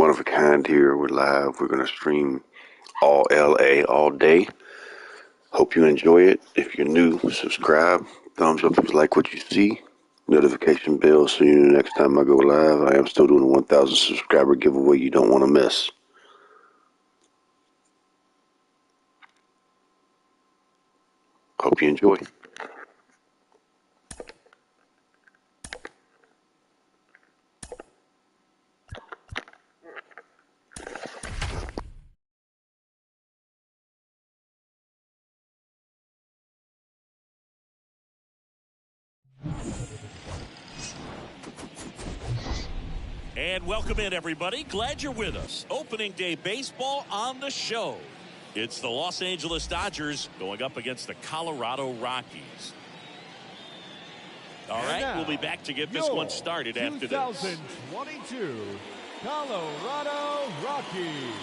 One of a kind here. We're live. We're going to stream all LA all day. Hope you enjoy it. If you're new, subscribe. Thumbs up if you like what you see. Notification bell so you know next time I go live. I am still doing a 1,000 subscriber giveaway you don't want to miss. Hope you enjoy. And welcome in, everybody. Glad you're with us. Opening day baseball on the show. It's the Los Angeles Dodgers going up against the Colorado Rockies. All right, we'll be back to get this one started after this. 2022 Colorado Rockies.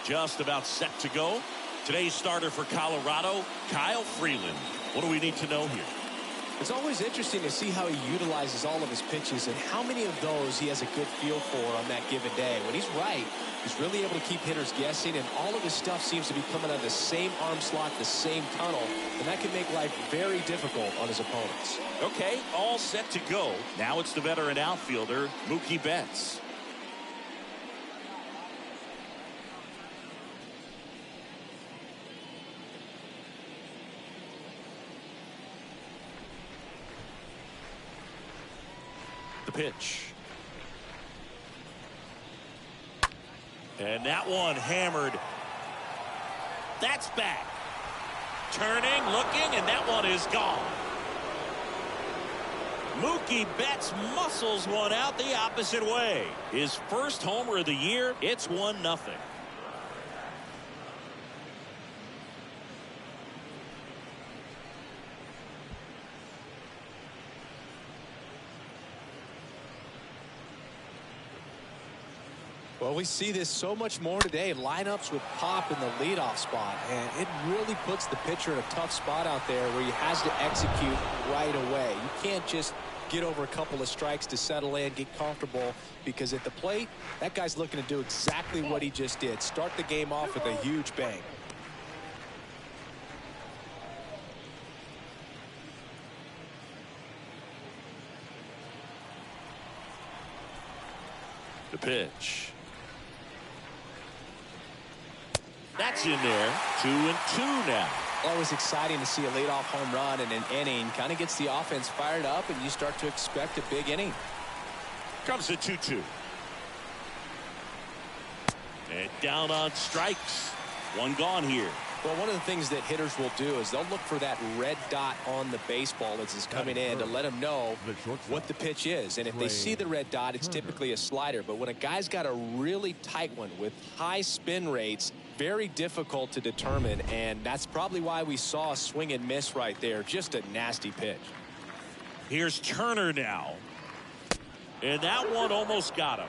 Just about set to go. Today's starter for Colorado, Kyle Freeland. What do we need to know here? It's always interesting to see how he utilizes all of his pitches and how many of those he has a good feel for on that given day. When he's right, he's really able to keep hitters guessing, and all of his stuff seems to be coming out of the same arm slot, the same tunnel, and that can make life very difficult on his opponents. Okay, all set to go. Now it's the veteran outfielder, Mookie Betts. The pitch. And that one hammered. That's back. Turning, looking, and that one is gone. Mookie Betts muscles one out the opposite way. His first homer of the year. It's 1-0. Well, we see this so much more today. Lineups with pop in the leadoff spot, and it really puts the pitcher in a tough spot out there where he has to execute right away. You can't just get over a couple of strikes to settle in, get comfortable, because at the plate, that guy's looking to do exactly what he just did. Start the game off with a huge bang. The pitch. That's in there. 2-2 now. Always exciting to see a leadoff home run in an inning. Kind of gets the offense fired up, and you start to expect a big inning. Comes the 2-2. And down on strikes. One gone here. Well, one of the things that hitters will do is they'll look for that red dot on the baseball as it's coming in to let them know what the pitch is. And if they see the red dot, it's typically a slider. But when a guy's got a really tight one with high spin rates, very difficult to determine. And that's probably why we saw a swing and miss right there. Just a nasty pitch. Here's Turner now. And that one almost got him.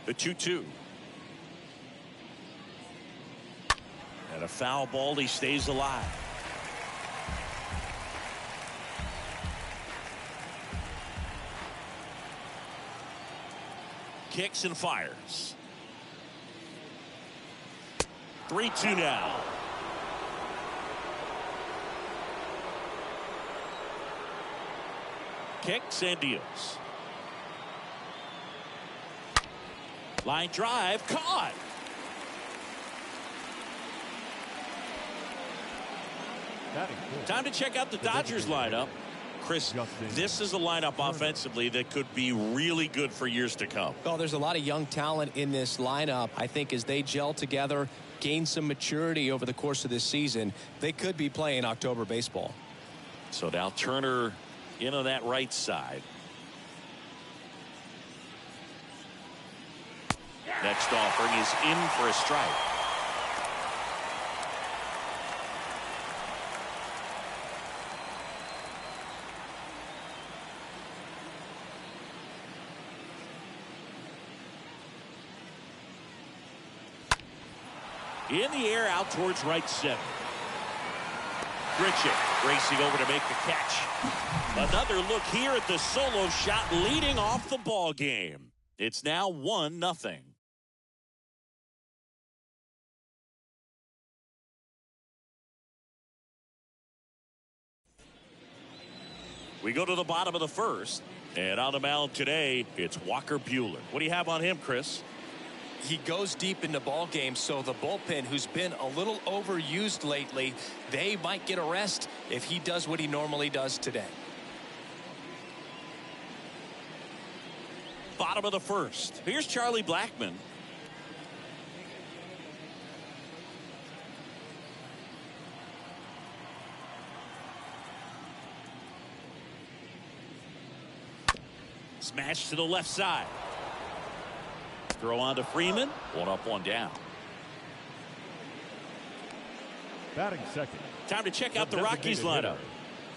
The 2-2. And a foul ball. He stays alive. Kicks and fires. 3-2 now. Kicks and deals. Line drive, caught. Time to check out the Dodgers lineup. Chris, this is a lineup offensively that could be really good for years to come. Well, there's a lot of young talent in this lineup. I think as they gel together, gain some maturity over the course of this season, they could be playing October baseball. So now Turner in on that right side. Next offering is in for a strike. In the air out towards right center. Pritchett racing over to make the catch. Another look here at the solo shot leading off the ball game. It's now 1-0. We go to the bottom of the first. And on the mound today, it's Walker Buehler. What do you have on him, Chris? He goes deep into ball games, so the bullpen, who's been a little overused lately, they might get a rest if he does what he normally does today. Bottom of the first. Here's Charlie Blackmon. Smash to the left side. Throw on to Freeman. 1 up, 1 down. Batting second. Time to check out the Rockies lineup.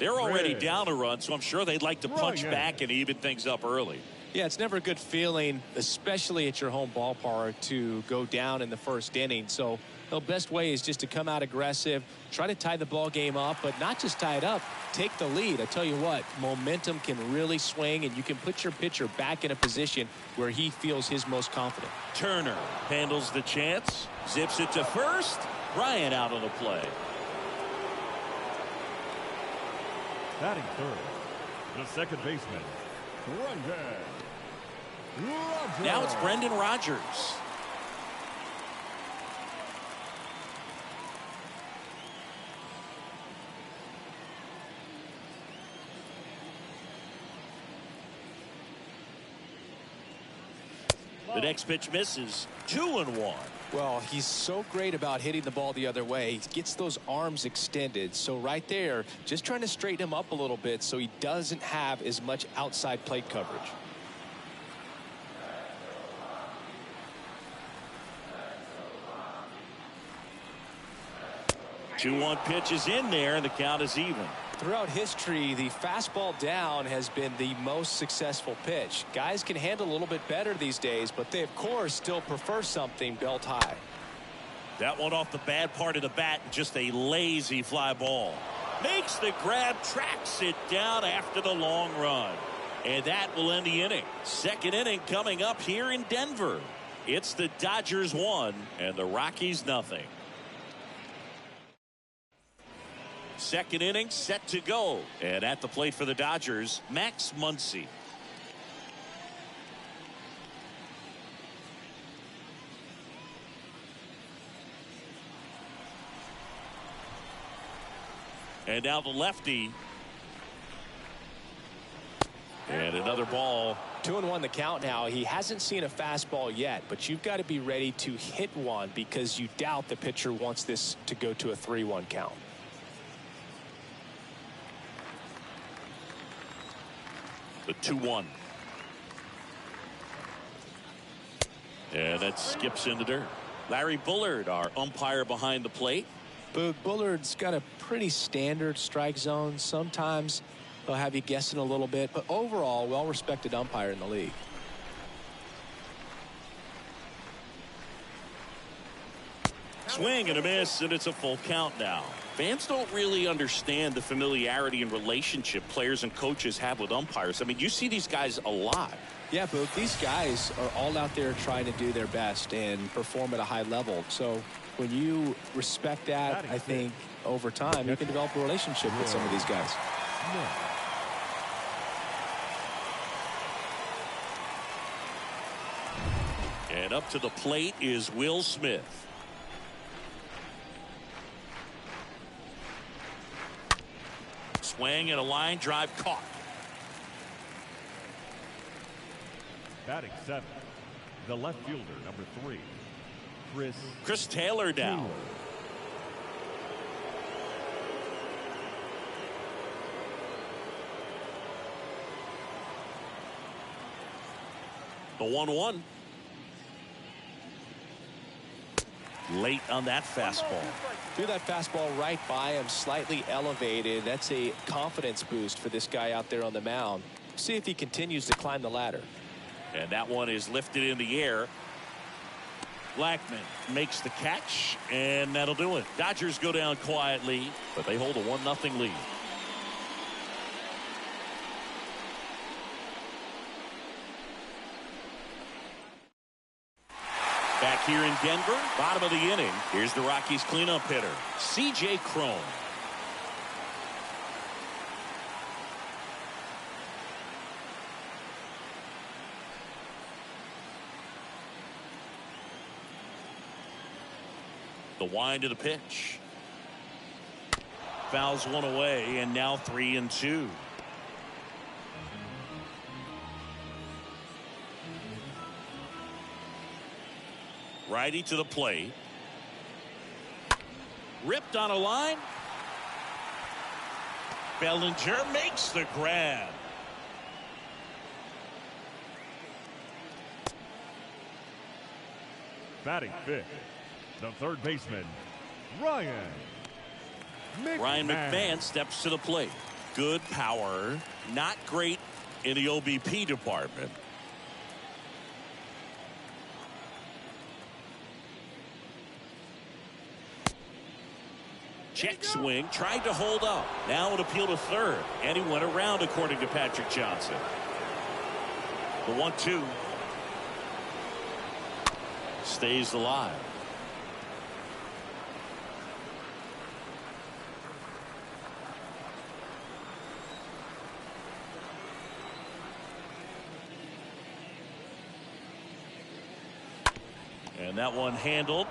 They're already down a run, so I'm sure they'd like to punch back and even things up early. Yeah, it's never a good feeling, especially at your home ballpark, to go down in the first inning. So the best way is just to come out aggressive, try to tie the ball game up, but not just tie it up, take the lead. I tell you what, momentum can really swing, and you can put your pitcher back in a position where he feels his most confident. Turner handles the chance, zips it to first. Bryant out on the play. Batting third, the second baseman, Brendan Rodgers. Now it's Brendan Rodgers. The next pitch misses. 2-1. Well, he's so great about hitting the ball the other way. He gets those arms extended. So right there, just trying to straighten him up a little bit so he doesn't have as much outside plate coverage. Two-one pitch is in there, and the count is even. Throughout history, the fastball down has been the most successful pitch. Guys can handle a little bit better these days, but they, of course, still prefer something belt high. That one off the bad part of the bat, just a lazy fly ball. Makes the grab, tracks it down after the long run. And that will end the inning. Second inning coming up here in Denver. It's the Dodgers 1 and the Rockies 0. Second inning set to go. And at the plate for the Dodgers, Max Muncy. And now the lefty. And another ball. 2-1 the count now. He hasn't seen a fastball yet, but you've got to be ready to hit one because you doubt the pitcher wants this to go to a 3-1 count. The 2-1. And that skips in the dirt. Larry Bullard, our umpire behind the plate. But Bullard's got a pretty standard strike zone. Sometimes he'll have you guessing a little bit, but overall, well-respected umpire in the league. Swing and a miss, and it's a full count now. Fans don't really understand the familiarity and relationship players and coaches have with umpires. I mean, you see these guys a lot. Yeah, but these guys are all out there trying to do their best and perform at a high level. So when you respect that, I think over time you can develop a relationship with some of these guys. And up to the plate is Will Smith. Swing and a line drive caught. Batting seventh, the left fielder, number 3, Chris Taylor down. The 1-1. Late on that fastball. Threw that fastball right by him, slightly elevated. That's a confidence boost for this guy out there on the mound. See if he continues to climb the ladder. And that one is lifted in the air. Blackman makes the catch, and that'll do it. Dodgers go down quietly, but they hold a 1-0 lead. Back here in Denver, bottom of the inning. Here's the Rockies cleanup hitter, C.J. Cron. The wind of the pitch. Fouls one away, and now 3-2. Righty to the plate. Ripped on a line. Bellinger makes the grab. Batting fifth, the third baseman, Ryan McMahon steps to the plate. Good power. Not great in the OBP department. Check swing, tried to hold up. Now an appeal to third, and he went around, according to Patrick Johnson. The 1-2 stays alive. And that one handled.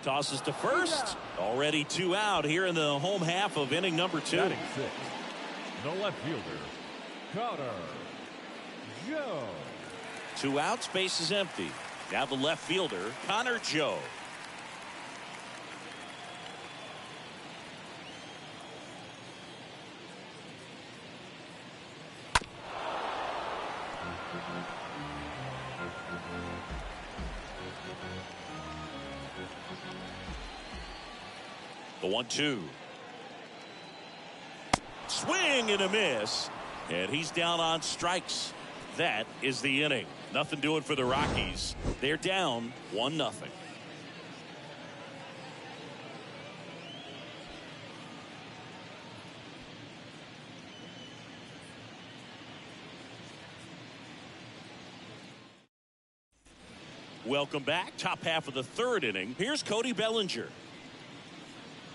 Tosses to first. Already 2 out here in the home half of inning number 2. Batting sixth, the left fielder, Connor Joe. 2 outs, base is empty. Now the left fielder, Connor Joe. The 1-2. Swing and a miss. And he's down on strikes. That is the inning. Nothing doing for the Rockies. They're down 1-0. Welcome back. Top half of the third inning. Here's Cody Bellinger.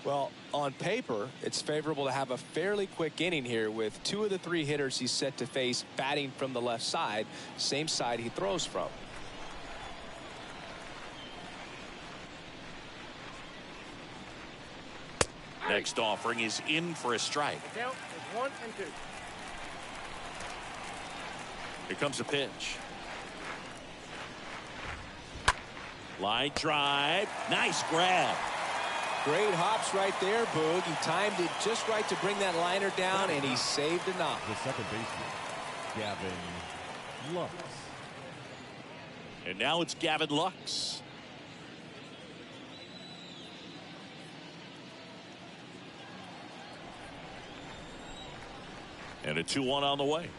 Well, on paper, it's favorable to have a fairly quick inning here with 2 of the 3 hitters he's set to face batting from the left side, same side he throws from. Next offering is in for a strike. The count is 1 and 2. Here comes a pitch. Line drive. Nice grab. Great hops right there, Boog. He timed it just right to bring that liner down, and he saved a knock. The second baseman, Gavin Lux. And now it's Gavin Lux. And a 2-1 on the way.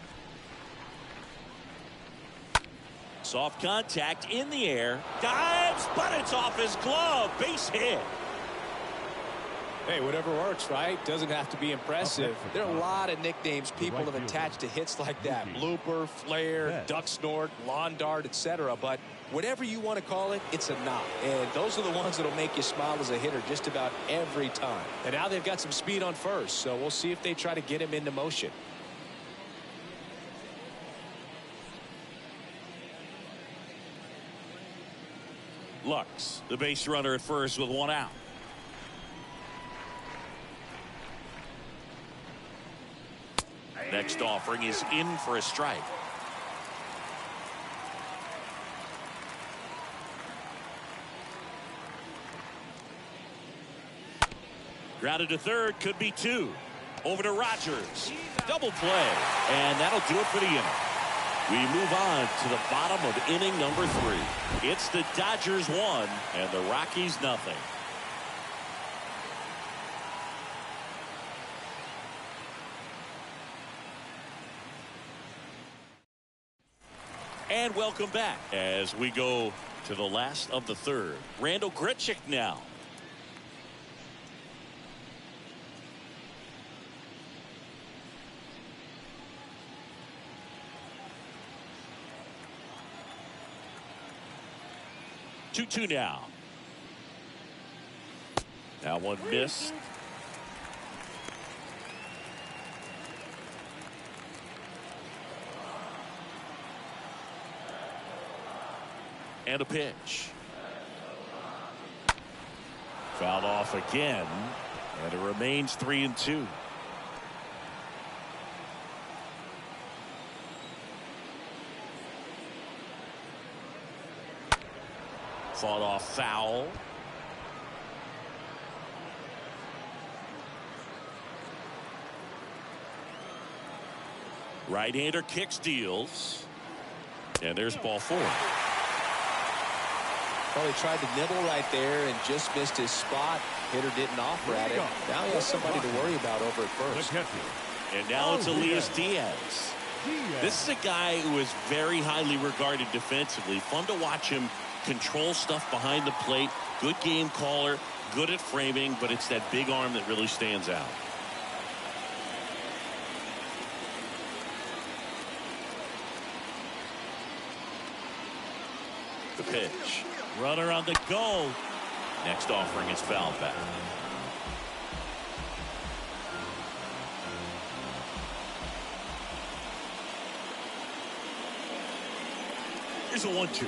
Soft contact in the air. Dives, but it's off his glove. Base hit. Hey, whatever works, right? Doesn't have to be impressive. There are a lot of nicknames people have attached to hits like that. Blooper, flare, duck snort, lawn dart, etc. But whatever you want to call it, it's a knock. And those are the ones that'll make you smile as a hitter just about every time. And now they've got some speed on first, so we'll see if they try to get him into motion. Lux, the base runner at first with 1 out. Next offering is in for a strike. Grounded to third, could be 2. Over to Rogers. Double play. And that'll do it for the inning. We move on to the bottom of inning number 3. It's the Dodgers 1 and the Rockies nothing. And welcome back as we go to the last of the 3rd. Randall Grichuk now. Two now. Now one missed. And a pitch. Fouled off again. And it remains 3-2. Fought off foul. Right-hander kicks, deals. And there's ball 4. Well, he tried to nibble right there and just missed his spot. Hitter didn't offer at it. Now he has somebody to worry about over at first. And now it's Elias Diaz. This is a guy who is very highly regarded defensively. Fun to watch him control stuff behind the plate. Good game caller, good at framing, but it's that big arm that really stands out. The pitch. Runner on the go. Next offering is fouled back. Here's a 1-2.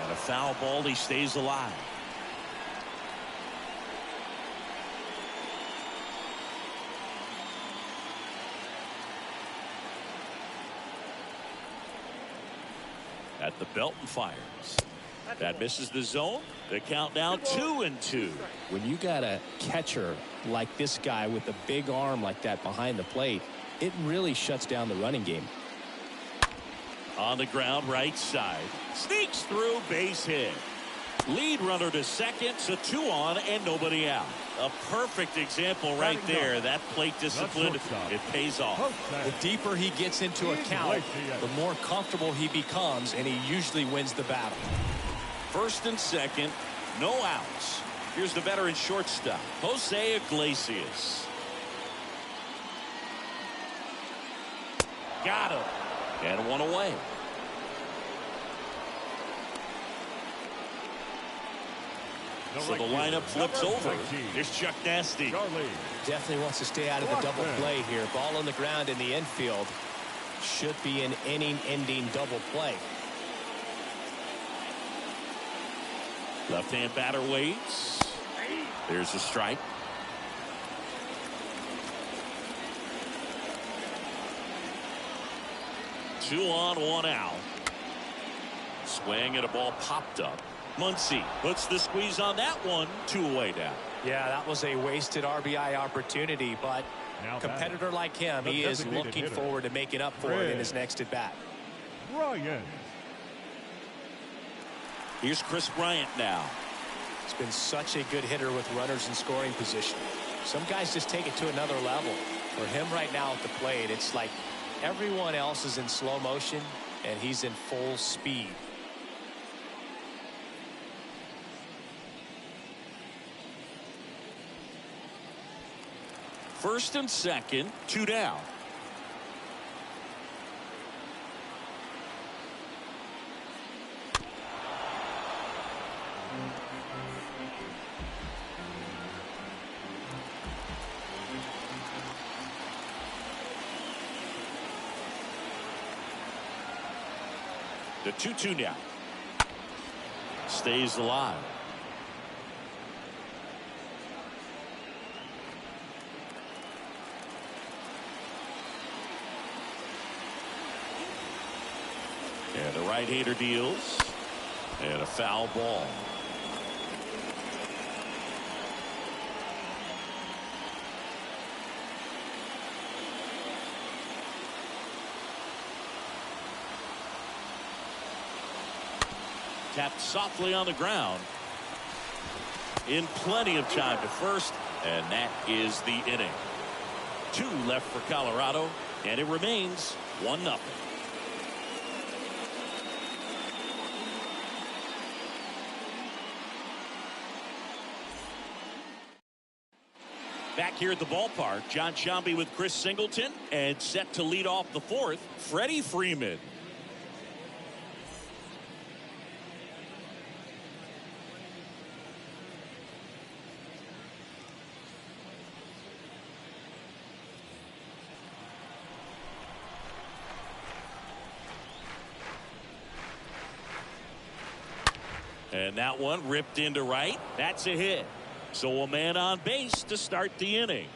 And a foul ball. He stays alive. At the belt and fires. That misses the zone. The count now 2-2. When you got a catcher like this guy with a big arm like that behind the plate, it really shuts down the running game. On the ground, right side. Sneaks through, base hit. Lead runner to second, so 2 on and nobody out. A perfect example right there. That plate discipline, it pays off. The deeper he gets into a count, the more comfortable he becomes, and he usually wins the battle. First and second, no outs. Here's the veteran shortstop, Jose Iglesias. Got him. And 1 away. So the lineup flips over. Here's Chuck Nasty. Definitely wants to stay out of the double play here. Ball on the ground in the infield. Should be an inning-ending double play. Left-hand batter waits. There's a strike. Two on, 1 out. Swing and a ball popped up. Muncy puts the squeeze on that one. 2 away now. Yeah, that was a wasted RBI opportunity, but a competitor like him, he is looking forward to making up for it in his next at bat. Bryant. Here's Chris Bryant now. He's been such a good hitter with runners in scoring position. Some guys just take it to another level. For him right now at the plate, it's like everyone else is in slow motion and he's in full speed. First and second, 2 down. The 2-2 now. Stays alive. And the right-hander deals. And a foul ball. tapped softly on the ground. In plenty of time to first, and that is the inning. 2 left for Colorado, and it remains 1-0. Back here at the ballpark, John Sciambi with Chris Singleton, and set to lead off the 4th, Freddie Freeman. And that one ripped into right. That's a hit. So a man on base to start the inning.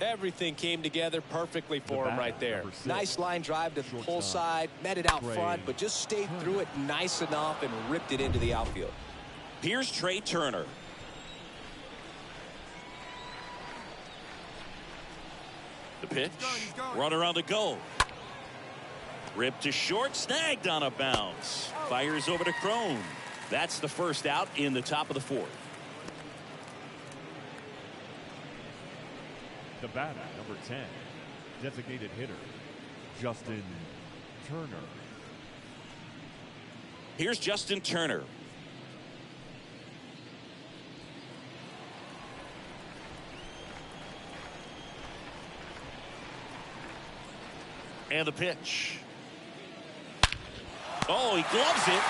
Everything came together perfectly for him right there. Nice line drive to the pull side, met it out front, but just stayed through it nice enough and ripped it into the outfield. Here's Trey Turner. The pitch. Runner on the go. Ripped to short, snagged on a bounce. Fires over to Crone. That's the first out in the top of the 4th. The batter, number 10, designated hitter, Justin Turner. Here's Justin Turner. And the pitch. Oh, he gloves it.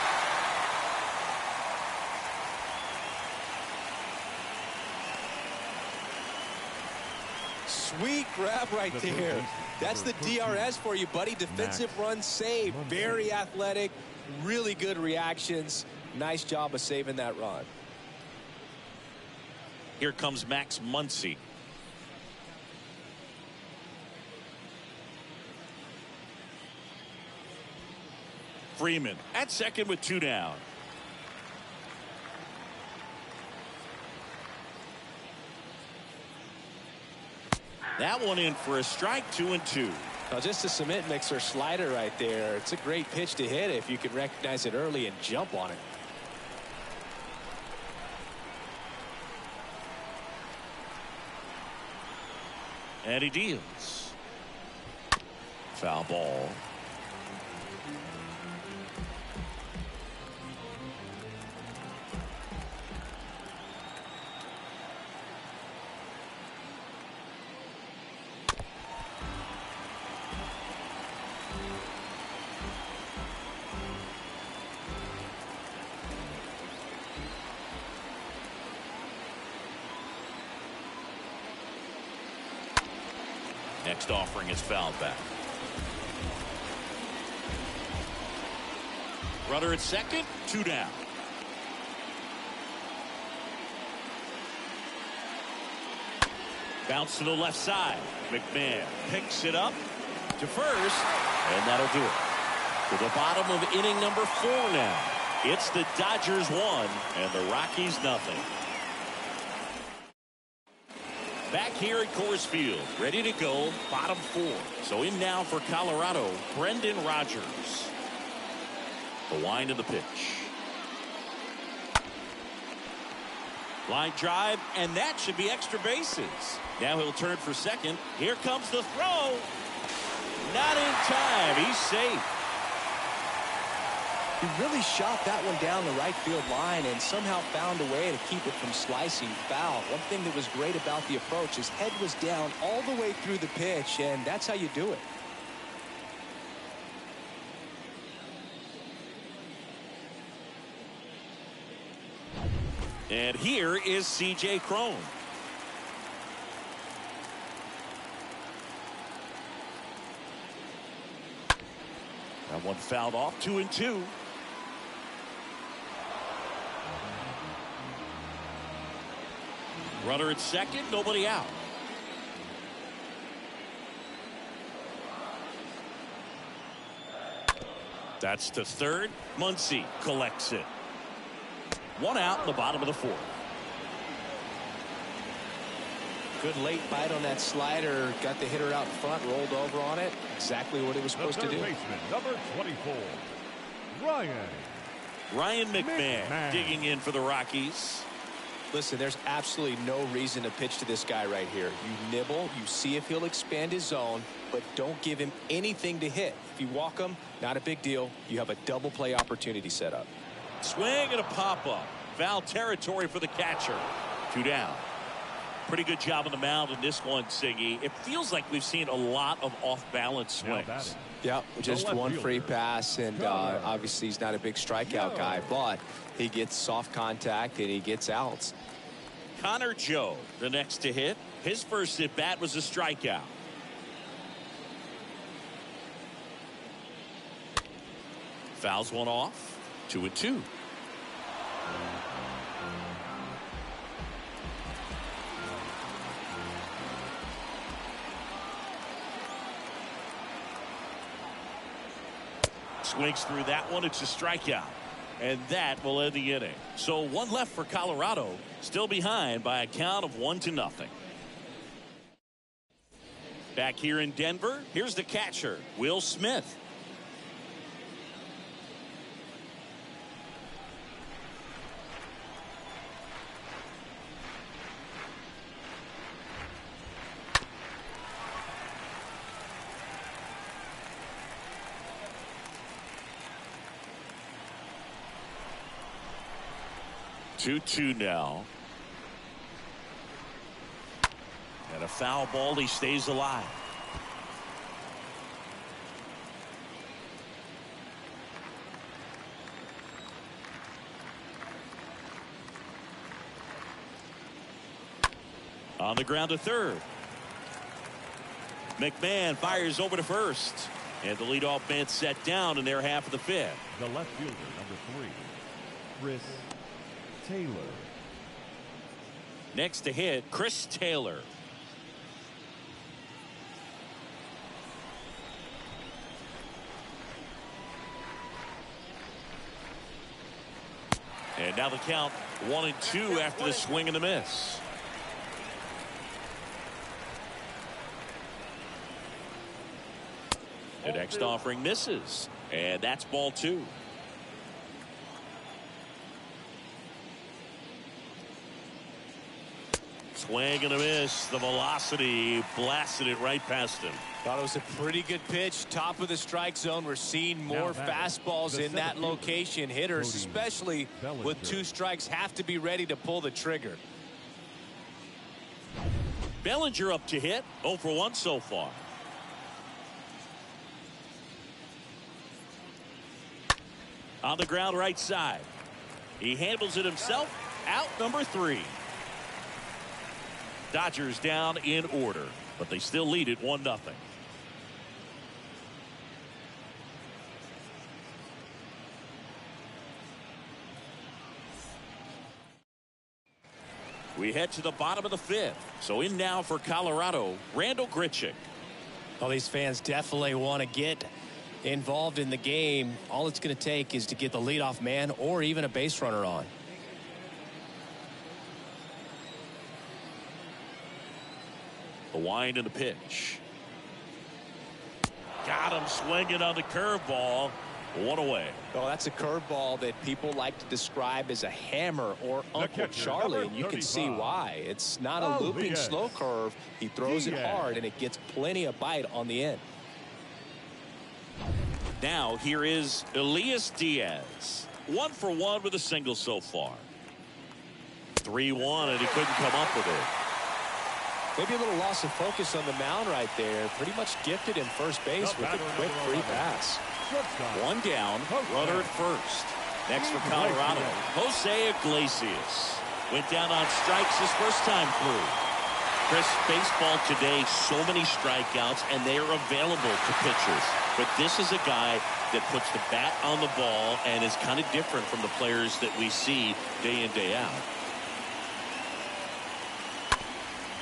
Sweet grab right there. That's the DRS for you, buddy. Defensive run save. Very athletic. Really good reactions. Nice job of saving that run. Here comes Max Muncy. Freeman at second with 2 down. That one in for a strike, 2-2. Now just a cement mixer slider right there. It's a great pitch to hit if you can recognize it early and jump on it. And he deals. Foul ball. Next offering is fouled back. Runner at second, 2 down. Bounce to the left side. McMahon picks it up to first, and that'll do it. To the bottom of inning number 4 now. It's the Dodgers 1 and the Rockies nothing. Back here at Coors Field, ready to go, bottom 4. So in now for Colorado, Brendan Rodgers. The wind of the pitch. Line drive, and that should be extra bases. Now he'll turn for second. Here comes the throw. Not in time. He's safe. He really shot that one down the right field line and somehow found a way to keep it from slicing foul. One thing that was great about the approach, his head was down all the way through the pitch, and that's how you do it. And here is C.J. Crone. That one fouled off, 2-2. Runner at second, nobody out. That's to third. Muncy collects it. 1 out in the bottom of the 4th. Good late bite on that slider. Got the hitter out in front, rolled over on it. Exactly what it was supposed to do. Baseman, number 24, Ryan Ryan McMahon digging in for the Rockies. Listen, there's absolutely no reason to pitch to this guy right here. You nibble, you see if he'll expand his zone, but don't give him anything to hit. If you walk him, not a big deal. You have a double play opportunity set up. Swing and a pop-up. Foul territory for the catcher. 2 down. Pretty good job on the mound in this one, Siggy. It feels like we've seen a lot of off-balance swings. Yeah, just one free pass, and obviously he's not a big strikeout guy, but he gets soft contact and he gets outs. Connor Joe, the next to hit. His first at-bat was a strikeout. Fouls one off. 2-2. Swings through that one. It's a strikeout. And that will end the inning. So one left for Colorado. Still behind by a count of 1-0. Back here in Denver, here's the catcher, Will Smith. Two now. And a foul ball. He stays alive. On the ground to third. McMahon fires over to first. And the leadoff man set down in their half of the fifth. The left fielder, number 3, Chris Taylor. Next to hit, Chris Taylor. And now the count 1-2 after the swing and the miss. The next offering misses. And that's ball 2. Swing and a miss. The velocity blasted it right past him. Thought it was a pretty good pitch. Top of the strike zone. We're seeing more fastballs in that location. Hitters, especially with 2 strikes, have to be ready to pull the trigger. Bellinger up to hit. 0 for 1 so far. On the ground right side. He handles it himself. Out number 3. Dodgers down in order, but they still lead it 1-0. We head to the bottom of the 5th. So in now for Colorado, Randall Grichuk. Well, these fans definitely want to get involved in the game. All it's going to take is to get the leadoff man or even a base runner on. The wind and the pitch. Got him swinging on the curveball. 1 away. Well, that's a curveball that people like to describe as a hammer or Uncle Charlie, and you can see why. It's not a looping slow curve. He throws it hard, and it gets plenty of bite on the end. Now here is Elias Diaz. 1 for 1 with a single so far. 3-1, and he couldn't come up with it. Maybe a little loss of focus on the mound right there. Pretty much gifted in first base with a quick free pass. 1 down, runner at first. Next for Colorado, Jose Iglesias. Went down on strikes his first time through. Chris, baseball today, so many strikeouts, and they are available to pitchers. But this is a guy that puts the bat on the ball and is kind of different from the players that we see day in, day out.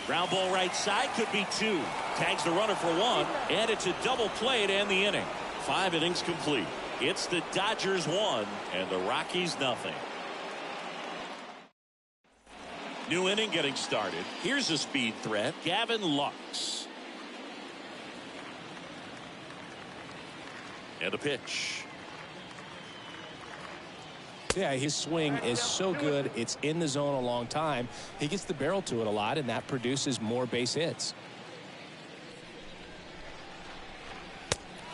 Ground ball right side, could be 2. Tags the runner for 1, and it's a double play to end the inning. 5 innings complete. It's the Dodgers 1 and the Rockies 0. New inning getting started. Here's a speed threat, Gavin Lux. And a pitch. Yeah, his swing is so good. It's in the zone a long time. He gets the barrel to it a lot, and that produces more base hits.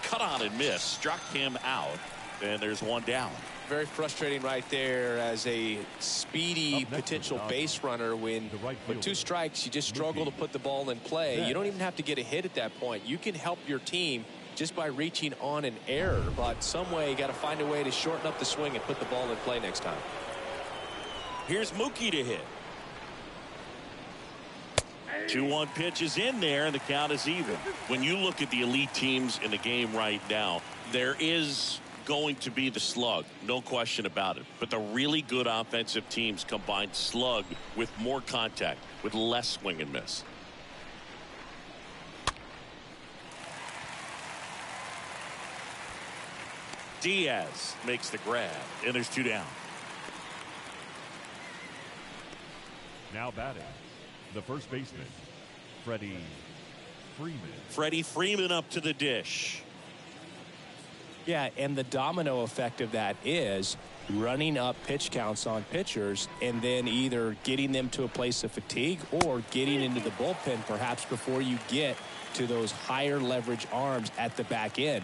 Cut on and miss. Struck him out. And there's one down. Very frustrating right there as a speedy potential base runner when with 2 strikes, you just struggle to put the ball in play. You don't even have to get a hit at that point. You can help your team just by reaching on an error, but some way you got to find a way to shorten up the swing and put the ball in play next time. Here's Mookie to hit. 2-1 pitch is in there, and the count is even. When you look at the elite teams in the game right now, there is going to be the slug, no question about it. But the really good offensive teams combine slug with more contact, with less swing and miss. Diaz makes the grab, and there's 2 down. Now batting, the first baseman, Freddie Freeman. Freddie Freeman up to the dish. Yeah, and the domino effect of that is running up pitch counts on pitchers and then either getting them to a place of fatigue or getting into the bullpen perhaps before you get to those higher leverage arms at the back end.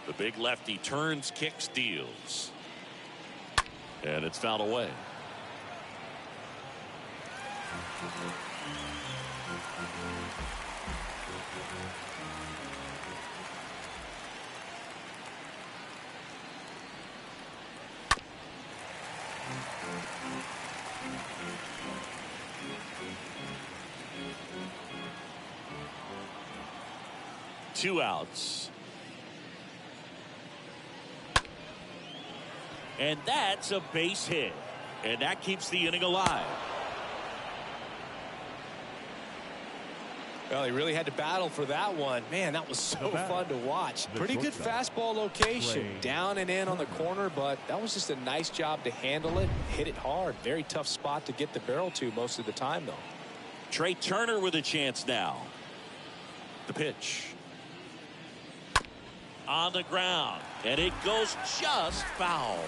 The big lefty turns, kicks, deals. And it's fouled away. Two outs. And that's a base hit. And that keeps the inning alive. Well, he really had to battle for that one. Man, that was so fun to watch. Pretty good fastball location. Down and in on the corner, but that was just a nice job to handle it. Hit it hard. Very tough spot to get the barrel to most of the time, though. Trey Turner with a chance now. The pitch. On the ground. And it goes just foul.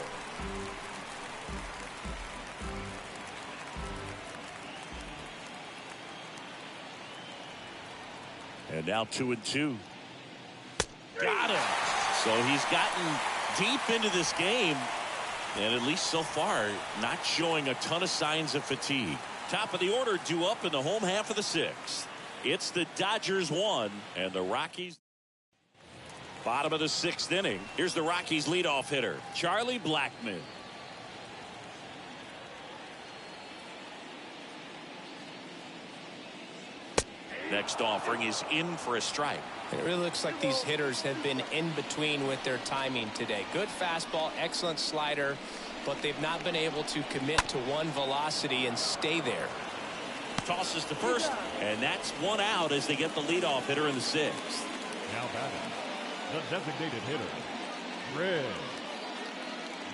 And now 2-2. Got him. So he's gotten deep into this game. And at least so far, not showing a ton of signs of fatigue. Top of the order due up in the home half of the 6th. It's the Dodgers 1 and the Rockies. Bottom of the 6th inning. Here's the Rockies leadoff hitter, Charlie Blackmon. Next offering is in for a strike. It really looks like these hitters have been in between with their timing today. Good fastball, excellent slider, but they've not been able to commit to one velocity and stay there. Tosses to first, and that's 1 out as they get the leadoff hitter in the 6th. Now batting, the designated hitter, Chris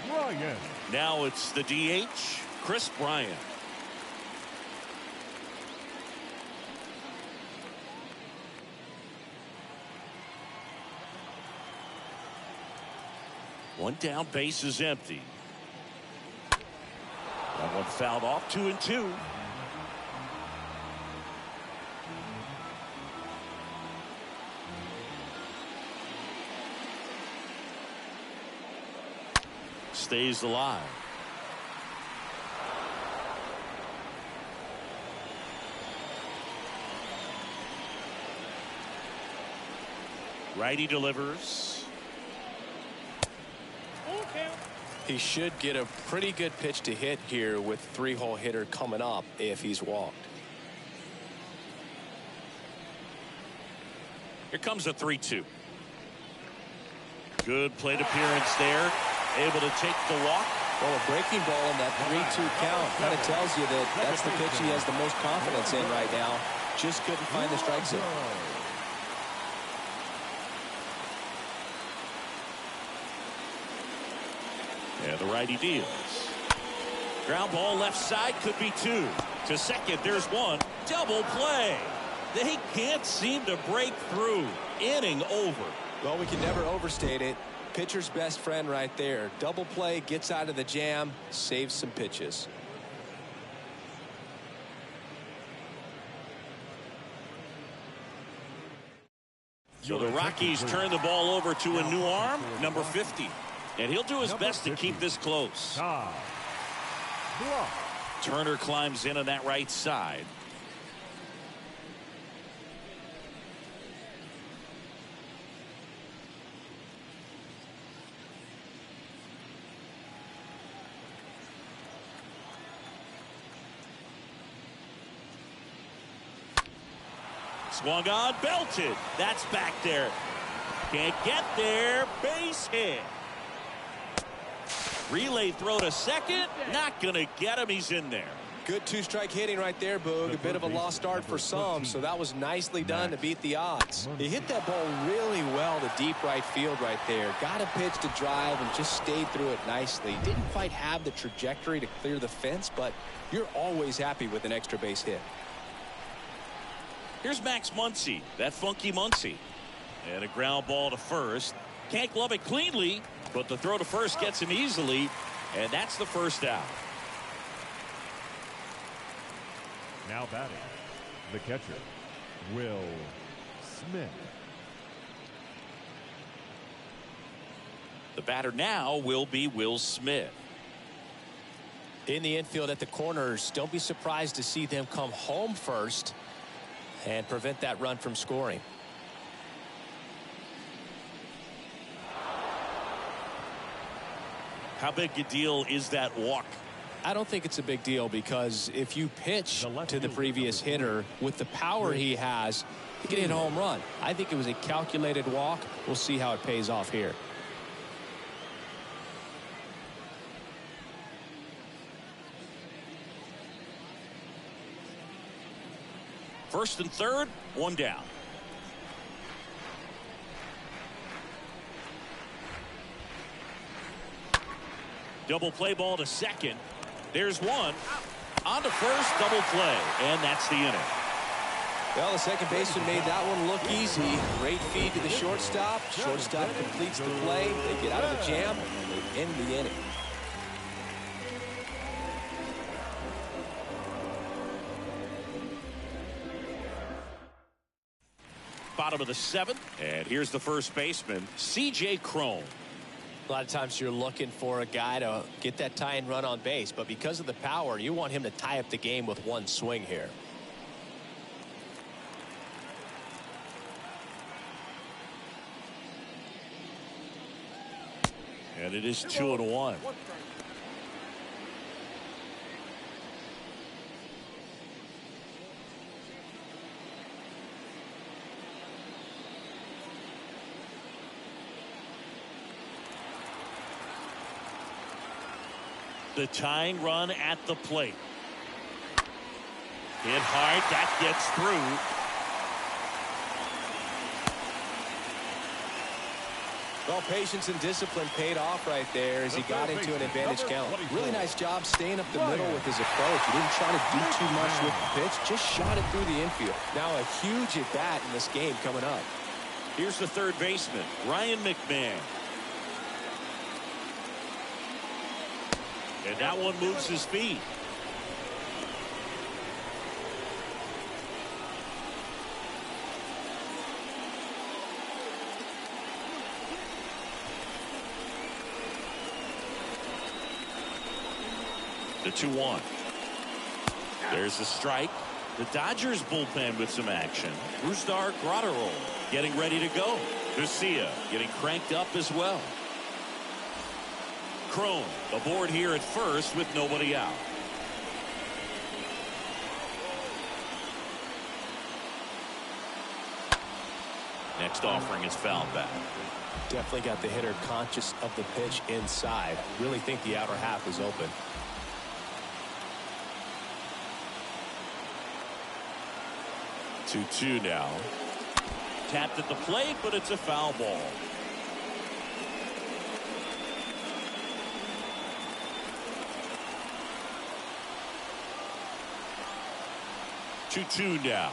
Bryant. Now it's the DH, Chris Bryant. One down, base is empty. That one fouled off. 2-2. Stays alive. Righty delivers. He should get a pretty good pitch to hit here with 3-hole hitter coming up if he's walked. Here comes a 3-2. Good plate appearance there. Able to take the walk. Well, a breaking ball in that 3-2 count kind of tells you that that's the pitch he has the most confidence in right now. Just couldn't find the strike zone. And the righty deals. Ground ball left side, could be 2. To second, there's 1. Double play. They can't seem to break through. Inning over. Well, we can never overstate it. Pitcher's best friend right there. Double play, gets out of the jam, saves some pitches. So the Rockies turn the ball over to a new arm, number 50. And he'll do his best to keep this close. Turner climbs in on that right side. Swung on, belted. That's back there. Can't get there. Base hit. Relay throw to second. Not going to get him. He's in there. Good two-strike hitting right there, Boog. A bit of a lost start for some, so that was nicely done to beat the odds. He hit that ball really well to deep right field right there. Got a pitch to drive and just stayed through it nicely. Didn't quite have the trajectory to clear the fence, but you're always happy with an extra base hit. Here's Max Muncy, that funky Muncy. And a ground ball to first. Can't glove it cleanly, but the throw to first gets him easily, and that's the first out. Now batting, the catcher, Will Smith. The batter now will be Will Smith. In the infield at the corners, don't be surprised to see them come home first and prevent that run from scoring. How big a deal is that walk? I don't think it's a big deal, because if you pitch to the previous hitter with the power he has, he can hit a home run. I think it was a calculated walk. We'll see how it pays off here. First and third, one down. Double play ball to second. There's one. On to first, double play, and that's the inning. Well, the second baseman made that one look easy. Great feed to the shortstop. Shortstop completes the play. They get out of the jam, and they end the inning. Bottom of the seventh, and here's the first baseman, C.J. Cron. A lot of times you're looking for a guy to get that tying run on base, but because of the power, you want him to tie up the game with one swing here. And it is 2-1. The tying run at the plate. Hit hard. That gets through. Well, patience and discipline paid off right there as he got into an advantage count. Really nice job staying up the middle with his approach. He didn't try to do too much with the pitch, just shot it through the infield. Now a huge at bat in this game coming up. Here's the third baseman, Ryan McMahon. And that one moves his feet. The 2-1. There's the strike. The Dodgers bullpen with some action. Brusdar Graterol getting ready to go. Garcia getting cranked up as well. Cron aboard here at first with nobody out. Next offering is fouled back. Definitely got the hitter conscious of the pitch inside. Really think the outer half is open. Two now. Tapped at the plate, but it's a foul ball. Two now.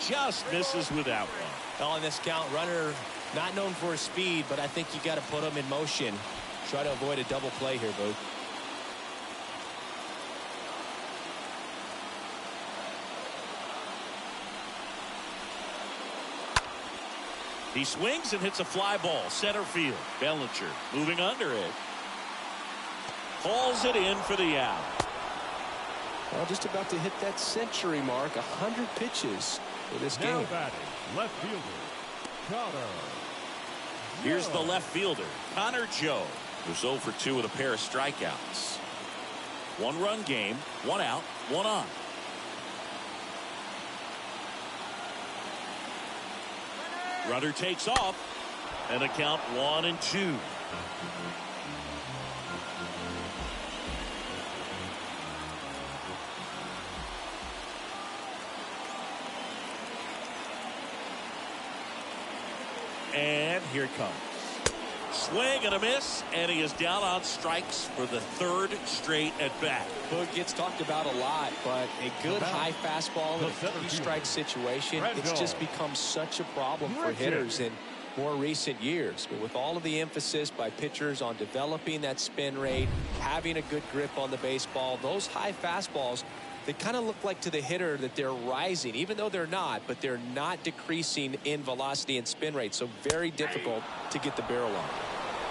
Just misses without one. Well, in this count, runner Not known for his speed, but I think you got to put him in motion. Try to avoid a double play here, Boog. He swings and hits a fly ball center field. Bellinger moving under it. Hauls it in for the out. Well, just about to hit that century mark. 100 pitches for this Now game. batting, left fielder, Connor. Here's the left fielder, Connor Joe, who's 0 for 2 with a pair of strikeouts. 1-run game, 1 out, 1 on. Runner takes off, and a count 1-2. And here it comes. Swing and a miss, and he is down on strikes for the 3rd straight at bat. Boog gets talked about a lot, but a good high fastball in a key strike situation, it's just become such a problem for hitters in more recent years. But with all of the emphasis by pitchers on developing that spin rate, having a good grip on the baseball, those high fastballs, they kind of look like to the hitter that they're rising, even though they're not, but they're not decreasing in velocity and spin rate. So very difficult to get the barrel on.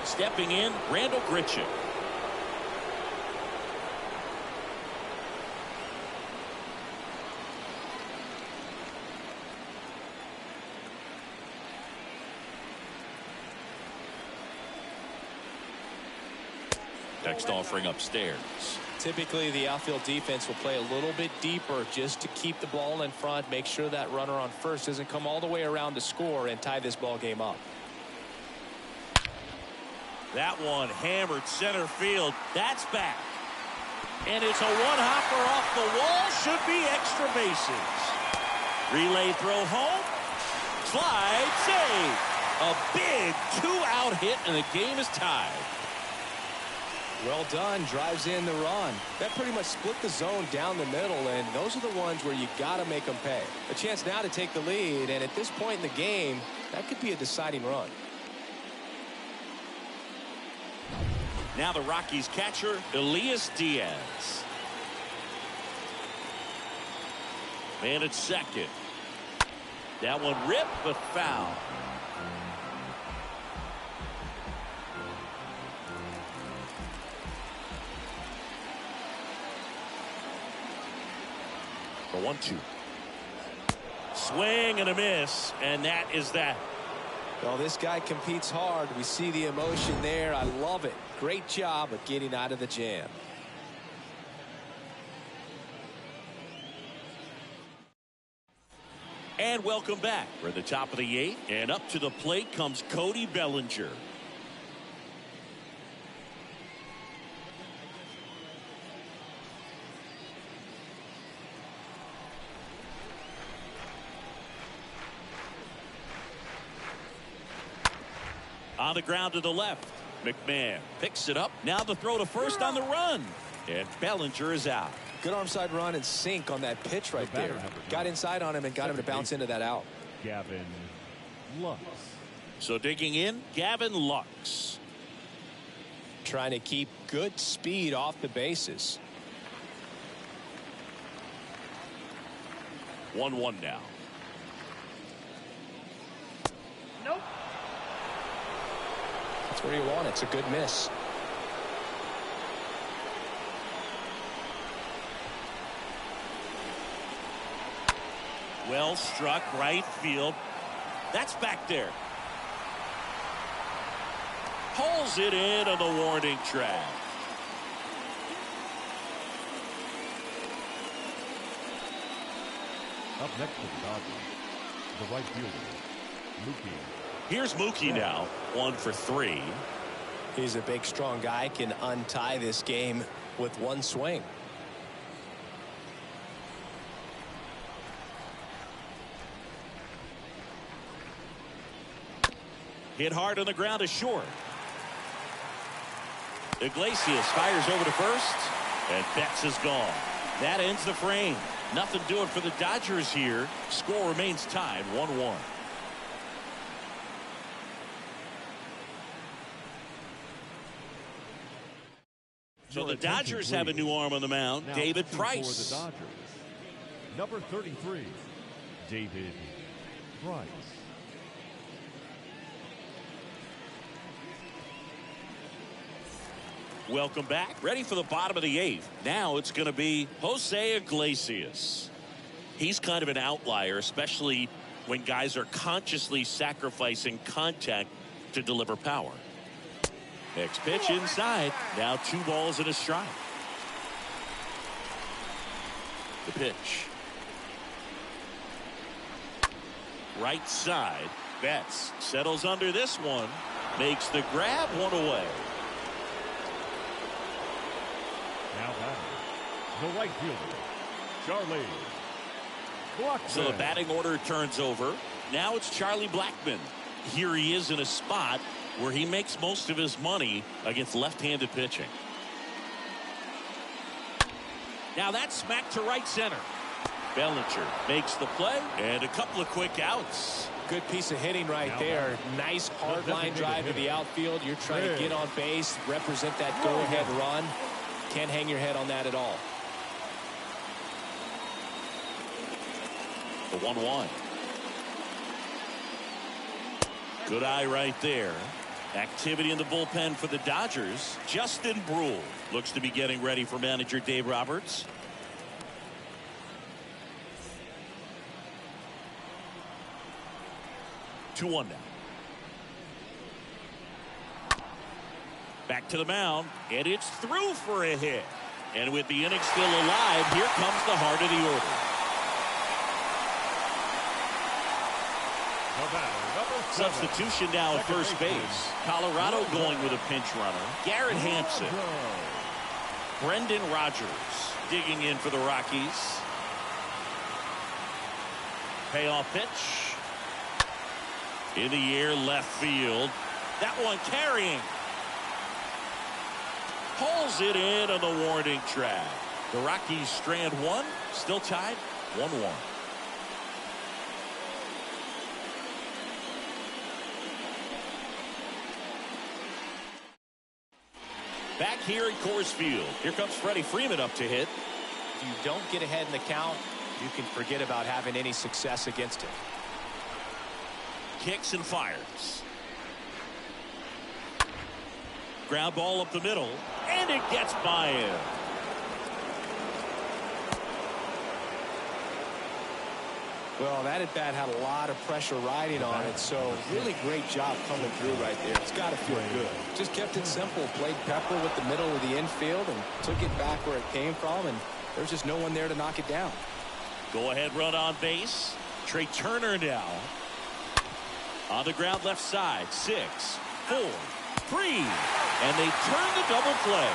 Stepping in, Randall Grichuk. Next offering upstairs. Typically, the outfield defense will play a little bit deeper just to keep the ball in front, make sure that runner on first doesn't come all the way around to score and tie this ball game up. That one hammered center field. That's back. And it's a one-hopper off the wall. Should be extra bases. Relay throw home. Slide save. A big 2-out hit, and the game is tied. Well done. Drives in the run. That pretty much split the zone down the middle, and those are the ones where you got to make them pay. A chance now to take the lead, and at this point in the game, that could be a deciding run. Now the Rockies catcher, Elias Diaz. Man at second. That one ripped, but foul. The 1-2. Swing and a miss, and that is that. Well, this guy competes hard. We see the emotion there. I love it. Great job of getting out of the jam. And welcome back. We're at the top of the 8th, and up to the plate comes Cody Bellinger. On the ground to the left. McMahon picks it up. Now the throw to first on the run. And Bellinger is out. Good arm side run and sink on that pitch right there. Got inside on him and got him to bounce into that out. Gavin Lux. So digging in, Gavin Lux. Trying to keep good speed off the bases. 1-1 now. Nope. That's where you want it. It's a good miss. Well struck right field. That's back there. Pulls it in on the warning track. Up next to the Dodgers, the right fielder, Mookie. Here's Mookie now, 1 for 3. He's a big, strong guy. Can untie this game with one swing. Hit hard on the ground to short. Iglesias fires over to first, and Betts is gone. That ends the frame. Nothing doing for the Dodgers here. Score remains tied 1-1. So the Dodgers have a new arm on the mound, now David pitching Price. For the Dodgers, number 33, David Price. Welcome back. Ready for the bottom of the 8th. Now it's going to be Jose Iglesias. He's kind of an outlier, especially when guys are consciously sacrificing contact to deliver power. Next pitch inside. Now 2 balls and a strike. The pitch. Right side. Betts settles under this one. Makes the grab, 1 away. Now batting, the right fielder, Charlie Blackmon. So the batting order turns over. Now it's Charlie Blackmon. Here he is in a spot where he makes most of his money against left-handed pitching. Now that's smacked to right center. Bellinger makes the play and a couple of quick outs. Good piece of hitting right there. Nice hard line drive to the outfield. You're trying to get on base, represent that go-ahead run. Can't hang your head on that at all. The 1-1. Good eye right there. Activity in the bullpen for the Dodgers. Justin Brule looks to be getting ready for manager Dave Roberts. Two 1 now. Back to the mound, and it's through for a hit. And with the inning still alive, here comes the heart of the order. Substitution now at first base. Colorado going with a pinch runner. Garrett Hampson. Brendan Rodgers digging in for the Rockies. Payoff pitch. In the air, left field. That one carrying. Pulls it in on the warning track. The Rockies strand 1, still tied 1-1. Back here at Coors Field. Here comes Freddie Freeman up to hit. If you don't get ahead in the count, you can forget about having any success against him. Kicks and fires. Ground ball up the middle, and it gets by him. Well, that at bat had a lot of pressure riding on it, so really great job coming through right there. It's got to feel good. Just kept it simple, played pepper with the middle of the infield, and took it back where it came from, and there's just no one there to knock it down. Go ahead run on base. Trey Turner now. On the ground left side. 6, 4, 3. And they turn the double play.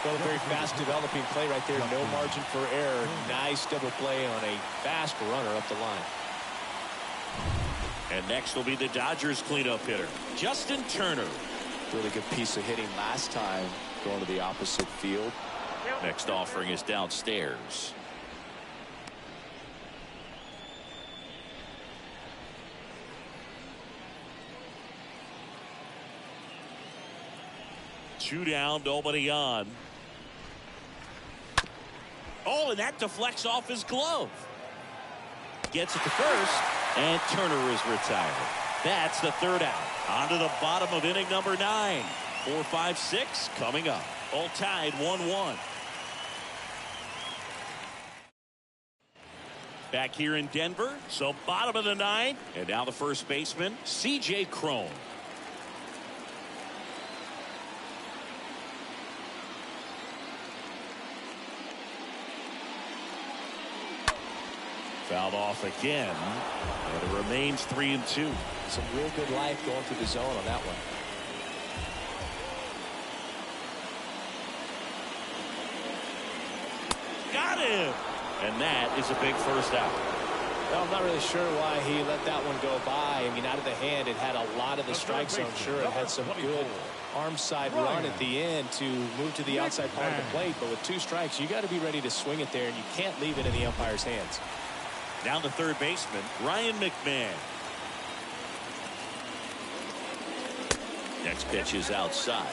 Well, a very fast developing play right there. No margin for error. Nice double play on a fast runner up the line. And next will be the Dodgers cleanup hitter, Justin Turner. Really good piece of hitting last time going to the opposite field. Next offering is downstairs. Two down, nobody on. Oh, and that deflects off his glove. Gets it to first, and Turner is retired. That's the third out. On to the bottom of inning number 9. 4, 5, 6 coming up. All tied 1-1. Back here in Denver, so bottom of the 9th, and now the first baseman, C.J. Cron. Fouled off again, and it remains 3-2. Some real good life going through the zone on that one. Got him! And that is a big first out. Well, I'm not really sure why he let that one go by. I mean, out of the hand, it had a lot of the strike zone. Sure, it had some good arm side run at the end to move to the outside part of the plate. But with 2 strikes, you got to be ready to swing it there, and you can't leave it in the umpire's hands. Down the third baseman, Ryan McMahon. Next pitch is outside.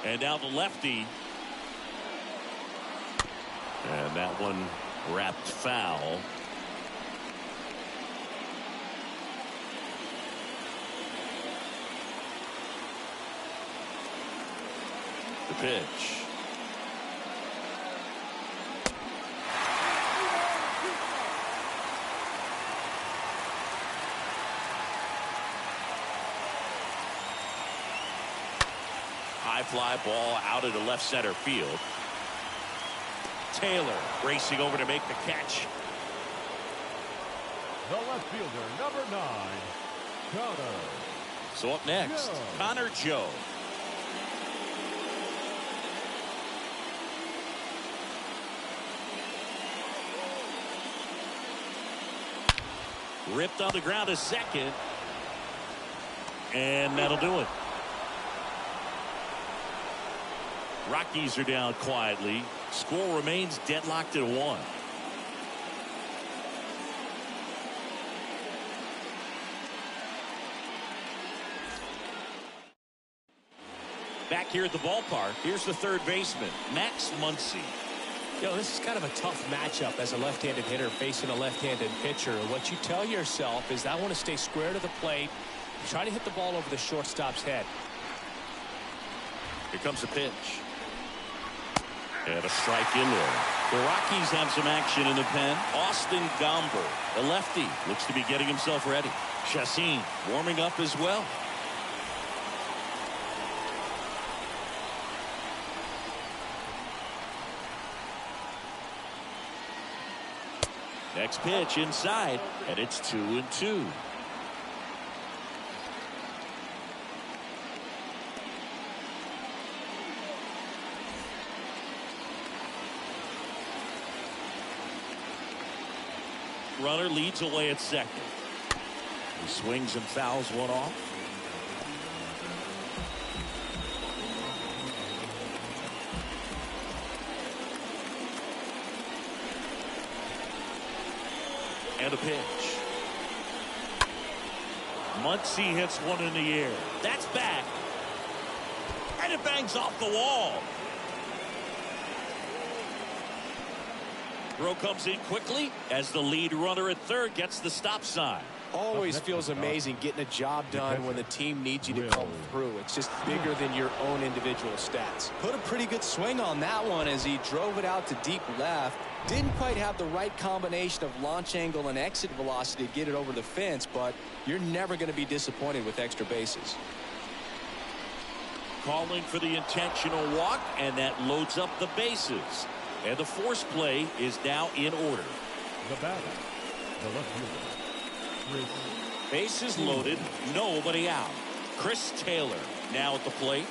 And now the lefty. And that one wrapped foul. The pitch. High fly ball out into left center field. Taylor racing over to make the catch. The left fielder, number 9, Connor. So up next, Connor Joe. Ripped on the ground to second. And that'll do it. Rockies are down quietly. Score remains deadlocked at 1. Back here at the ballpark, here's the third baseman, Max Muncy. This is kind of a tough matchup as a left-handed hitter facing a left-handed pitcher. What you tell yourself is I want to stay square to the plate, try to hit the ball over the shortstop's head. Here comes a pitch. And a strike in there. The Rockies have some action in the pen. Austin Gomber, the lefty, looks to be getting himself ready. Chacin warming up as well. Next pitch inside, and it's 2-2. Runner leads away at second. He swings and fouls one off. And a pitch. Muncy hits one in the air. That's back. And it bangs off the wall. Throw comes in quickly as the lead runner at third gets the stop sign. Always feels amazing getting a job done when the team needs you to come through. It's just bigger than your own individual stats. Put a pretty good swing on that one as he drove it out to deep left. Didn't quite have the right combination of launch angle and exit velocity to get it over the fence, but you're never going to be disappointed with extra bases. Calling for the intentional walk, and that loads up the bases. And the force play is now in order. The batter, the left fielder, Chris. Bases loaded, nobody out. Chris Taylor now at the plate.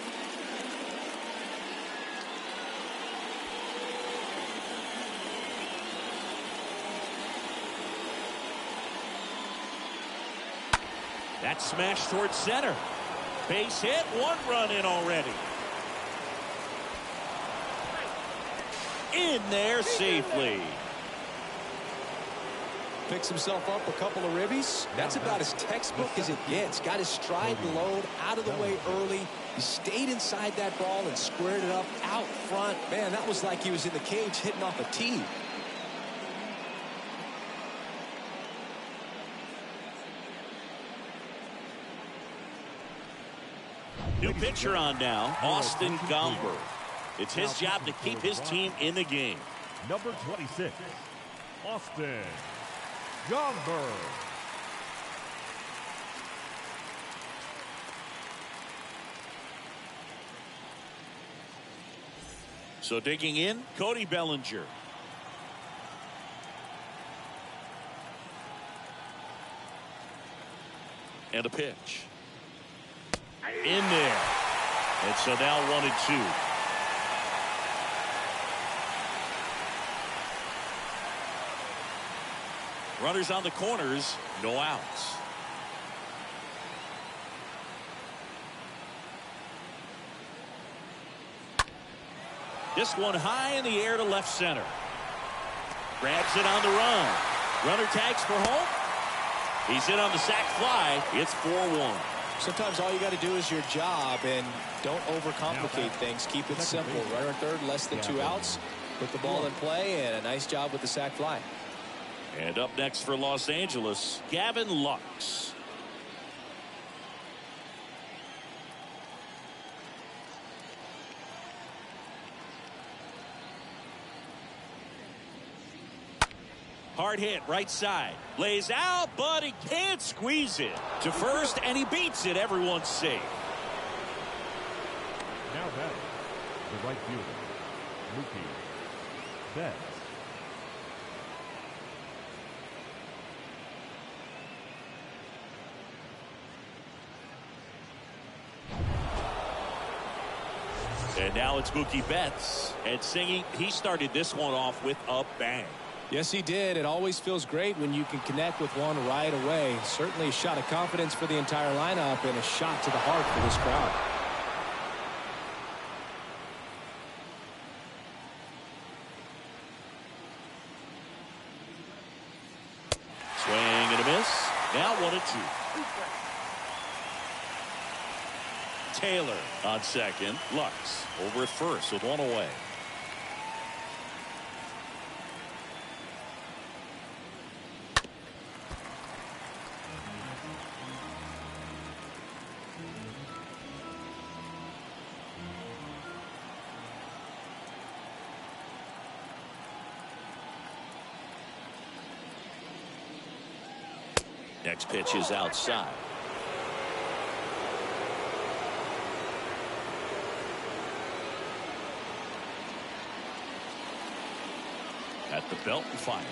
That smash towards center. Base hit, 1 run in already. In there safely. Picks himself up a couple of ribbies. That's about as textbook as it gets. Got his stride and load out of the way early. He stayed inside that ball and squared it up out front. Man, that was like he was in the cage hitting off a tee. New pitcher on now, Austin Gomber. It's his job to keep his team in the game. Number 26, Austin Gomber. So digging in, Cody Bellinger. And a pitch. In there. And so now 1-2. Runners on the corners, no outs. This one high in the air to left center. Grabs it on the run. Runner tags for home. He's in on the sac fly. It's 4-1. Sometimes all you got to do is your job and don't overcomplicate things. Keep it simple. Runner third, less than 2 outs. Put the ball in play, and a nice job with the sac fly. And up next for Los Angeles, Gavin Lux. Hard hit, right side. Lays out, but he can't squeeze it. To first, and he beats it. Everyone's safe. Now batting, the right fielder, Mookie Betts. And now it's Mookie Betts. And singing, he started this one off with a bang. Yes, he did. It always feels great when you can connect with one right away. Certainly a shot of confidence for the entire lineup and a shot to the heart for this crowd. Swing and a miss. Now 1-2. Taylor on second. Lux over at first with one away. Next pitch is outside. At the belt and fires.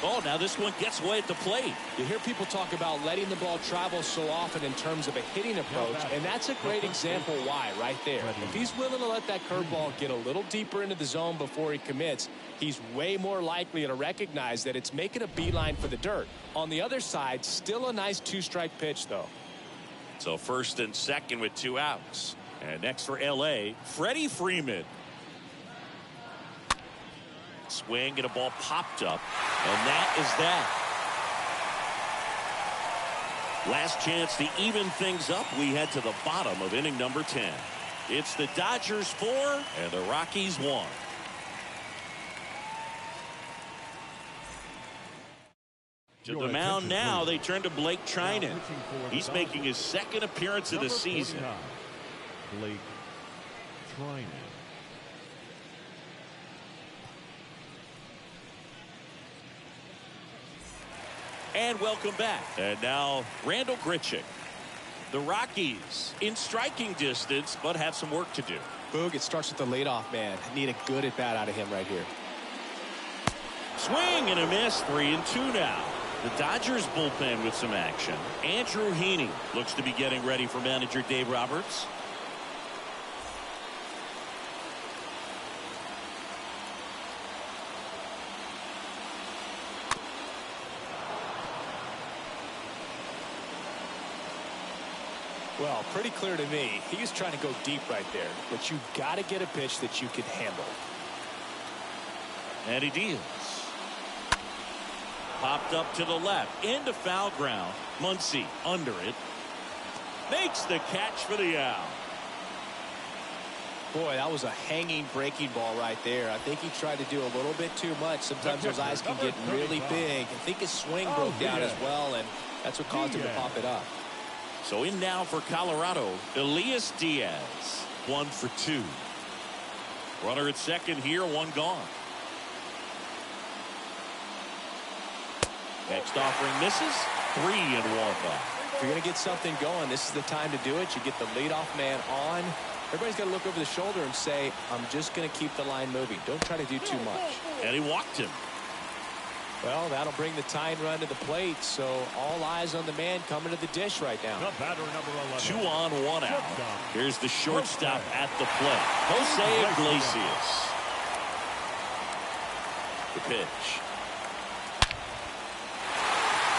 Oh, now this one gets away at the plate. You hear people talk about letting the ball travel so often in terms of a hitting approach, and that's a great example why right there. If he's willing to let that curveball get a little deeper into the zone before he commits, he's way more likely to recognize that it's making a beeline for the dirt. On the other side, still a nice 2-strike pitch, though. So first and second with 2 outs. And next for L.A., Freddie Freeman. Swing and a ball popped up. And that is that. Last chance to even things up. We head to the bottom of inning number 10. It's the Dodgers 4 and the Rockies 1. To the mound now, they turn to Blake Trinan. He's making his second appearance of the season. Blake Trinan. And welcome back. And now Randall Grichuk. The Rockies in striking distance, but have some work to do. Boog, it starts with the leadoff man. Need a good at-bat out of him right here. Swing and a miss. 3-2 now. The Dodgers bullpen with some action. Andrew Heaney looks to be getting ready for manager Dave Roberts. Well, pretty clear to me, he's trying to go deep right there, but you got to get a pitch that you can handle. And he deals. Popped up to the left, into foul ground. Muncy under it. Makes the catch for the out. Boy, that was a hanging breaking ball right there. I think he tried to do a little bit too much. Sometimes those eyes can get really big. I think his swing broke down as well, and that's what caused him to pop it up. So in now for Colorado, Elias Diaz, 1 for 2. Runner at second here, 1 gone. Next offering misses, 3-1 back. If you're going to get something going, this is the time to do it. You get the leadoff man on. Everybody's got to look over the shoulder and say, I'm just going to keep the line moving. Don't try to do too much. And he walked him. Well, that'll bring the tying run to the plate, so all eyes on the man coming to the dish right now. The batter, number 11. 2 on, 1 out. Here's the shortstop at the plate, Jose Iglesias. The pitch.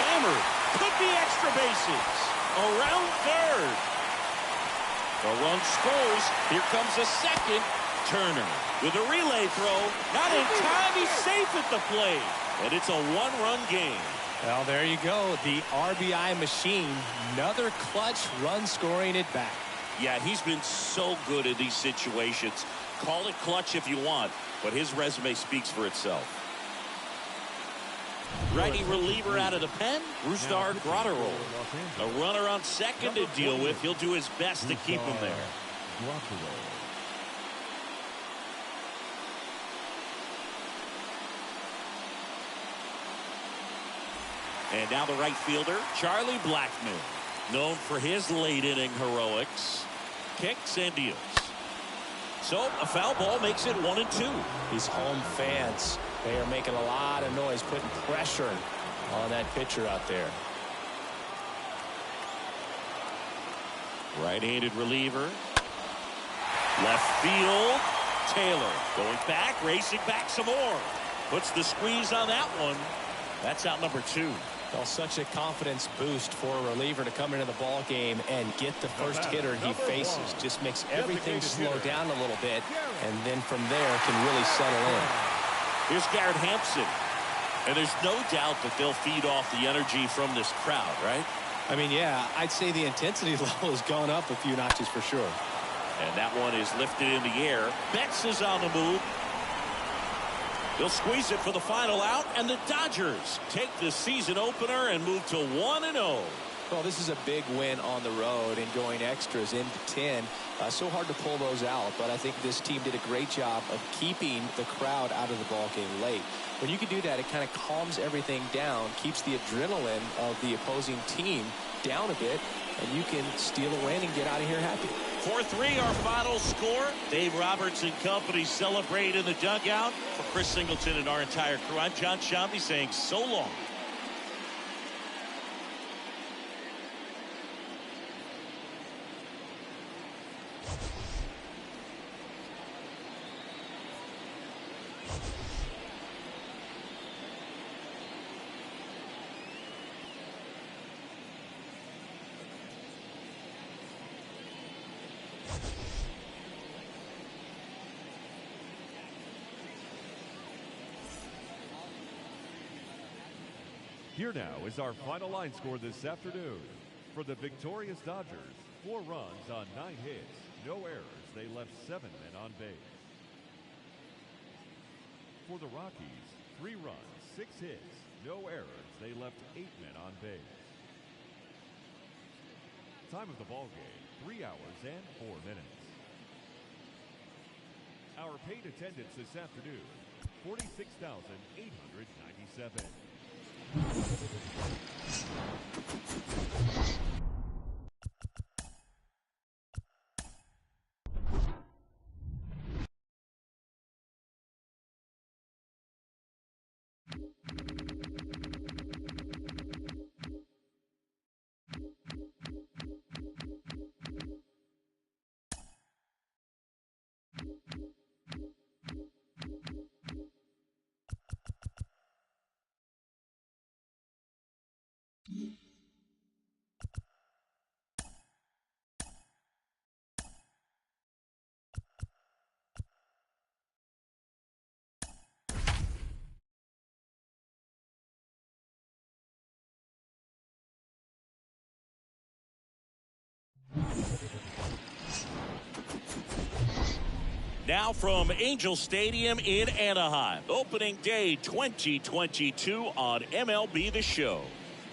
Hammered. Could be extra bases. Around third. The run scores. Here comes a second. Turner with a relay throw. Not in time. He's safe at the plate. And it's a one-run game. Well, there you go. The RBI machine. Another clutch run scoring at bat. Yeah, he's been so good in these situations. Call it clutch if you want, but his resume speaks for itself. Righty reliever out of the pen, Rustar Grotterol. A runner on second to deal with. He'll do his best to keep him there. And now the right fielder, Charlie Blackmon, known for his late inning heroics. Kicks and deals. So a foul ball makes it 1-2. These home fans, they are making a lot of noise, putting pressure on that pitcher out there. Right-handed reliever. Left field. Taylor going back, racing back some more. Puts the squeeze on that one. That's out number 2. Well, such a confidence boost for a reliever to come into the ball game and get the first hitter he faces. Just makes everything slow down a little bit, and then from there can really settle in. Here's Garrett Hampson, and there's no doubt that they'll feed off the energy from this crowd, right? I mean, yeah, I'd say the intensity level has gone up a few notches for sure. And that one is lifted in the air. Betts is on the move. They'll squeeze it for the final out, and the Dodgers take the season opener and move to 1-0. Well, this is a big win on the road and going extras into 10. So hard to pull those out, but I think this team did a great job of keeping the crowd out of the ball game late. When you can do that, it kind of calms everything down, keeps the adrenaline of the opposing team down a bit, and you can steal a win and get out of here happy. 4-3 our final score. Dave Roberts and company celebrate in the dugout. For Chris Singleton and our entire crew, I'm John Shambi saying so long. Here now is our final line score this afternoon. For the victorious Dodgers, 4 runs on 9 hits, no errors. They left 7 men on base. For the Rockies, 3 runs, 6 hits, no errors. They left 8 men on base. Time of the ball game, 3 hours and 4 minutes. Our paid attendance this afternoon, 46,897. Now from Angel Stadium in Anaheim, opening day 2022 on MLB The Show.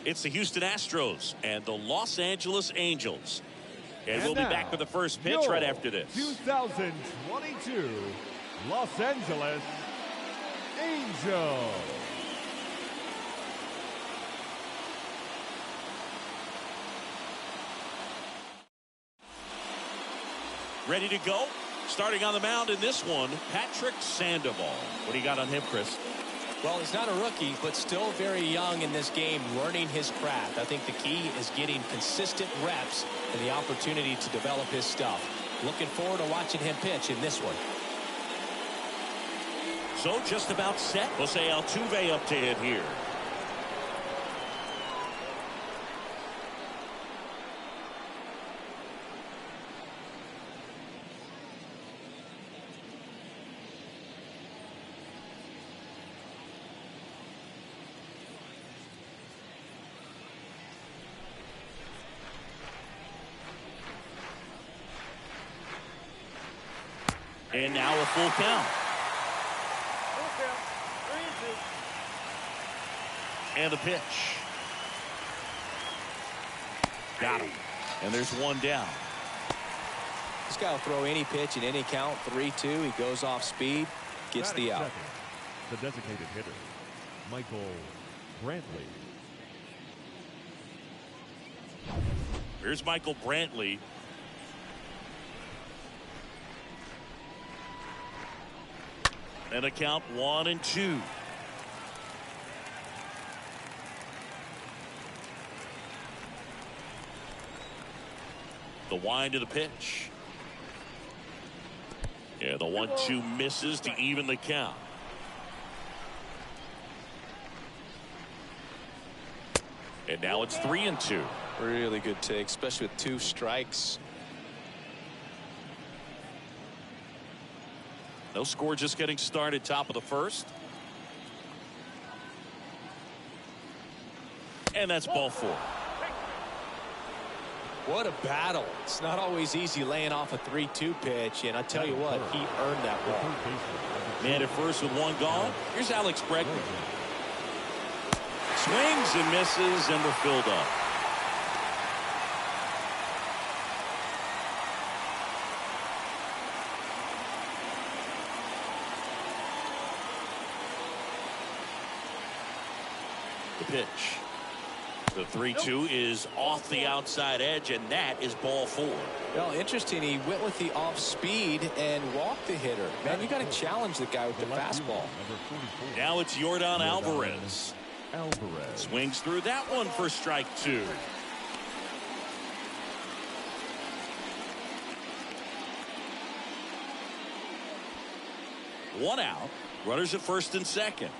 It's the Houston Astros and the Los Angeles Angels. And we'll be back with the first pitch right after this. 2022 Los Angeles Angels. Ready to go? Starting on the mound in this one, Patrick Sandoval. What do you got on him, Chris? Well, he's not a rookie, but still very young in this game, learning his craft. I think the key is getting consistent reps and the opportunity to develop his stuff. Looking forward to watching him pitch in this one. So just about set. Jose Altuve up to hit here. And now a full count. And the pitch. Got him. And there's one down. This guy will throw any pitch in any count. 3-2. He goes off speed. Gets the out. The designated hitter, Michael Brantley. Here's Michael Brantley. And a count 1-2. The wind of the pitch. Yeah, the 1-2 misses to even the count. And now it's 3-2. Really good take, especially with 2 strikes. No score, just getting started, top of the first. And that's ball 4. What a battle. It's not always easy laying off a 3-2 pitch, and I tell you what, he earned that ball. Man at first with 1 gone. Here's Alex Bregman. Swings and misses, and we're filled up. The pitch. The 3-2 is off the outside edge, and that is ball 4. Well, interesting. He went with the off speed and walked the hitter. Man, you got to challenge the guy with the fastball. Now it's Yordan Alvarez. Swings through that one for strike 2. One out. Runners at first and second.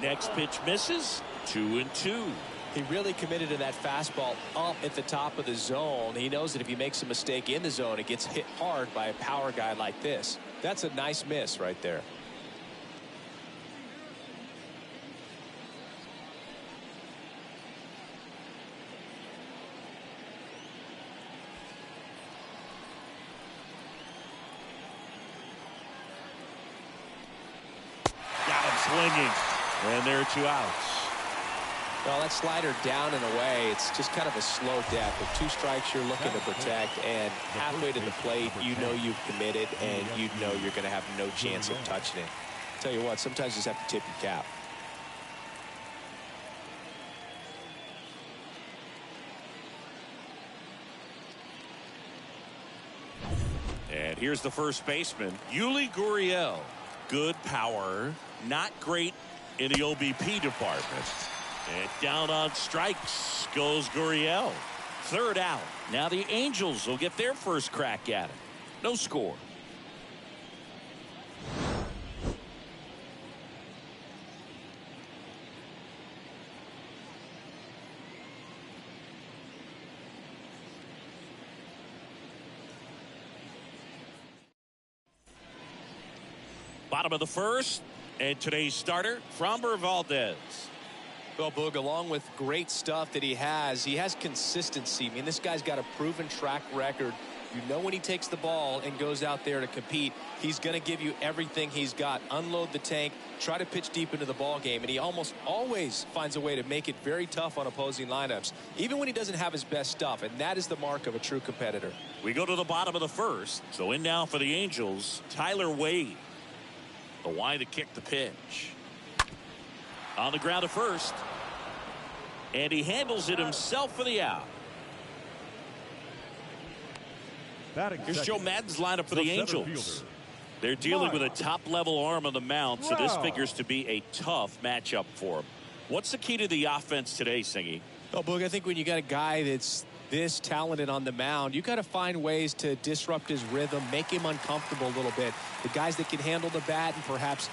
Next pitch misses. 2-2. He really committed to that fastball up at the top of the zone. He knows that if he makes a mistake in the zone, it gets hit hard by a power guy like this. That's a nice miss right there. Got him swinging. And there are 2 outs. Well, that slider down and away, it's just kind of a slow death. With 2 strikes you're looking to protect, and halfway to the plate, you know you've committed, and you know you're going to have no chance of touching it. Tell you what, sometimes you just have to tip your cap. And here's the first baseman, Yuli Gurriel. Good power, not great in the OBP department. And down on strikes goes Gurriel. 3rd out. Now the Angels will get their first crack at it. No score. Bottom of the first, and today's starter, Framber Valdez. Well, Boog, along with great stuff that he has consistency. I mean, this guy's got a proven track record. You know when he takes the ball and goes out there to compete, he's going to give you everything he's got. Unload the tank, try to pitch deep into the ball game, and he almost always finds a way to make it very tough on opposing lineups, even when he doesn't have his best stuff, and that is the mark of a true competitor. We go to the bottom of the first. So in now for the Angels, Tyler Wade. The wind to kick the pitch. On the ground at first. And he handles it himself for the out. Here's Joe Madden's lineup for the Angels. They're dealing with a top-level arm on the mound, so this figures to be a tough matchup for him. What's the key to the offense today, Singy? Well, Boog, I think when you got a guy that's this talented on the mound, you got to find ways to disrupt his rhythm, make him uncomfortable a little bit. The guys that can handle the bat and perhaps,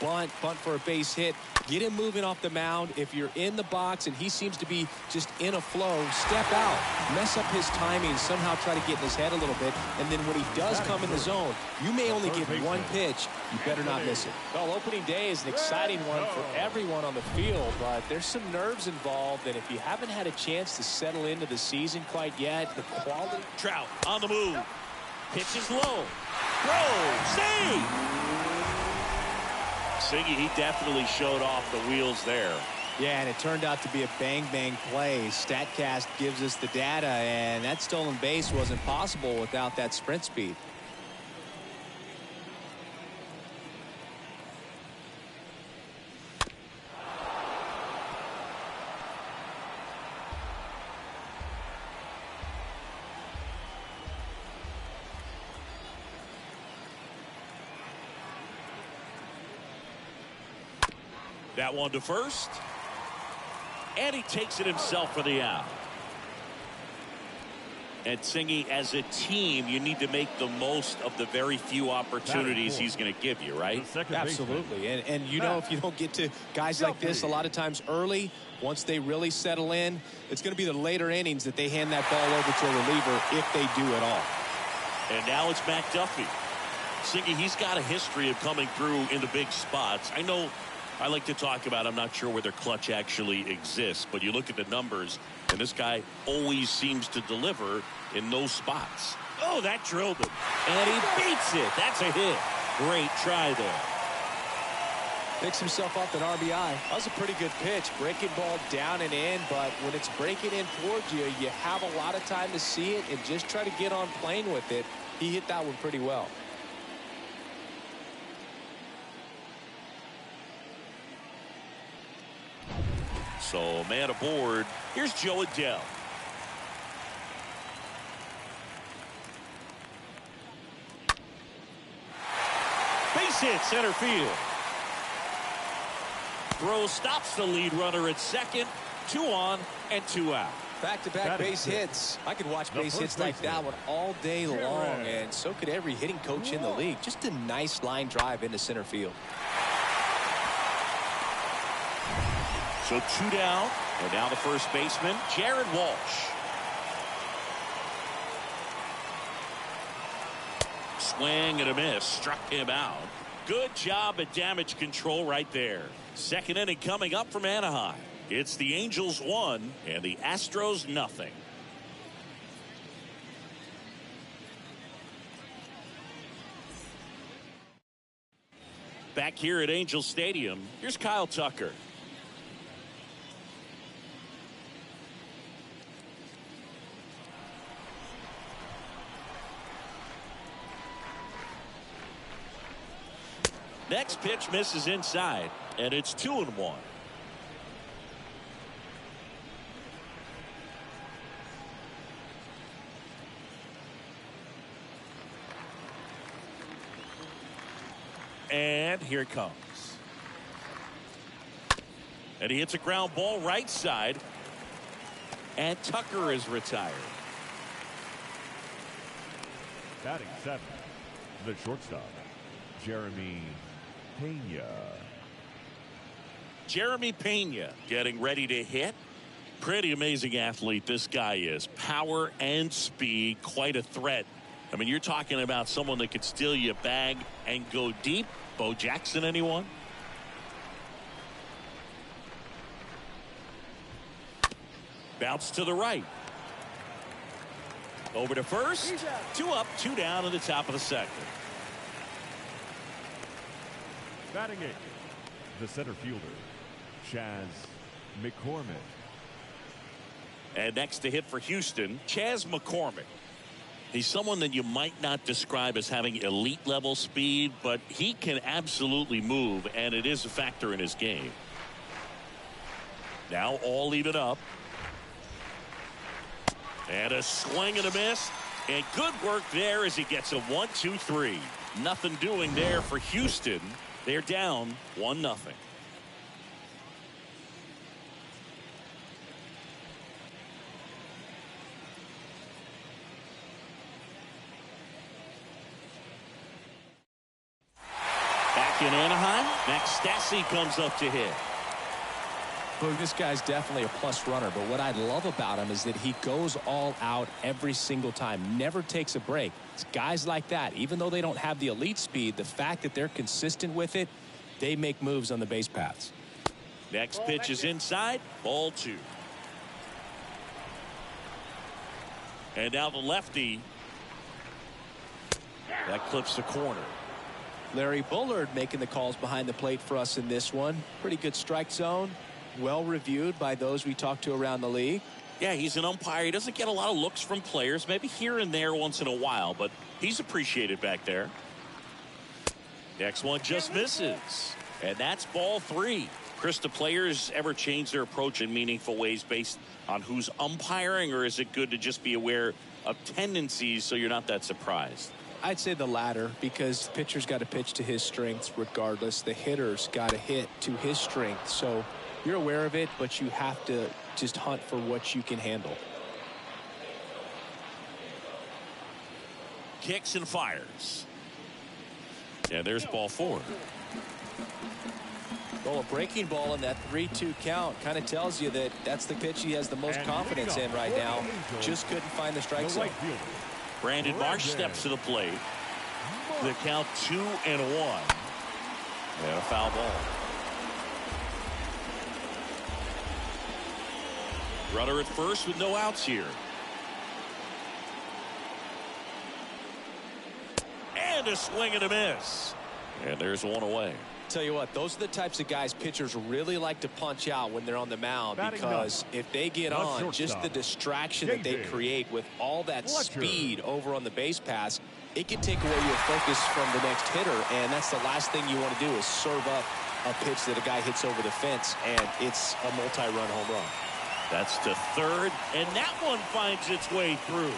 bunt for a base hit, get him moving off the mound. If you're in the box and he seems to be just in a flow, step out, mess up his timing, somehow try to get in his head a little bit. And then when he does come in the zone, you may only get one pitch. You better not miss it. Well, opening day is an exciting one for everyone on the field, but there's some nerves involved, and if you haven't had a chance to settle into the season quite yet, the quality. Trout on the move. Pitches low. Throw. Save. Siggy, he definitely showed off the wheels there. Yeah, and it turned out to be a bang-bang play. StatCast gives us the data, and that stolen base wasn't possible without that sprint speed. That one to first. And he takes it himself for the out. And Singy, as a team, you need to make the most of the very few opportunities he's going to give you, right? Absolutely. And if you don't get to guys like this a lot of times early, once they really settle in, it's going to be the later innings that they hand that ball over to a reliever if they do at all. And now it's McDuffie. Singy, he's got a history of coming through in the big spots. I know I like to talk about, I'm not sure whether clutch actually exists, but you look at the numbers, and this guy always seems to deliver in those spots. Oh, that drilled him. And he beats it. That's a hit. Great try there. Picks himself up an RBI. That was a pretty good pitch. Breaking ball down and in, but when it's breaking in towards you, you have a lot of time to see it and just try to get on plane with it. He hit that one pretty well. So, man aboard. Here's Joe Adele. Base hit center field. Throw stops the lead runner at second. 2 on and 2 out. Back-to-back base hits. I could watch base hits like that one all day long, and so could every hitting coach in the league. Just a nice line drive into center field. So 2 down, and now the first baseman, Jared Walsh. Swing and a miss, struck him out. Good job at damage control right there. Second inning coming up from Anaheim. It's the Angels 1 and the Astros nothing. Back here at Angel Stadium, here's Kyle Tucker. Next pitch misses inside, and it's 2-1. And here it comes. And he hits a ground ball right side. And Tucker is retired. Batting 7, the shortstop, Jeremy Pena. Jeremy Pena getting ready to hit. Pretty amazing athlete this guy is. Power and speed, quite a threat. I mean, you're talking about someone that could steal you a bag and go deep. Bo Jackson, anyone? Bounce to the right. Over to first. 2 up, 2 down in the top of the second. Batting 8, the center fielder, Chas McCormick. And next to hit for Houston, Chas McCormick. He's someone that you might not describe as having elite level speed, but he can absolutely move, and it is a factor in his game. Now all even up. And a swing and a miss. And good work there as he gets a 1-2-3. Nothing doing there for Houston. They're down 1-0. in Anaheim. Max Stassi comes up to hit. Look, this guy's definitely a plus runner, but what I love about him is that he goes all out every single time, never takes a break. It's guys like that, even though they don't have the elite speed, the fact that they're consistent with it, they make moves on the base paths. Next pitch is inside, ball 2. And now the lefty. That clips the corner. Larry Bullard making the calls behind the plate for us in this one. Pretty good strike zone. Well reviewed by those we talk to around the league. Yeah, he's an umpire. He doesn't get a lot of looks from players, maybe here and there once in a while, but he's appreciated back there. Next one just misses. And that's ball 3. Chris, do players ever change their approach in meaningful ways based on who's umpiring, or is it good to just be aware of tendencies so you're not that surprised? I'd say the latter, because the pitcher's got to pitch to his strengths regardless. The hitter's got to hit to his strength. So you're aware of it, but you have to just hunt for what you can handle. Kicks and fires. And there's ball 4. Well, a breaking ball in that 3-2 count kind of tells you that that's the pitch he has the most confidence in right now. Just couldn't find the strike zone. Brandon Marsh steps to the plate. The count 2-1. And a foul ball. Runner at first with no outs here. And a swing and a miss. And there's one away. Tell you what, those are the types of guys pitchers really like to punch out when they're on the mound, because if they get on, just the distraction that they create with all that speed over on the base pass, it can take away your focus from the next hitter, and that's the last thing you want to do is serve up a pitch that a guy hits over the fence, and it's a multi-run home run. That's to third, and that one finds its way through.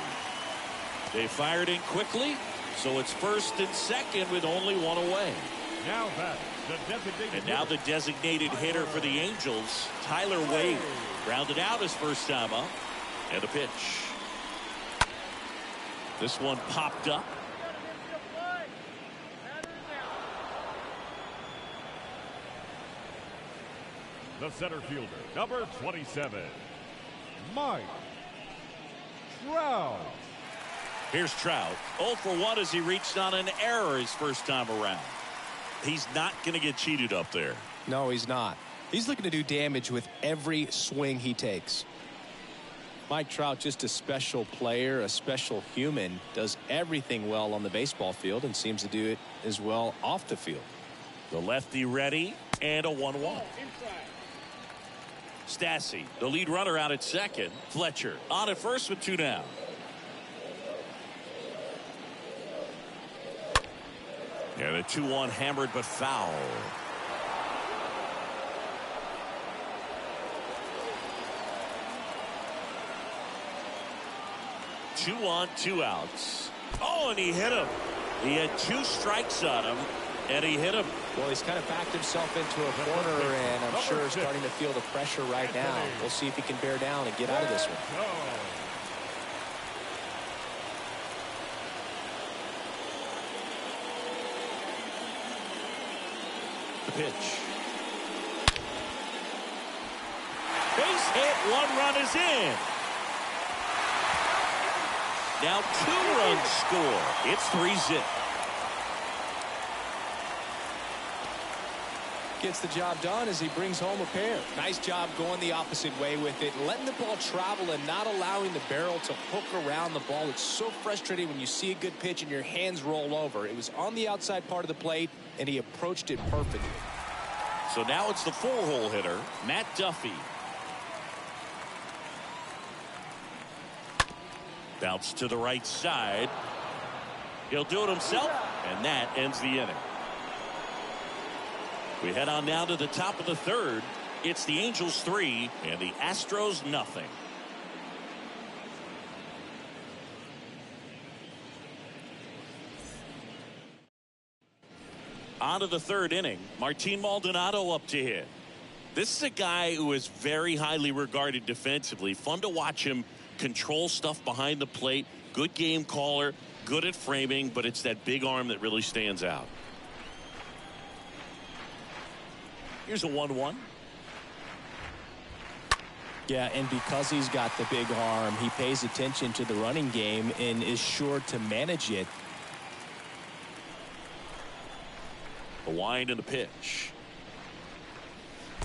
They fired in quickly, so it's first and second with only one away. Now back. And now the designated hitter for the Angels, Tyler Wade, rounded out his first time up. And a pitch. This one popped up. The center fielder, number 27, Mike Trout. Here's Trout. 0 for 1 as he reached on an error his first time around. He's not going to get cheated up there. No, he's not. He's looking to do damage with every swing he takes. Mike Trout, just a special player, a special human, does everything well on the baseball field and seems to do it as well off the field. The lefty ready, and a 1-1. Stassi, the lead runner, out at second. Fletcher on at first with 2 down. And a 2-1 hammered but foul. Two on, 2 outs. Oh, and he hit him. He had 2 strikes on him, and he hit him. Well, he's kind of backed himself into a corner, and I'm sure starting to feel the pressure right now. We'll see if he can bear down and get out of this one. The pitch. Base hit, 1 run is in. Now 2 runs score. It's 3-zip. Gets the job done as he brings home a pair. Nice job going the opposite way with it, letting the ball travel and not allowing the barrel to hook around the ball. It's so frustrating when you see a good pitch and your hands roll over. It was on the outside part of the plate, and he approached it perfectly. So now it's the 4-hole hitter, Matt Duffy. Bounce to the right side. He'll do it himself, and that ends the inning. We head on now to the top of the 3rd. It's the Angels 3 and the Astros nothing. On to the 3rd inning. Martin Maldonado up to hit. This is a guy who is very highly regarded defensively. Fun to watch him control stuff behind the plate. Good game caller, good at framing, but it's that big arm that really stands out. Here's a 1-1. Yeah, and because he's got the big arm, he pays attention to the running game and is sure to manage it. The wind and the pitch.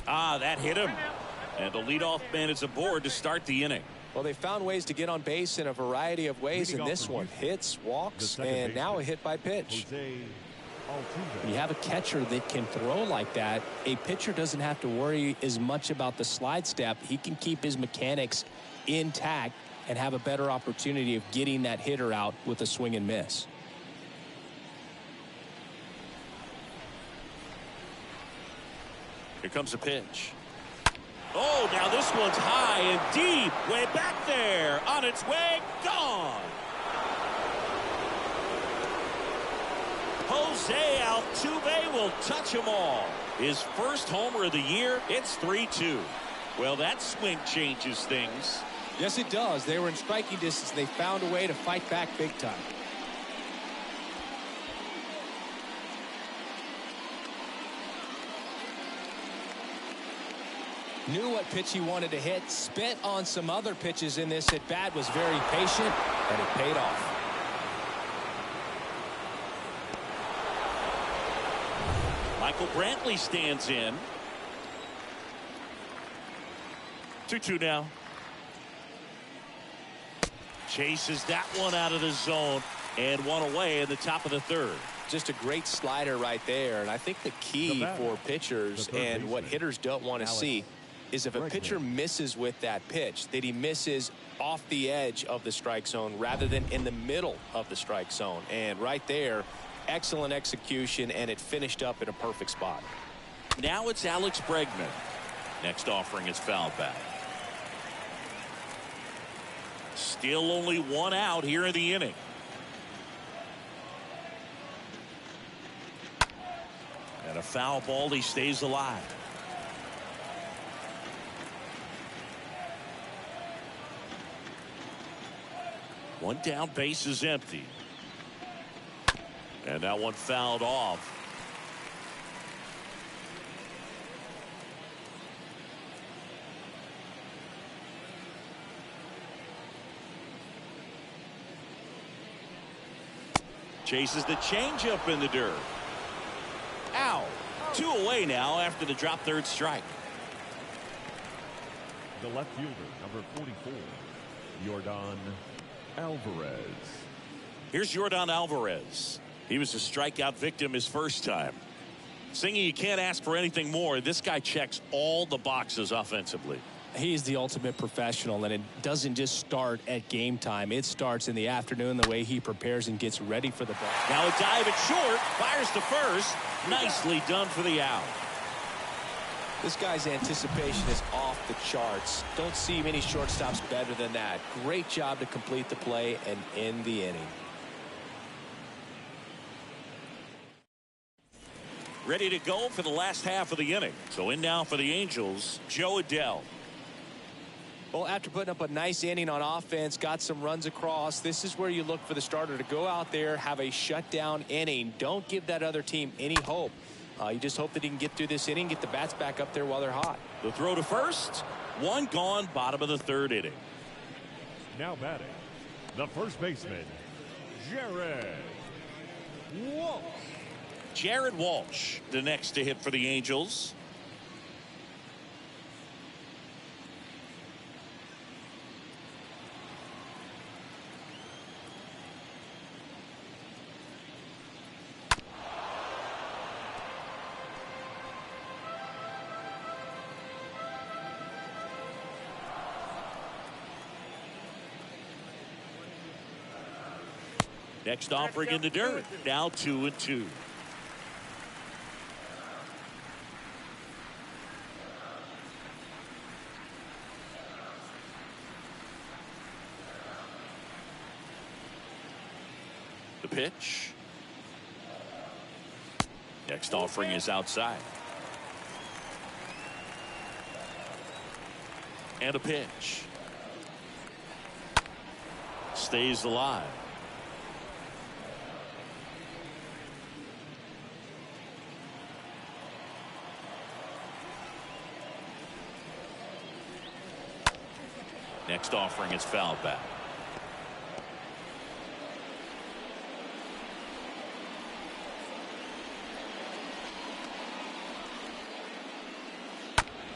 That hit him. And the leadoff man is aboard to start the inning. Well, they found ways to get on base in a variety of ways in this one. Hits, walks, and now a hit by pitch. When you have a catcher that can throw like that, a pitcher doesn't have to worry as much about the slide step. He can keep his mechanics intact and have a better opportunity of getting that hitter out with a swing and miss. Here comes the pitch. Oh, now this one's high and deep. Way back there. On its way. Gone. Jose Altuve will touch them all. His first homer of the year. It's 3-2. Well, that swing changes things. Yes, it does. They were in striking distance. They found a way to fight back big time. Knew what pitch he wanted to hit. Spent on some other pitches in this at bat. Was very patient, and it paid off. Michael Brantley stands in. 2-2 now. Chases that one out of the zone and one away in the top of the third. Just a great slider right there. And I think the key for pitchers and what hitters don't want to see is if a pitcher misses with that pitch, that he misses off the edge of the strike zone rather than in the middle of the strike zone. And right there, excellent execution, and it finished up in a perfect spot. Now it's Alex Bregman. Next offering is foul back. Still only one out here in the inning. And a foul ball. He stays alive. One down, base is empty. And that one fouled off. Chases the changeup in the dirt. Ow. 2 away now after the drop third strike. The left fielder, number 44, Yordan Alvarez. Here's Yordan Alvarez. He was a strikeout victim his first time. Singing, you can't ask for anything more. This guy checks all the boxes offensively. He's the ultimate professional, and it doesn't just start at game time. It starts in the afternoon, the way he prepares and gets ready for the ball. Now a dive at short, fires to first. Nicely done for the out. This guy's anticipation is off the charts. Don't see many shortstops better than that. Great job to complete the play and end the inning. Ready to go for the last half of the inning. So in now for the Angels, Joe Adell. Well, after putting up a nice inning on offense, got some runs across, this is where you look for the starter to go out there, have a shutdown inning. Don't give that other team any hope. You just hope that he can get through this inning, get the bats back up there while they're hot. The throw to first. One gone, bottom of the third inning. Now batting, the first baseman, Jared Walsh. Jared Walsh, the next to hit for the Angels. Next offering in the dirt. Now 2-2. The pitch. Next offering is outside. And a pitch. Stays alive. Next offering is fouled back.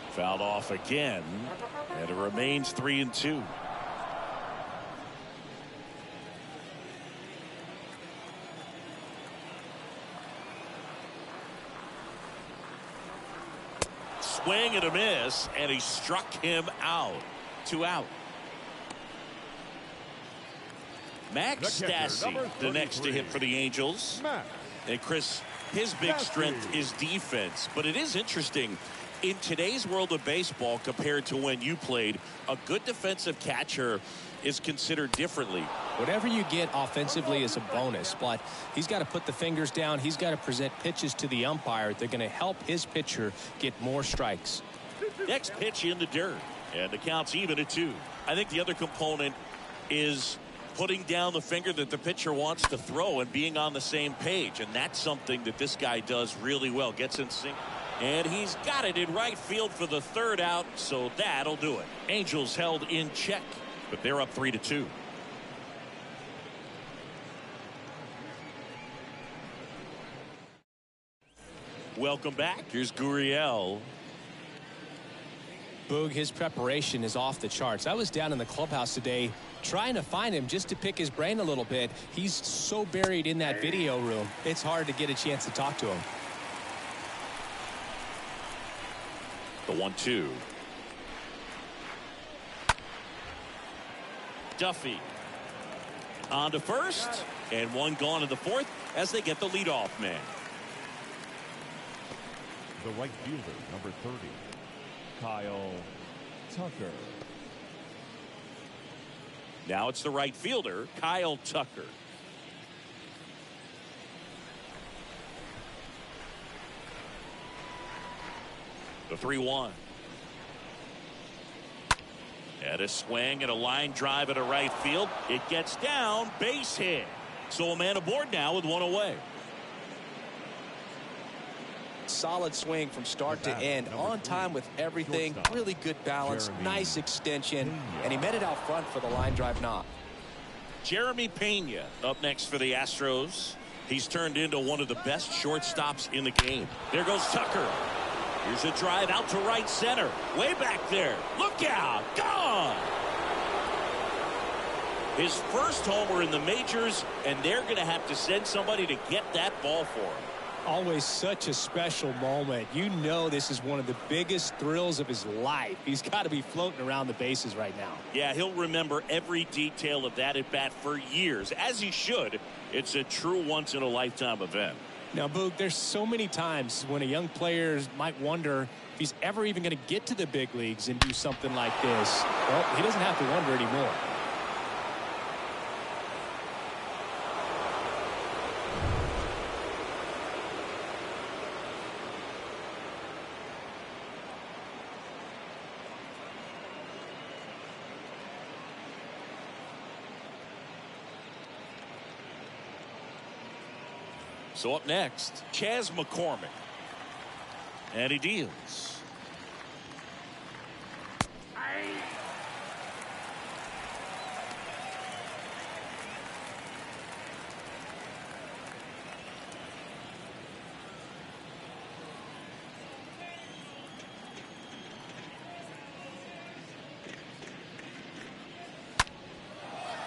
Fouled off again, and it remains 3-2. Swing and a miss, and he struck him out. 2 out. Max Stassi, the next to hit for the Angels. And Chris, his big strength is defense, but it is interesting. In today's world of baseball, compared to when you played, a good defensive catcher is considered differently. Whatever you get offensively is a bonus, but he's got to put the fingers down. He's got to present pitches to the umpire. They're going to help his pitcher get more strikes. Next pitch in the dirt, and the count's even at 2. I think the other component is putting down the finger that the pitcher wants to throw and being on the same page, and that's something that this guy does really well. Gets in sync. And he's got it in right field for the 3rd out, so that'll do it. Angels held in check, but they're up 3-2. Welcome back. Here's Gurriel. Boog, his preparation is off the charts. I was down in the clubhouse today trying to find him just to pick his brain a little bit. He's so buried in that video room, it's hard to get a chance to talk to him. The 1-2. Duffy on to first, and one gone in the 4th as they get the leadoff man. The right fielder, number 30, Kyle Tucker. Now it's the right fielder, Kyle Tucker. The 3-1. And a swing and a line drive at a right field. It gets down, base hit. So a man aboard now with one away. Solid swing from start to end, on time with everything. Really good balance, nice extension, and he met it out front for the line drive knock. Jeremy Pena up next for the Astros. He's turned into one of the best shortstops in the game. There goes Tucker. Here's a drive out to right center. Way back there. Look out. Gone. His first homer in the majors, and they're going to have to send somebody to get that ball for him. Always such a special moment. You know this is one of the biggest thrills of his life. He's got to be floating around the bases right now. Yeah, he'll remember every detail of that at bat for years, as he should. It's a true once-in-a-lifetime event. Now, Boog, there's so many times when a young player might wonder if he's ever even going to get to the big leagues and do something like this. Well, he doesn't have to wonder anymore. So up next, Chas McCormick. And he deals.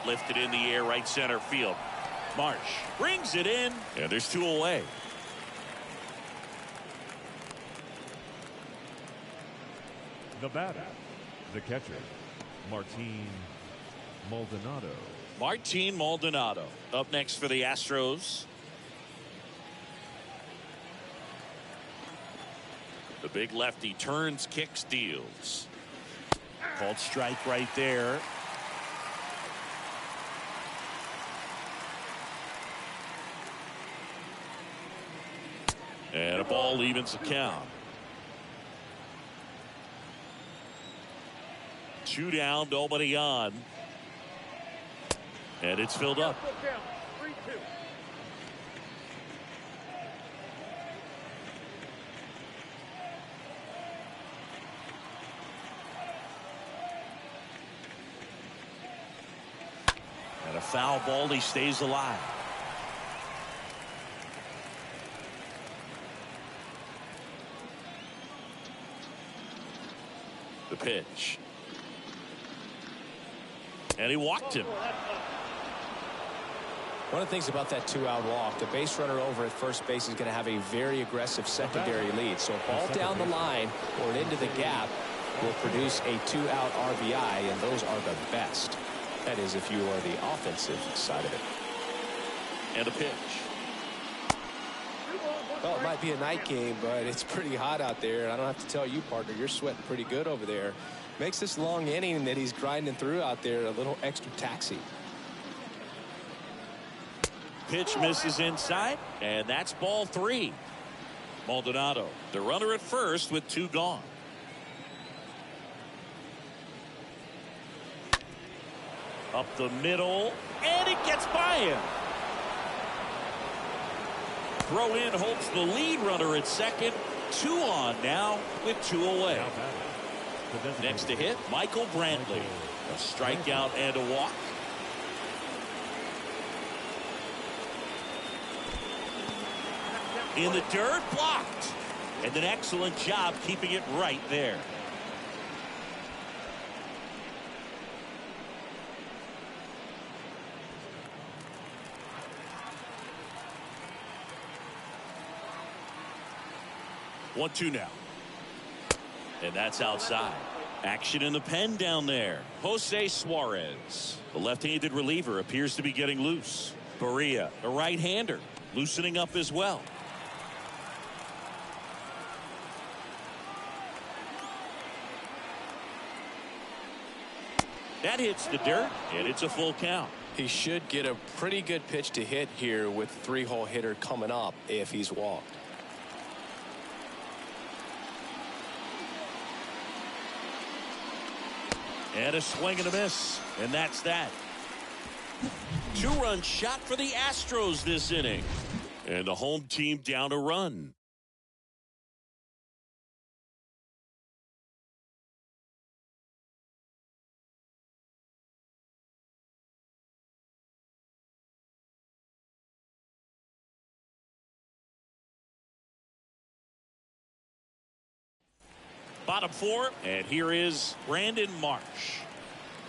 Lifted in the air, right center field. Marsh brings it in, and there's 2 away. The batter, the catcher, Martin Maldonado. Martin Maldonado up next for the Astros. The big lefty turns, kicks, deals. Called strike right there. And a ball evens the count. 2 down, nobody on. And it's filled up. foul ball. He stays alive. The pitch. And he walked him. One of the things about that 2-out walk, the base runner over at first base is going to have a very aggressive secondary lead. So a ball down the line or into the gap will produce a 2-out RBI, and those are the best. That is, if you are the offensive side of it. And a pitch. Well, it might be a night game, but it's pretty hot out there. I don't have to tell you, partner, you're sweating pretty good over there. Makes this long inning that he's grinding through out there a little extra taxi. Pitch misses inside, and that's ball 3. Maldonado, the runner at first with 2 gone. Up the middle, and it gets by him. Throw in holds the lead runner at second. 2 on now with 2 away. Next to hit, Michael Brantley. A strikeout and a walk. In the dirt, blocked. And an excellent job keeping it right there. One, 2 now. And that's outside. Action in the pen down there. Jose Suarez. The left-handed reliever appears to be getting loose. Barria, a right-hander, loosening up as well. That hits the dirt, and it's a full count. He should get a pretty good pitch to hit here with 3-hole hitter coming up if he's walked. And a swing and a miss, and that's that. 2-run shot for the Astros this inning, and the home team down a run. Bottom 4, and here is Brandon Marsh.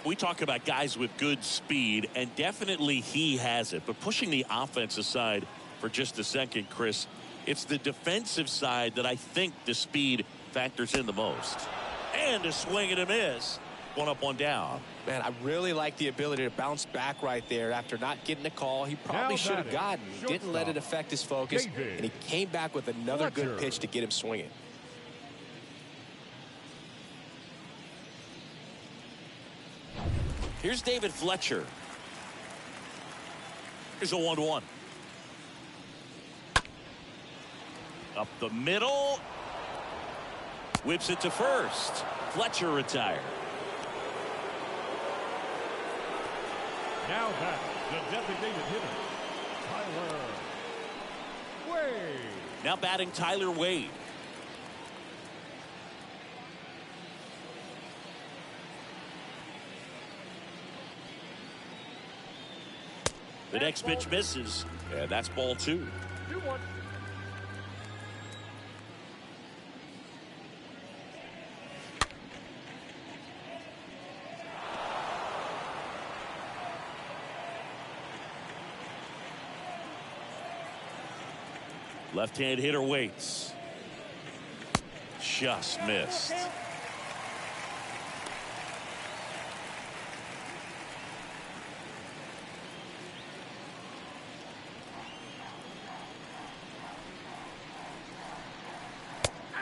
We talk about guys with good speed, and definitely he has it. But pushing the offense aside for just a second, Chris, it's the defensive side that I think the speed factors in the most. And a swing and a miss. 1 up, 1 down. Man, I really like the ability to bounce back right there after not getting a call. He probably should have gotten. Didn't let it affect his focus, and he came back with another good pitch to get him swinging. Here's David Fletcher. Here's a 1-1. Up the middle. Whips it to first. Fletcher retired. Now back, the designated hitter, Tyler Wade. Now batting Tyler Wade. The next pitch misses, and that's ball 2. 2-1. Left-hand hitter waits. Just missed.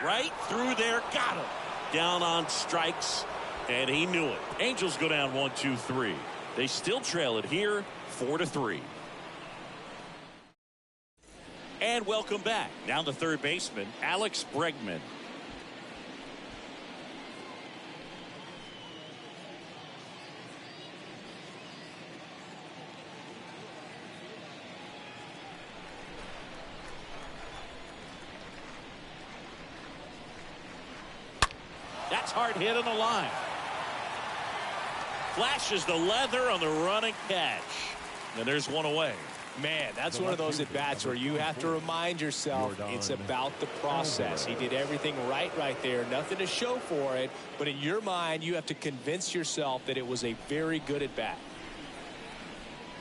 Right through there, got him. Down on strikes, and he knew it. Angels go down 1-2-3. They still trail it here, 4-3. And welcome back. Now the third baseman, Alex Bregman. That's hard hit on the line. Flashes the leather on the running catch. And there's one away. Man, that's one of those at-bats where you have to remind yourself it's about the process. He did everything right there. Nothing to show for it. But in your mind, you have to convince yourself that it was a very good at-bat.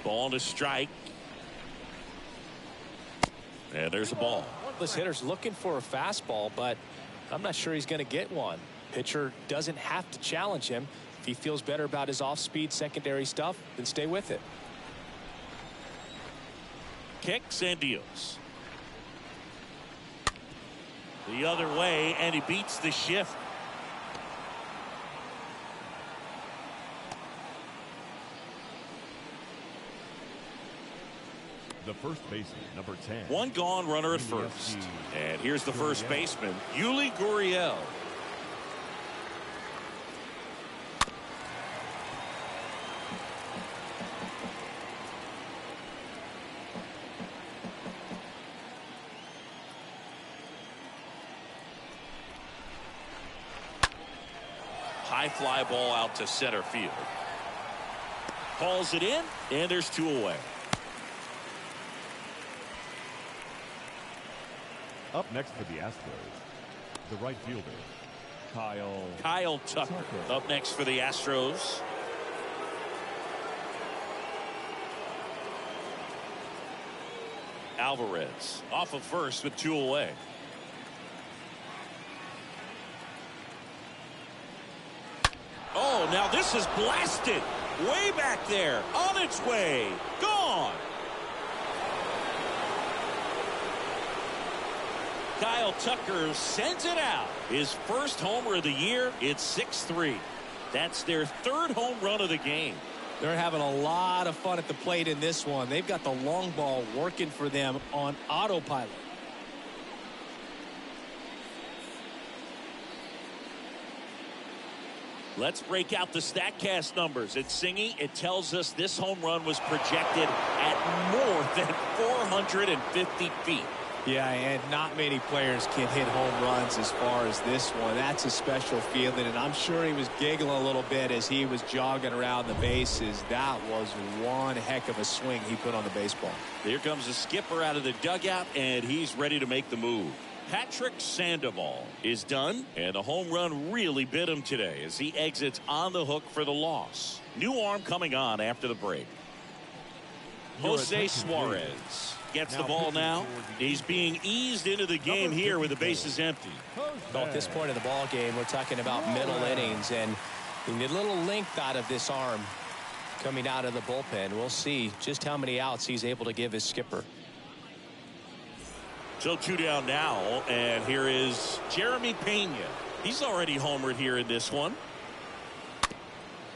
Ball to strike. And there's a ball. This hitter's looking for a fastball, but I'm not sure he's going to get one. Pitcher doesn't have to challenge him. If he feels better about his off-speed secondary stuff, then stay with it. Kicks and deals. The other way, and he beats the shift. The first baseman, number 10. One gone, runner at first. And here's the first baseman, Yuli Gurriel. High fly ball out to center field. Calls it in, and there's two away. Up next for the Astros, the right fielder, Kyle Tucker. Up next for the Astros. Alvarez off of first with two away. Oh, now this is blasted. Way back there. On its way. Gone. Kyle Tucker sends it out. His first homer of the year. It's 6-3. That's their third home run of the game. They're having a lot of fun at the plate in this one. They've got the long ball working for them on autopilot. Let's break out the StatCast numbers. At Singy, it tells us this home run was projected at more than 450 feet. Yeah, and not many players can hit home runs as far as this one. That's a special feeling, and I'm sure he was giggling a little bit as he was jogging around the bases. That was one heck of a swing he put on the baseball. Here comes the skipper out of the dugout, and he's ready to make the move. Patrick Sandoval is done, and the home run really bit him today as he exits on the hook for the loss. New arm coming on after the break. Jose Suarez gets the ball now. He's being eased into the game here with the bases empty. Well, at this point in the ball game, we're talking about middle innings, and we need a little length out of this arm coming out of the bullpen. We'll see just how many outs he's able to give his skipper. So two down now, and here is Jeremy Pena. He's already homered here in this one.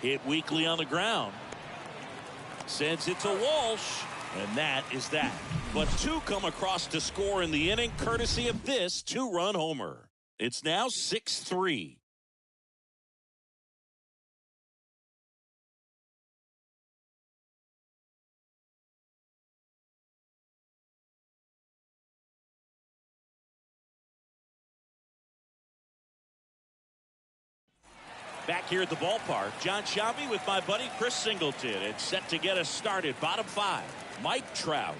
Hit weakly on the ground. Sends it to Walsh, and that is that. But two come across to score in the inning, courtesy of this two-run homer. It's now 6-3. Back here at the ballpark, John Shabby with my buddy Chris Singleton. It's set to get us started. Bottom five, Mike Trout.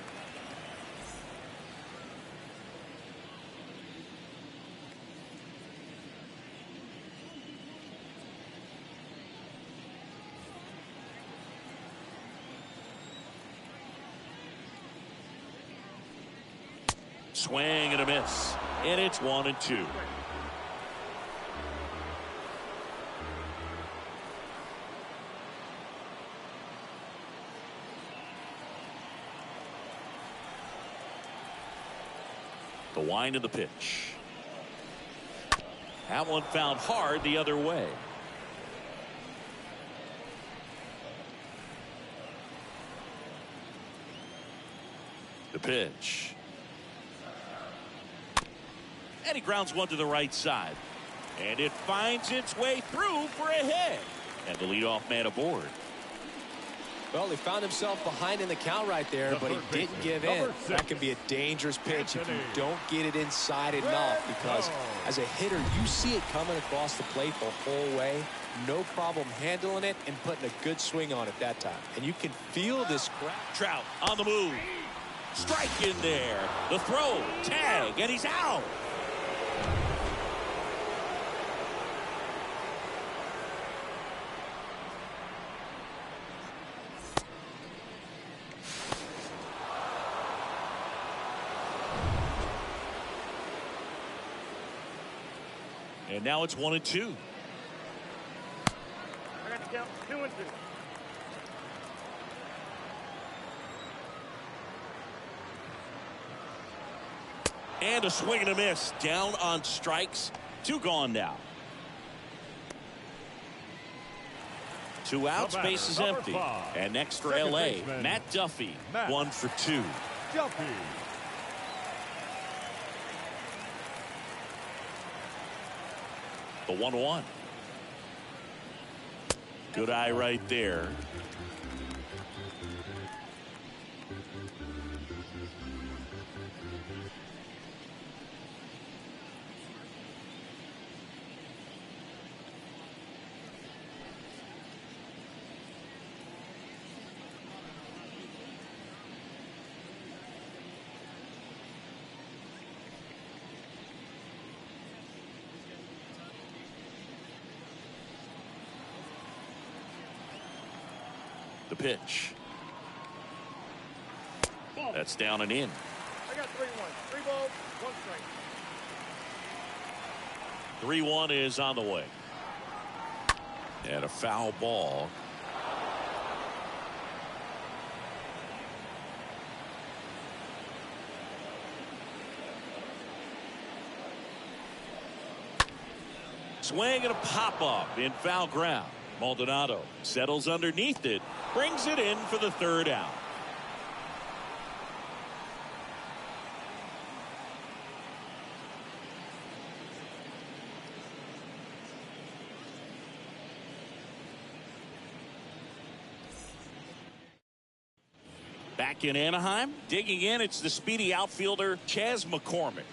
Swing and a miss. And it's 1-2. The wind of the pitch. That one found hard the other way. The pitch. And he grounds one to the right side. And it finds its way through for a hit. And the leadoff man aboard. Well, he found himself behind in the count right there, but he didn't give in. That can be a dangerous pitch if you don't get it inside enough, because as a hitter, you see it coming across the plate the whole way. No problem handling it and putting a good swing on it that time. And you can feel this crowd. Trout on the move. Strike in there. The throw, tag, and he's out. And now it's 1-2. I got to count 2-2. And a swing and a miss. Down on strikes. 2 gone now. 2 outs, base is empty. And next for LA, Matt Duffy. 1 for 2. Duffy. The 1-1. Good eye right there. The pitch. That's down and in. I got 3-1. 3 balls, 1 strike. 3-1 is on the way. And a foul ball. Swing and a pop up in foul ground. Maldonado settles underneath it, brings it in for the 3rd out. Back in Anaheim, digging in, it's the speedy outfielder Chas McCormick.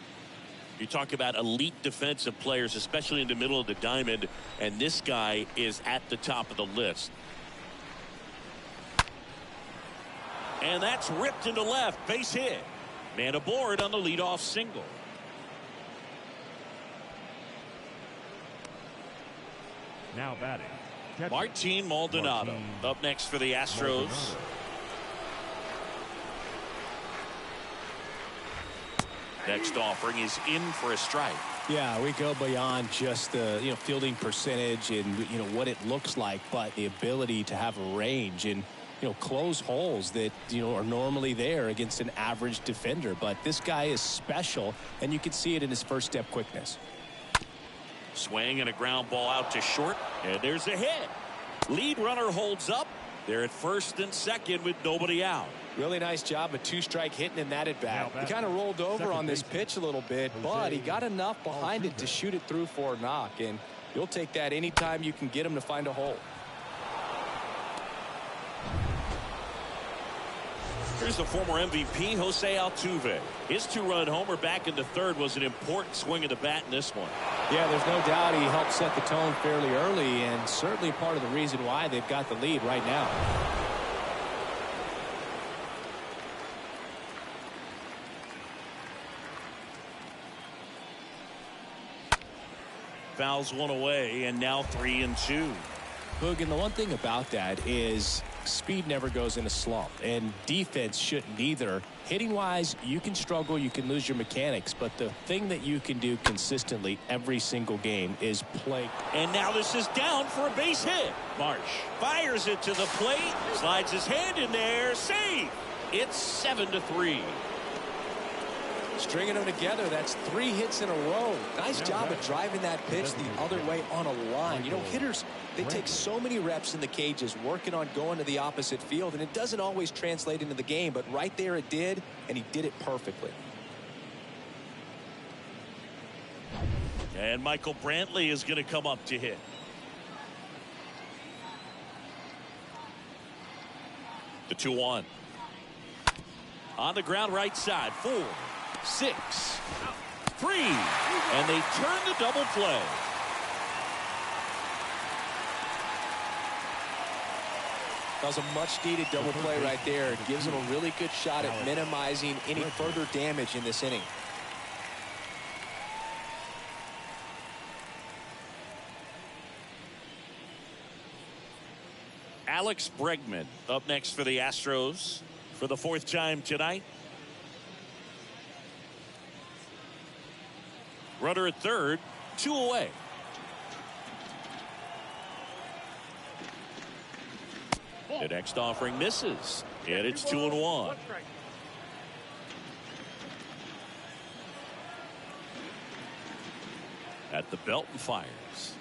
You talk about elite defensive players, especially in the middle of the diamond, and this guy is at the top of the list. And that's ripped into left, base hit. Man aboard on the leadoff single. Now batting, Martin Maldonado up next for the Astros. Next offering is in for a strike. Yeah, we go beyond just the fielding percentage and what it looks like, but the ability to have a range and close holes that are normally there against an average defender. But this guy is special, and you can see it in his first step quickness. Swing and a ground ball out to short, and there's a hit. Lead runner holds up. They're at first and second with nobody out. Really nice job of 2-strike hitting in that at bat. He kind of rolled over on this pitch a little bit, but he got enough behind it to shoot it through for a knock, and you'll take that anytime you can get him to find a hole. Here's the former MVP, Jose Altuve. His 2-run homer back in the 3rd was an important swing of the bat in this one. Yeah, there's no doubt he helped set the tone fairly early, and certainly part of the reason why they've got the lead right now. Fouls one away, and now 3-2. Boog, and the one thing about that is speed never goes in a slump, and defense shouldn't either. Hitting-wise, you can struggle, you can lose your mechanics, but the thing that you can do consistently every single game is play. And now this is down for a base hit. Marsh fires it to the plate, slides his hand in there, save. It's 7-3. Stringing them together, that's 3 hits in a row. Nice job of driving that pitch the other way on a line. Hitters, they take so many reps in the cages working on going to the opposite field, and it doesn't always translate into the game, but right there it did, and he did it perfectly. And Michael Brantley is going to come up to hit. The 2-1. On the ground right side. 4, 6, 3. And they turn the double play. That was a much-needed double play right there. It gives them a really good shot at minimizing any further damage in this inning. Alex Bregman up next for the Astros for the 4th time tonight. Runner at third, 2 away. The next offering misses, and it's 2-1. At the belt and fires.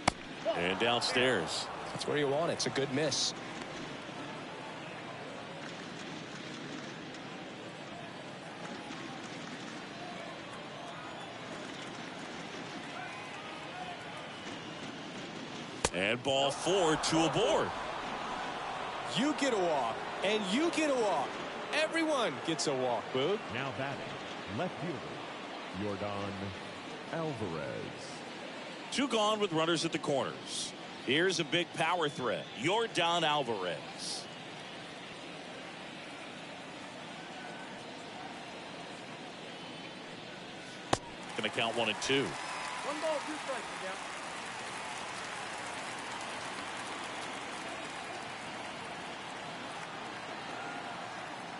And downstairs. That's where you want it. It's a good miss. And ball 4, 2 aboard. You get a walk, and you get a walk. Everyone gets a walk, Boog. Now batting, left fielder, Jordan Alvarez. 2 gone with runners at the corners. Here's a big power threat. Jordan Alvarez. Going to count 1 and 2. 1 ball, 2 strikes. Yeah.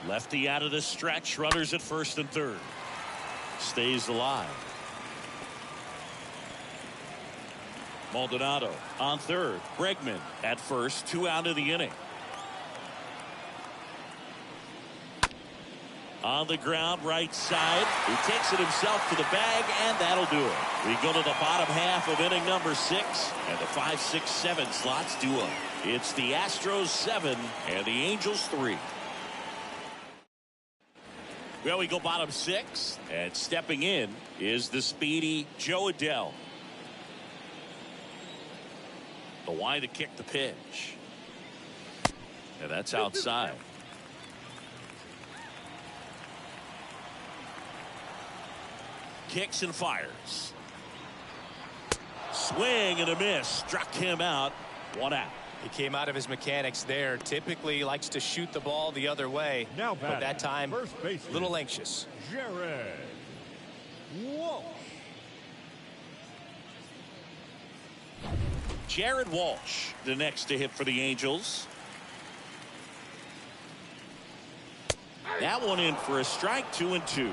Lefty out of the stretch. Runners at first and third. Stays alive. Maldonado on third. Bregman at first. 2 out of the inning. On the ground right side. He takes it himself to the bag, and that'll do it. We go to the bottom half of inning number 6, and the 5, 6, 7 slots do up. It's the Astros 7 and the Angels 3. Well, we go bottom 6, and stepping in is the speedy Joe Adell. The wide to kick the pitch. And that's outside. Kicks and fires. Swing and a miss. Struck him out. 1 out. He came out of his mechanics there. Typically likes to shoot the ball the other way. Now but that time, first baseman, a little anxious. Jared Walsh. Jared Walsh, the next to hit for the Angels. That one in for a strike. 2 and 2.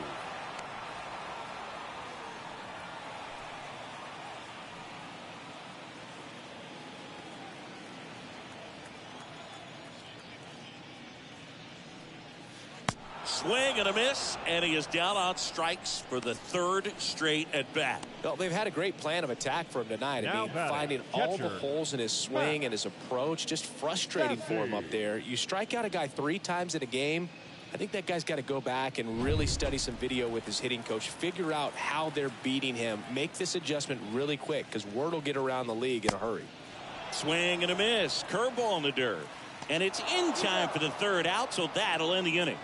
Swing and a miss, and he is down on strikes for the 3rd straight at bat. Well, they've had a great plan of attack for him tonight. I mean, finding all the holes in his swing and his approach, just frustrating for him up there. You strike out a guy 3 times in a game, I think that guy's got to go back and really study some video with his hitting coach, figure out how they're beating him, make this adjustment really quick, because word will get around the league in a hurry. Swing and a miss, curveball in the dirt, and it's in time for the 3rd out, so that'll end the inning.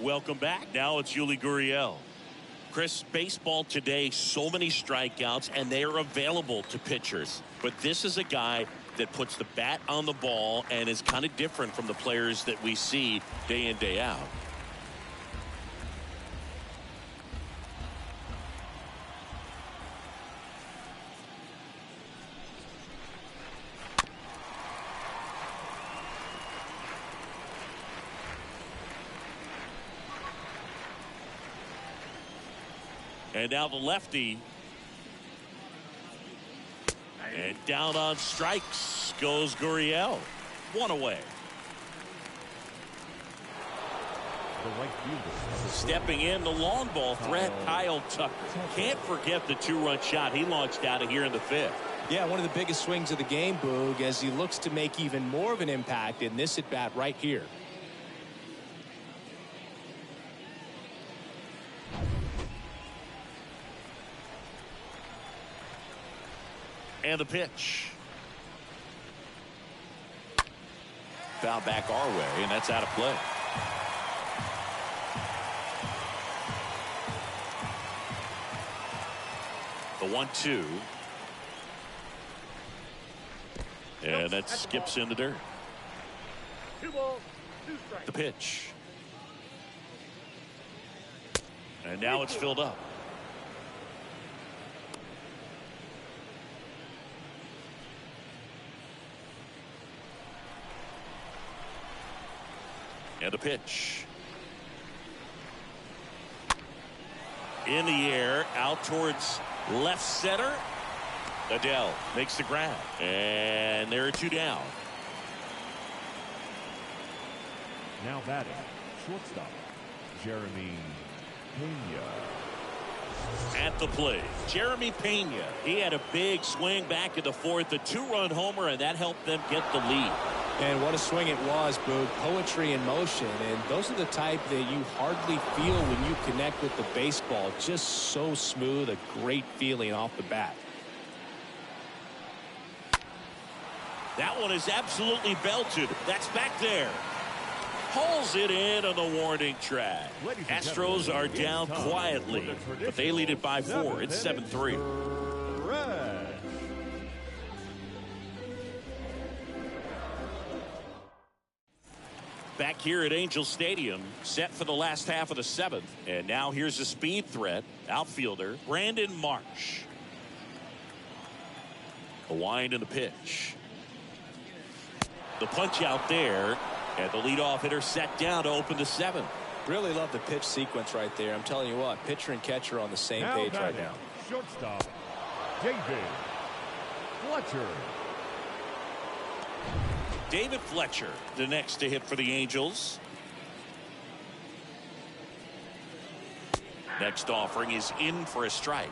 Welcome back. Now it's Yuli Gurriel. Chris, baseball today, so many strikeouts, and they are available to pitchers. But this is a guy that puts the bat on the ball and is kind of different from the players that we see day in, day out. And now the lefty. And down on strikes goes Gurriel. 1 away. The right fielder. Stepping in, the long ball threat, Kyle Tucker. Can't forget the 2-run shot he launched out of here in the 5th. Yeah, one of the biggest swings of the game, Boog, as he looks to make even more of an impact in this at-bat right here. And the pitch. Foul back our way, and that's out of play. The 1-2. And that skips in the dirt. 2 balls, 2 strikes. The pitch. And now it's filled up. And the pitch. In the air, out towards left center. Adele makes the grab. And there are 2 down. Now batting, shortstop, Jeremy Pena. At the plate, Jeremy Pena. He had a big swing back in the 4th, a 2-run homer, and that helped them get the lead. And what a swing it was, Boog. Poetry in motion. And those are the type that you hardly feel when you connect with the baseball. Just so smooth, a great feeling off the bat. That one is absolutely belted. That's back there. Pulls it in on the warning track. Astros are down quietly, but they lead it by 4. It's 7-3. Back here at Angel Stadium, set for the last half of the 7th. And now here's a speed threat. Outfielder Brandon Marsh. A wind in the pitch. The punch out there. And the leadoff hitter set down to open the 7th. Really love the pitch sequence right there. I'm telling you what, pitcher and catcher on the same page right now. Shortstop, David Fletcher. David Fletcher, the next to hit for the Angels. Next offering is in for a strike.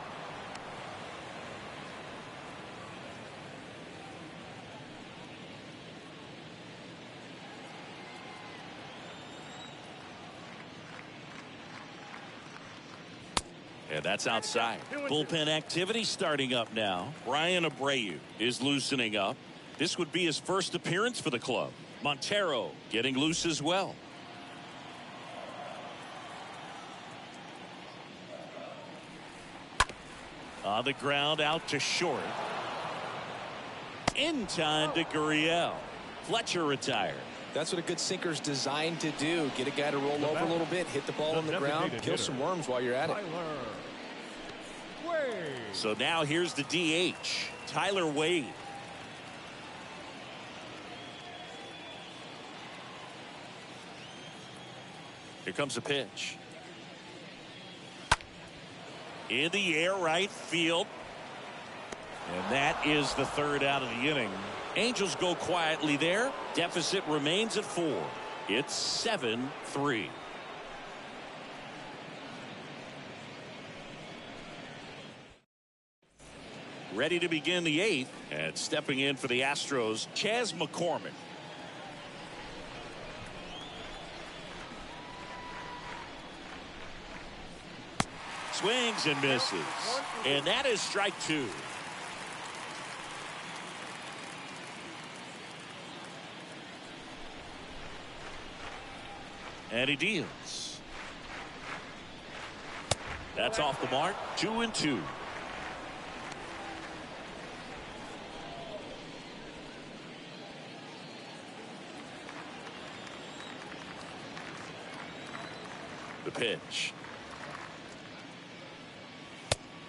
And that's outside. Bullpen activity starting up now. Ryan Abreu is loosening up. This would be his first appearance for the club. Montero getting loose as well. On the ground out to short. In time to Gurriel. Fletcher retired. That's what a good sinker's designed to do. Get a guy to roll over a little bit, hit the ball on the ground, kill some worms while you're at it. So now here's the DH, Tyler Wade. Here comes the pitch. In the air, right field. And that is the 3rd out of the inning. Angels go quietly there. Deficit remains at 4. It's 7-3. Ready to begin the 8th. And stepping in for the Astros, Chas McCormick. Swings and misses. And that is strike 2. And he deals. That's off the mark. 2-2. The pitch.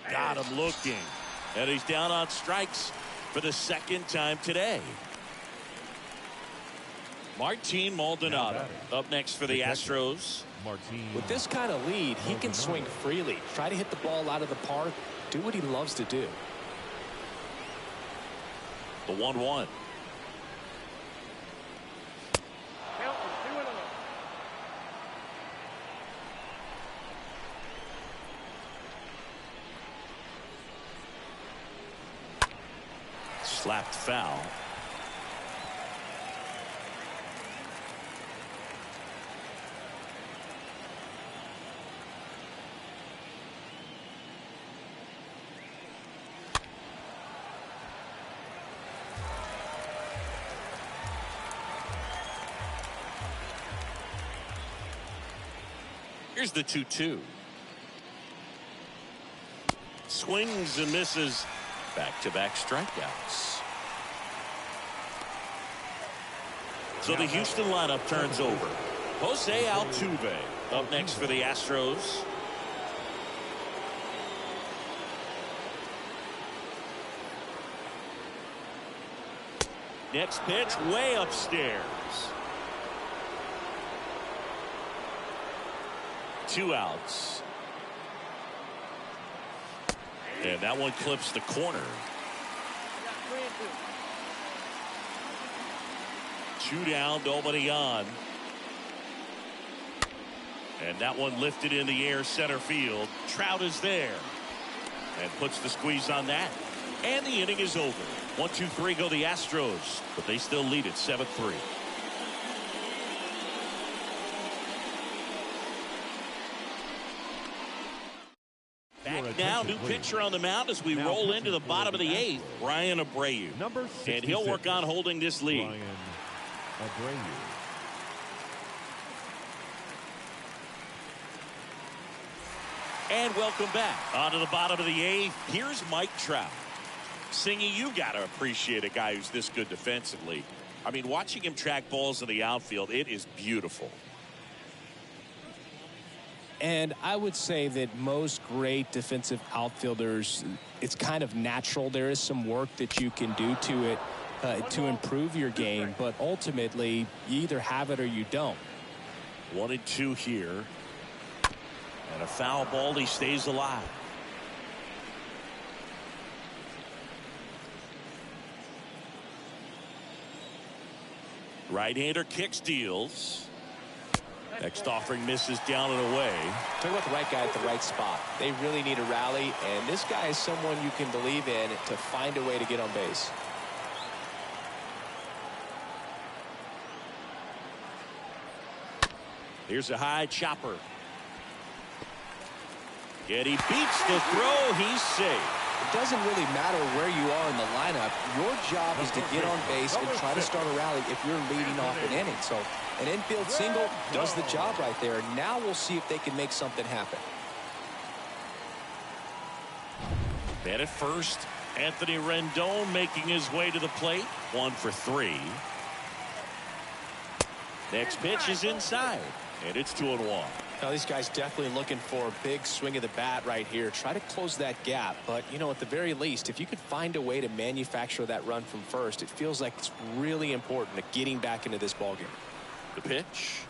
Got him looking. And he's down on strikes for the 2nd time today. Martin Maldonado up next for the Astros. With this kind of lead, he can swing freely. Try to hit the ball out of the park. Do what he loves to do. The 1-1. Count was 2-0. Slapped foul. Here's the 2-2. Swings and misses. Back-to-back strikeouts. So the Houston lineup turns over. Jose Altuve up next for the Astros. Next pitch way upstairs. 2 outs. And that one clips the corner. 2 down, nobody on. And that one lifted in the air center field. Trout is there and puts the squeeze on that. And the inning is over. 1-2-3 go the Astros, but they still lead it 7-3. Back now, new pitcher on the mound as we roll into the bottom of the 8th, Ryan Abreu. And he'll work on holding this lead. Ryan Abreu. And welcome back. On to the bottom of the 8th. Here's Mike Trout. Singy, you got to appreciate a guy who's this good defensively. I mean, watching him track balls in the outfield, it is beautiful. And I would say that most great defensive outfielders, it's kind of natural. There is some work that you can do to it to improve your game, but ultimately you either have it or you don't. 1-2 here. And a foul ball, he stays alive. Right-hander kicks, deals. Next offering misses down and away. Talk about the right guy at the right spot. They really need a rally, and this guy is someone you can believe in to find a way to get on base. Here's a high chopper. And he beats the throw. He's safe. It doesn't really matter where you are in the lineup. Your job is to get on base and try to start a rally if you're leading off an inning. So an infield single does the job right there. Now we'll see if they can make something happen. Man at first, Anthony Rendon making his way to the plate. 1 for 3. Next pitch is inside, and it's 2-1. Now these guys definitely looking for a big swing of the bat right here. Try to close that gap. But, you know, at the very least, if you could find a way to manufacture that run from first, it feels like it's really important to getting back into this ballgame. The pitch.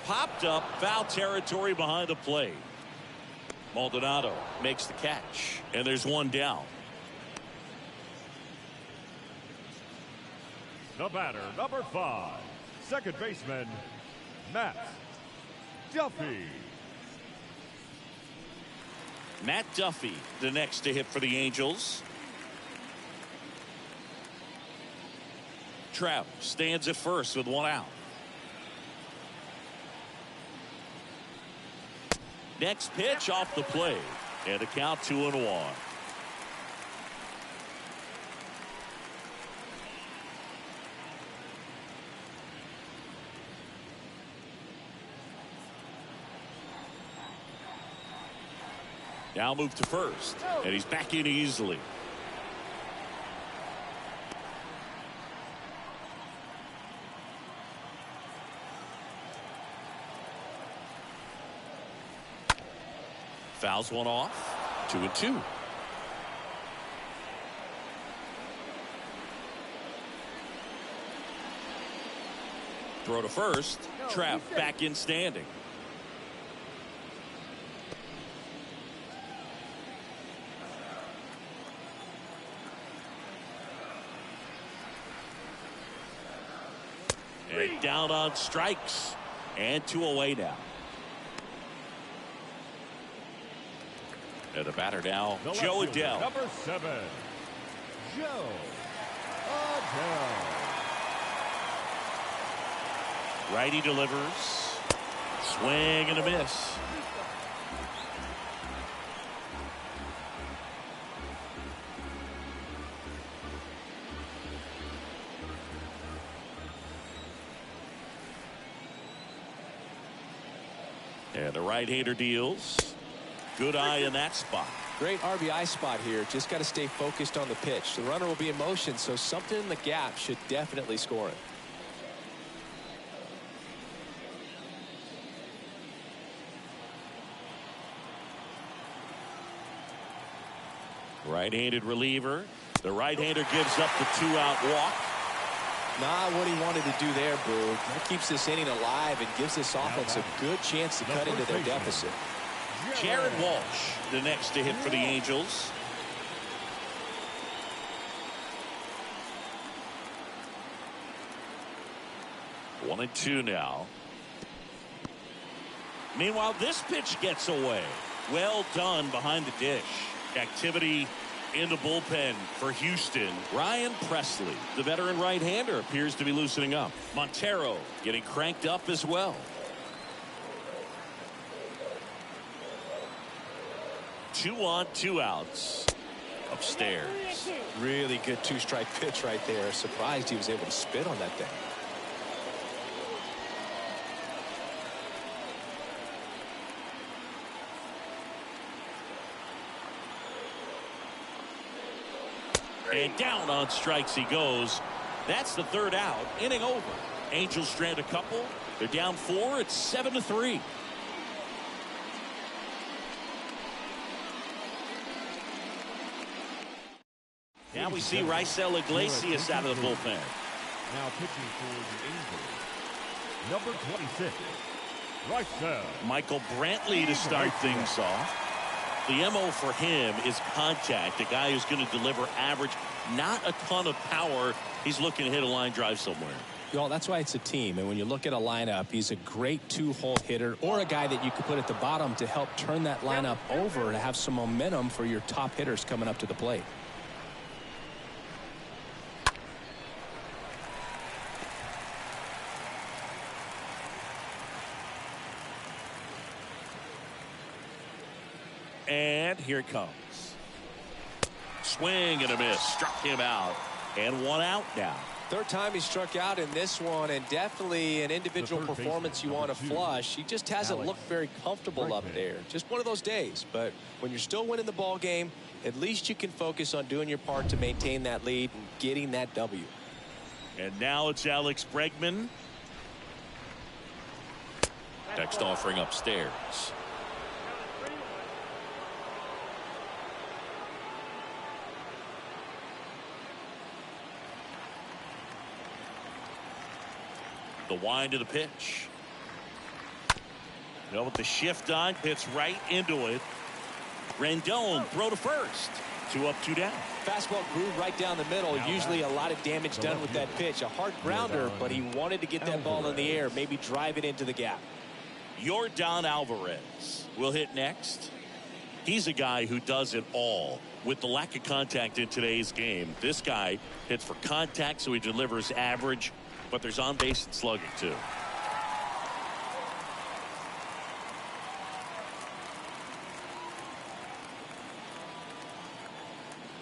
Popped up, foul territory behind the plate. Maldonado makes the catch, and there's 1 down. The batter, number 5, second baseman, Matt Duffy. Matt Duffy, the next to hit for the Angels. Trout stands at first with 1 out. Next pitch off the plate, and the count 2-1. Now move to first, and he's back in easily. Fouls one off. 2-2. Throw to first. Trout back in standing. And down on strikes. And 2 away now. And the batter now, Joe Adell. Number 7, Joe Adell. Righty delivers. Swing and a miss. And the right-hander deals. Good eye in that spot. Great RBI spot here. Just got to stay focused on the pitch. The runner will be in motion, so something in the gap should definitely score it. Right-handed reliever. The right-hander gives up the 2-out walk. Not what he wanted to do there, Boog. That keeps this inning alive and gives this offense a good chance to cut into their deficit. Jared Walsh, the next to hit for the Angels. One and two now. Meanwhile, this pitch gets away. Well done behind the dish. Activity in the bullpen for Houston. Ryan Presley, the veteran right-hander, appears to be loosening up. Montero getting cranked up as well. 2 on, 2 outs. Upstairs. Really good two-strike pitch right there. Surprised he was able to spit on that thing. And down on strikes he goes. That's the 3rd out. Inning over. Angels strand a couple. They're down 4. It's 7-3. Now we see Raisel Iglesias out of the bullpen. Now pitching for the Angels, number 26, Raisel. Michael Brantley to start things off. The MO for him is contact. A guy who's going to deliver average, not a ton of power. He's looking to hit a line drive somewhere. Well, that's why it's a team. And when you look at a lineup, he's a great 2-hole hitter or a guy that you could put at the bottom to help turn that lineup over to have some momentum for your top hitters coming up to the plate. And here it comes. Swing and a miss. Struck him out. And 1 out now. 3rd time he struck out in this one, and definitely an individual performance you want to flush. He just hasn't looked very comfortable up there. Just one of those days. But when you're still winning the ball game, at least you can focus on doing your part to maintain that lead and getting that W. And now it's Alex Bregman. Next offering upstairs. The wind of the pitch. With the shift on, hits right into it. Rendon throw to first. 2 up, 2 down. Fastball grew right down the middle. Usually a lot of damage done with that pitch. A hard grounder, but he wanted to get that ball in the air, maybe drive it into the gap. Yordan Alvarez will hit next. He's a guy who does it all. With the lack of contact in today's game, this guy hits for contact, so he delivers average, but there's on base and slugging too.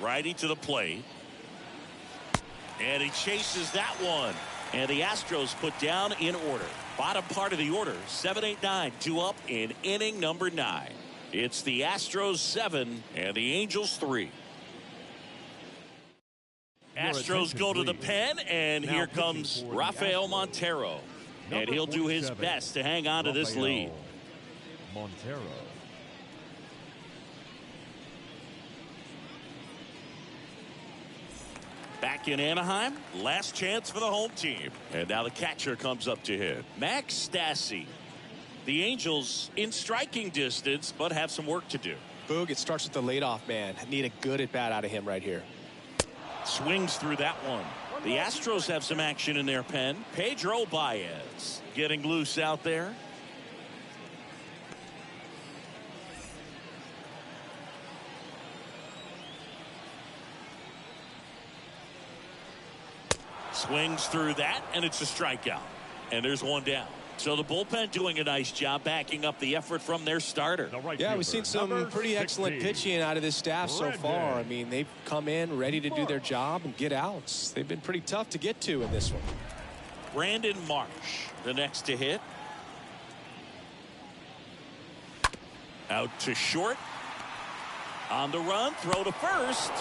Righty to the plate. And he chases that one. And the Astros put down in order. Bottom part of the order, 7, 8, 9, 2 up in inning number 9. It's the Astros 7 and the Angels 3. Astros go to the pen, and here comes Rafael Montero. And he'll do his best to hang on to this lead. Montero. Back in Anaheim, last chance for the home team. And now the catcher comes up to hit. Max Stassi. The Angels in striking distance, but have some work to do. Boog, it starts with the leadoff man. Need a good at bat out of him right here. Swings through that one. The Astros have some action in their pen. Pedro Baez getting loose out there. Swings through that, and it's a strikeout. And there's 1 down. So the bullpen doing a nice job backing up the effort from their starter. Yeah, we've seen some pretty excellent pitching out of this staff so far. I mean, they've come in ready to do their job and get outs. They've been pretty tough to get to in this one. Brandon Marsh, the next to hit. Out to short. On the run, throw to first.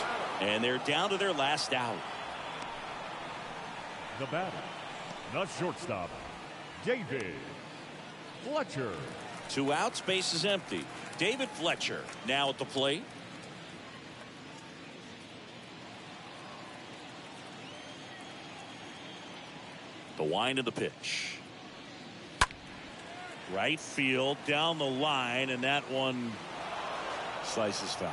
And they're down to their last out. The batter, the shortstop, David Fletcher. 2 outs, base is empty. David Fletcher now at the plate. The wind of the pitch. Right field, down the line, and that one slices foul.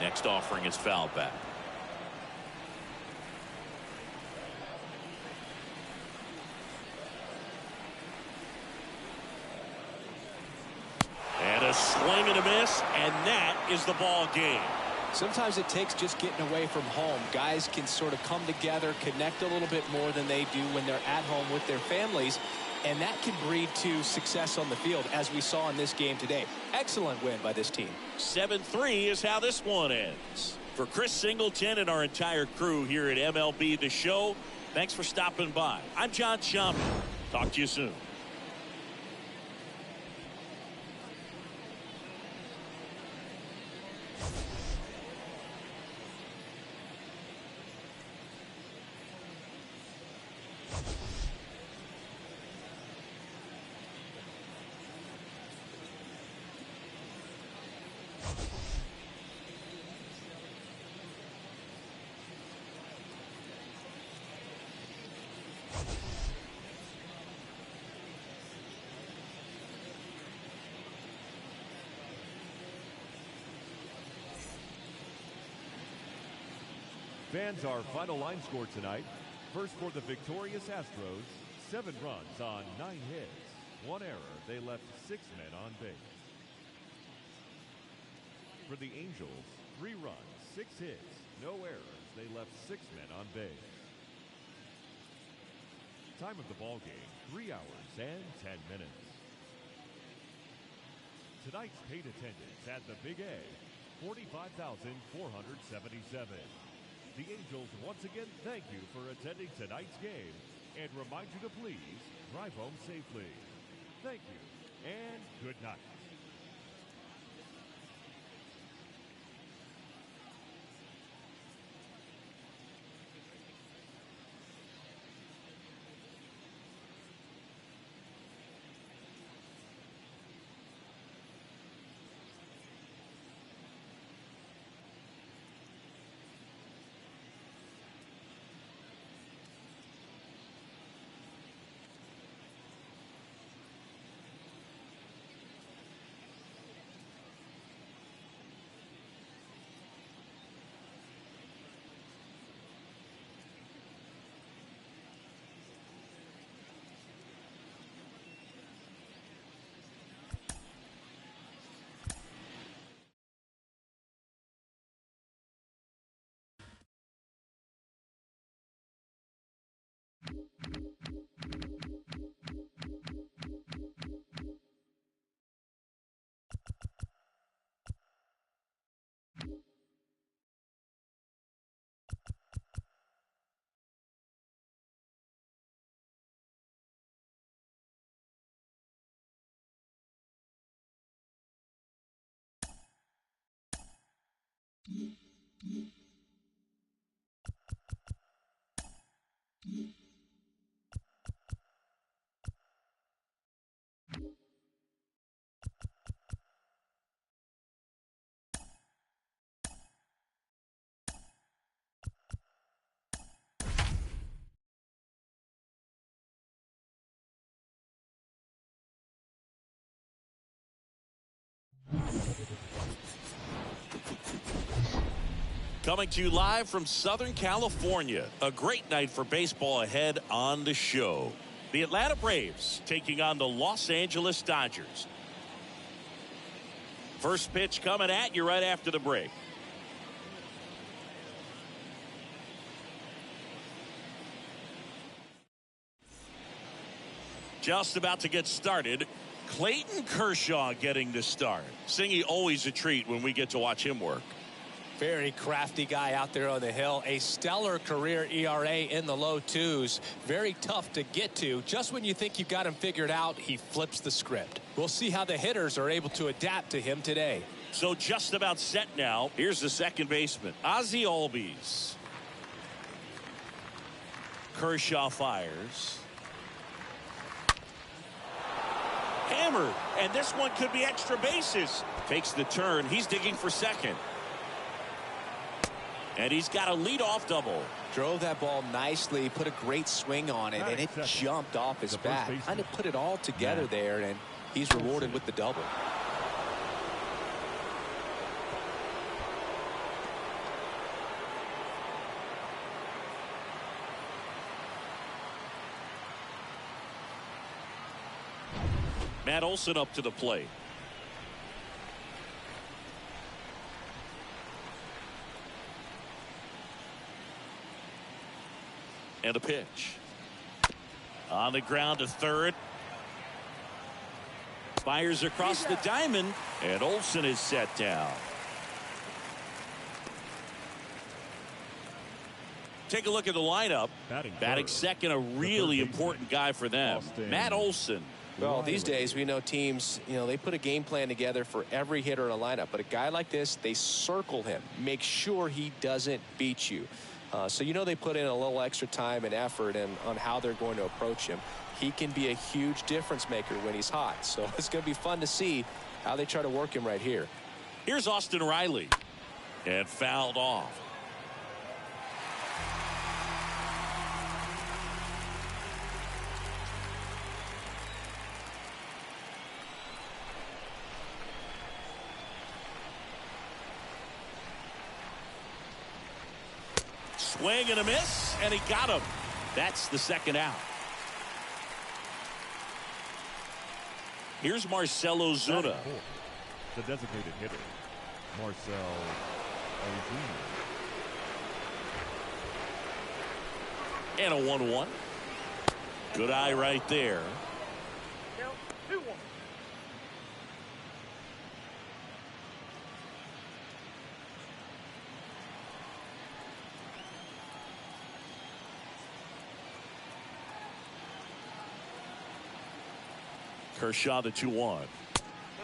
Next offering is foul back. And a swing and a miss, and that is the ball game. Sometimes it takes just getting away from home. Guys can sort of come together, connect a little bit more than they do when they're at home with their families, and that can breed to success on the field, as we saw in this game today. Excellent win by this team. 7-3 is how this one ends. For Chris Singleton and our entire crew here at MLB The Show, thanks for stopping by. I'm John Shammy. Talk to you soon. Fans, our final line score tonight. First for the victorious Astros, 7 runs on 9 hits. 1 error. They left 6 men on base. For the Angels, 3 runs, 6 hits, no errors. They left 6 men on base. Time of the ball game, 3 hours and 10 minutes. Tonight's paid attendance at the Big A, 45,477. The Angels once again thank you for attending tonight's game and remind you to please drive home safely. Thank you and good night. Coming to you live from Southern California. A great night for baseball ahead on the show. The Atlanta Braves taking on the Los Angeles Dodgers. First pitch coming at you right after the break. Just about to get started. Clayton Kershaw getting the start. Singy, always a treat when we get to watch him work. Very crafty guy out there on the hill. A stellar career ERA in the low 2s. Very tough to get to. Just when you think you've got him figured out, he flips the script. We'll see how the hitters are able to adapt to him today. So just about set now. Here's the second baseman, Ozzie Albies. Kershaw fires. Hammered, and this one could be extra bases. Takes the turn. He's digging for second. And he's got a leadoff double. Drove that ball nicely, put a great swing on it, and it jumped off his bat. Kind of put it all together there, and he's rewarded with the double. Matt Olson up to the plate. And a pitch. On the ground to third. Fires across the diamond, and Olson is set down. Take a look at the lineup. Batting second, a really important guy for them, Matt Olson. Well, these days we know teams, they put a game plan together for every hitter in a lineup. But a guy like this, they circle him, make sure he doesn't beat you. So they put in a little extra time and effort on how they're going to approach him. He can be a huge difference maker when he's hot. So it's going to be fun to see how they try to work him right here. Here's Austin Riley. And fouled off. Swing and a miss, and he got him. That's the second out. Here's Marcell Ozuna. The designated hitter, Marcell Ozuna. And a 1-1. Good eye right there. Count 2-1. Kershaw the 2-1.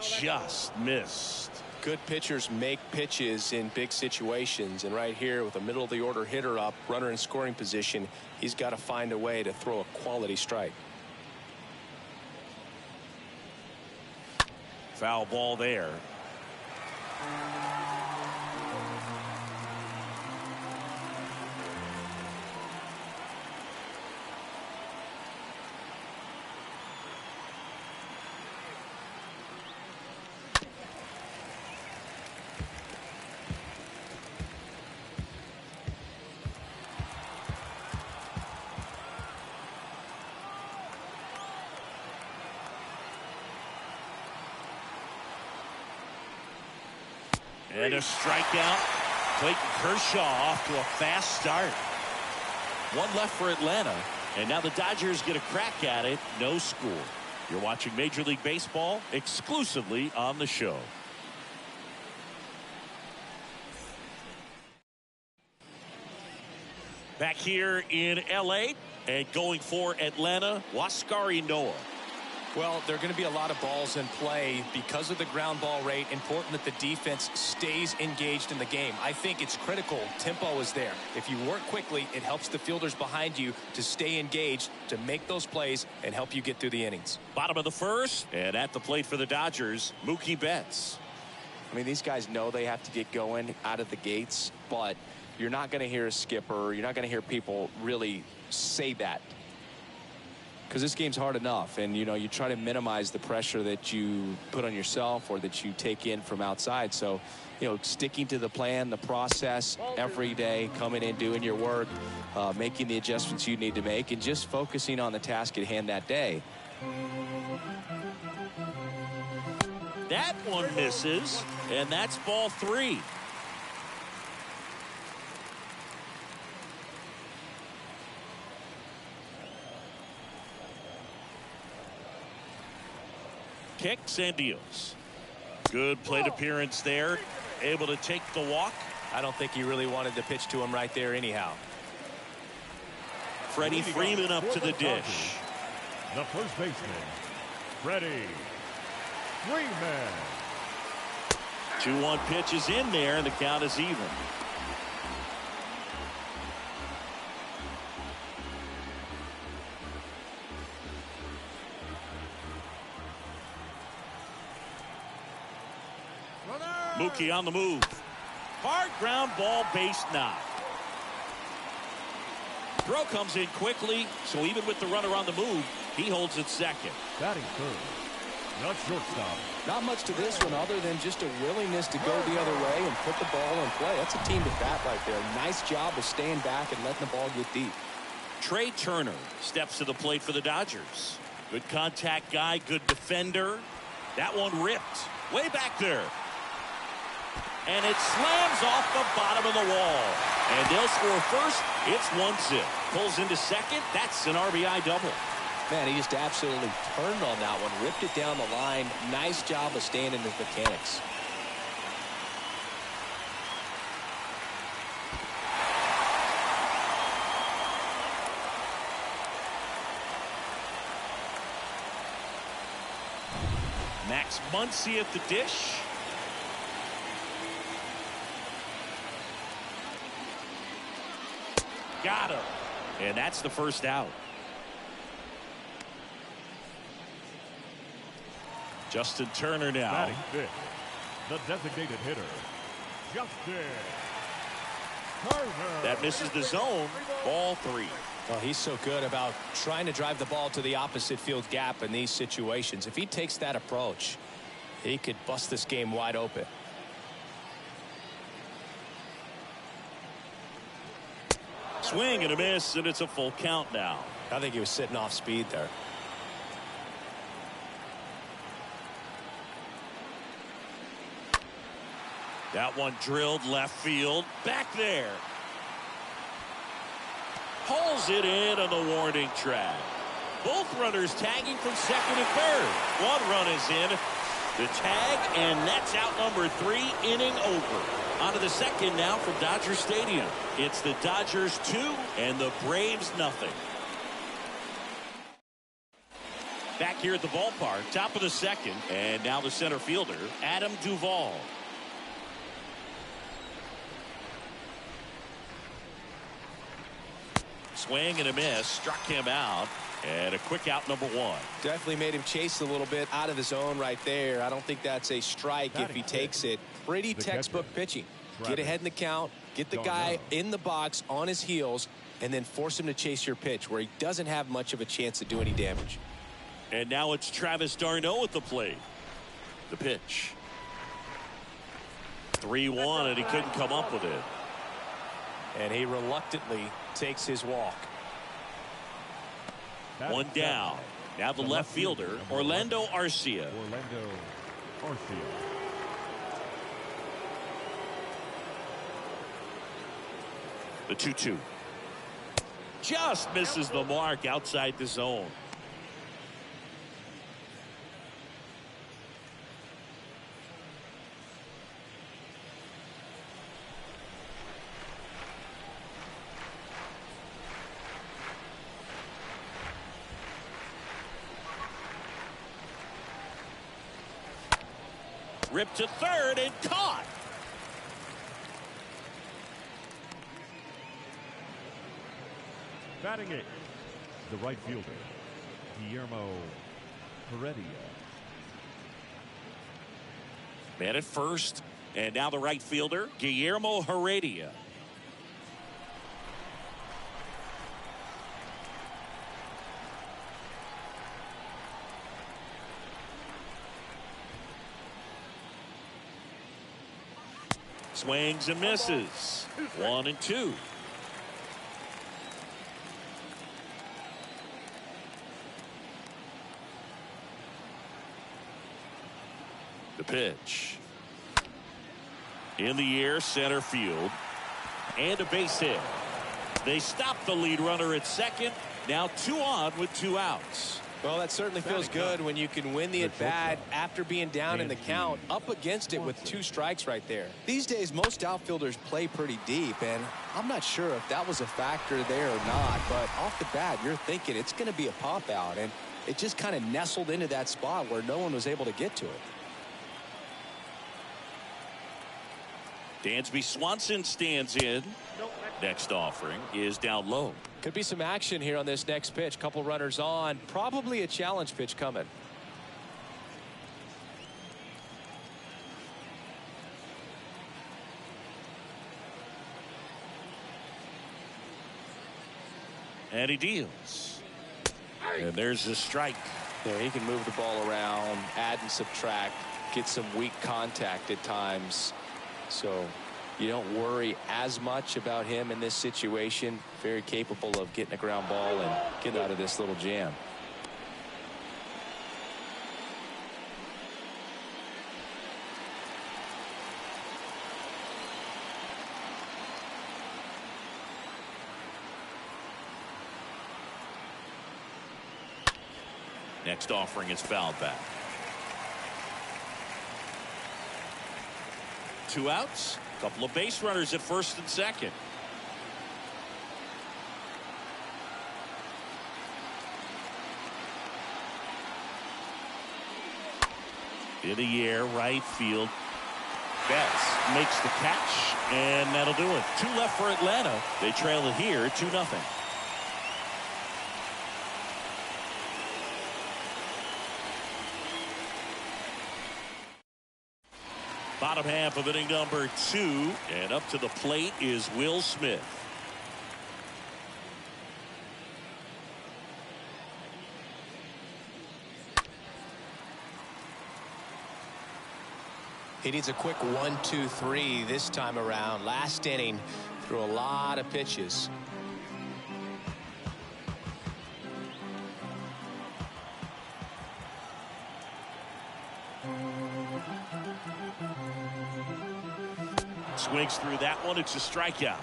Just missed. Good pitchers make pitches in big situations, and right here with a middle of the order hitter up, runner in scoring position, he's got to find a way to throw a quality strike. Foul ball there. And a strikeout. Clayton Kershaw off to a fast start. One left for Atlanta. And now the Dodgers get a crack at it. No score. You're watching Major League Baseball exclusively on the show. Back here in L.A. and going for Atlanta, Huascar Ynoa. Well, there are going to be a lot of balls in play because of the ground ball rate. Important that the defense stays engaged in the game. I think it's critical. Tempo is there. If you work quickly, it helps the fielders behind you to stay engaged, to make those plays, and help you get through the innings. Bottom of the first, and at the plate for the Dodgers, Mookie Betts. I mean, these guys know they have to get going out of the gates, but you're not going to hear a skipper. You're not going to hear people really say that, because this game's hard enough, and you try to minimize the pressure that you put on yourself or that you take in from outside. So sticking to the plan, the process every day, coming in, doing your work, making the adjustments you need to make, and just focusing on the task at hand that day. That one misses, and that's ball 3. Kicks and deals. Good plate appearance there. Able to take the walk. I don't think he really wanted to pitch to him right there anyhow. Freddie Freeman up to the dish. The first baseman, Freddie Freeman. 2-1 pitch is in there, and the count is even. Mookie on the move. Hard ground ball, base knock. Throw comes in quickly, so even with the runner on the move, he holds it second. Batting third, the shortstop. Not much to this one other than just a willingness to go the other way and put the ball in play. That's a team at bat right there. Nice job of staying back and letting the ball get deep. Trey Turner steps to the plate for the Dodgers. Good contact guy, good defender. That one ripped way back there. And it slams off the bottom of the wall. And they'll score first. It's 1-0. Pulls into second. That's an RBI double. Man, he just absolutely turned on that one. Ripped it down the line. Nice job of staying in his mechanics. Max Muncy at the dish. Got him. And that's the first out. Justin Turner now. Batting fifth, the designated hitter, Justin Turner. That misses the zone. Ball 3. Well, he's so good about trying to drive the ball to the opposite field gap in these situations. If he takes that approach, he could bust this game wide open. Swing and a miss, and it's a full count now. I think he was sitting off speed there. That one drilled left field. Back there. Pulls it in on the warning track. Both runners tagging from second and third. One run is in. The tag, and that's out number 3, inning over. On to the second now from Dodger Stadium. It's the Dodgers 2 and the Braves nothing. Back here at the ballpark, top of the second, and now the center fielder, Adam Duvall. Swing and a miss, struck him out, and a quick out number 1. Definitely made him chase a little bit out of the zone right there. I don't think that's a strike if he takes it. Pretty textbook pitching. Get ahead in the count, get the guy in the box on his heels, and then force him to chase your pitch where he doesn't have much of a chance to do any damage. And now it's Travis d'Arnaud at the plate. The pitch. 3-1, and he couldn't come up with it. And he reluctantly takes his walk. One down. Now the left fielder, Orlando Arcia. Orlando Arcia. The 2-2. Just misses the mark outside the zone. Ripped to third and caught. Batting 8, the right fielder, Guillermo Heredia. Man at first, and now the right fielder, Guillermo Heredia. Swings and misses. 1-2. The pitch. In the air, center field. And a base hit. They stop the lead runner at second. Now 2 on with 2 outs. Well, that certainly feels good when you can win the at-bat after being down in the count, up against it with 2 strikes right there. These days, most outfielders play pretty deep, and I'm not sure if that was a factor there or not, but off the bat, you're thinking it's going to be a pop-out, and it just kind of nestled into that spot where no one was able to get to it. Dansby Swanson stands in. Next offering is down low. Could be some action here on this next pitch. Couple runners on. Probably a challenge pitch coming. And he deals. And there's the strike. Yeah, he can move the ball around, add and subtract, get some weak contact at times. So you don't worry as much about him in this situation. Very capable of getting a ground ball and getting out of this little jam. Next offering is fouled back. 2 outs. Couple of base runners at first and second. In the air, right field. Betts makes the catch, and that'll do it. 2 left for Atlanta. They trail it here 2-0. Bottom half of inning number 2, and up to the plate is Will Smith. He needs a quick 1-2-3 this time around. Last inning, threw a lot of pitches. Swings through that one. It's a strikeout.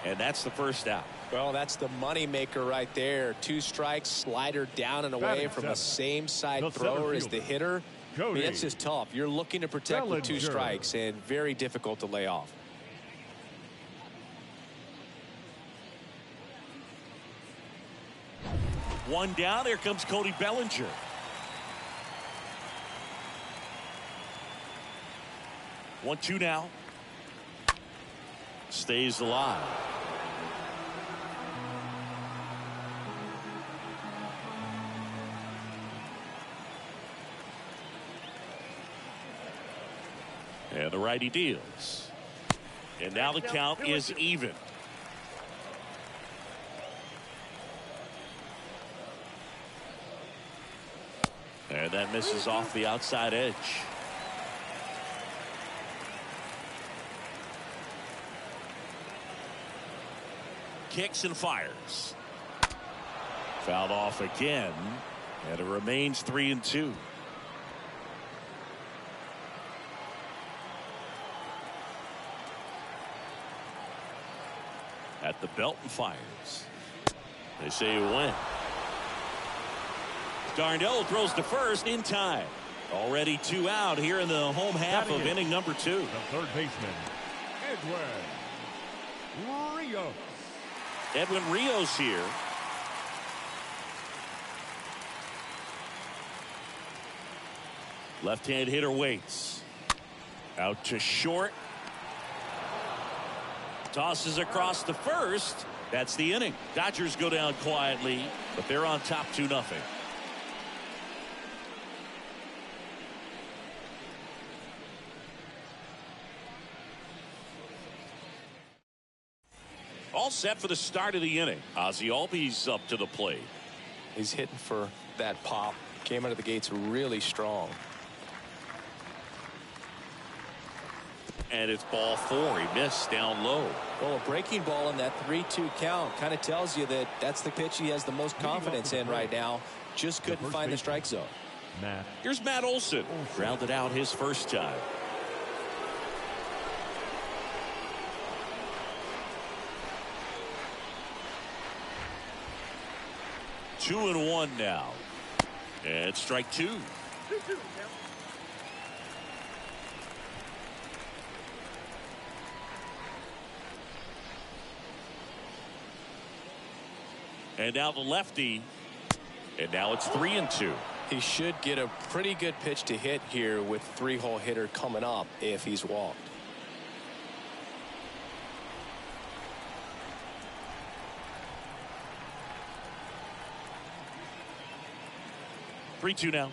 And that's the first out. Well, that's the money maker right there. 2 strikes, slider down and away from the same side thrower as the hitter. I mean, that's just tough. You're looking to protect with 2 strikes, and very difficult to lay off. One down. Here comes Cody Bellinger. One, 2 now. Stays alive. And the righty deals. And now the count is even. And that misses off the outside edge. Kicks and fires. Fouled off again, and it remains 3-2. At the belt and fires. They say you win. Darnell throws to first in time. Already 2 out here in the home half of inning number 2. The third baseman, Edwin Rios. Edwin Rios here. Left-hand hitter waits. Out to short. Tosses across to first. That's the inning. Dodgers go down quietly, but they're on top 2-0. All set for the start of the inning. Ozzie Albies up to the plate. He's hitting for that pop. Came out of the gates really strong. And it's ball 4. He missed down low. Well, a breaking ball in that 3-2 count kind of tells you that that's the pitch he has the most confidence in right now. Just couldn't find the strike zone. Here's Matt Olson. Grounded out his first time. Two and 1 now. And strike two. 2-2 count. And now the lefty. And now it's 3-2. He should get a pretty good pitch to hit here with 3-hole hitter coming up if he's walked. Three-two now.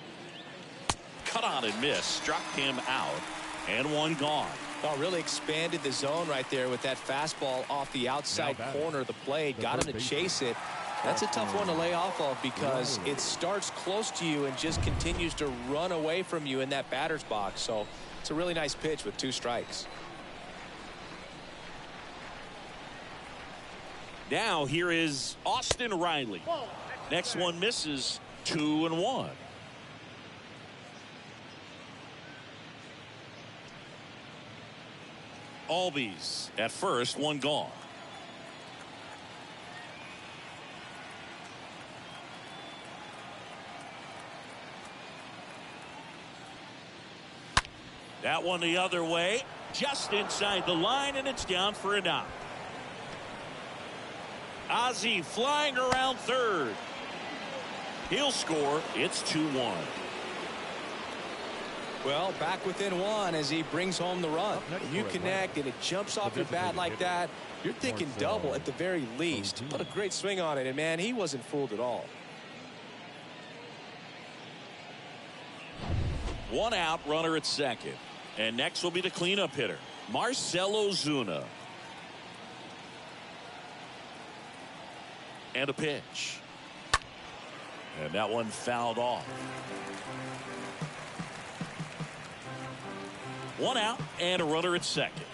Cut on and miss. Struck him out. And one gone. Oh, really expanded the zone right there with that fastball off the outside corner of the plate. Got him to chase it. That's a tough one to lay off of because it starts close to you and just continues to run away from you in that batter's box. So it's a really nice pitch with 2 strikes. Now here is Austin Riley. Next one misses. 2-1. Albies at first, one gone. That one the other way, just inside the line, and it's down for a knock. Ozzie flying around third. He'll score. It's 2-1. Well, back within 1 as he brings home the run. When you connect and it jumps off your bat like that, you're thinking double at the very least. Put a great swing on it, and man, he wasn't fooled at all. 1 out, runner at second. And next will be the cleanup hitter, Marcell Ozuna. And a pitch. And that one fouled off. 1 out and a runner at second.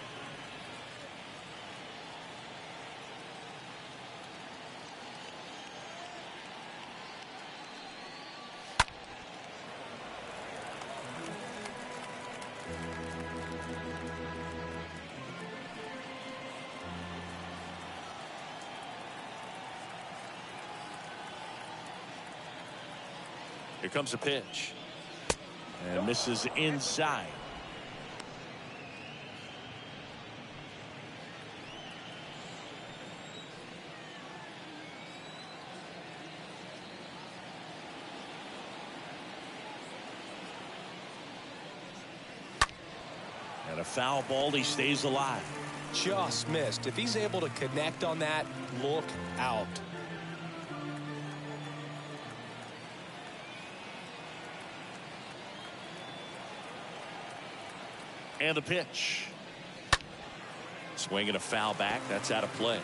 Here comes a pitch. And misses inside. And a foul ball, he stays alive. Just missed. If he's able to connect on that, look out. And the pitch. Swinging a foul back. That's out of play.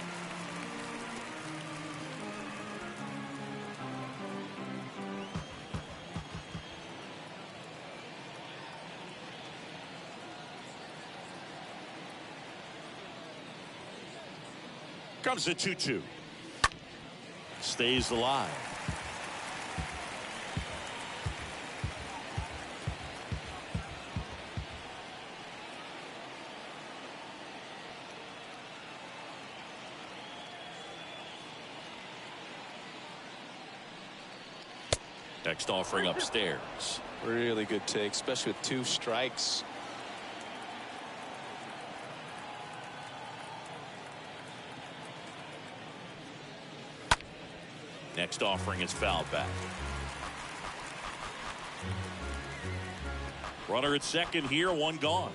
Comes the 2-2. Stays alive. Next offering upstairs. Really good take, especially with 2 strikes. Next offering is fouled back. Runner at second here, 1 gone.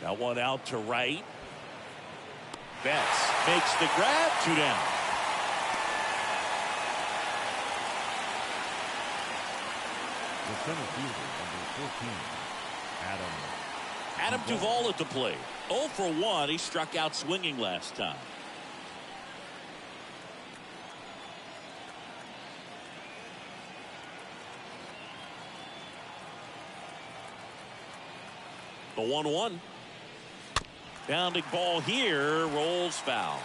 That one out to right. Betts makes the grab. 2 down. The center fielder, number 14, Adam Duvall at the plate. 0 for 1. He struck out swinging last time. The 1-1. Bounding ball here, rolls foul.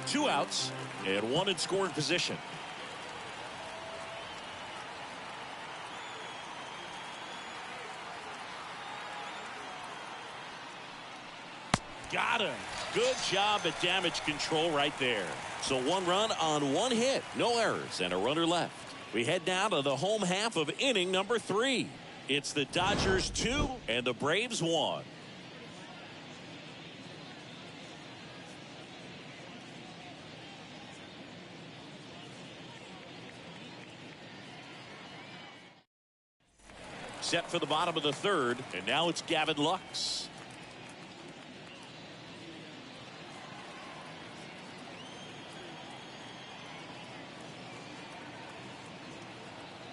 2 outs and 1 in scoring position. Got him. Good job at damage control right there. So 1 run on 1 hit. No errors and a runner left. We head now to the home half of inning number 3. It's the Dodgers 2 and the Braves 1. Set for the bottom of the 3rd, and now it's Gavin Lux.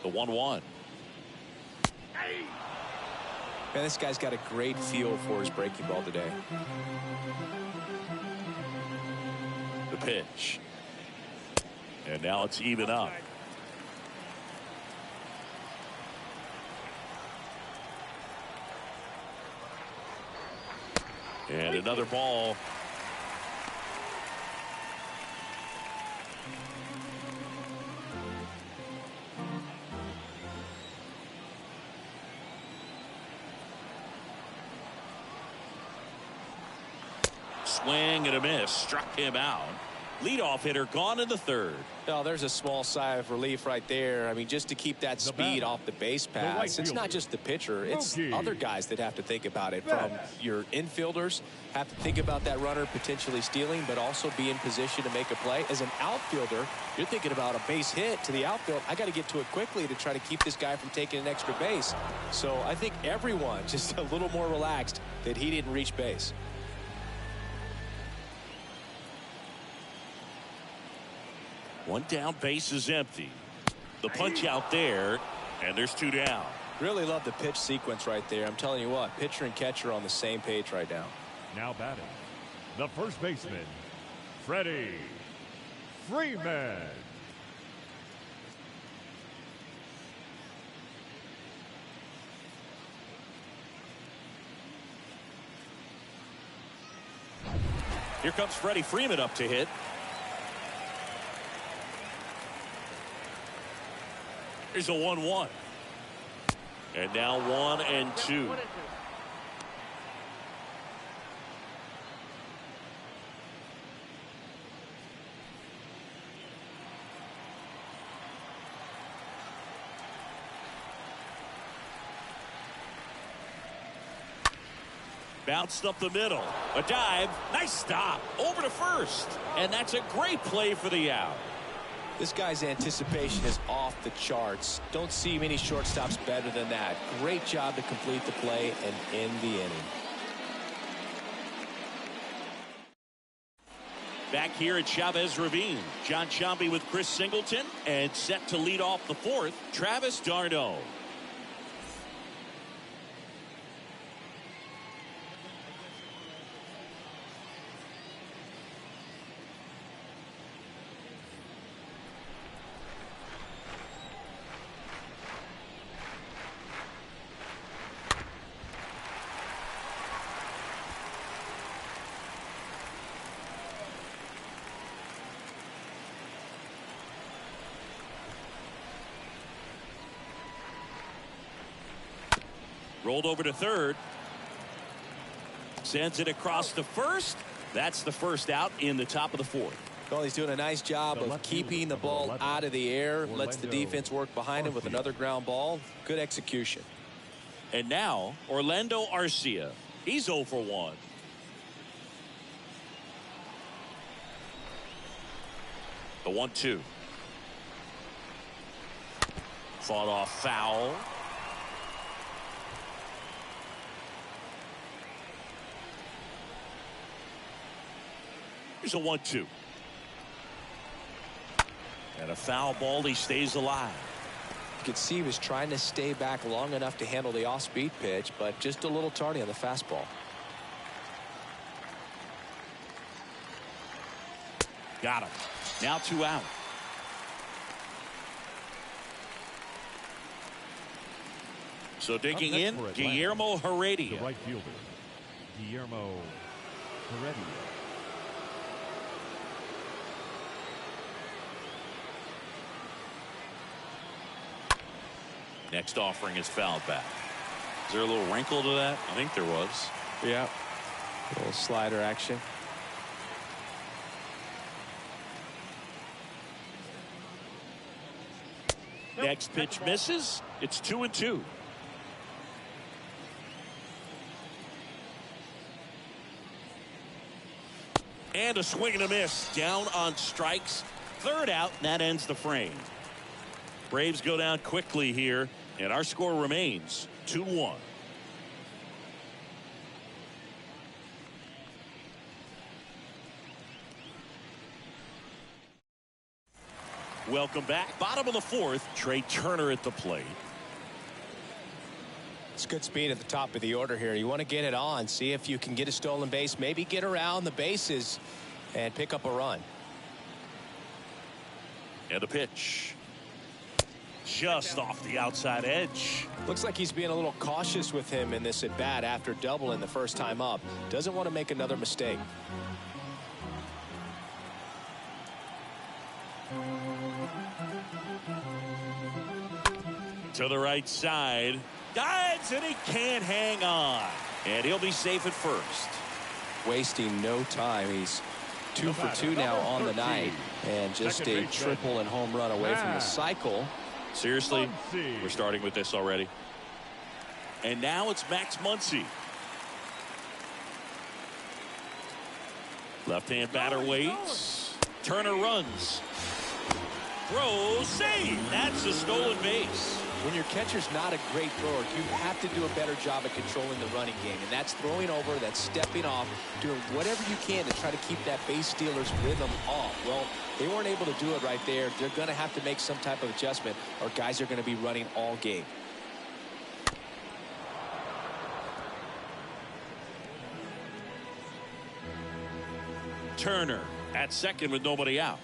The 1-1. Man, this guy's got a great feel for his breaking ball today. The pitch. And now it's even up. And another ball. Swing and a miss. Struck him out. Leadoff hitter gone in the 3rd. Oh, there's a small sigh of relief right there. I mean, just to keep that speed off the base paths. It's not just the pitcher. It's other guys that have to think about it. From your infielders, have to think about that runner potentially stealing, but also be in position to make a play. As an outfielder, you're thinking about a base hit to the outfield. I got to get to it quickly to try to keep this guy from taking an extra base. So I think everyone just a little more relaxed that he didn't reach base. One down, base is empty. The punch out there, and there's 2 down. Really love the pitch sequence right there. I'm telling you what, pitcher and catcher are on the same page right now. Now batting, the first baseman, Freddie Freeman. Here comes Freddie Freeman up to hit. Here's a 1-1. And now 1-2. Bounced up the middle. A dive. Nice stop. Over to first. And that's a great play for the out. This guy's anticipation is off the charts. Don't see many shortstops better than that. Great job to complete the play and end the inning. Back here at Chavez Ravine, John Sciambi with Chris Singleton, and set to lead off the 4th, Travis d'Arnaud. Rolled over to 3rd. Sends it across to first. That's the first out in the top of the 4th. Well, he's doing a nice job of keeping the ball out of the air. Lets the defense work behind him with another ground ball. Good execution. And now, Orlando Arcia. He's 0 for 1. The 1-2. Fought off foul. Here's a 1-2. And a foul ball. He stays alive. You could see he was trying to stay back long enough to handle the off-speed pitch, but just a little tardy on the fastball. Got him. Now 2 out. So digging in, Guillermo Heredia. The right fielder, Guillermo Heredia. Next offering is fouled back. Is there a little wrinkle to that? I think there was. Yeah. Little slider action. Next pitch misses. It's 2-2. And a swing and a miss. Down on strikes. Third out, and that ends the frame. Braves go down quickly here, and our score remains 2-1. Welcome back. Bottom of the fourth. Trey Turner at the plate. It's good speed at the top of the order here. You want to get it on, see if you can get a stolen base, maybe get around the bases and pick up a run. And a pitch. Just off the outside edge. Looks like he's being a little cautious with him in this at bat after doubling the first time up. Doesn't want to make another mistake. To the right side. Dives, and he can't hang on. And he'll be safe at first. Wasting no time. He's 2 for 2 now on the night. And just a triple and home run away from the cycle. Seriously, we're starting with this already. And now it's Max Muncy. Left-hand batter waits. Turner runs. Throws, save. That's a stolen base. When your catcher's not a great thrower, you have to do a better job at controlling the running game. And that's throwing over, that's stepping off, doing whatever you can to try to keep that base stealer's rhythm off. Well, they weren't able to do it right there. They're going to have to make some type of adjustment, or guys are going to be running all game. Turner at second with nobody out.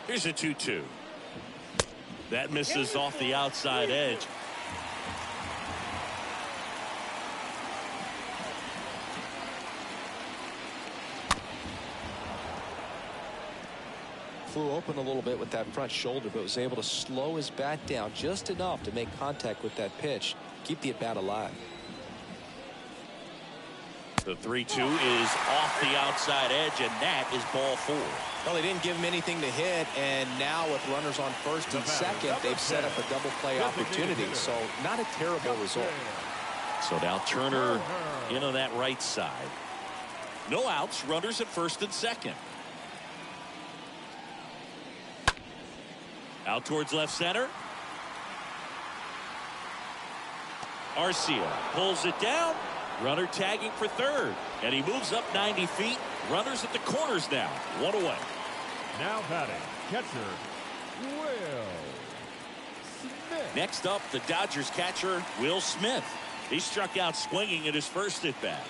Here's a 2-2. That misses off the outside edge. Flew open a little bit with that front shoulder, but was able to slow his bat down just enough to make contact with that pitch, keep the at bat alive. The 3-2 is off the outside edge, and that is ball 4. Well, they didn't give him anything to hit, and now with runners on first and second, they've set up a double play opportunity. So not a terrible result. So now Turner in on that right side. No outs, runners at first and second. Out towards left center. Arcia pulls it down. Runner tagging for third. And he moves up 90 feet. Runners at the corners now. One away. Now batting, catcher, Will Smith. Next up, the Dodgers catcher, Will Smith. He struck out swinging at his first at bat.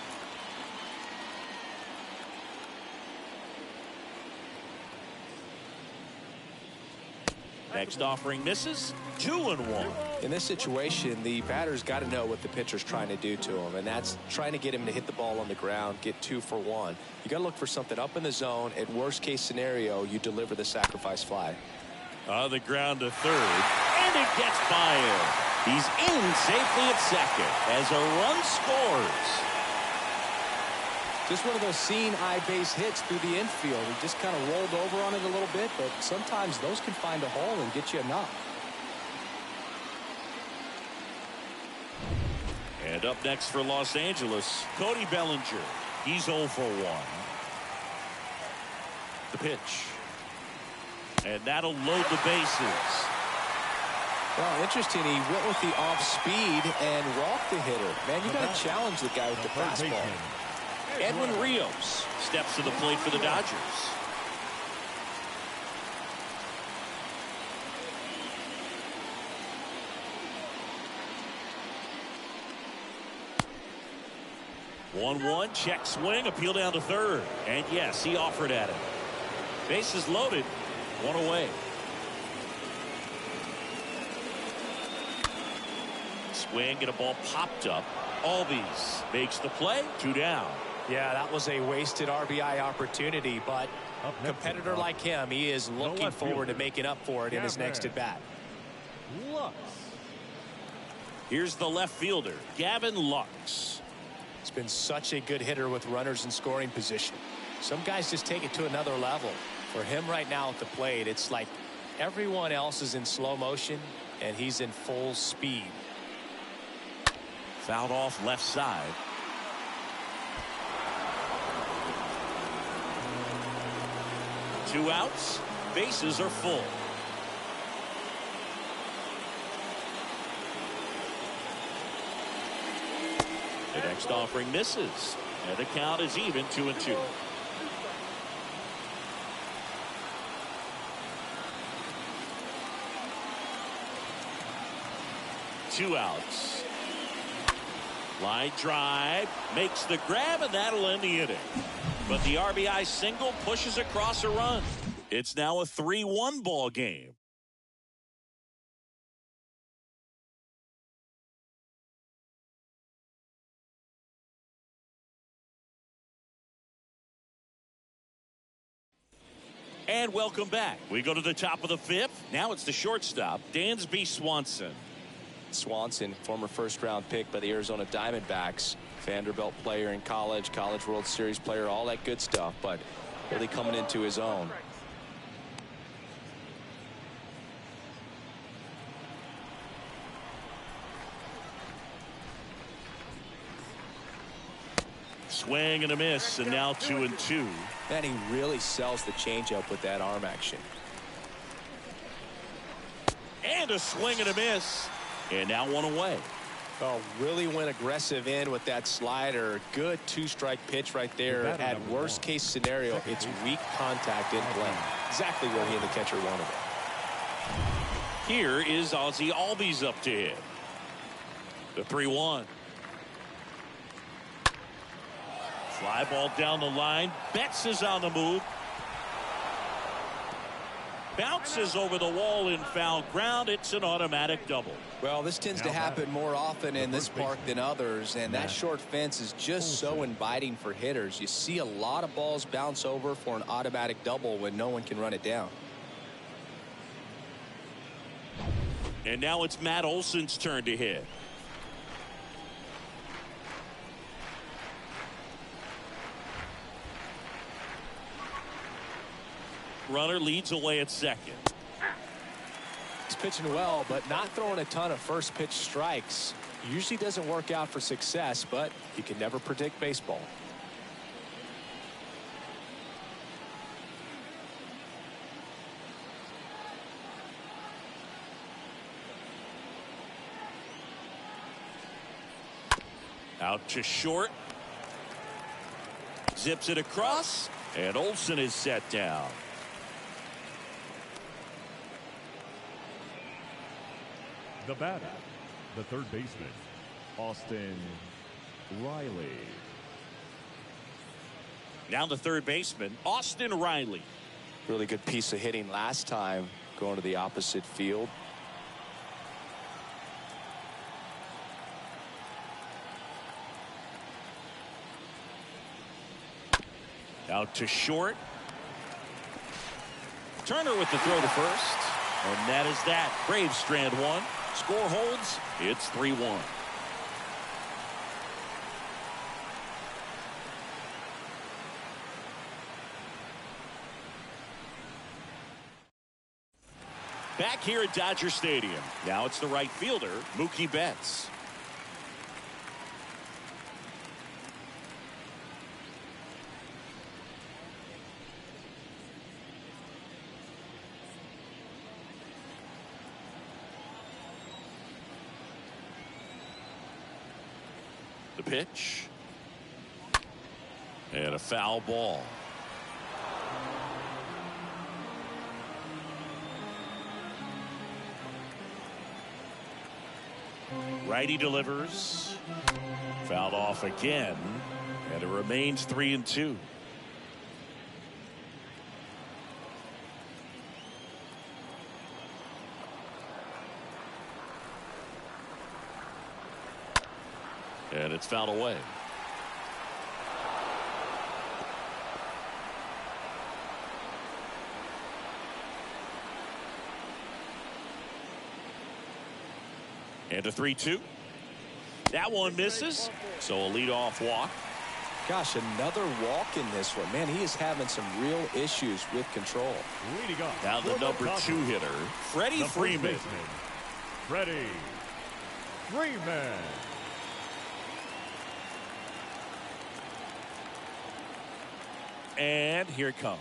Next offering misses. 2-1. In this situation, the batter's got to know what the pitcher's trying to do to him, and that's trying to get him to hit the ball on the ground, get 2 for 1. You got to look for something up in the zone. At worst case scenario, you deliver the sacrifice fly. On the ground to third, and it gets by him. He's in safely at second as a run scores. Just one of those seeing eye base hits through the infield. He just kind of rolled over on it a little bit, but sometimes those can find a hole and get you a knock. And up next for Los Angeles, Cody Bellinger. He's 0 for 1. The pitch. And that'll load the bases. Well, interesting. He went with the off speed and walked the hitter. Man, you got to challenge the guy with the fastball. Edwin Rios steps to the plate for the Dodgers. One check swing, appeal down to third, and yes, he offered at it. Bases loaded, 1 away. swing and a ball popped up. Albies makes the play. 2 down. Yeah, that was a wasted RBI opportunity, but a competitor like him, he is looking forward to making up for it in his next at bat. Lux. Here's the left fielder, Gavin Lux. He's been such a good hitter with runners in scoring position. Some guys just take it to another level. For him right now at the plate, it's like everyone else is in slow motion and he's in full speed. Fouled off left side. Two outs. Bases are full. The next offering misses. And the count is even 2-2. Two outs. Line drive makes the grab, and that'll end the inning. But the RBI single pushes across a run. It's now a 3-1 ball game. And welcome back. We go to the top of the fifth. Now it's the shortstop, Dansby Swanson. Swanson, former first-round pick by the Arizona Diamondbacks, Vanderbilt player in college, College World Series player, all that good stuff, but really coming into his own. Swing and a miss, and now 2-2. And he really sells the changeup with that arm action. And a swing and a miss. And now one away. Oh, really went aggressive in with that slider. Good two-strike pitch right there. At worst case scenario, it's weak contact in play. Exactly where he and the catcher wanted it. Here is Ozzie Albies up to hit. The 3-1. Fly ball down the line. Betts is on the move. Bounces over the wall in foul ground. It's an automatic double. Well, this tends to happen more often in this park than others, and that short fence is just so inviting for hitters. You see a lot of balls bounce over for an automatic double when no one can run it down. And now it's Matt Olson's turn to hit. Runner leads away at second. He's pitching well, but not throwing a ton of first pitch strikes. Usually doesn't work out for success, but you can never predict baseball. Out to short. Zips it across, and Olson is set down. The batter, the third baseman, Austin Riley. Now the third baseman, Austin Riley. Really good piece of hitting last time, going to the opposite field. Out to short. Turner with the throw to first. And that is that. Braves strand one. Score holds. It's 3-1. Back here at Dodger Stadium. Now it's the right fielder, Mookie Betts. The pitch. And a foul ball. Righty delivers. Fouled off again. And it remains 3-2. And it's fouled away. And a 3-2. That one misses. So a leadoff walk. Gosh, another walk in this one. Man, he is having some real issues with control. Leading up. Now the number 2 hitter, Freddie Freeman. Freddie Freeman. And here it comes.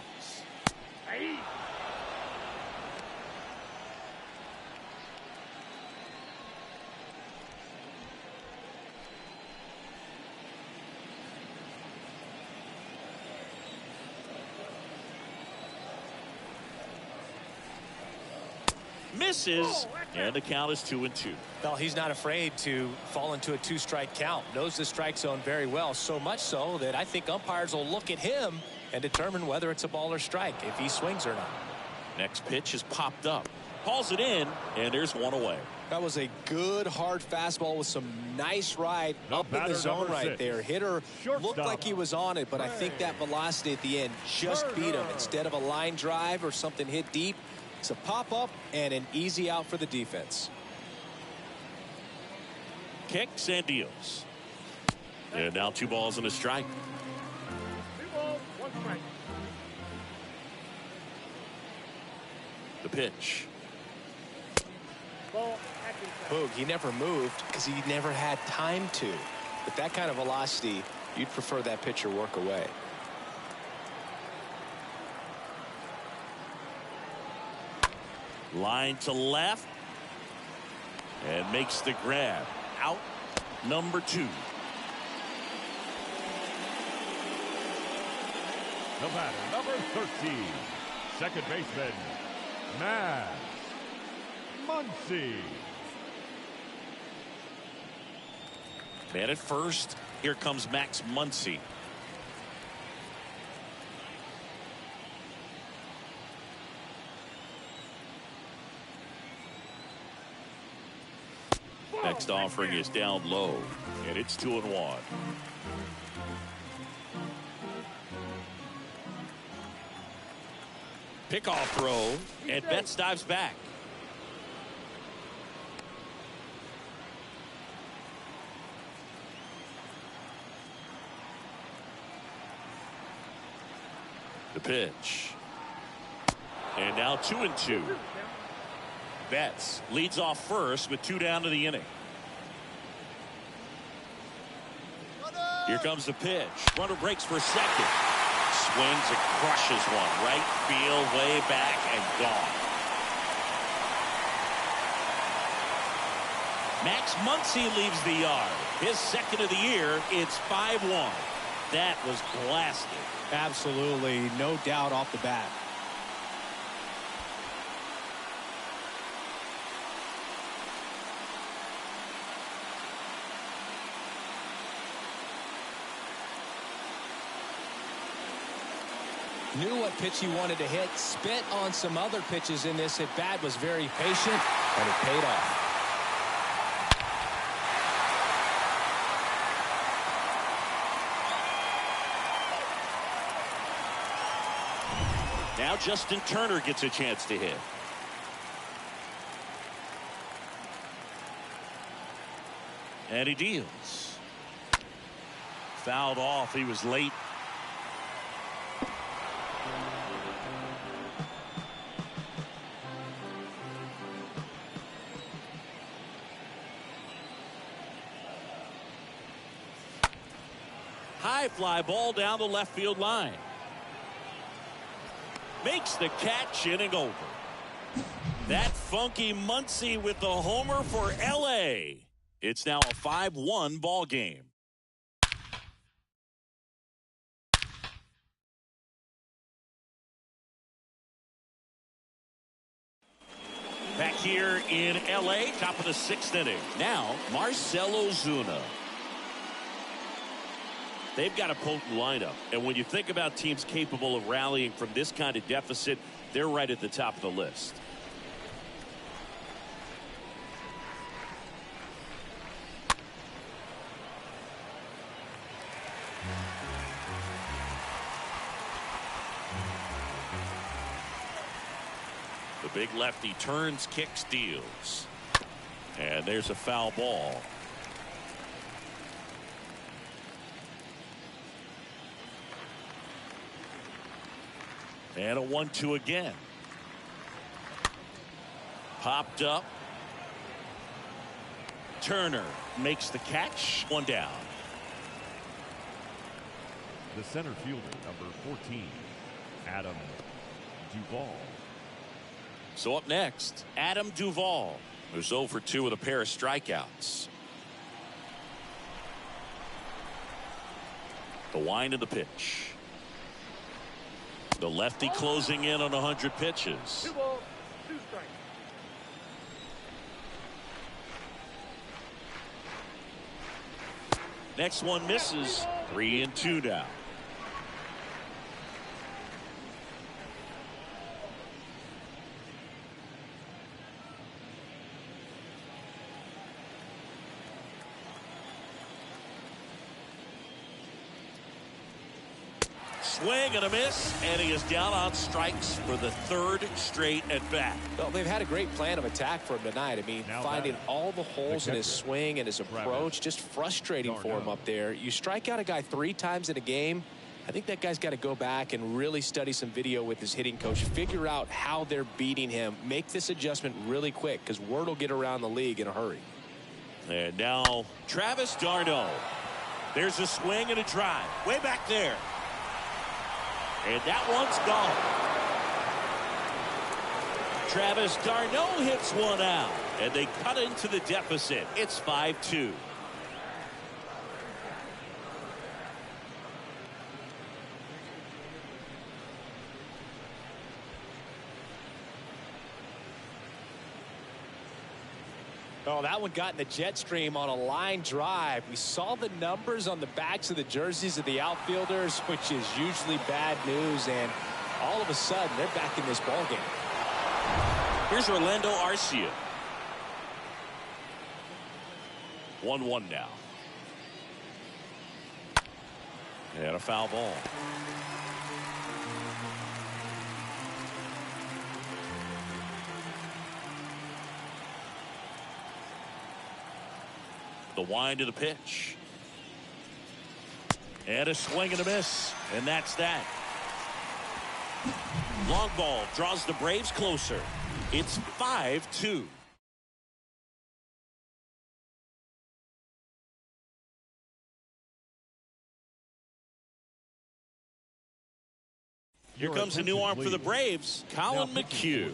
Misses, and the count is 2-2. Well, he's not afraid to fall into a 2-strike count. Knows the strike zone very well, so much so that I think umpires will look at him and determine whether it's a ball or strike, if he swings or not. Next pitch is popped up. Calls it in, and there's one away. That was a good, hard fastball with some nice ride up in the zone right there. Hitter looked like he was on it, but I think that velocity at the end just beat him. Instead of a line drive or something hit deep, it's a pop-up and an easy out for the defense. Kicks and deals. And now 2 balls and a strike. 2 balls, 1 strike. The pitch. Ball, action shot. Boog, he never moved because he never had time to. With that kind of velocity, you'd prefer that pitcher work away. Line to left. And makes the grab. Out number 2. The batter, number 13, second baseman, Max Muncy. Man at first. Here comes Max Muncy. Next offering is down low, and it's 2-1. Pickoff throw, and Betts dives back. The pitch. And now 2-2. Betts leads off first with 2 down to the inning. Here comes the pitch. Runner breaks for second. Swings and crushes one. Right field, way back, and gone. Max Muncy leaves the yard. His second of the year. It's 5-1. That was blasted. Absolutely, no doubt off the bat. Knew what pitch he wanted to hit, spit on some other pitches in this at bat, was very patient, and it paid off. Now Justin Turner gets a chance to hit. And he deals. Fouled off. He was late. High fly ball down the left field line. Makes the catch, inning over. That funky Muncy with the homer for LA. It's now a 5-1 ball game. Back here in LA, top of the 6th inning. Now Marcell Ozuna. They've got a potent lineup, and when you think about teams capable of rallying from this kind of deficit, they're right at the top of the list. Big lefty turns, kicks, deals. And there's a foul ball. And a 1-2 again. Popped up. Turner makes the catch. One down. The center fielder, number 14, Adam Duvall. So up next, Adam Duvall, who's 0 for 2 with a pair of strikeouts. The wind of the pitch. The lefty closing in on 100 pitches. 2 balls, 2 strikes. Next one misses. 3-2 now. Swing and a miss, and he is down on strikes for the 3rd straight at bat. Well, they've had a great plan of attack for him tonight. I mean, Now finding batter, all the holes in his swing and his approach, just frustrating for him up there. You strike out a guy 3 times in a game. I think that guy's got to go back and really study some video with his hitting coach, figure out how they're beating him, make this adjustment really quick, because word will get around the league in a hurry. And now Travis d'Arnaud. There's a swing and a drive way back there. And that one's gone. Travis d'Arnaud hits one out, and they cut into the deficit. It's 5-2. Oh, that one got in the jet stream on a line drive. We saw the numbers on the backs of the jerseys of the outfielders, which is usually bad news, and all of a sudden they're back in this ball game. Here's Orlando Arcia. 1-1 now. And a foul ball. The wind of the pitch. And a swing and a miss. And that's that. Long ball draws the Braves closer. It's 5-2. Here comes a new arm for the Braves, Colin McHugh.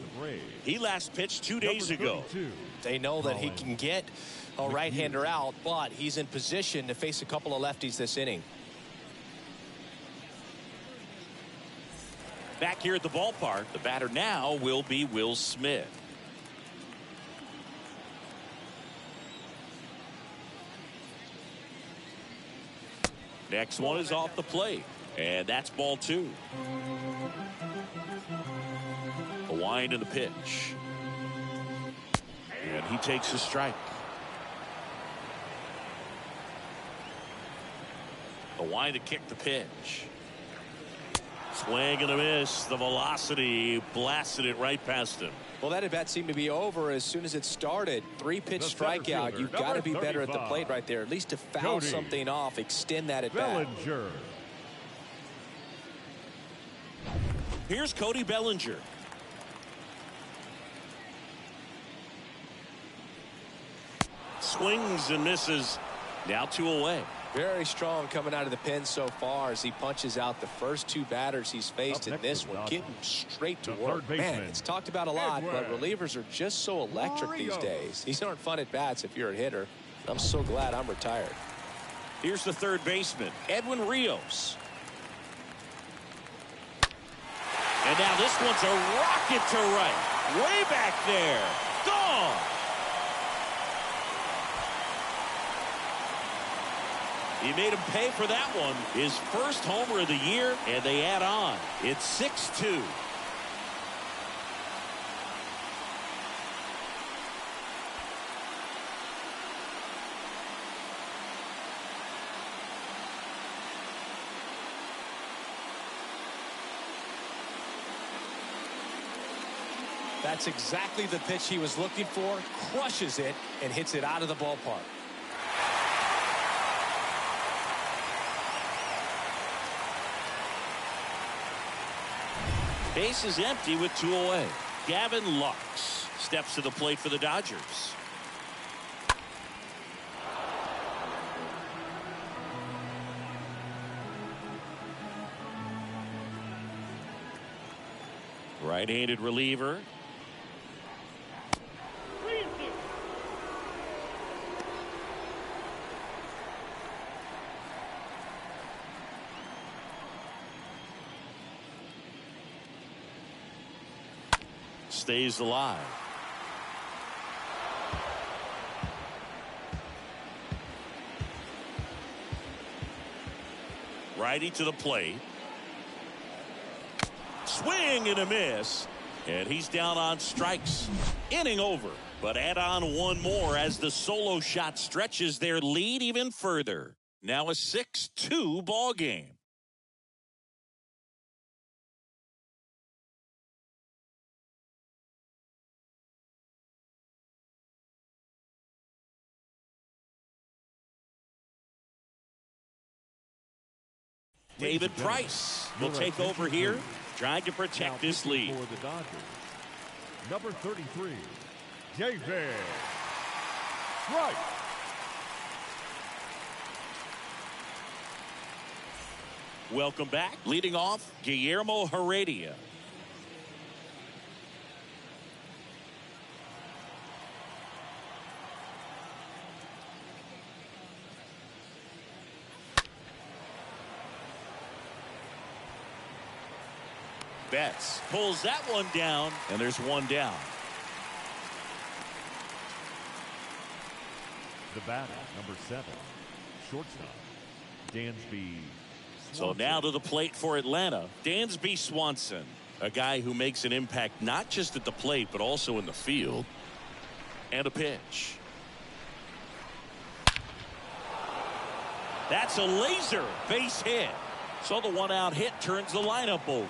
He last pitched 2 days ago. They know that he can get a right-hander out, but he's in position to face a couple of lefties this inning. Back here at the ballpark, the batter now will be Will Smith. Next one is off the plate, and that's ball 2. The wind and the pitch. And he takes a strike. The wind to kick the pitch. Swing and a miss. The velocity blasted it right past him. Well, that at bat seemed to be over as soon as it started. 3-pitch strikeout. You've got to be better at the plate right there, at least to foul something off, extend that at bat. Bellinger. Here's Cody Bellinger. Swings and misses. Now 2 away. Very strong coming out of the pen so far as he punches out the first 2 batters he's faced in this one, getting straight to work. Man, it's talked about a lot, but relievers are just so electric these days. These aren't fun at bats if you're a hitter. I'm so glad I'm retired. Here's the third baseman, Edwin Rios. And now this one's a rocket to right. Way back there. Gone. He made him pay for that one. His first homer of the year, and they add on. It's 6-2. That's exactly the pitch he was looking for. Crushes it and hits it out of the ballpark. Base is empty with 2 away. Gavin Lux steps to the plate for the Dodgers. Right-handed reliever. Stays alive. Righty to the plate. Swing and a miss. And he's down on strikes. Inning over. But add on one more as the solo shot stretches their lead even further. Now a 6-2 ball game. David Price will take over here, trying to protect this lead. For the Dodgers, number 33, David Price. Welcome back. Leading off, Guillermo Heredia. Betts pulls that one down, and there's one down. The batter, number 7, shortstop, Dansby Swanson. So now to the plate for Atlanta, Dansby Swanson, a guy who makes an impact not just at the plate but also in the field. And a pitch. That's a laser base hit. So the one-out hit turns the lineup over.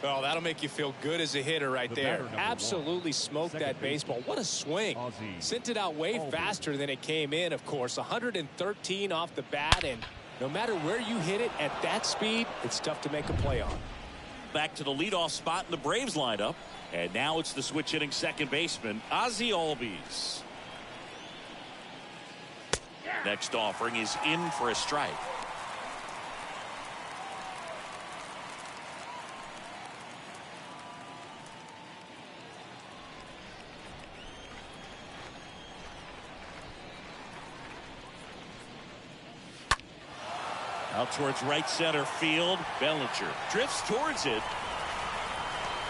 Oh, that'll make you feel good as a hitter right there. Absolutely smoked that baseball. What a swing. Sent it out way faster than it came in, of course. 113 off the bat, and no matter where you hit it at that speed, it's tough to make a play on. Back to the leadoff spot in the Braves lineup. And now it's the switch hitting second baseman, Ozzie Albies. Next offering is in for a strike. Out towards right center field. Bellinger drifts towards it.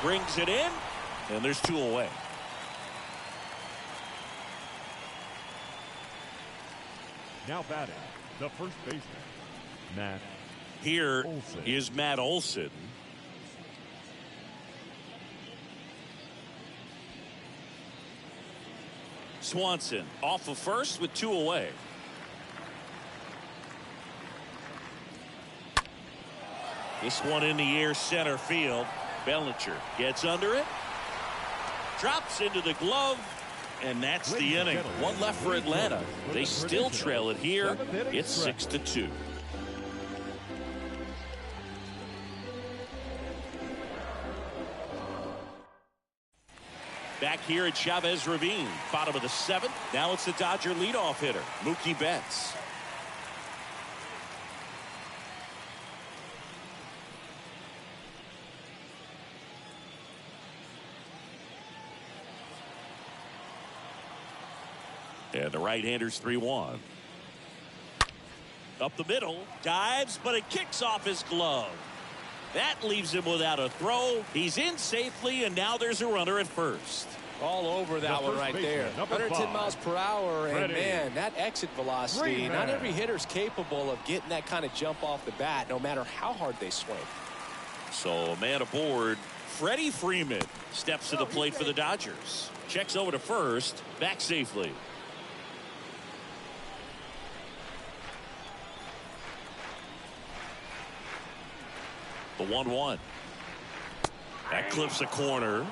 Brings it in. And there's 2 away. Now batting, the first baseman, Matt Here Olson. is Matt Olson. Swanson off of first with 2 away. This one in the air center field. Bellinger gets under it. Drops into the glove. And that's the inning. One left for Atlanta. They still trail it here. It's 6-2. Back here at Chavez Ravine, bottom of the 7th. Now it's the Dodger leadoff hitter, Mookie Betts. And the right-hander's 3-1. Up the middle, dives, but it kicks off his glove. That leaves him without a throw. He's in safely, and now there's a runner at first. All over that one right there. 110 miles per hour, and man, that exit velocity, not every hitter's capable of getting that kind of jump off the bat, no matter how hard they swing. So a man aboard. Freddie Freeman steps to the plate for the Dodgers. Checks over to first, back safely. The 1-1. That clips a corner.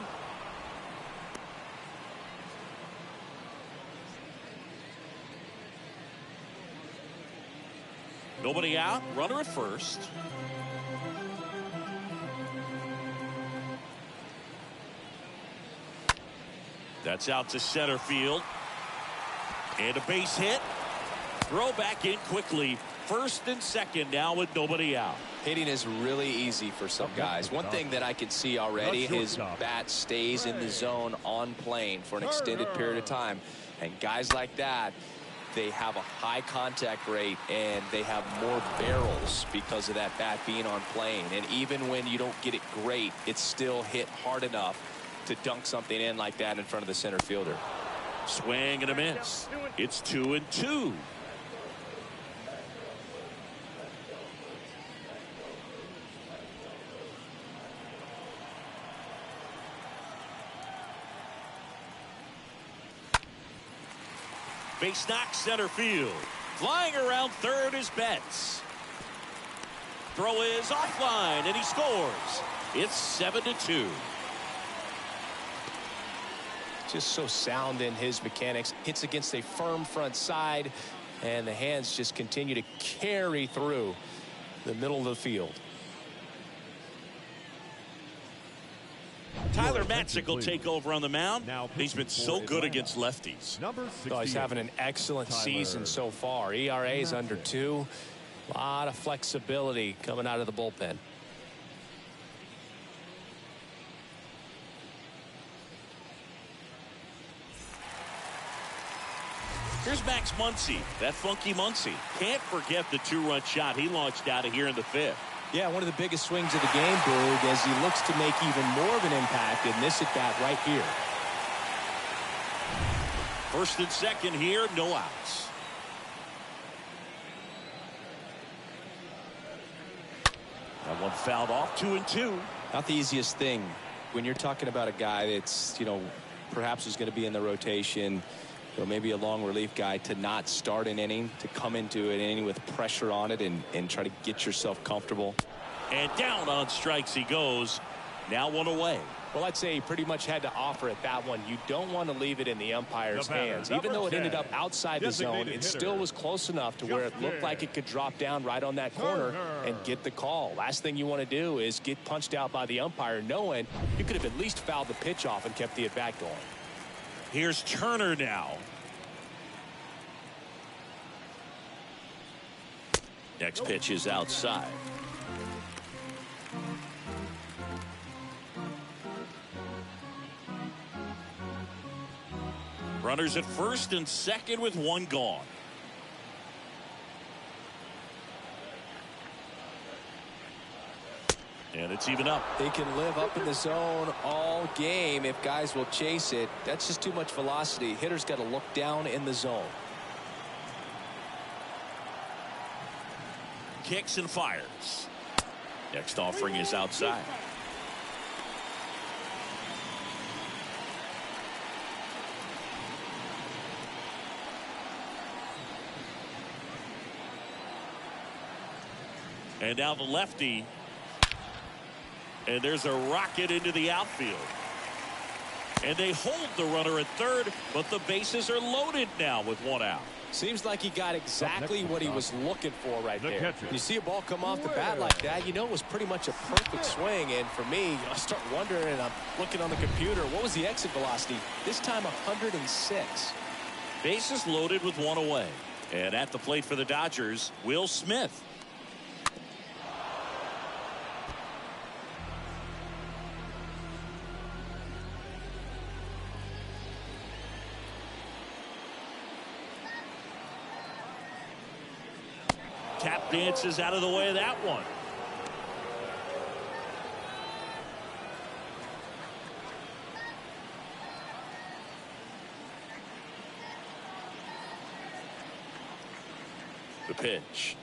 Nobody out. Runner at first. That's out to center field. And a base hit. Throw back in quickly. First and second now with nobody out. Hitting is really easy for some guys. One thing that I can see already, his bat stays in the zone on plane for an extended period of time. And guys like that, they have a high contact rate and they have more barrels because of that bat being on plane. And even when you don't get it great, it's still hit hard enough to dunk something in like that in front of the center fielder. Swing and a miss. It's 2-2. Base knock center field. Flying around third is Betts. Throw is offline and he scores. It's 7-2. Just so sound in his mechanics. Hits against a firm front side and the hands just continue to carry through the middle of the field. Tyler Matzik will take over on the mound. He's been so good against lefties. Oh, he's having an excellent season so far. ERA is under 2. A lot of flexibility coming out of the bullpen. Here's Max Muncy, that funky Muncy. Can't forget the 2-run shot he launched out of here in the 5th. Yeah, one of the biggest swings of the game, Boog, as he looks to make even more of an impact in this at-bat right here. First and second here, no outs. That one fouled off, 2-2. Not the easiest thing when you're talking about a guy that's, perhaps is going to be in the rotation, or maybe a long relief guy, to not start an inning, to come into an inning with pressure on it and try to get yourself comfortable. And down on strikes he goes. Now one away. Well, I'd say he pretty much had to offer at that one. You don't want to leave it in the umpire's hands. Even though it ended up outside the zone, it still was close enough to where it looked like it could drop down right on that corner and get the call. Last thing you want to do is get punched out by the umpire knowing you could have at least fouled the pitch off and kept the at-bat going. Here's Turner now. Next pitch is outside. Runners at first and second with one gone. And it's even up. They can live up in the zone all game if guys will chase it. That's just too much velocity. Hitter's got to look down in the zone. Kicks and fires. Next offering is outside. And now the lefty. And there's a rocket into the outfield. And they hold the runner at third, but the bases are loaded now with one out. Seems like he got exactly what he was looking for right there. You see a ball come off the bat like that, you know it was pretty much a perfect swing. And for me, I start wondering, and I'm looking on the computer, what was the exit velocity? This time 106. Bases loaded with one away. And at the plate for the Dodgers, Will Smith. Tap dances out of the way of that one. The pitch.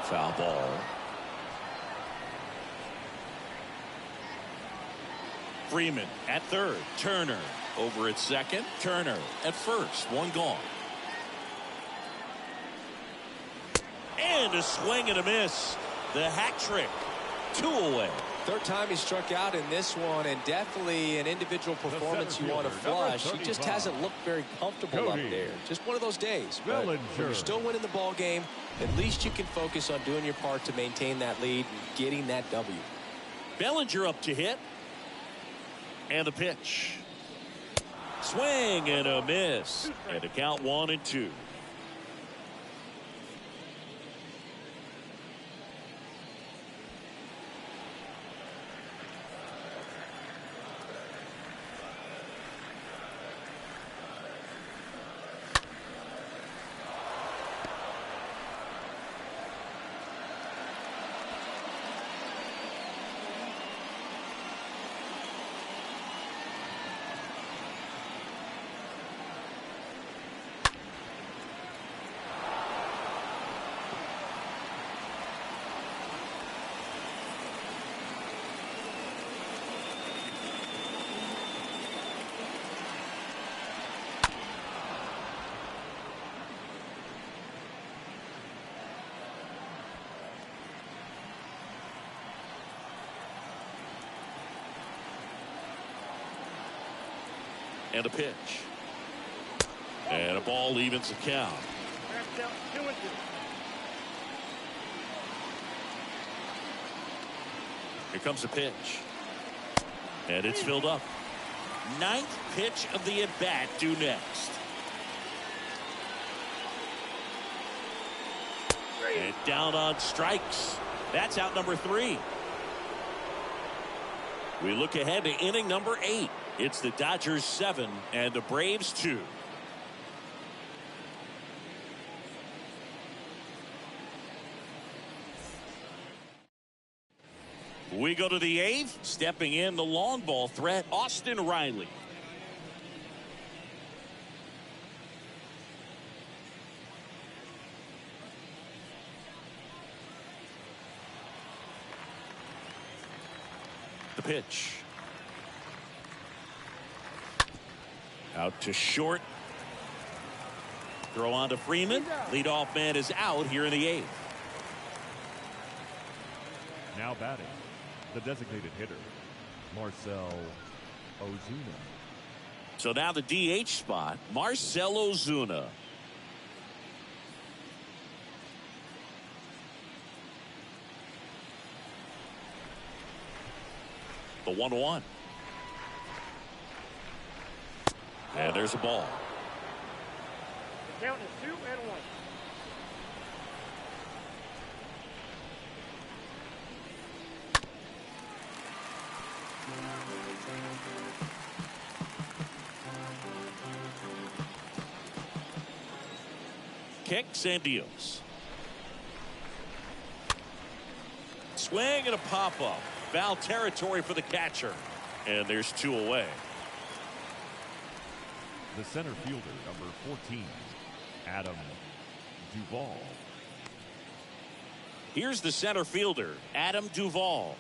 Foul ball. Freeman at third. Turner over at second. Turner at first. One gone. And a swing and a miss. The hat trick. 2 away. Third time he struck out in this one, and definitely an individual performance you want to flush. He just hasn't looked very comfortable up there. Just one of those days. But when you're still winning the ball game, at least you can focus on doing your part to maintain that lead and getting that W. Bellinger up to hit. And the pitch. Swing and a miss. And a count 1-2. And a pitch. And a ball evens the count. Here comes the pitch. And it's filled up. Ninth pitch of the at-bat due next. And down on strikes. That's out number 3. We look ahead to inning number 8. It's the Dodgers 7 and the Braves 2. We go to the 8th. Stepping in the long ball threat, Austin Riley. The pitch. Out to short. Throw on to Freeman. Leadoff man is out here in the 8th. Now batting, the designated hitter, Marcell Ozuna. So now the DH spot, Marcell Ozuna. The 1-1. And there's a ball. The count is 2-1. Kicks and deals. Swing and a pop-up. Foul territory for the catcher. And there's 2 away. The center fielder, number 14, Adam Duvall. Here's the center fielder, Adam Duvall.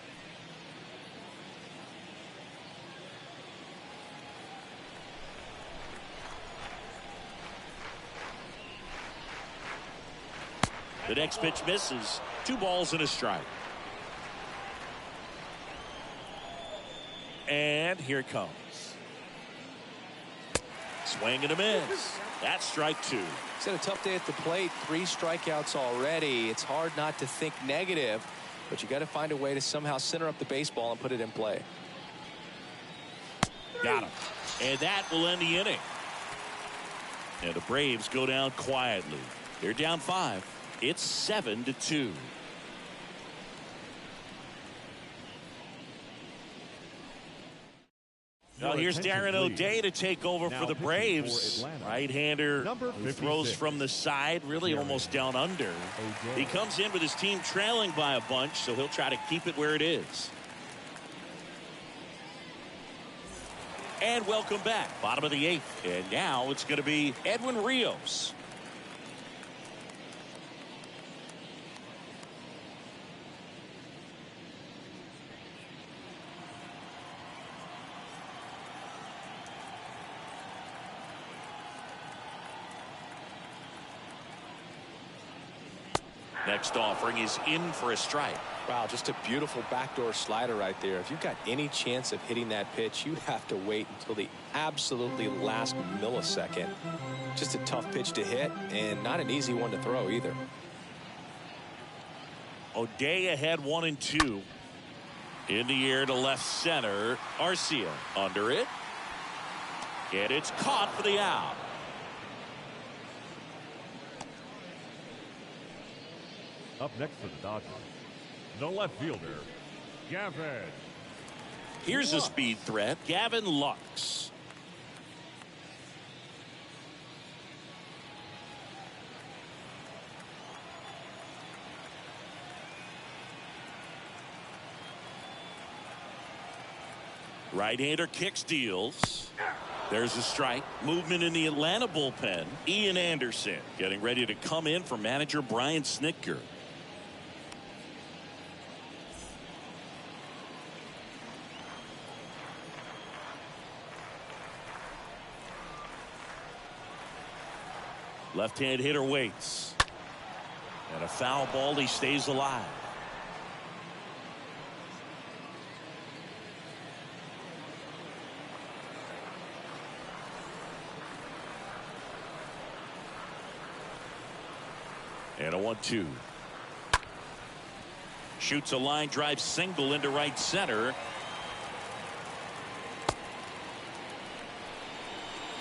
The next pitch misses. 2 balls and a strike. And here it comes. Swing and a miss. That's strike 2. He's had a tough day at the plate. 3 strikeouts already. It's hard not to think negative, but you got to find a way to somehow center up the baseball and put it in play. Got him. And that will end the inning. And the Braves go down quietly. They're down 5. It's 7-2. Now here's Darren O'Day to take over for the Braves. Right-hander who throws from the side, really almost down under. He comes in with his team trailing by a bunch, so he'll try to keep it where it is. And welcome back. Bottom of the 8th. And now it's going to be Edwin Rios. Next offering is in for a strike. Wow, just a beautiful backdoor slider right there. If you've got any chance of hitting that pitch, you have to wait until the absolutely last millisecond. Just a tough pitch to hit and not an easy one to throw either. O'Day ahead 1-2. In the air to left center. Arcia under it. And it's caught for the out. Up next for the Dodgers, the left fielder, Gavin. Here's a speed threat, Gavin Lux. Right-hander kicks, deals. There's a strike. Movement in the Atlanta bullpen. Ian Anderson getting ready to come in for manager Brian Snitker. Left-hand hitter waits. And a foul ball. He stays alive. And a 1-2. Shoots a line drive single into right center.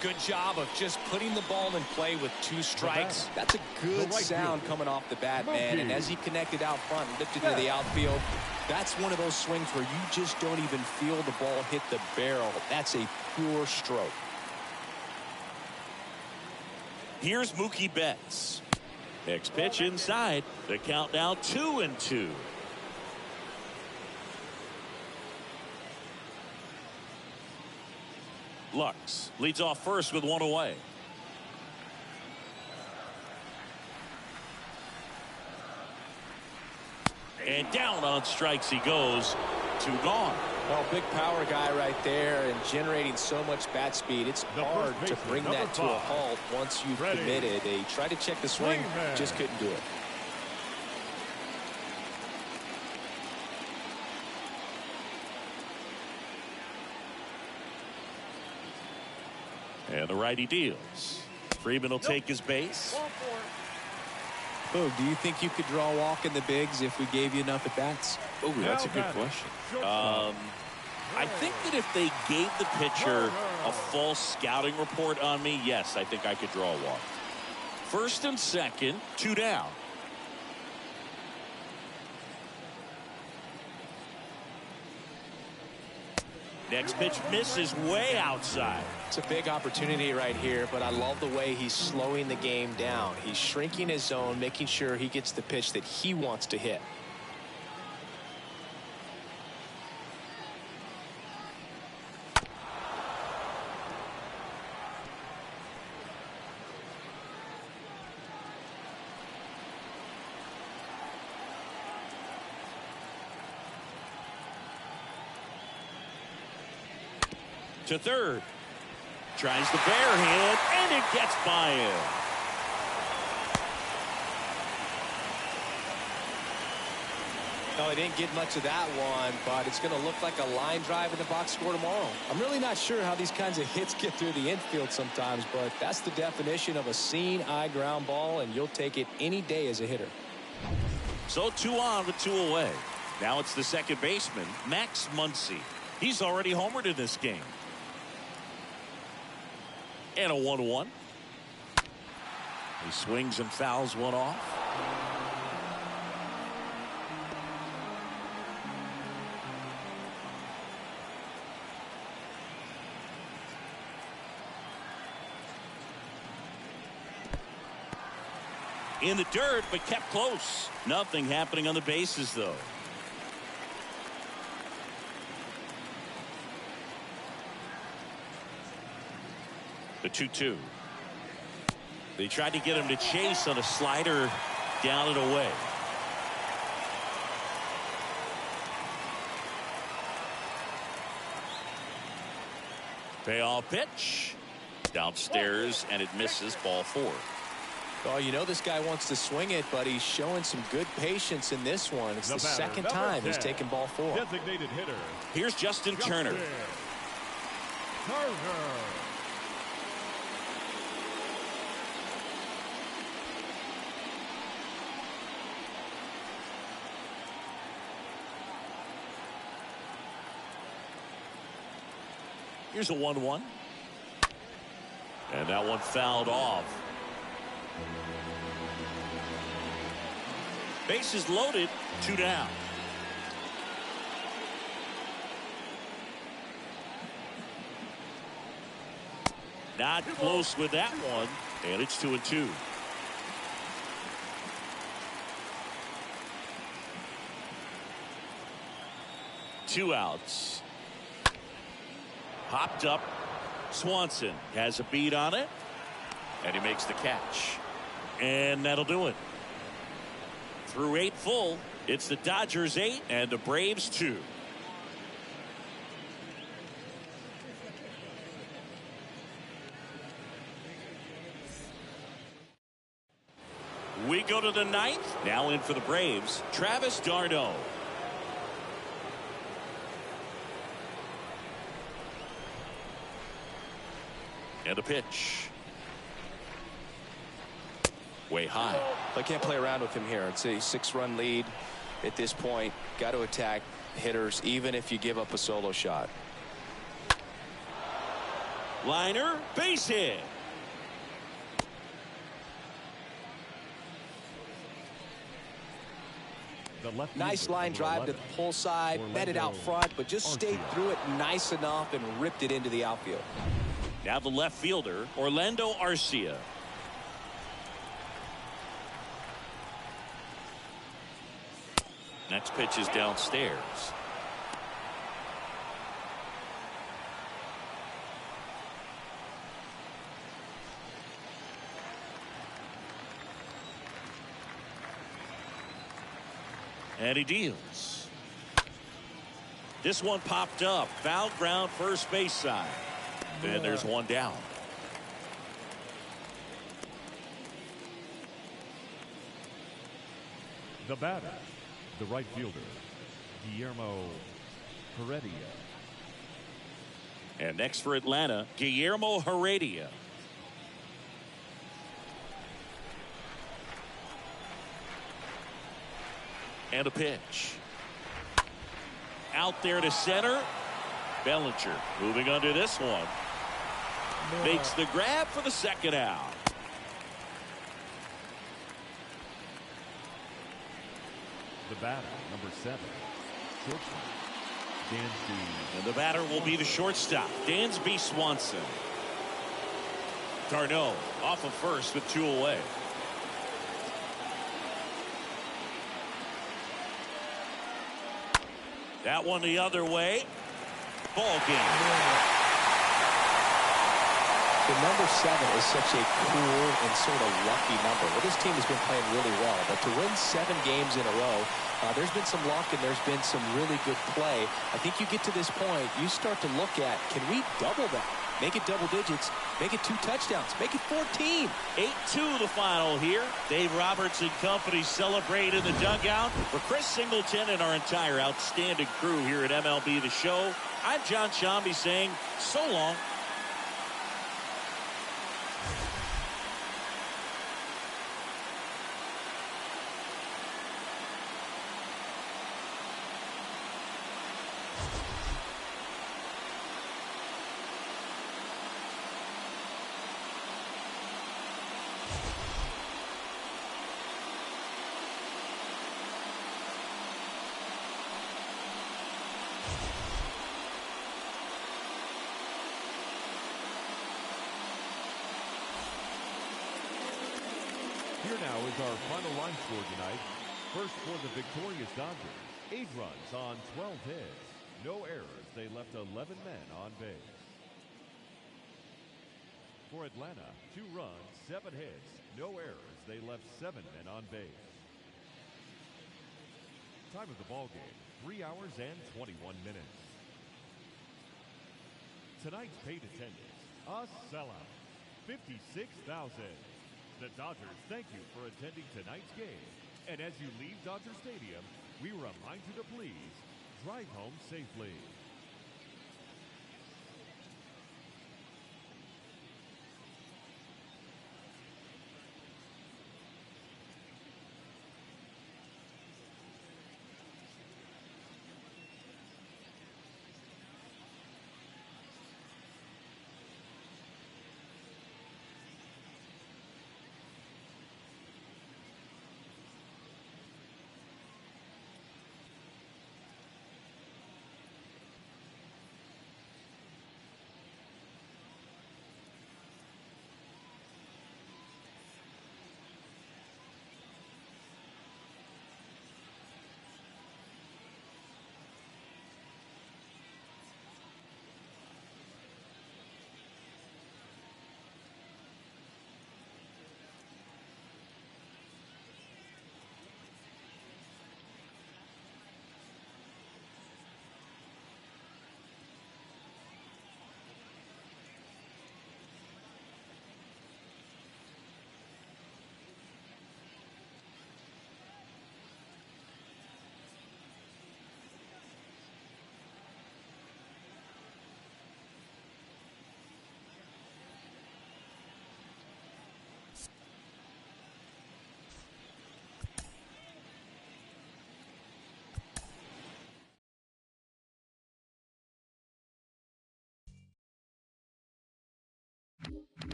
Good job of just putting the ball in play with 2 strikes. That's a good sound coming off the bat, man. And as he connected out front and lifted to the outfield, that's one of those swings where you just don't even feel the ball hit the barrel. That's a pure stroke. Here's Mookie Betts. Next pitch inside. The count now 2-2. Lux leads off first with 1 away. And down on strikes he goes. 2 gone. Well, big power guy right there and generating so much bat speed. It's hard to bring that to a halt once you've committed. They tried to check the swing, just couldn't do it. And the righty deals. Freeman will take his base. Oh, do you think you could draw a walk in the bigs if we gave you enough at bats? Oh, that's a good question. I think that if they gave the pitcher a false scouting report on me, yes, I think I could draw a walk. First and second, 2 down. Next pitch misses way outside. It's a big opportunity right here, but I love the way he's slowing the game down. He's shrinking his zone, making sure he gets the pitch that he wants to hit. To third. Tries the bare hand, and it gets by him. No, he didn't get much of that one, but it's going to look like a line drive in the box score tomorrow. I'm really not sure how these kinds of hits get through the infield sometimes, but that's the definition of a seeing eye ground ball, and you'll take it any day as a hitter. So 2 on with 2 away. Now it's the second baseman, Max Muncy. He's already homered in this game. And a 1-1. He swings and fouls one off. In the dirt, but kept close. Nothing happening on the bases, though. The 2-2. They tried to get him to chase on a slider down and away. Payoff pitch. Downstairs, and it misses, ball 4. Oh, you know this guy wants to swing it, but he's showing some good patience in this one. It's the second time he's taken ball 4. Designated hitter. Here's Justin Turner. Here's a 1-1. And that one fouled off. Bases loaded, 2 down. Not close with that one, and it's 2-2. Two outs. Hopped up. Swanson has a beat on it, and he makes the catch. And that'll do it. Through 8 full, it's the Dodgers 8 and the Braves 2. We go to the 9th. Now in for the Braves, Travis d'Arnaud. And a pitch. Way high. I can't play around with him here. It's a 6-run lead at this point. Got to attack hitters even if you give up a solo shot. Liner, base hit. Nice line drive to the pull side, met it out front, but just stayed through it nice enough and ripped it into the outfield. Now the left fielder, Orlando Arcia. Next pitch is downstairs. And he deals. This one popped up. Foul ground first base side. And there's one down. The batter, the right fielder, Guillermo Heredia. And next for Atlanta, Guillermo Heredia. And a pitch. Out there to center. Bellinger moving under this one. Makes the grab for the second out. The batter, number 7, shortstop, Dansby. And the batter will be the shortstop, Dansby Swanson. d'Arnaud off of first with 2 away. That one the other way. Ball game. The number 7 is such a cool and sort of lucky number. Well, this team has been playing really well, but to win 7 games in a row, there's been some luck and there's been some really good play. I think you get to this point, you start to look at, can we double that? Make it double digits, make it 2 touchdowns, make it 14. 8-2 the final here. Dave Roberts and company celebrate in the dugout. For Chris Singleton and our entire outstanding crew here at MLB The Show, I'm John Shambi saying so long. Here now is our final line score tonight. First for the victorious Dodgers, 8 runs on 12 hits. No errors. They left 11 men on base. For Atlanta, 2 runs, 7 hits. No errors. They left 7 men on base. Time of the ball game, 3 hours and 21 minutes. Tonight's paid attendance, a sellout, 56,000. The Dodgers thank you for attending tonight's game. And as you leave Dodger Stadium, we remind you to please drive home safely.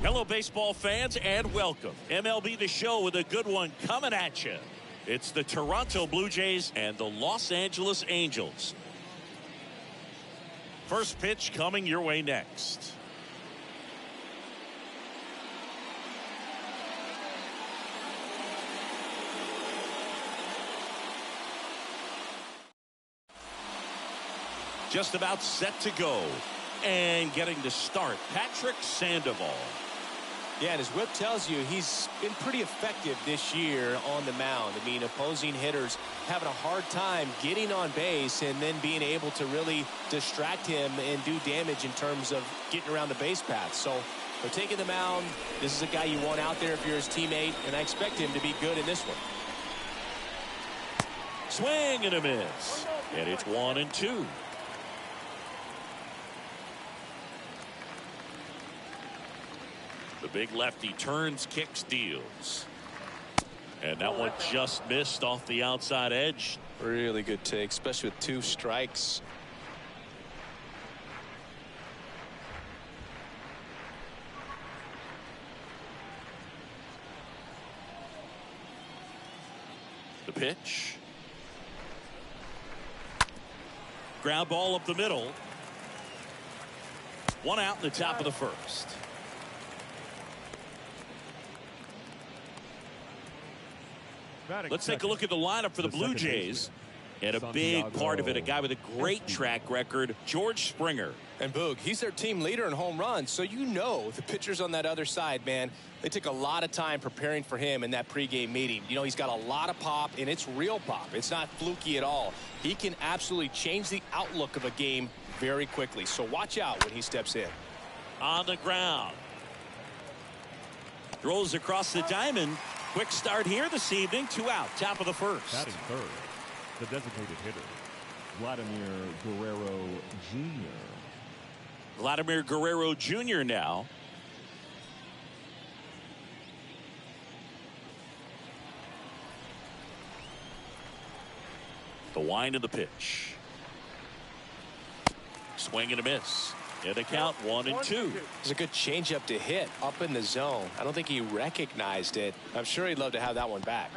Hello, baseball fans, and welcome. MLB The Show with a good one coming at you. It's the Toronto Blue Jays and the Los Angeles Angels. First pitch coming your way next. Just about set to go. And getting to start, Patrick Sandoval. Yeah, and his whip tells you he's been pretty effective this year on the mound. I mean, opposing hitters having a hard time getting on base and then being able to really distract him and do damage in terms of getting around the base path. So they're taking the mound. This is a guy you want out there if you're his teammate, and I expect him to be good in this one. Swing and a miss. And it's 1-2. The big lefty turns, kicks, deals. And that one just missed off the outside edge. Really good take, especially with 2 strikes. The pitch. Ground ball up the middle. 1 out in the top of the first. Let's take a look at the lineup for the Blue Jays. And a big part of it, a guy with a great track record, George Springer. And Boog, he's their team leader in home runs, so you know the pitchers on that other side, man, they took a lot of time preparing for him in that pregame meeting. You know, he's got a lot of pop, and it's real pop. It's not fluky at all. He can absolutely change the outlook of a game very quickly, so watch out when he steps in. On the ground. Throws across the diamond. Quick start here this evening. 2 out, top of the first. Batting third, the designated hitter, Vladimir Guerrero Jr. Vladimir Guerrero Jr. now. The wind of the pitch. Swing and a miss. And a count 1-2. It's a good changeup to hit up in the zone. I don't think he recognized it. I'm sure he'd love to have that one back.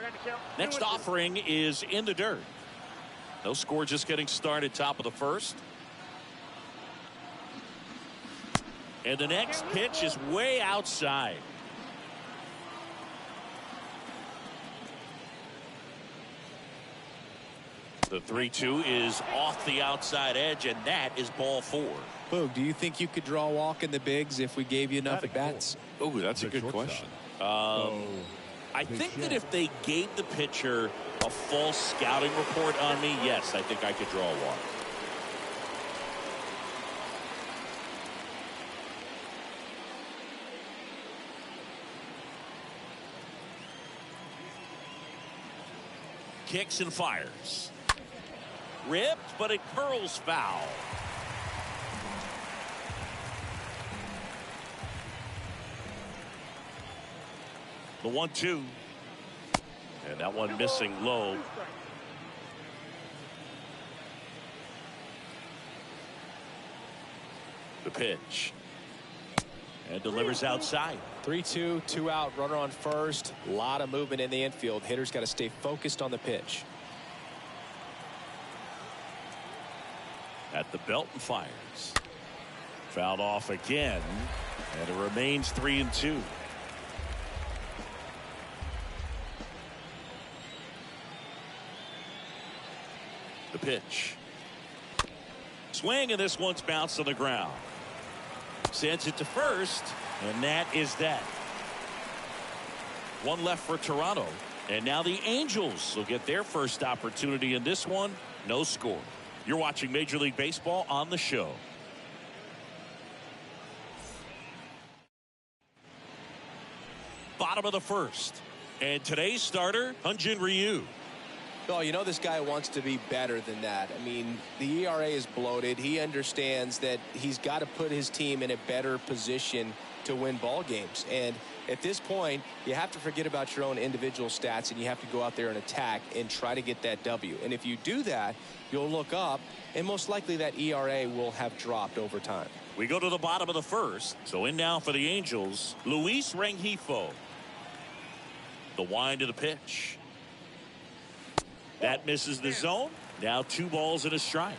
Next offering is in the dirt. No score, just getting started, top of the first. And the next pitch is way outside. The 3-2 is off the outside edge, and that is ball 4. Boog, do you think you could draw a walk in the bigs if we gave you enough at bats? Oh, that's a good question. I think that if they gave the pitcher a full scouting report on me, yes, I think I could draw a walk. Kicks and fires. Ripped, but it curls foul. The 1-2. And that one missing low. The pitch. And delivers outside. 3-2, 2 out, runner on first. A lot of movement in the infield. Hitter's got to stay focused on the pitch. At the belt and fires. Fouled off again. And it remains 3-2. The pitch. Swing, and this one's bounced on the ground. Sends it to first, and that is that. One left for Toronto, and now the Angels will get their first opportunity in this one. No score. You're watching Major League Baseball on the show. Bottom of the first, and today's starter, Hyun-Jin Ryu. Oh, you know this guy wants to be better than that. I mean, the ERA is bloated. He understands that he's got to put his team in a better position to win ball games. And at this point, you have to forget about your own individual stats, and you have to go out there and attack and try to get that W. And if you do that, you'll look up, and most likely that ERA will have dropped over time. We go to the bottom of the first. So in now for the Angels, Luis Rengifo. The wind of the pitch. That misses the zone. Now 2 balls and a strike.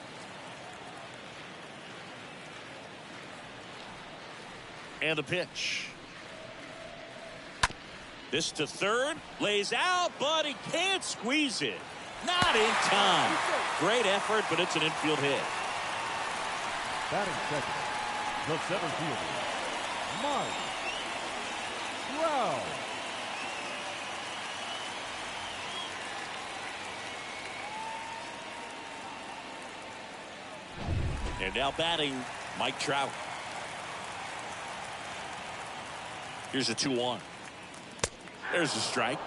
And the pitch. This to third. Lays out, but he can't squeeze it. Not in time. Great effort, but it's an infield hit. Batting second, the center fielder, Mike Trout. And now batting, Mike Trout. Here's a 2-1. There's a strike.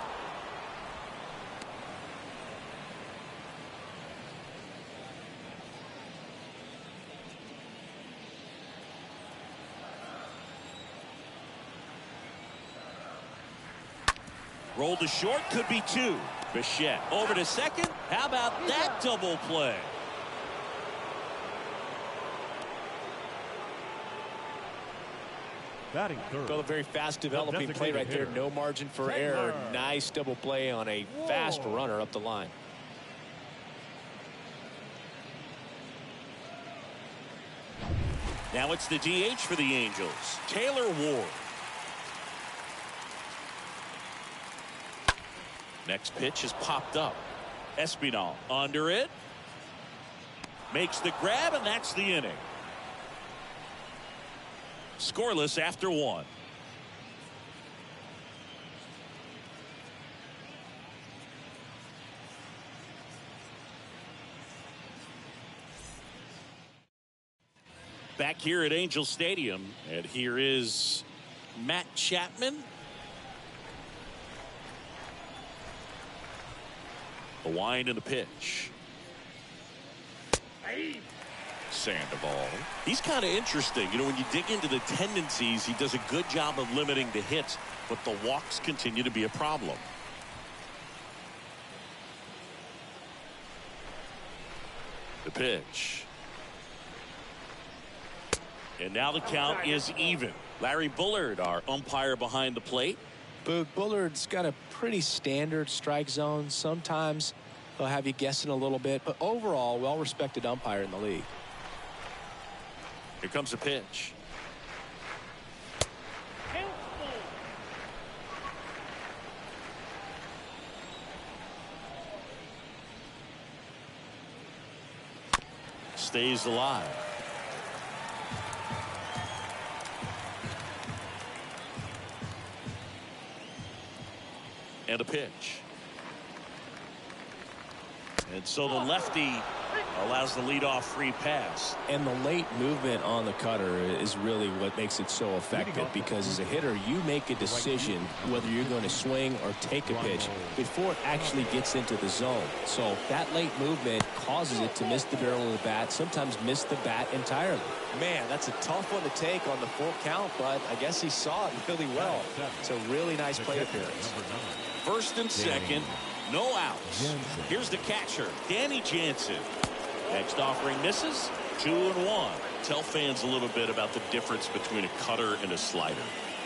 Rolled to short, could be 2. Bichette over to second. How about that double play? Batting third. Well, a very fast developing play right there. No margin for error. Nice double play on a fast runner up the line. Now it's the DH for the Angels, Taylor Ward. Next pitch has popped up. Espinal under it. Makes the grab, and that's the inning. Scoreless after 1. Back here at Angel Stadium, and here is Matt Chapman. The wind and the pitch. Sandoval. He's kind of interesting. You know, when you dig into the tendencies, he does a good job of limiting the hits, but the walks continue to be a problem. The pitch. And now the count is even. Larry Bullard, our umpire behind the plate. Boog, Bullard's got a pretty standard strike zone. Sometimes he'll have you guessing a little bit, but overall, well-respected umpire in the league. Here comes a pitch. stays alive. And a pitch. And so the lefty allows the leadoff free pass. And the late movement on the cutter is really what makes it so effective, because as a hitter, you make a decision whether you're going to swing or take a pitch before it actually gets into the zone. So that late movement causes it to miss the barrel of the bat, sometimes miss the bat entirely. Man, that's a tough one to take on the full count, but I guess he saw it really well. It's a really nice plate appearance. First and second, no outs. Here's the catcher, Danny Jansen. Next offering misses. 2-1. Tell fans a little bit about the difference between a cutter and a slider.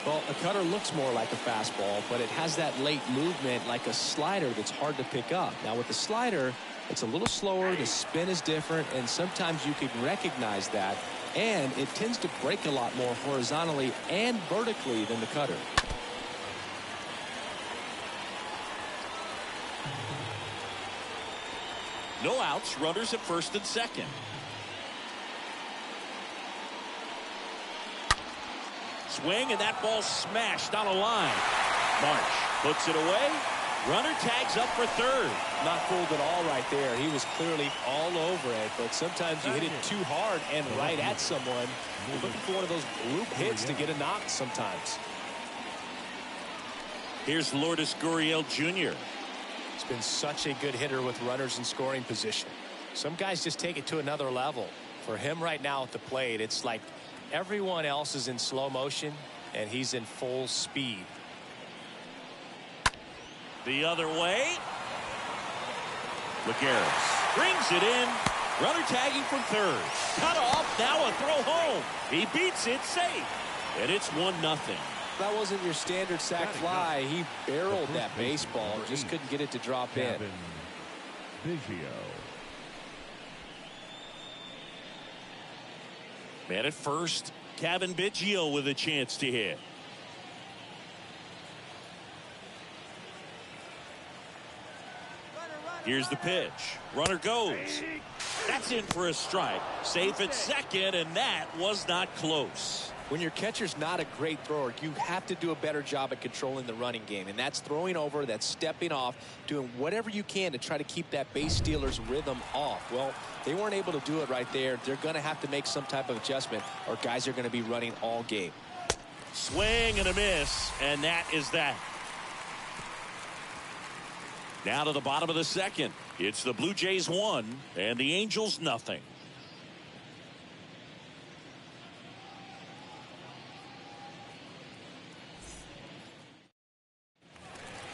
Well, a cutter looks more like a fastball, but it has that late movement like a slider that's hard to pick up. Now with the slider, it's a little slower, the spin is different, and sometimes you can recognize that, and it tends to break a lot more horizontally and vertically than the cutter. No outs, runners at first and second. Swing, and that ball smashed on a line. Marsh puts it away. Runner tags up for third. Not fooled at all right there. He was clearly all over it, but sometimes you hit it too hard and right at someone. You're looking for one of those loop hits to get a knock sometimes. Here's Lourdes Gurriel Jr. He's been such a good hitter with runners in scoring position. Some guys just take it to another level. For him right now at the plate, it's like everyone else is in slow motion and he's in full speed. The other way. Lagares brings it in. Runner tagging from third. Cut off. Now a throw home. He beats it safe. And it's 1-0. That wasn't your standard sac fly. He barreled that baseball. Just couldn't get it to drop in. Man at first, Kevin Biggio with a chance to hit. Here's the pitch. Runner goes. That's in for a strike. Safe at second, and that was not close. When your catcher's not a great thrower, you have to do a better job at controlling the running game. And that's throwing over, that's stepping off, doing whatever you can to try to keep that base stealer's rhythm off. Well, they weren't able to do it right there. They're going to have to make some type of adjustment, or guys are going to be running all game. Swing and a miss, and that is that. Now to the bottom of the second. It's the Blue Jays 1 and the Angels nothing.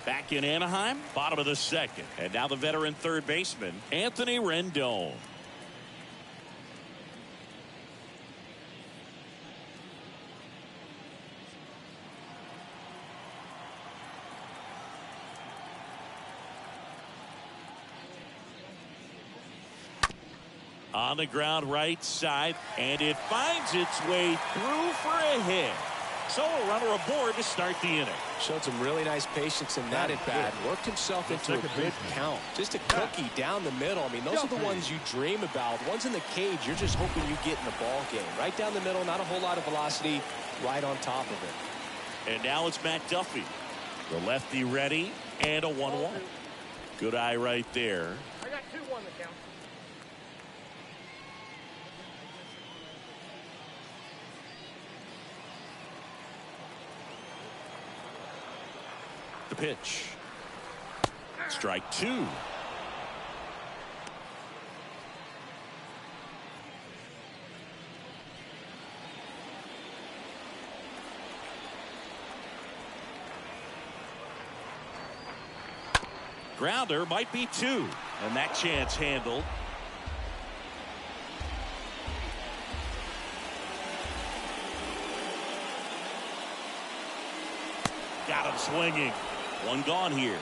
Back in Anaheim, bottom of the second. And now the veteran third baseman, Anthony Rendon. On the ground right side, and it finds its way through for a hit. So a runner aboard to start the inning. Showed some really nice patience in that at bat. Worked himself into a good count. Just a cookie down the middle. I mean, those are the ones you dream about. Ones in the cage, you're just hoping you get in the ball game. Right down the middle, not a whole lot of velocity, right on top of it. And now it's Matt Duffy. The lefty ready, and a 1-1. Good eye right there. I got 2-1 the count. The pitch. Strike 2. Grounder might be 2, and that chance handled. Got him swinging. One gone here.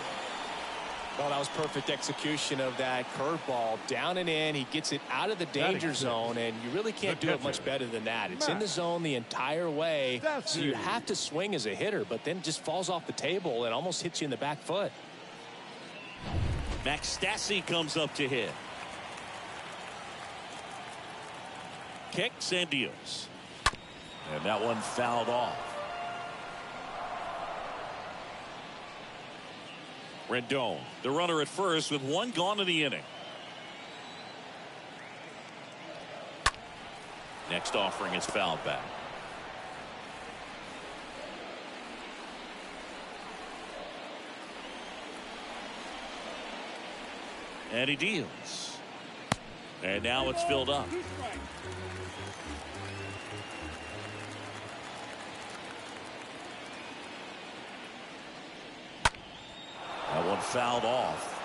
Well, that was perfect execution of that curveball. Down and in. He gets it out of the danger zone, and you really can't do it much better than that. It's in the zone the entire way, so you have to swing as a hitter, but then it just falls off the table and almost hits you in the back foot. Max Stassi comes up to hit. Kicks and deals. And that one fouled off. Rendon, the runner at first with one gone in the inning. Next offering is fouled back. And he deals. And now it's filled up. That one fouled off.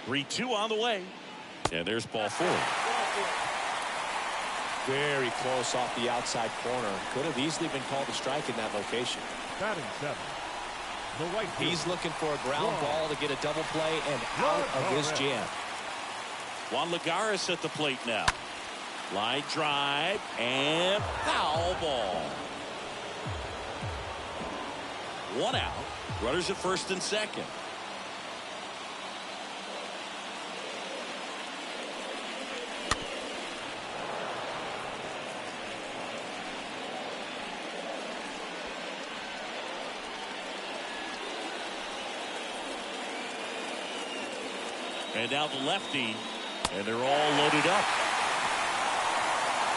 Three-two on the way. And there's ball four. Very close off the outside corner. Could have easily been called a strike in that location. Batting seven. The right He's looking for a ground ball to get a double play and out of his jam. Juan Lagares at the plate now. Line drive and foul ball. One out. Runners at first and second. And now the lefty, and they're all loaded up.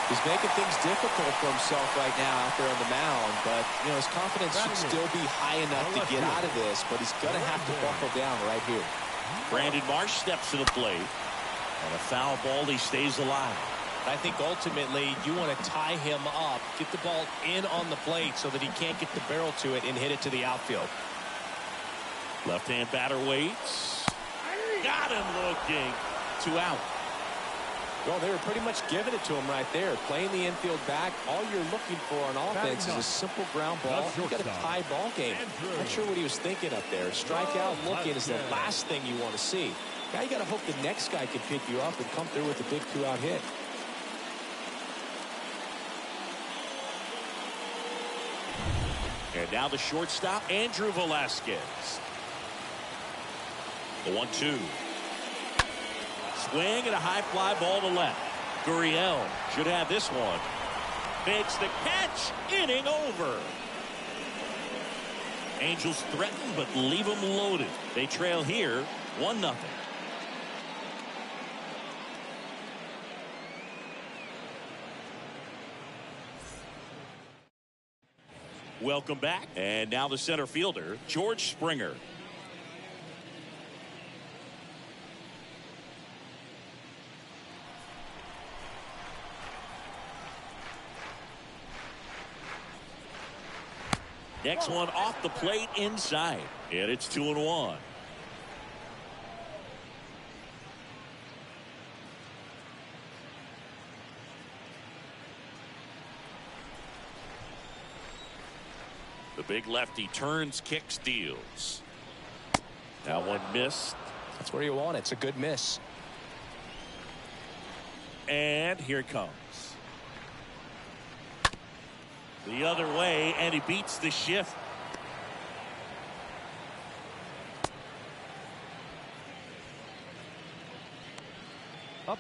He's making things difficult for himself right now out there on the mound, but you know his confidence should still be high enough to get out of this, but he's going to have to buckle down right here. Brandon Marsh steps to the plate, and a foul ball. He stays alive. I think ultimately you want to tie him up, get the ball in on the plate so that he can't get the barrel to it and hit it to the outfield. Left-hand batter waits. Got him looking. 2 out. Well, they were pretty much giving it to him right there. Playing the infield back. All you're looking for on offense is a simple ground ball. You got a tie ball game. Not sure what he was thinking up there. Strikeout looking is the last thing you want to see. Now you got to hope the next guy can pick you up and come through with a big 2-out hit. And now the shortstop, Andrew Velasquez. The 1-2. Swing and a high fly ball to left. Gurriel should have this one. Makes the catch. Inning over. Angels threaten but leave them loaded. They trail here 1-0. Welcome back. And now the center fielder, George Springer. Next one off the plate inside. And it's 2-1. The big lefty turns, kicks, deals. That one missed. That's where you want it. It's a good miss. And here it comes. The other way, and he beats the shift.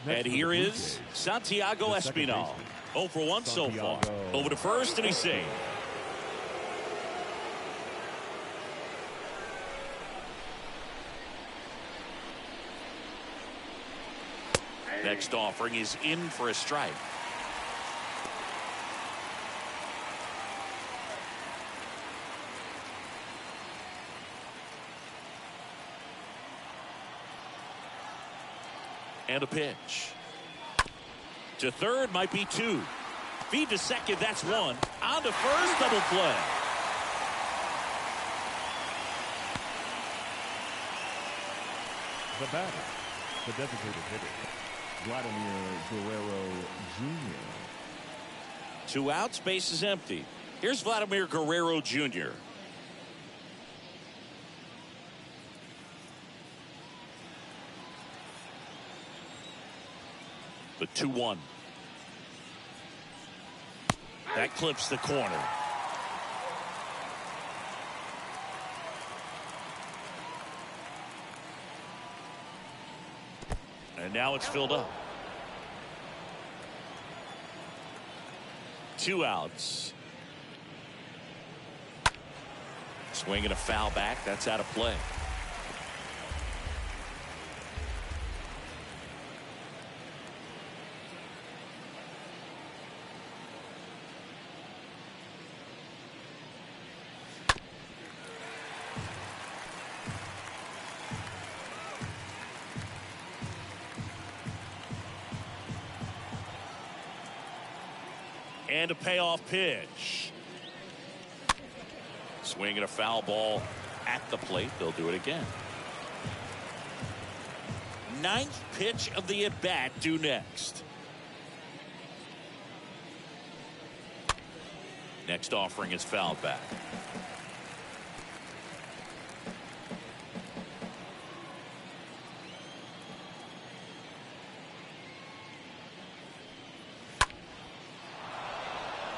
And here is Santiago Espinal. 0 for 1 so far. Over to first, and he's saved. Next offering is in for a strike. And a pitch. To third might be 2. Feed to second, that's 1. On to first, double play. The batter, the designated hitter, Vladimir Guerrero Jr. 2 outs, base is empty. Here's Vladimir Guerrero Jr. The 2-1. That clips the corner. And now it's filled up. 2 outs. Swinging a foul back. That's out of play. And a payoff pitch. Swinging a foul ball at the plate. They'll do it again. 9th pitch of the at-bat due next. Next offering is fouled back.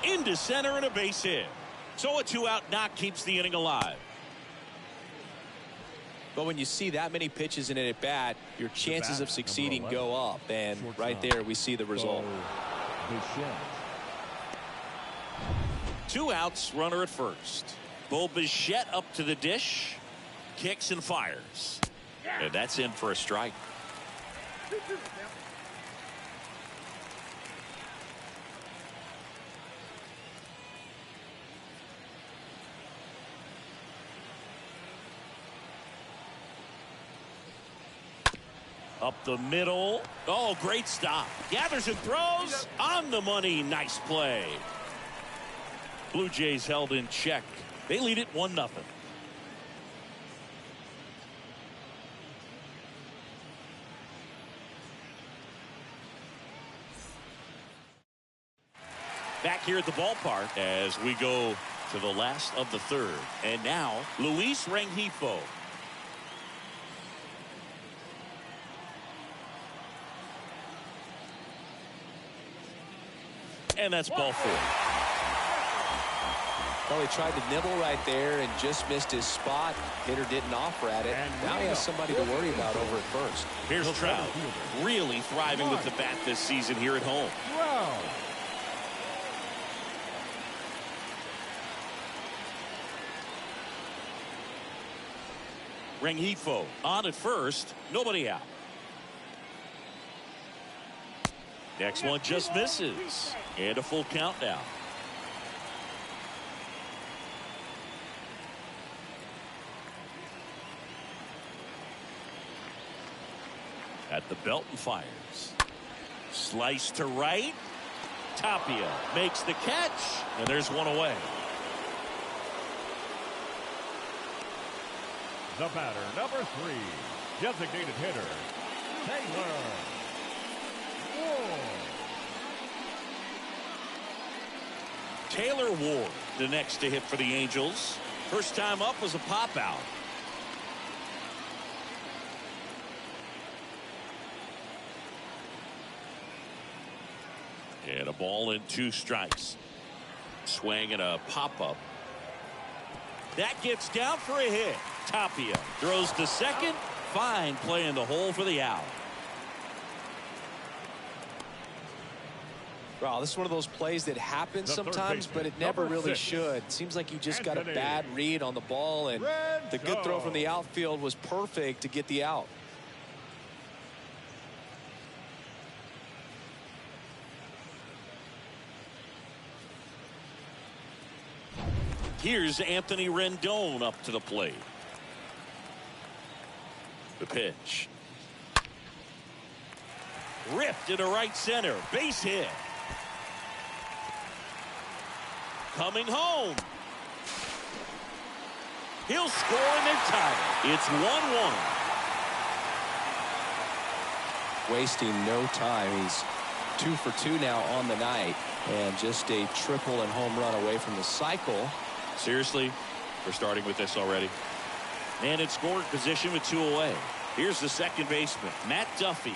Into center and a base hit. So a 2-out knock keeps the inning alive. But when you see that many pitches in an at bat, your chances of succeeding go up. And right there we see the result. 2 outs, runner at first. Bo Bichette up to the dish. Kicks and fires. And that's in for a strike. Up the middle. Oh, great stop. Gathers and throws. On the money. Nice play. Blue Jays held in check. They lead it 1-0. Back here at the ballpark as we go to the last of the 3rd. And now, Luis Rengifo. And that's ball 4. Well, he tried to nibble right there and just missed his spot. Hitter didn't offer at it. Now he has somebody to worry about over at first. Here's Trout, really thriving with the bat this season here at home. Rengifo on at first. Nobody out. Next one just misses. And a full count now. At the belt and fires. Slice to right. Tapia makes the catch. And there's one away. The batter, number 3, designated hitter, Taylor Ward. Taylor Ward, the next to hit for the Angels. First time up was a pop out. And a ball and 2 strikes. Swing and a pop up. That gets down for a hit. Tapia throws to second. Fine play in the hole for the out. Wow, this is one of those plays that happens sometimes, but it never really should. Seems like he just got a bad read on the ball, and the good throw from the outfield was perfect to get the out. Here's Anthony Rendon up to the plate. The pitch. Ripped into right center. Base hit. Coming home. He'll score and then tie it. It's 1-1. Wasting no time. He's 2 for 2 now on the night, and just a triple and home run away from the cycle. Seriously, we're starting with this already. And in scoring position with 2 away. Here's the second baseman, Matt Duffy.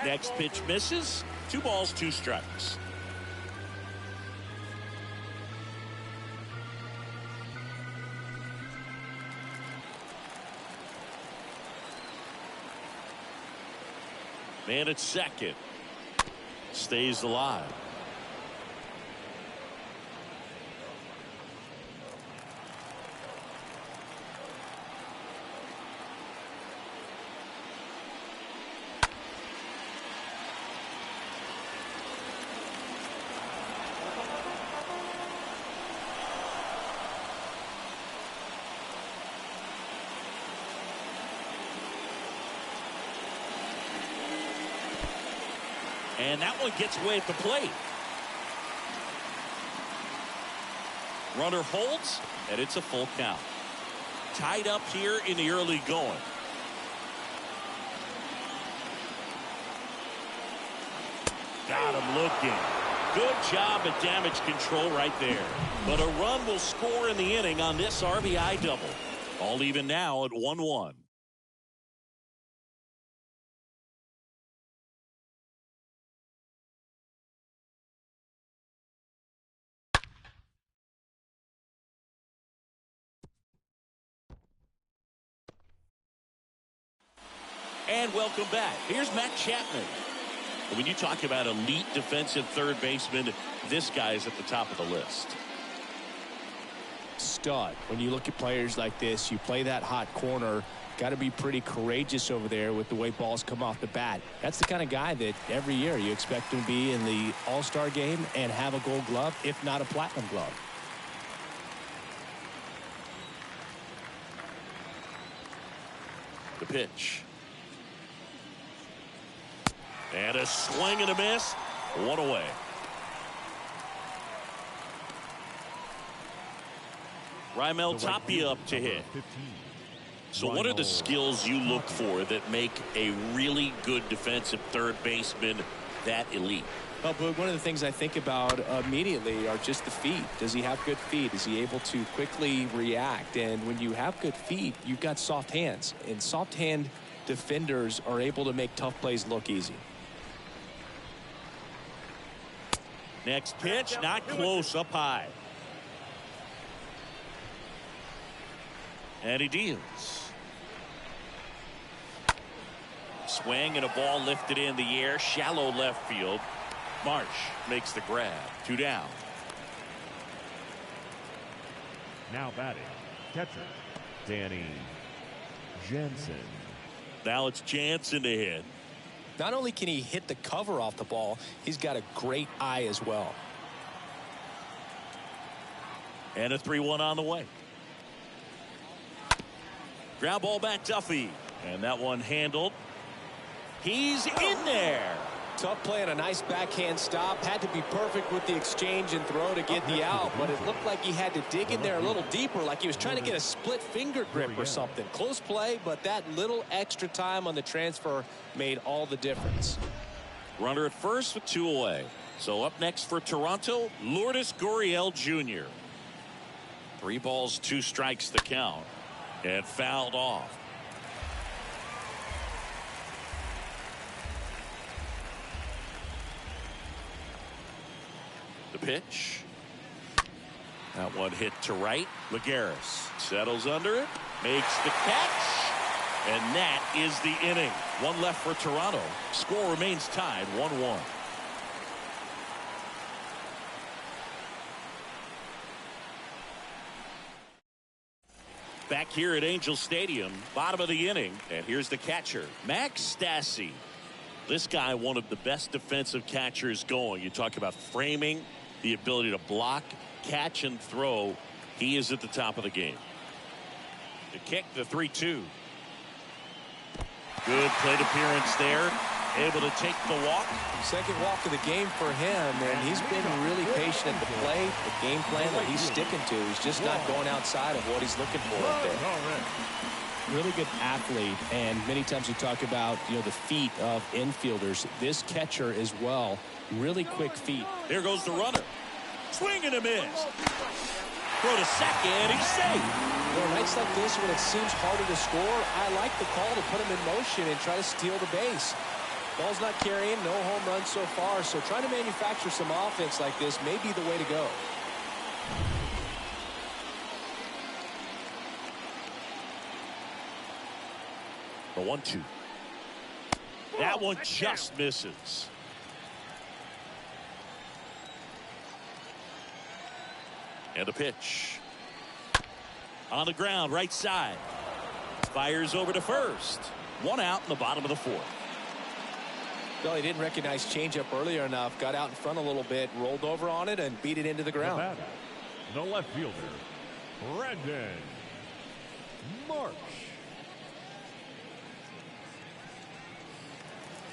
Next pitch misses. 2 balls, 2 strikes. Man at second. Stays alive. And that one gets away at the plate. Runner holds, and it's a full count. Tied up here in the early going. Got him looking. Good job at damage control right there. But a run will score in the inning on this RBI double. All even now at 1-1. And welcome back. Here's Matt Chapman. When you talk about elite defensive third baseman, this guy is at the top of the list. Stud. When you look at players like this, you play that hot corner. Got to be pretty courageous over there with the way balls come off the bat. That's the kind of guy that every year you expect him to be in the All-Star game and have a Gold Glove, if not a Platinum Glove. The pitch. And a swing and a miss. One away. Raimel Tapia up to hit. So what are the skills you look for that make a really good defensive third baseman that elite? Well, but one of the things I think about immediately are just the feet. Does he have good feet? Is he able to quickly react? And when you have good feet, you've got soft hands. And soft hand defenders are able to make tough plays look easy. Next pitch, not close, up high. And he deals. Swing and a ball lifted in the air, shallow left field. Marsh makes the grab. 2 down. Now batting, catcher, Danny Jansen. Now it's Jansen to hit. Not only can he hit the cover off the ball, he's got a great eye as well. And a 3-1 on the way. Ground ball back Duffy. And that one handled. He's in there. Tough play and a nice backhand stop. Had to be perfect with the exchange and throw to get the out, but it looked like he had to dig in there a little deeper, like he was trying to get a split finger grip or something. Close play, but that little extra time on the transfer made all the difference. Runner at first with 2 away. So up next for Toronto, Lourdes Gurriel Jr. 3 balls, 2 strikes the count. And fouled off. The pitch. That one hit to right. Lagares settles under it. Makes the catch. And that is the inning. 1 left for Toronto. Score remains tied 1-1. Back here at Angel Stadium, bottom of the inning, and here's the catcher, Max Stassi. This guy, one of the best defensive catchers going. You talk about framing, the ability to block, catch, and throw. He is at the top of the game. The kick, the 3-2. Good plate appearance there. Able to take the walk. Second walk of the game for him, and he's been really patient at the plate. The game plan that he's sticking to. He's just not going outside of what he's looking for up there. Really good athlete, and many times you talk about, the feet of infielders. This catcher as well, really quick feet. Here goes the runner. Swing and a miss. Throw to second, he's safe. Well, nights like this when it seems harder to score, I like the call to put him in motion and try to steal the base. Ball's not carrying, no home runs so far, so trying to manufacture some offense like this may be the way to go. The 1-2. That one just misses. And a pitch. On the ground, right side. Fires over to first. One out in the bottom of the fourth. Well, he didn't recognize changeup earlier enough. Got out in front a little bit, rolled over on it, and beat it into the ground. The left fielder, Brandon Marsh.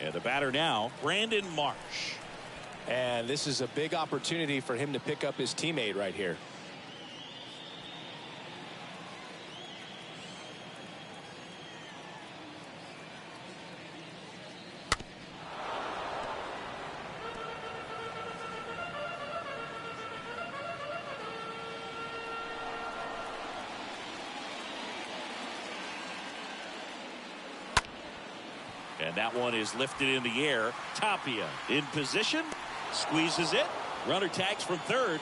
And the batter now, Brandon Marsh. And this is a big opportunity for him to pick up his teammate right here. And that one is lifted in the air. Tapia in position. Squeezes it. Runner tags from third.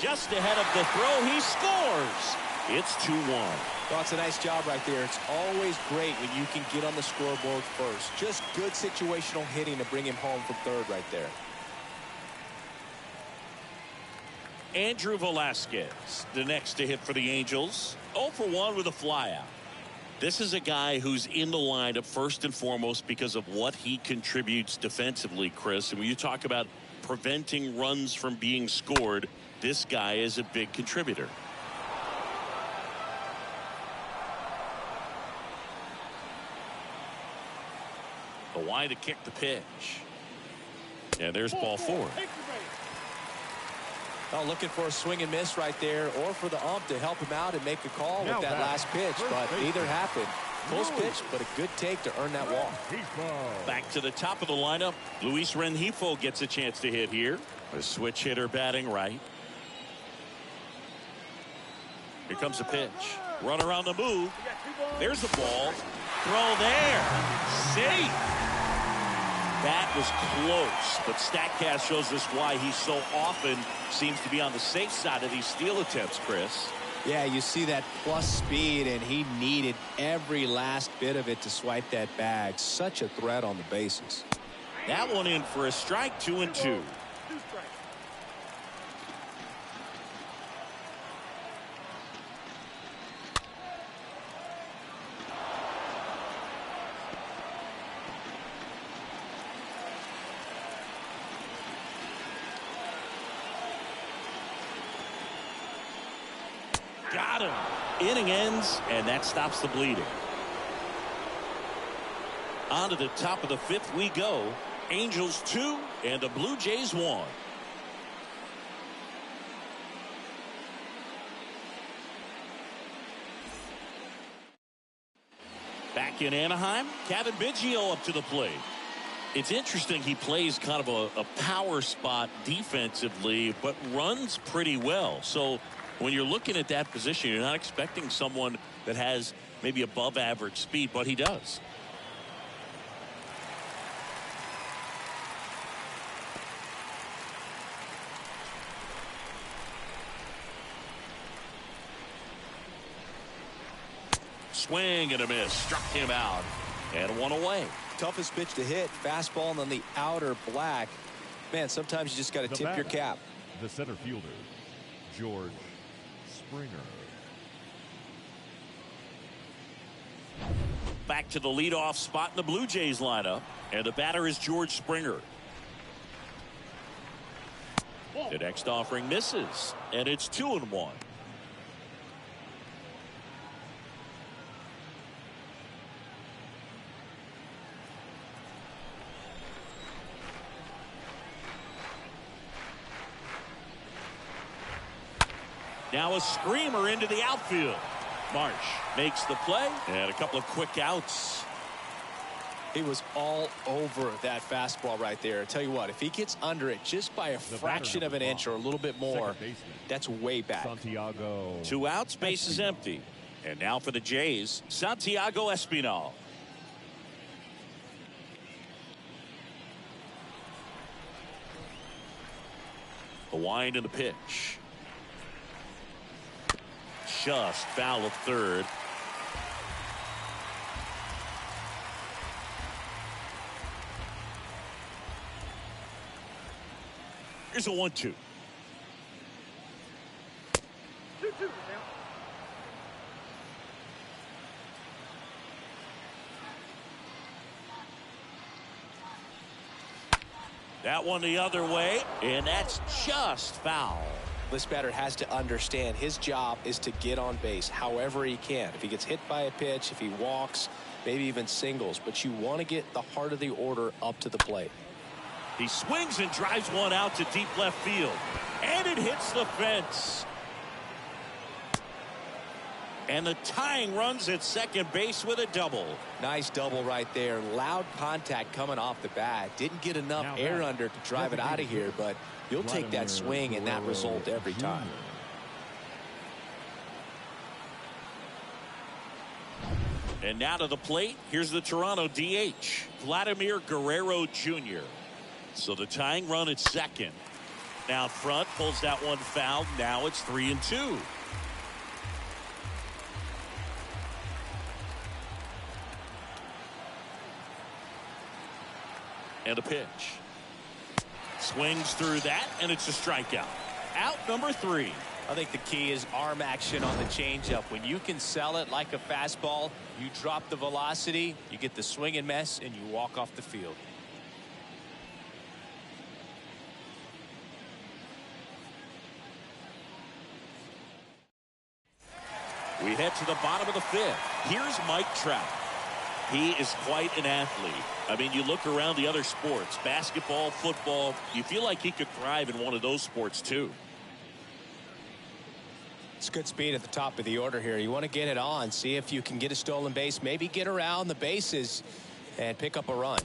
Just ahead of the throw. He scores. It's 2-1. Well, it's a nice job right there. It's always great when you can get on the scoreboard first. Just good situational hitting to bring him home from third right there. Andrew Velasquez, the next to hit for the Angels. 0 for 1 with a flyout. This is a guy who's in the lineup first and foremost because of what he contributes defensively, Chris. And when you talk about preventing runs from being scored, this guy is a big contributor. The wide to kick the pitch. And there's ball 4. Well, looking for a swing and miss right there, or for the ump to help him out and make a call with that last pitch, but neither happened. Close pitch, but a good take to earn that walk. Back to the top of the lineup. Luis Rengifo gets a chance to hit here. A switch hitter batting right. Here comes a pitch. Runner on the move. There's the ball. Throw there. Safe. That was close, but StatCast shows us why he so often seems to be on the safe side of these steal attempts, Chris. Yeah, you see that plus speed, and he needed every last bit of it to swipe that bag. Such a threat on the bases. That one in for a strike, 2-2. Got him. Inning ends, and that stops the bleeding. On to the top of the 5th we go. Angels 2 and the Blue Jays 1. Back in Anaheim, Kevin Biggio up to the plate. It's interesting, he plays kind of a power spot defensively, but runs pretty well. So when you're looking at that position, you're not expecting someone that has maybe above average speed, but he does. Swing and a miss. Struck him out. And one away. Toughest pitch to hit. Fastball on the outer black. Man, sometimes you just got to tip your cap. The center fielder, George Springer. Back to the leadoff spot in the Blue Jays lineup. And the batter is George Springer. The next offering misses. And it's 2-1. Now a screamer into the outfield. Marsh makes the play, and a couple of quick outs. He was all over that fastball right there. I tell you what, if he gets under it just by a fraction of an inch or a little bit more, that's way back. Santiago. 2 outs, base is empty. And now for the Jays, Santiago Espinal. The wind and the pitch. Just foul of third. Here's a 1-2. 2-2 down. That one the other way, and that's just foul. This batter has to understand his job is to get on base however he can. If he gets hit by a pitch, if he walks, maybe even singles, but you want to get the heart of the order up to the plate. He swings and drives one out to deep left field, and it hits the fence. And the tying runs at second base with a double. Nice double right there. Loud contact coming off the bat. Didn't get enough air under to drive it out of here, but you'll take that swing and that result every time. And now to the plate, here's the Toronto DH, Vladimir Guerrero Jr. So the tying run at second. Now front, pulls that one foul. Now it's 3-2. And a pitch. Swings through that, and it's a strikeout. Out number 3. I think the key is arm action on the changeup. When you can sell it like a fastball, you drop the velocity, you get the swing and miss, and you walk off the field. We head to the bottom of the 5th. Here's Mike Trout. He is quite an athlete. I mean, you look around the other sports, basketball, football, you feel like he could thrive in one of those sports too. It's good speed at the top of the order here. You want to get it on, see if you can get a stolen base, maybe get around the bases and pick up a run.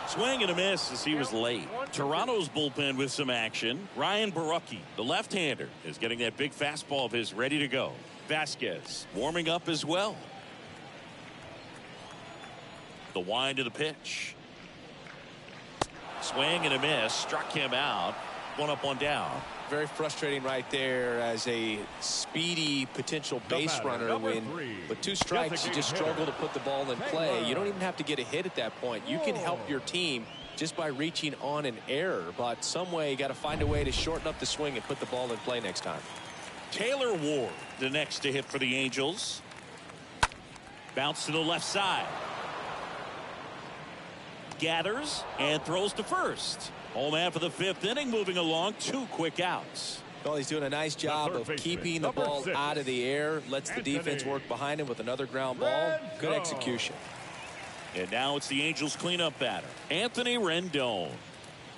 Swing and a miss as he was late. Toronto's bullpen with some action. Ryan Borucki, the left-hander, is getting that big fastball of his ready to go. Vasquez warming up as well. The wind of the pitch. Swing and a miss. Struck him out. 1 up, 1 down. Very frustrating right there as a speedy potential base runner when with 2 strikes you just struggle to put the ball in play. You don't even have to get a hit at that point. You can help your team just by reaching on an error, but some way you got to find a way to shorten up the swing and put the ball in play next time. Taylor Ward, the next to hit for the Angels. Bounce to the left side. Gathers and throws to first. Home man for the 5th inning, moving along. 2 quick outs. Well, he's doing a nice job of keeping the ball out of the air. Lets the defense work behind him with another ground ball. Good execution. And now it's the Angels cleanup batter, Anthony Rendon.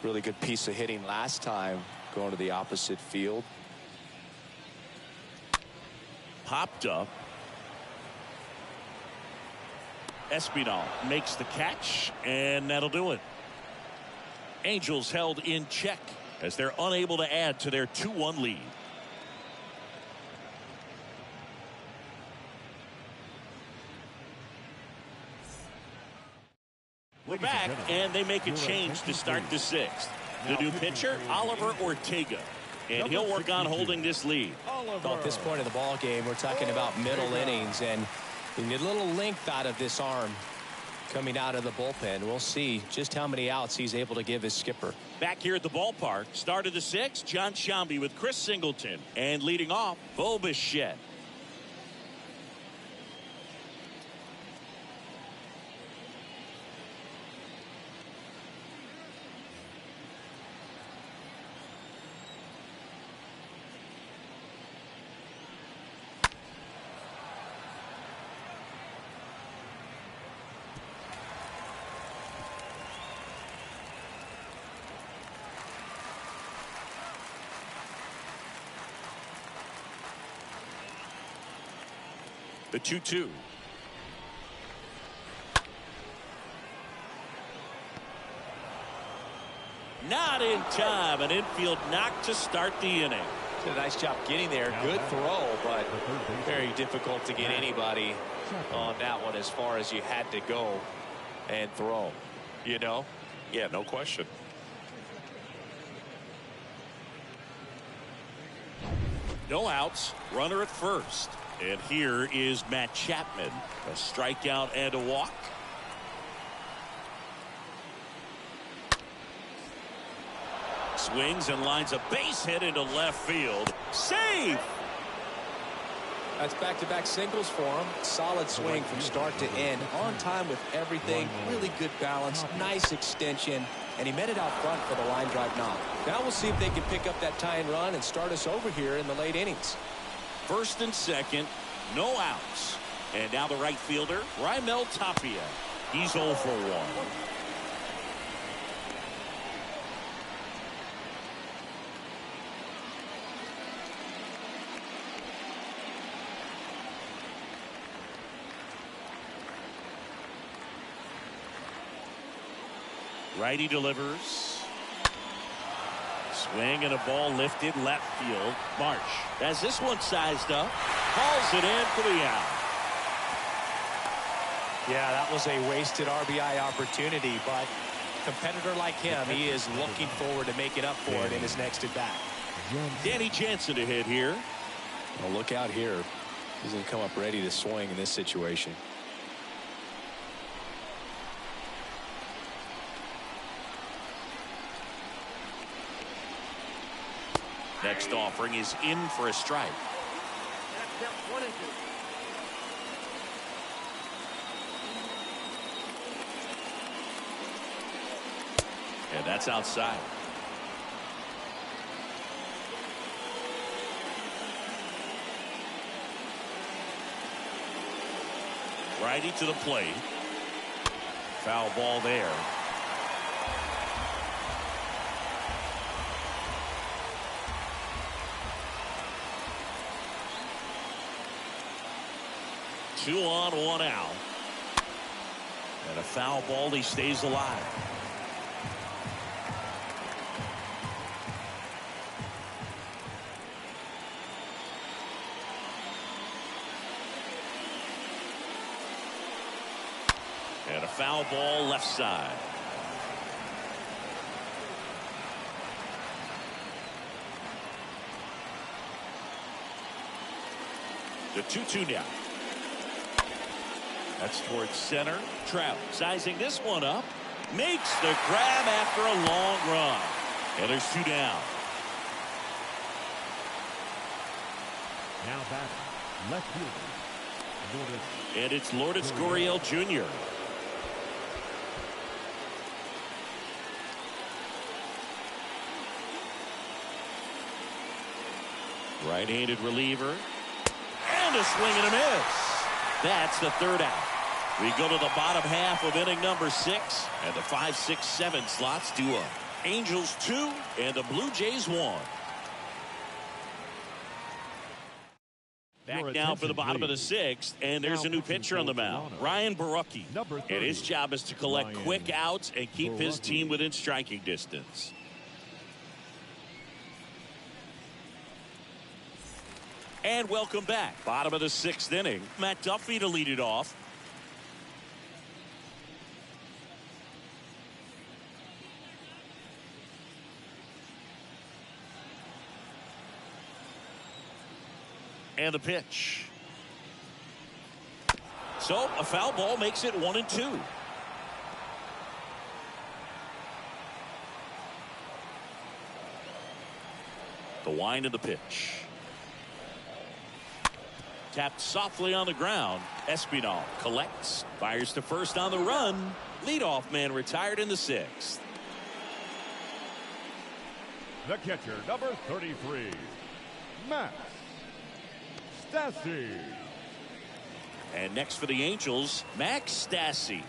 Really good piece of hitting last time going to the opposite field. Popped up. Espinal makes the catch, and that'll do it. Angels held in check as they're unable to add to their 2-1 lead. We're back, and they make a change to start the 6th. The new pitcher, Oliver Ortega, and he'll work on holding this lead. Well, at this point of the ball game, we're talking about middle innings, and we need a little length out of this arm coming out of the bullpen. We'll see just how many outs he's able to give his skipper. Back here at the ballpark, start of the 6th, John Sciambi with Chris Singleton, and leading off, Bo Bichette. The 2-2. Not in time. An infield knock to start the inning. Did a nice job getting there. Good throw, but very difficult to get anybody on that one as far as you had to go and throw. You know? Yeah, no question. No outs. Runner at first. And here is Matt Chapman. A strikeout and a walk. Swings and lines a base hit into left field. Safe. That's back-to-back singles for him. Solid swing from start to end. On time with everything. Really good balance. Nice extension. And he met it out front for the line drive knock. Now we'll see if they can pick up that tying run and start us over here in the late innings. First and second. No outs. And now the right fielder, Raimel Tapia. He's 0 for 1. Righty delivers. Swing and a ball lifted left field. Marsh has this one sized up. Calls it in for the out. Yeah, that was a wasted RBI opportunity, but a competitor like him, he is looking forward to making up for it in his next at bat. Danny Jansen to hit here. Well, look out here. He's going to come up ready to swing in this situation. Next offering is in for a strike. That's 1 and 2. And that's outside. Righty to the plate. Foul ball there. Two on, 1 out. And a foul ball. He stays alive. And a foul ball left side. The 2-2 now. That's towards center. Trout sizing this one up. Makes the grab after a long run. And there's 2 down. Now batting, left fielder, Lourdes. And it's Lourdes Gurriel Jr. Right-handed reliever. And a swing and a miss. That's the 3rd out. We go to the bottom half of inning number 6. And the 5, 6, 7 slots do up. Angels 2 and the Blue Jays 1. Back now for the bottom of the 6th, and there's a new pitcher on the mound, Ryan Borucki. And his job is to collect quick outs and keep his team within striking distance. And welcome back. Bottom of the 6th inning. Matt Duffy to lead it off. And the pitch. So a foul ball makes it 1 and 2. The wind of the pitch. Tapped softly on the ground. Espinal collects. Fires to first on the run. Leadoff man retired in the 6th. The catcher, number 33, Max Stassi. And next for the Angels, Max Stassi.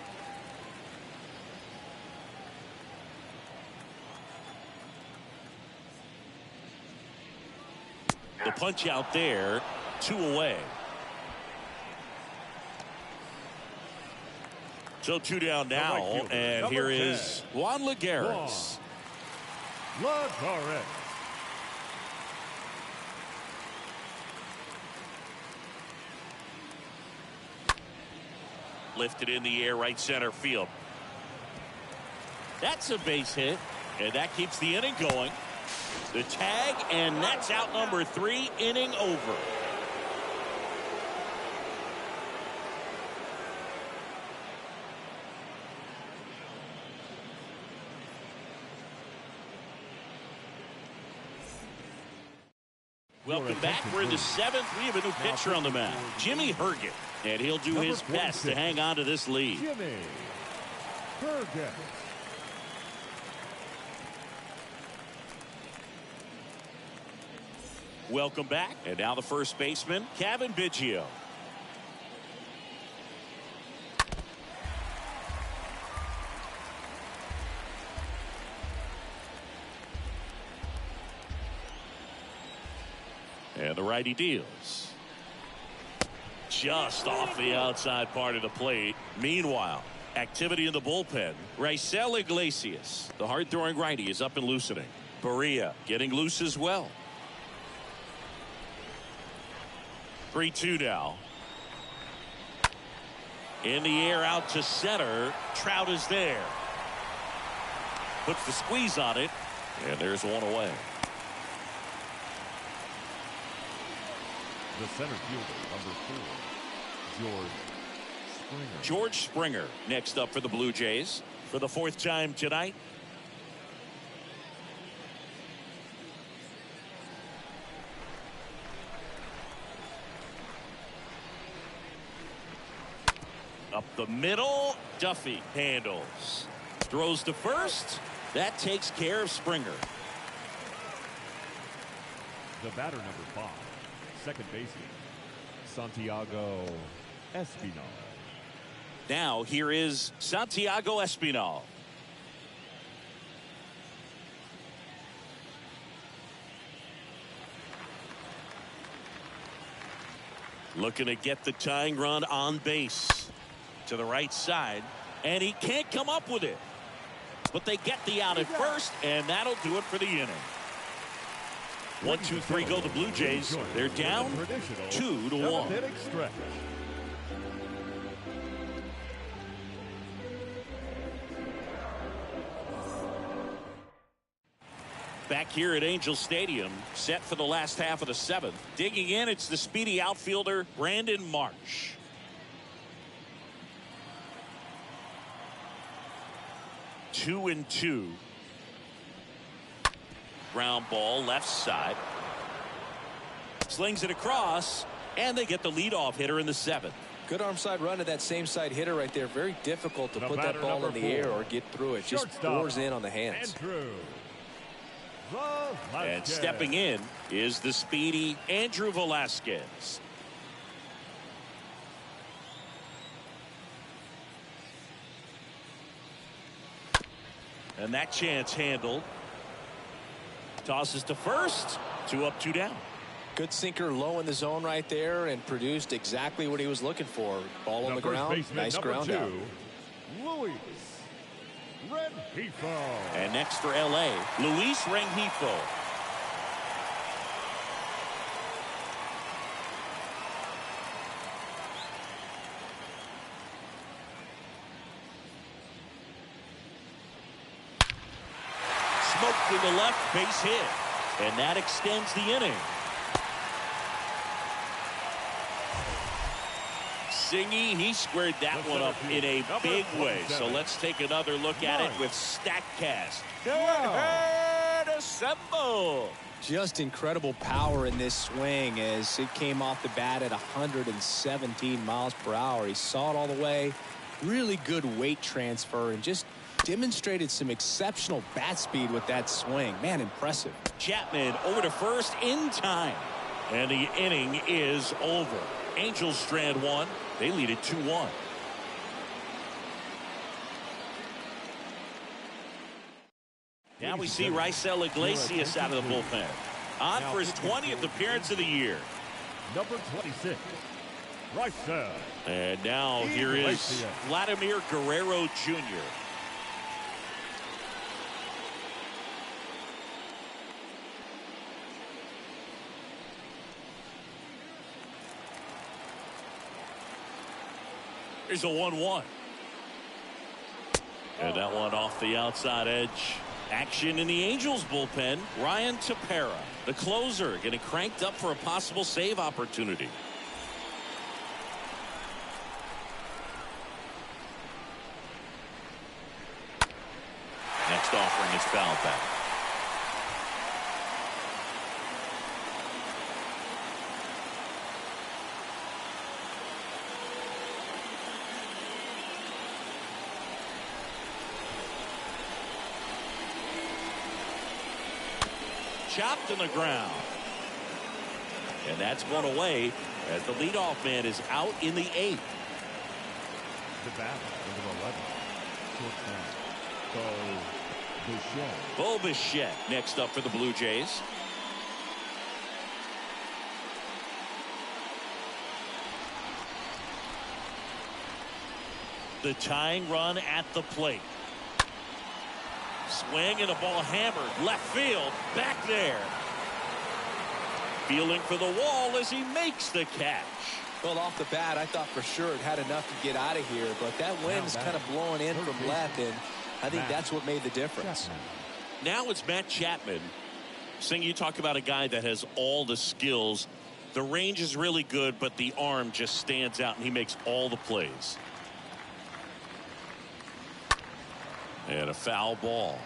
The punch out there, 2 away. So 2 down now, and here is Juan Lagares. Lagares. Lifted in the air, right center field. That's a base hit, and that keeps the inning going. The tag, and that's out number 3, inning over. Welcome back. We're in the 7th. We have a new pitcher on the mound, Jimmy Herget, and he'll do his best to hang on to this lead. Jimmy Herget. Welcome back. And now the first baseman, Kevin Biggio. And the righty deals. Just off the outside part of the plate. Meanwhile, activity in the bullpen. Raisel Iglesias, the hard-throwing righty, is up and loosening. Barria getting loose as well. 3-2 now. In the air out to center. Trout is there. Puts the squeeze on it. And there's one away. The center fielder, number 4, George Springer. George Springer next up for the Blue Jays for the 4th time tonight. Up the middle, Duffy handles. Throws to first. That takes care of Springer. The batter, number 5, second baseman, Santiago Espinal. Now here is Santiago Espinal. Looking to get the tying run on base. To the right side, and he can't come up with it. But they get the out at first, and that'll do it for the inning. 1, 2, 3 go the Blue Jays. They're down 2-1. Back here at Angel Stadium, set for the last half of the 7th. Digging in, it's the speedy outfielder Brandon Marsh. Two and 2. Ground ball left side. Slings it across, and they get the leadoff hitter in the 7th. Good arm side run to that same side hitter right there. Very difficult to put that ball in the air or get through it. Just pours in on the hands. And stepping in is the speedy Andrew Velasquez. And that chance handled. Tosses to first. 2 up, 2 down. Good sinker low in the zone right there and produced exactly what he was looking for. Ball on the ground. Nice ground out. Luis Rengifo. And next for LA, Luis Rengifo. Smoked in the left, base hit. And that extends the inning. Singy, he squared that one up in a big way. So let's take another look at it with StatCast. And assemble. Just incredible power in this swing as it came off the bat at 117 miles per hour. He saw it all the way. Really good weight transfer and just demonstrated some exceptional bat speed with that swing. Man, impressive. Chapman over to first in time. And the inning is over. Angels strand one. They lead it 2-1. Now we see Raisel Iglesias out of the bullpen. On for his 20th appearance of the year. Number 26, Raisel. And now here is Vladimir Guerrero Jr. Here's a 1-1. And that one off the outside edge. Action in the Angels bullpen. Ryan Tepera, the closer, getting cranked up for a possible save opportunity. Next offering is fouled back. chopped on the ground. And that's one away as the leadoff man is out in the 8th. The batter, number 11, shortstop, Bichette. Bo Bichette next up for the Blue Jays. The tying run at the plate. Swing and a ball hammered left field. Back there. Feeling for the wall as he makes the catch. Well, off the bat, I thought for sure it had enough to get out of here, but that wind's kind of blowing in from left, and I think that's what made the difference. Now it's Matt Chapman. Sing, you talk about a guy that has all the skills. The range is really good, but the arm just stands out, and he makes all the plays. And a foul ball.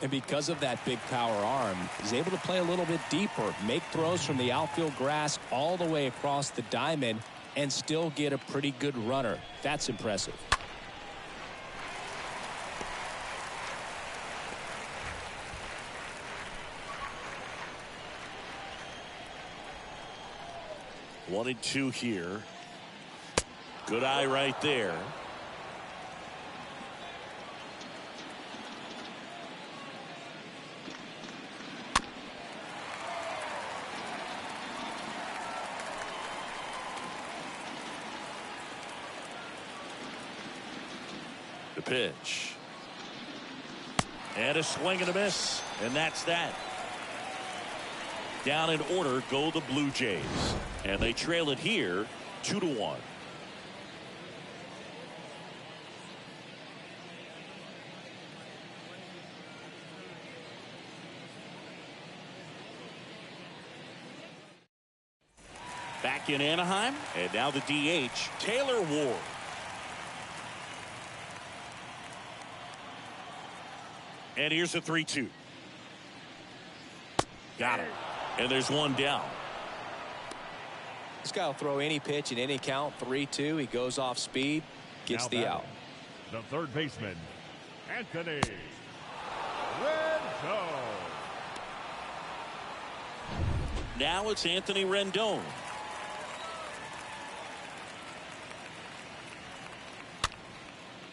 And because of that big power arm, he's able to play a little bit deeper, make throws from the outfield grass all the way across the diamond, and still get a pretty good runner. That's impressive. 1-2 here. Good eye right there. The pitch. And a swing and a miss. And that's that. Down in order go the Blue Jays. And they trail it here 2-1. Back in Anaheim, and now the DH, Taylor Ward. And here's a 3-2. Got him. And there's one down. This guy will throw any pitch in any count. 3-2. He goes off speed, gets Now the batting, out. The third baseman, Anthony Rendon. Now it's Anthony Rendon.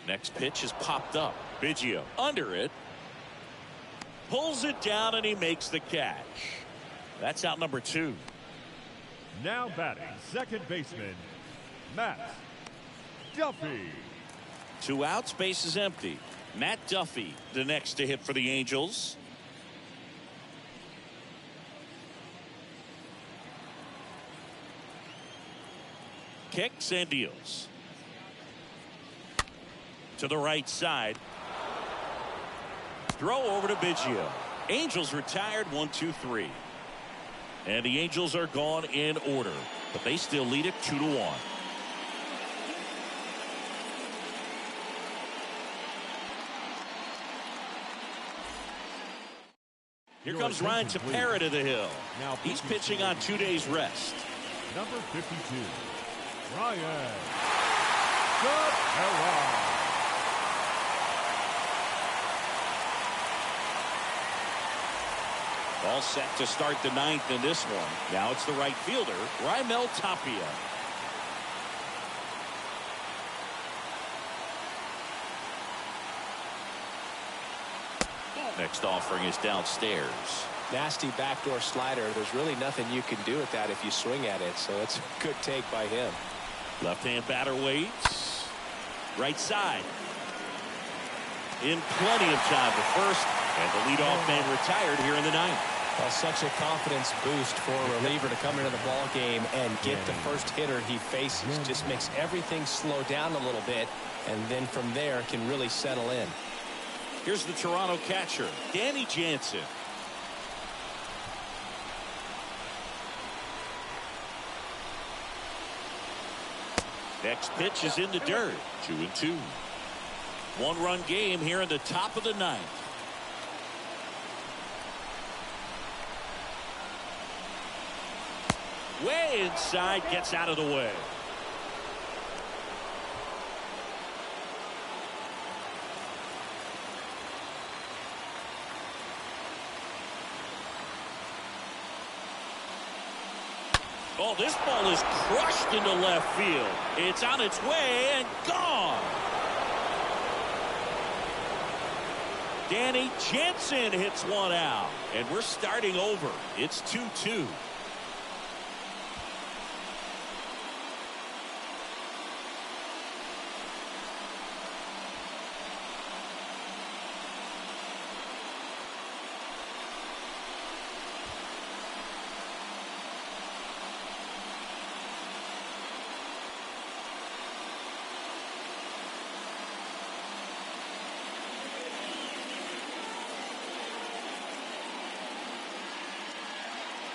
Next pitch is popped up. Biggio under it. Pulls it down and he makes the catch. That's out number 2. Now batting, second baseman, Matt Duffy. 2 outs, base is empty. Matt Duffy, the next to hit for the Angels. Kicks and deals. To the right side. Throw over to Biggio. Angels retired 1-2-3. And the Angels are gone in order, but they still lead it 2-1. Here comes Ryan Tepera to the hill. Now he's pitching on 2 days rest. Number 52, Ryan Tepera. All set to start the 9th in this one. Now it's the right fielder, Raimel Tapia. Next offering is downstairs. Nasty backdoor slider. There's really nothing you can do with that if you swing at it. So it's a good take by him. Left-hand batter waits. Right side. In plenty of time to first. And the leadoff man retired here in the 9th. Well, such a confidence boost for a reliever to come into the ball game and get the first hitter he faces. Just makes everything slow down a little bit, and then from there can really settle in. Here's the Toronto catcher, Danny Jansen. Next pitch is in the dirt. 2-2. 1-run game here in the top of the 9th. Way inside, gets out of the way. Oh, this ball is crushed into left field. It's on its way and gone. Danny Jansen hits one out. And we're starting over. It's 2-2.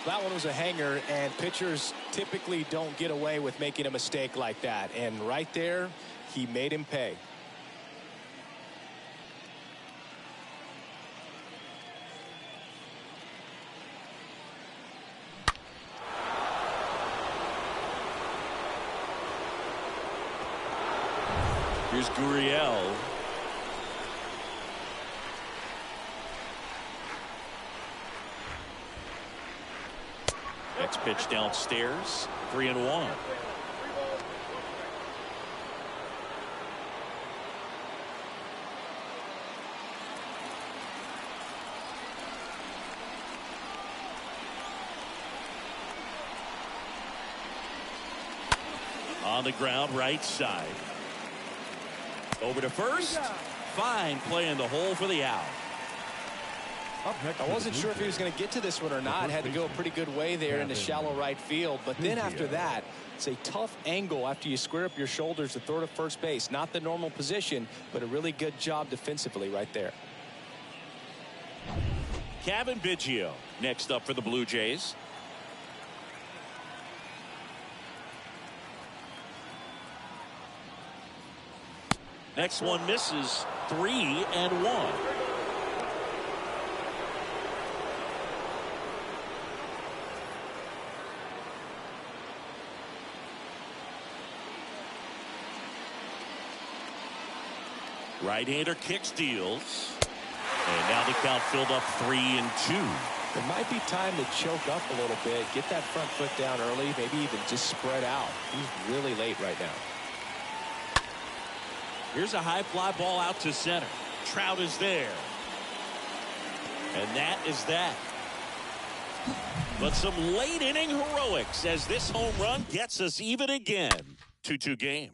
That one was a hanger, and pitchers typically don't get away with making a mistake like that. And right there, he made him pay. Here's Gurriel. Next pitch downstairs, 3-1. On the ground, right side. Over to first. Fine play in the hole for the out. I wasn't sure if he was going to get to this one or not. Had to go a pretty good way there into shallow right field. But then after that, it's a tough angle after you square up your shoulders to throw to first base. Not the normal position, but a really good job defensively right there. Kevin Biggio next up for the Blue Jays. Next one misses. 3-1. Right-hander kicks, deals. And now the count filled up 3-2. It might be time to choke up a little bit, get that front foot down early, maybe even just spread out. He's really late right now. Here's a high fly ball out to center. Trout is there. And that is that. But some late inning heroics as this home run gets us even again. 2-2 game.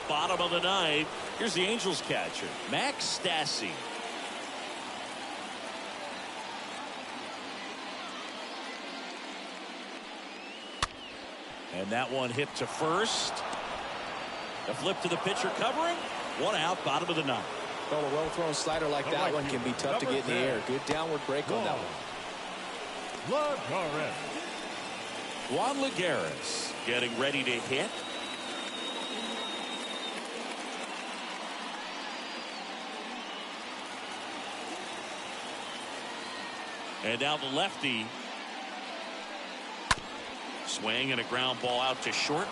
Bottom of the ninth. Here's the Angels catcher, Max Stassi. And that one hit to first. A flip to the pitcher covering. One out, bottom of the ninth. Well, a well-thrown slider like that one can be tough to get in the air. Good downward break on that one. Juan Lagares getting ready to hit. And now the lefty. Swing and a ground ball out to short.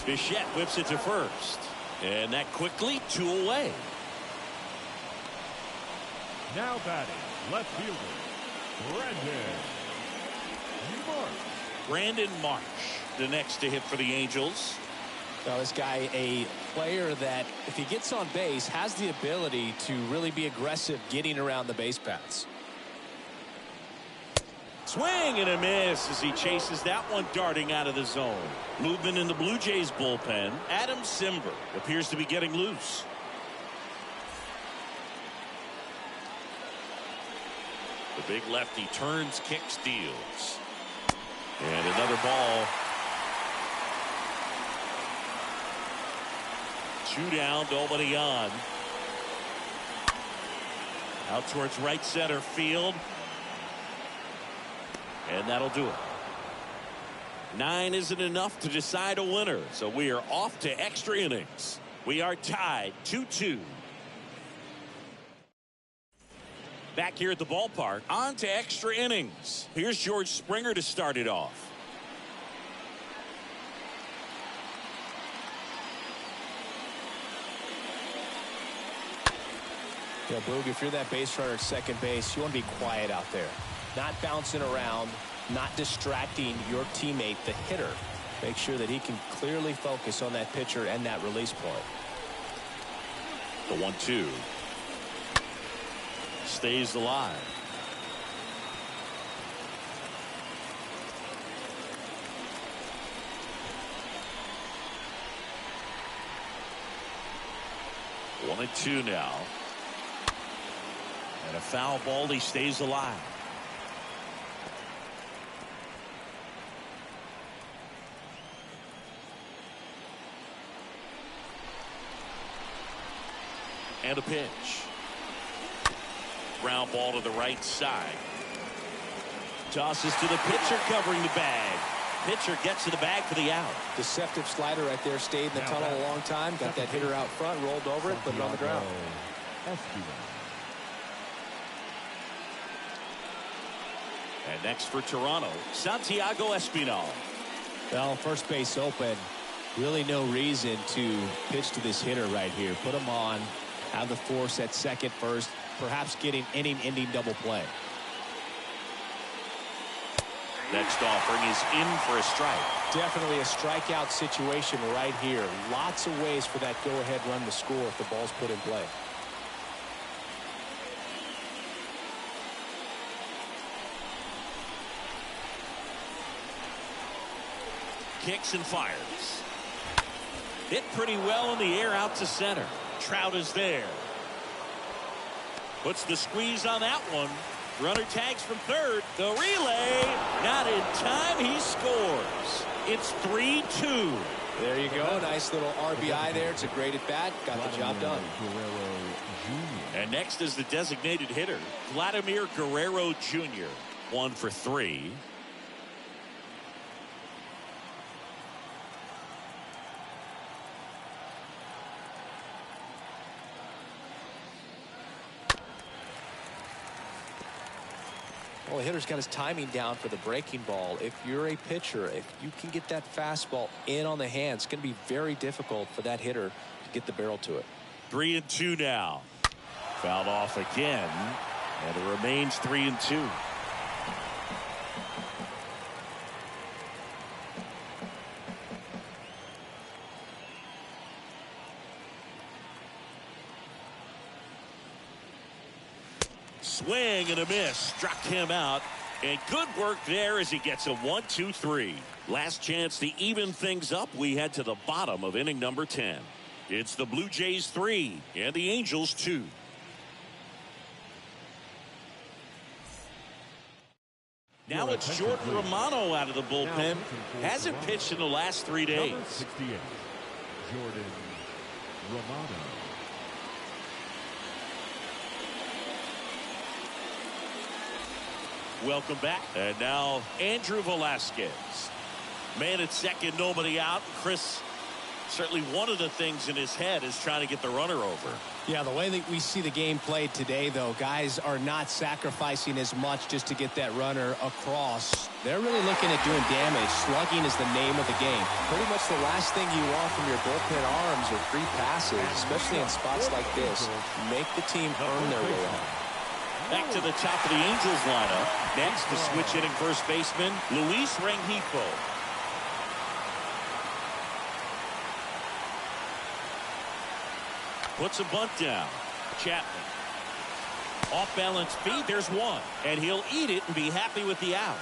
Bichette whips it to first. And that quickly 2 away. Now batting, left fielder, Brandon Marsh, the next to hit for the Angels. Well, this guy, a player that, if he gets on base, has the ability to really be aggressive getting around the base paths. Swing and a miss as he chases that one darting out of the zone. Movement in the Blue Jays bullpen. Adam Simber appears to be getting loose. The big lefty turns, kicks, deals. And another ball. 2 down, nobody on. Out towards right center field. And that'll do it. 9 isn't enough to decide a winner, so we are off to extra innings. We are tied 2-2. Back here at the ballpark, on to extra innings. Here's George Springer to start it off. Yeah, Boog, if you're that base runner at second base, you want to be quiet out there. Not bouncing around, not distracting your teammate, the hitter. Make sure that he can clearly focus on that pitcher and that release point. The 1-2. Stays alive. One and two now. And a foul ball. He stays alive. And a pitch. Ground ball to the right side. Tosses to the pitcher covering the bag. Pitcher gets to the bag for the out. Deceptive slider right there. Stayed in the tunnel a long time. Got that hitter out front. Rolled over it. Put it on the ground. And next for Toronto, Santiago Espinal. Well, first base open. Really no reason to pitch to this hitter right here. Put him on. Have the force at second first. Perhaps getting inning-ending double play. Next offering is in for a strike. Definitely a strikeout situation right here. Lots of ways for that go-ahead run to score if the ball's put in play. Kicks and fires. Hit pretty well in the air out to center. Trout is there. Puts the squeeze on that one. Runner tags from third. The relay. Not in time. He scores. It's 3-2. There you go. Nice little RBI there. It's a great at bat. Got the job done. And next is the designated hitter, Vladimir Guerrero Jr. 1 for 3. Well, the hitter's got his timing down for the breaking ball. If you're a pitcher, if you can get that fastball in on the hands, it's going to be very difficult for that hitter to get the barrel to it. 3-2 now. Fouled off again, and it remains 3-2. Swing and a miss. Struck him out. And good work there as he gets a 1-2-3. Last chance to even things up. We head to the bottom of inning number 10. It's the Blue Jays 3 and the Angels 2. Now it's Jordan Romano out of the bullpen. Hasn't pitched in the last 3 days. Number 68, Jordan Romano. Welcome back. And now Andrew Velasquez. Man at second, nobody out. Chris, certainly one of the things in his head is trying to get the runner over. Yeah, the way that we see the game played today, though, guys are not sacrificing as much just to get that runner across. They're really looking at doing damage. Slugging is the name of the game. Pretty much the last thing you want from your bullpen arms are free passes, especially in spots like this. Make the team earn their way on. Back to the top of the Angels lineup. Next, the switch hitting first baseman, Luis Rengifo. Puts a bunt down. Chapman. Off balance feed. There's one. And he'll eat it and be happy with the out.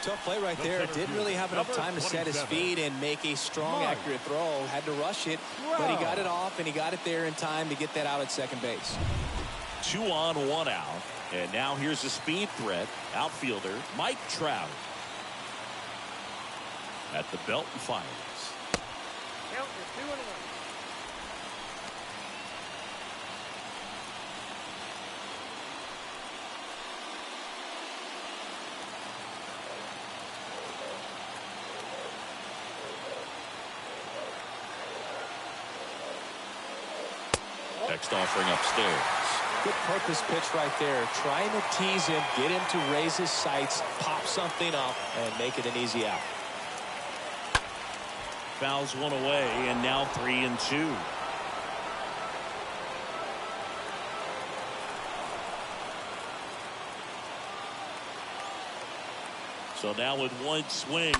Tough play right there. Didn't really have enough time to set his feet and make a strong, accurate throw. Had to rush it, but he got it off, and he got it there in time to get that out at second base. 2 on, 1 out. And now here's the speed threat. Outfielder Mike Trout. At the belt and fires. Count is 2-1. Next offering upstairs. Good purpose pitch right there. Trying to tease him, get him to raise his sights, pop something up, and make it an easy out. Fouls one away, and now 3-2. So now with one swing,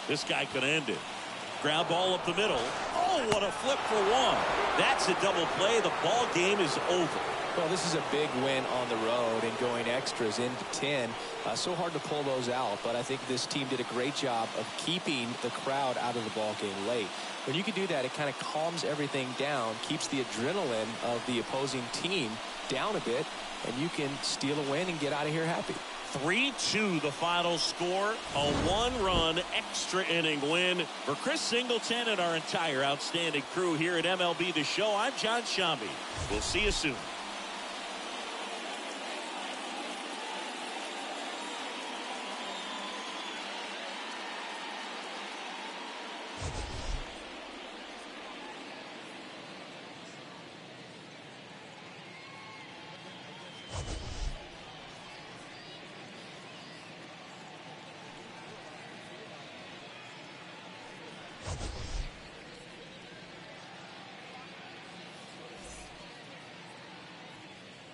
this guy could end it. Ground ball up the middle. Oh, what a flip for one. That's a double play. The ball game is over. Well, this is a big win on the road and going extras into 10. So hard to pull those out, but I think this team did a great job of keeping the crowd out of the ball game late. When you can do that, it kind of calms everything down, keeps the adrenaline of the opposing team down a bit, and you can steal a win and get out of here happy. 3-2 the final score. A one-run extra inning win for Chris Singleton and our entire outstanding crew here at MLB The Show. I'm John Shambi. We'll see you soon.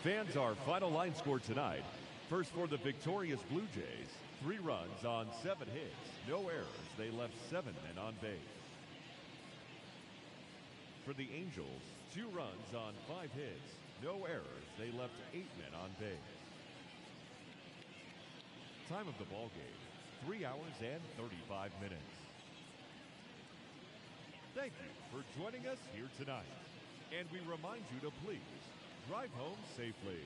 Fans, our final line score tonight. First for the victorious Blue Jays, 3 runs on 7 hits, no errors. They left 7 men on base. For the Angels, 2 runs on 5 hits, no errors. They left 8 men on base. Time of the ball game, 3 hours and 35 minutes. Thank you for joining us here tonight. And we remind you to please drive home safely.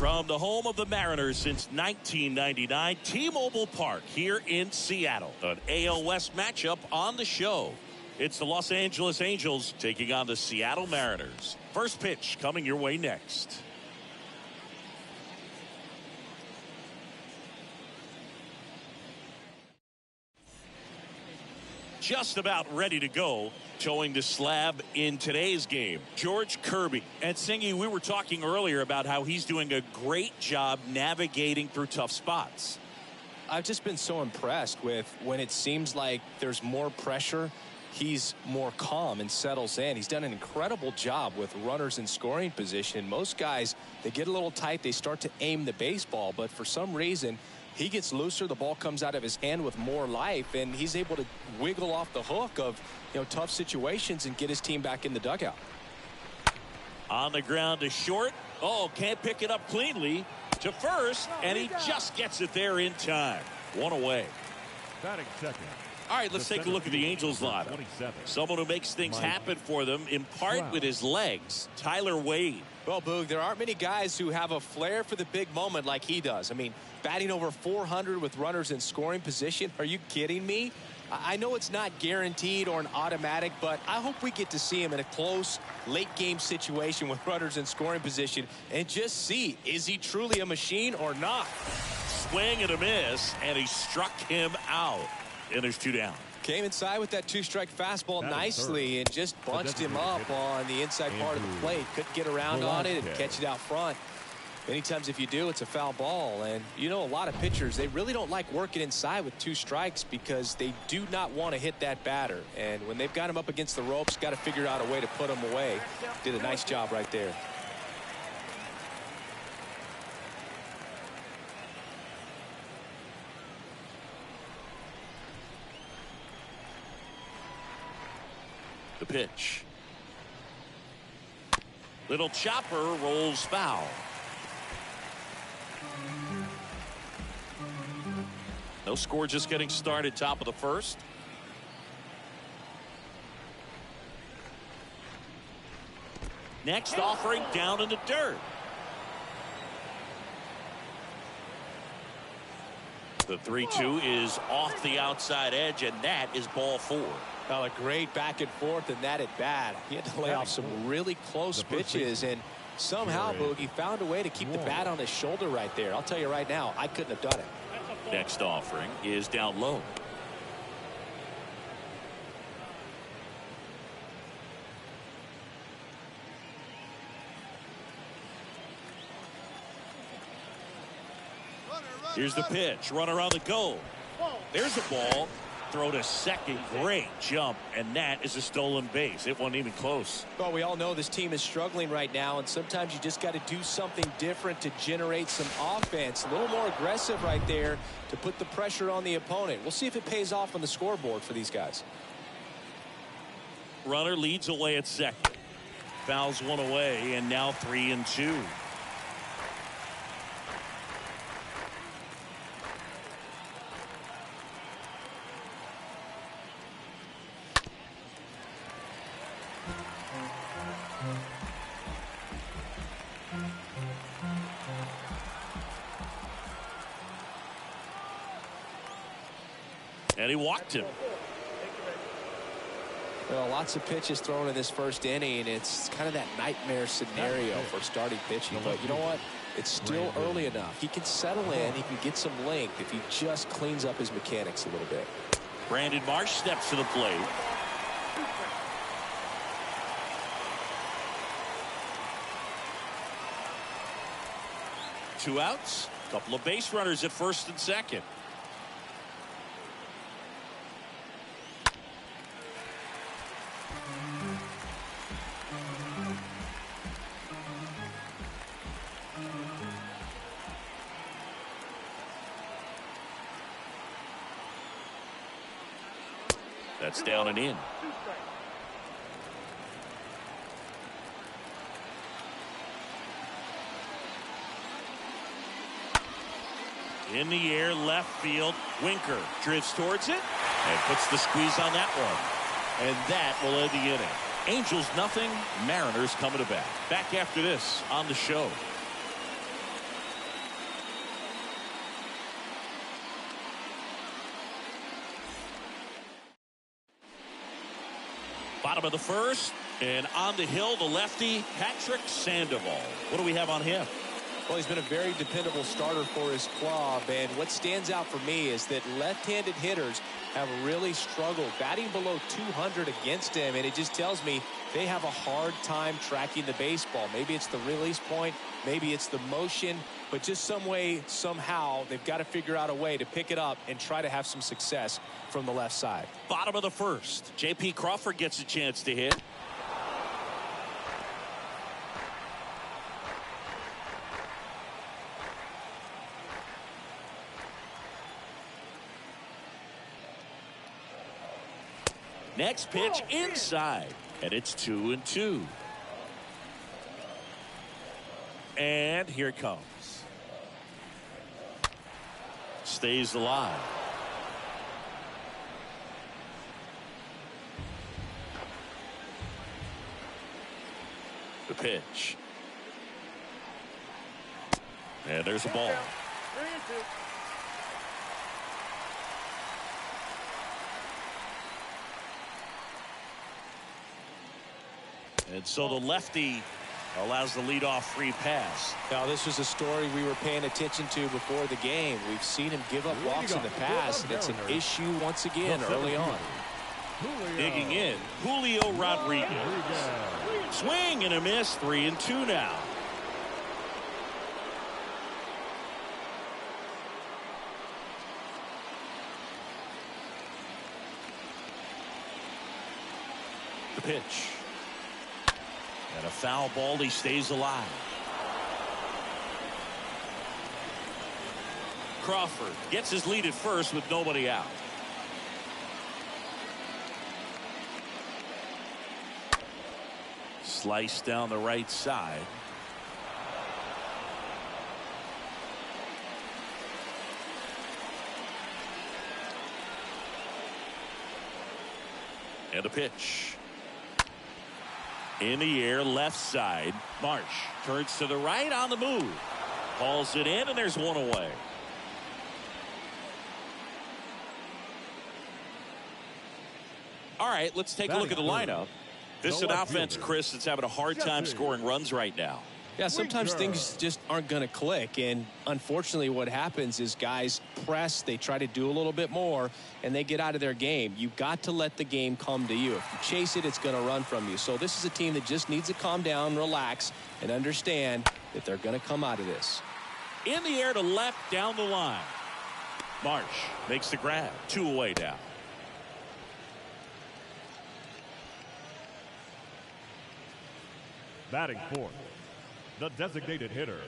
From the home of the Mariners since 1999, T-Mobile Park here in Seattle. An AL West matchup on the show. It's the Los Angeles Angels taking on the Seattle Mariners. First pitch coming your way next. Just about ready to go, towing the slab in today's game, George Kirby. And Singy, we were talking earlier about how he's doing a great job navigating through tough spots. I've just been so impressed with when it seems like there's more pressure, he's more calm and settles in. He's done an incredible job with runners in scoring position. Most guys, they get a little tight, they start to aim the baseball, but for some reason he gets looser, the ball comes out of his hand with more life, and he's able to wiggle off the hook of, tough situations and get his team back in the dugout. On the ground to short. Oh, can't pick it up cleanly. To first, and he just gets it there in time. One away. Batting second. All right, let's take a look at the Angels lineup. Someone who makes things happen for them, in part with his legs, Tyler Wade. Well, Boog, there aren't many guys who have a flair for the big moment like he does. I mean, batting over 400 with runners in scoring position. Are you kidding me? I know it's not guaranteed or an automatic, but I hope we get to see him in a close, late-game situation with runners in scoring position and just see, is he truly a machine or not? Swing and a miss, and he struck him out. And there's two down. Came inside with that two-strike fastball nicely and just bunched him up on the inside part of the plate. Couldn't get around on it and catch it out front. Many times if you do, it's a foul ball. And a lot of pitchers, they really don't like working inside with two strikes because they do not want to hit that batter. And when they've got him up against the ropes, got to figure out a way to put him away. Did a nice job right there. The pitch. Little chopper rolls foul. No score, just getting started, top of the first. Next offering down in the dirt. The 3-2 is off the outside edge, and that is ball four. Well, a great back and forth, and that at bat. He had to lay off some really close pitches, and somehow Boogie found a way to keep the bat on his shoulder right there. I'll tell you right now, I couldn't have done it. Next offering is down low. Here's the pitch. Runner on the go. There's a ball. Throw to second. Great jump, and that is a stolen base. It wasn't even close. Well, we all know this team is struggling right now, and sometimes you just got to do something different to generate some offense. A little more aggressive right there to put the pressure on the opponent. We'll see if it pays off on the scoreboard for these guys. Runner leads away at second. Fouls one away, and now 3-2. And he walked him. Well, lots of pitches thrown in this first inning. It's kind of that nightmare scenario for starting pitching. But you know what? It's still early enough. He can settle in. He can get some length if he just cleans up his mechanics a little bit. Brandon Marsh steps to the plate. Two outs. Couple of base runners at first and second. That's down and in. In the air, left field. Winker drifts towards it and puts the squeeze on that one. And that will end the inning. Angels nothing, Mariners coming to bat. Back after this on the show. Bottom of the first, and on the hill, the lefty, Patrick Sandoval. What do we have on him? Well, he's been a very dependable starter for his club, and what stands out for me is that left-handed hitters have really struggled batting below 200 against him, and it just tells me they have a hard time tracking the baseball. Maybe it's the release point, maybe it's the motion, but just some way, somehow, they've got to figure out a way to pick it up and try to have some success from the left side. Bottom of the first, J.P. Crawford gets a chance to hit. Next pitch inside, and it's 2-2. And here it comes. Stays alive. The pitch. And there's a ball. 3-2. And so the lefty allows the leadoff free pass. Now, this was a story we were paying attention to before the game. We've seen him give up walks in the past, and it's an issue once again early on. Digging in, Julio Rodriguez. Swing and a miss, 3-2 now. The pitch. And a foul ball, he stays alive. Crawford gets his lead at first with nobody out. Slice down the right side. And a pitch. In the air, left side. Marsh turns to the right on the move. Hauls it in, and there's one away. All right, let's take a look at the lineup. This is an offense, Chris, that's having a hard time scoring runs right now. Yeah, sometimes things just aren't going to click, and unfortunately what happens is guys press, they try to do a little bit more, and they get out of their game. You've got to let the game come to you. If you chase it, it's going to run from you. So this is a team that just needs to calm down, relax, and understand that they're going to come out of this. In the air to left down the line. Marsh makes the grab. 2 away now. Batting fourth, the designated hitter.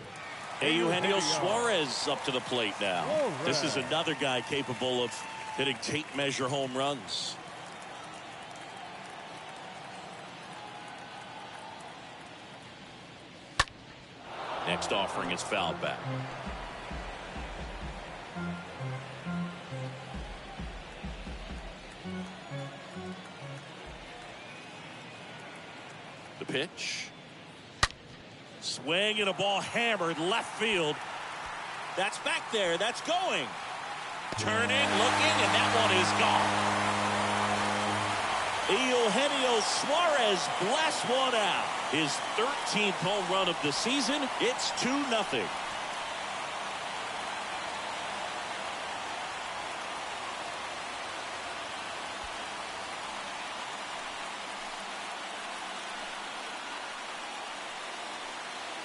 Eugenio Suarez up to the plate now. This is another guy capable of hitting tape measure home runs. Next offering is fouled back. The pitch. Swing and a ball hammered left field. That's back there. That's going. Turning, looking, and that one is gone. Eugenio Suarez blasts one out. His 13th home run of the season. It's 2-0.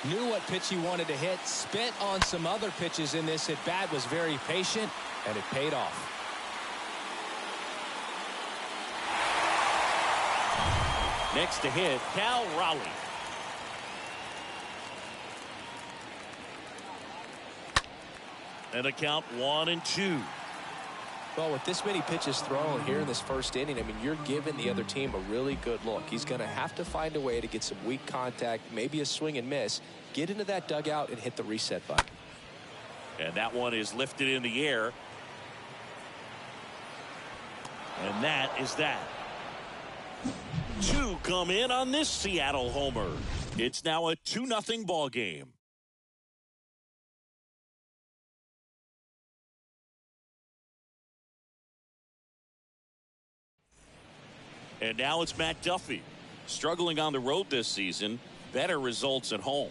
Knew what pitch he wanted to hit, spent on some other pitches in this at bat, was very patient, and it paid off. Next to hit, Cal Raleigh. And a count 1-2. Well, with this many pitches thrown here in this first inning, I mean, you're giving the other team a really good look. He's going to have to find a way to get some weak contact, maybe a swing and miss, get into that dugout and hit the reset button. And that one is lifted in the air. And that is that. 2 come in on this Seattle homer. It's now a 2-0 ball game. And now it's Matt Duffy. Struggling on the road this season. Better results at home.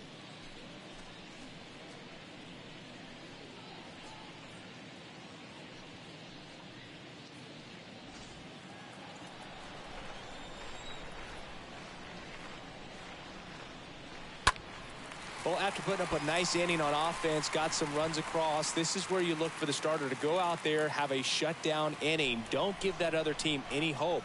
Well, after putting up a nice inning on offense, got some runs across, this is where you look for the starter to go out there, have a shutdown inning. Don't give that other team any hope.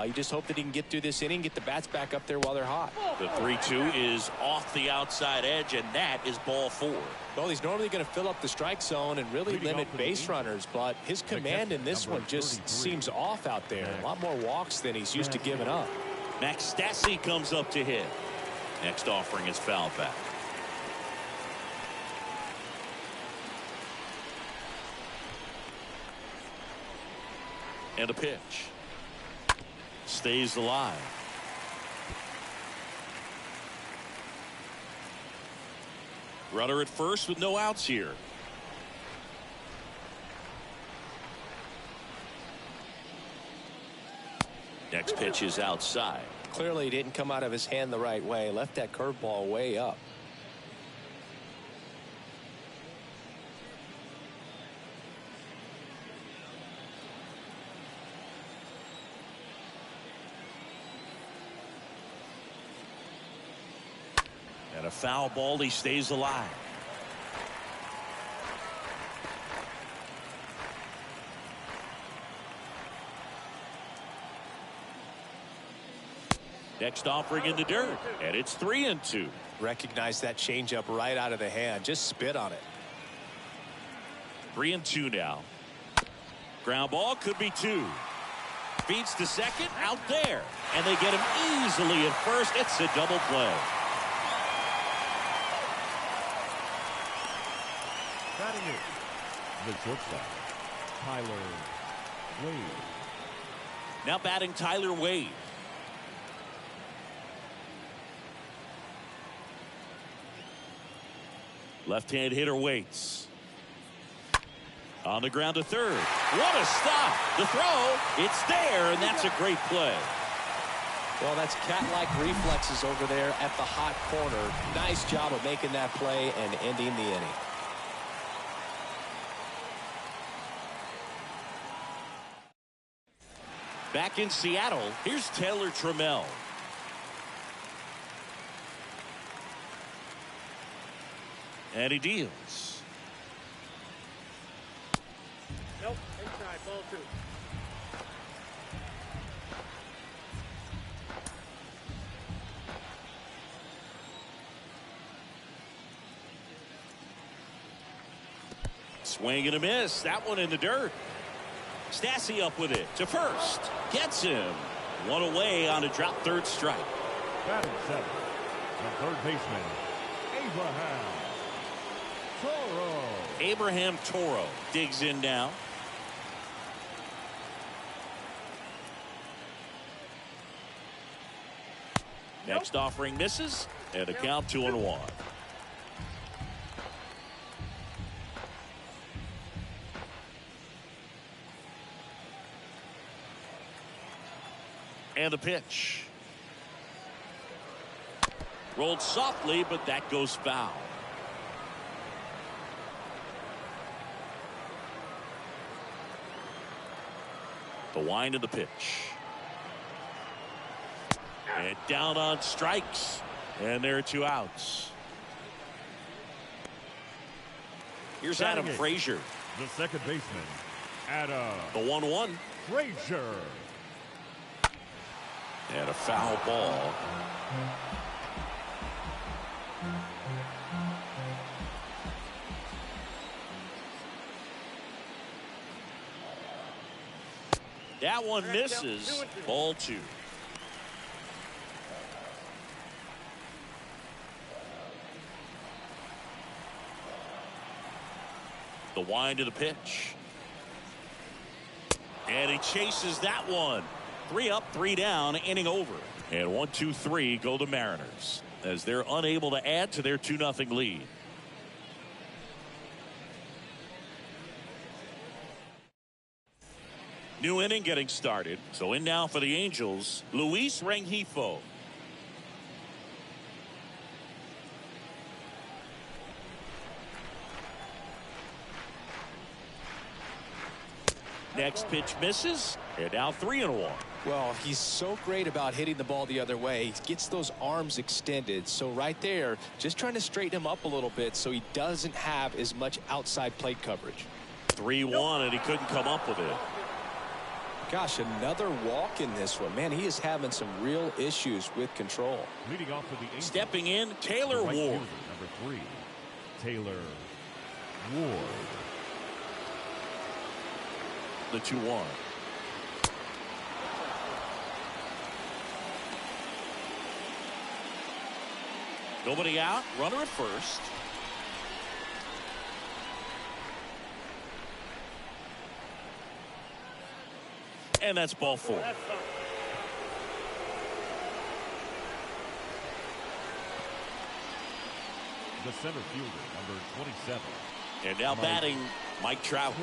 You just hope that he can get through this inning, get the bats back up there while they're hot. The 3-2 is off the outside edge, and that is ball 4. Well, he's normally going to fill up the strike zone and really limit base runners, but his command in this one just seems off out there. A lot more walks than he's used to giving up. Max Stassi comes up to hit. Next offering is foul back. And a pitch. Stays alive. Runner at first with no outs here. Next pitch is outside. Clearly it didn't come out of his hand the right way. Left that curveball way up. And a foul ball. He stays alive. Next offering in the dirt, and it's 3-2. Recognize that changeup right out of the hand. Just spit on it. 3-2 now. Ground ball could be 2. Feeds to second, out there, and they get him easily at first. It's a double play. Batting it, the shortstop, Tyler Wade. Now batting Tyler Wade. Left-hand hitter waits. On the ground to third. What a stop. The throw, it's there, and that's a great play. Well, that's cat-like reflexes over there at the hot corner. Nice job of making that play and ending the inning. Back in Seattle, here's Taylor Trammell. And he deals. Nope, inside, ball 2. Swing and a miss. That one in the dirt. Stassi up with it to first. Gets him. One away on a drop third strike. Batting 7, the third baseman, Abraham Toro digs in now. Next offering misses, and a count 2-1. And the pitch. Rolled softly, but that goes foul. The wind of the pitch. And down on strikes. And there are 2 outs. Here's Adam Frazier. the second baseman, Adam. The 1-1. Frazier. And a foul ball. That one misses. Ball 2. The wind of the pitch. And he chases that one. 3 up, 3 down, inning over. And 1, 2, 3 go the Mariners as they're unable to add to their 2-0 lead. New inning getting started. So in now for the Angels, Luis Rengifo. Next pitch misses, and now 3-1. Well, he's so great about hitting the ball the other way. He gets those arms extended. So right there, just trying to straighten him up a little bit so he doesn't have as much outside plate coverage. 3-1, and he couldn't come up with it. Gosh, another walk in this one. Man, he is having some real issues with control. Leading off for the Angels, Stepping in, Taylor right Ward. fielder, number 3, Taylor Ward. The 2-1. Nobody out, runner at first. And that's ball 4. The center fielder, number 27. And now batting, Mike Trout.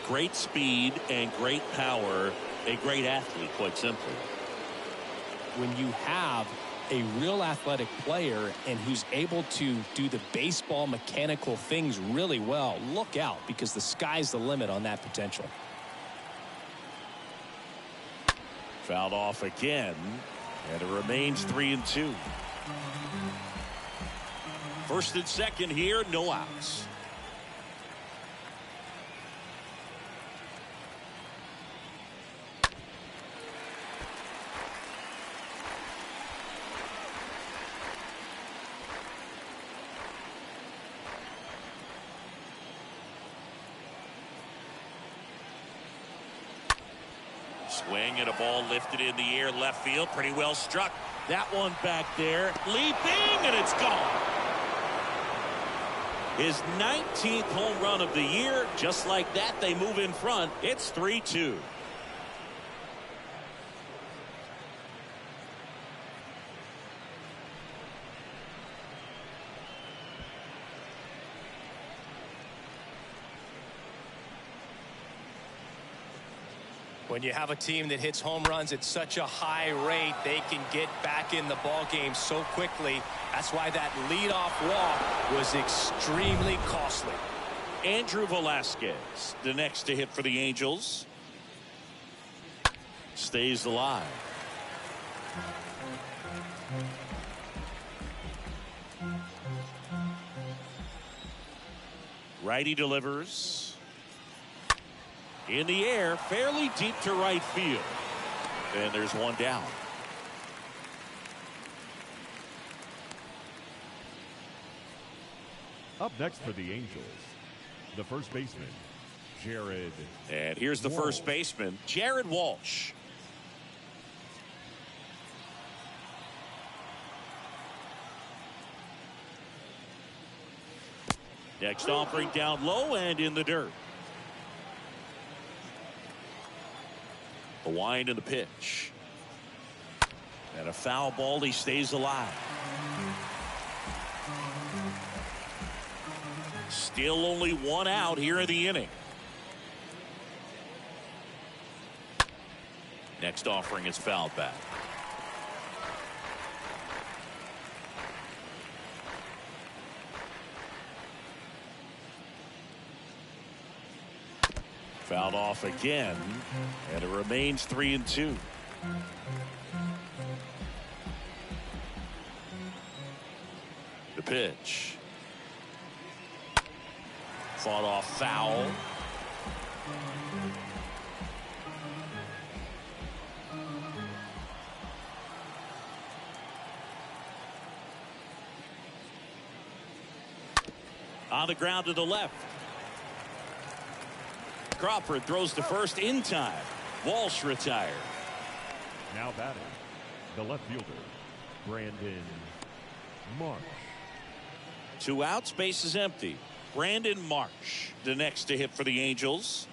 Great speed and great power. A great athlete, quite simply. When you have a real athletic player and who's able to do the baseball mechanical things really well, look out, because the sky's the limit on that potential. Fouled off again, and it remains 3-2. First and second here, no outs. Swing and a ball lifted in the air, left field, pretty well struck. That one back there, leaping, and it's gone. His 19th home run of the year. Just like that, they move in front. It's 3-2. When you have a team that hits home runs at such a high rate, they can get back in the ball game so quickly. That's why that leadoff walk was extremely costly. Andrew Velasquez, the next to hit for the Angels. Stays alive. Righty delivers. In the air, fairly deep to right field. And there's one down. Up next for the Angels, the first baseman, Jared. And here's the first baseman, Jared Walsh. Next offering down low and in the dirt. The wind and the pitch. And a foul ball, he stays alive. Still only one out here in the inning. Next offering is fouled back. Fouled off again, and it remains 3-2. The pitch. Fought off foul. On the ground to the left. Crawford throws to first in time. Walsh retired. Now batting, the left fielder, Brandon Marsh. 2 outs, base is empty. Brandon Marsh, the next to hit for the Angels.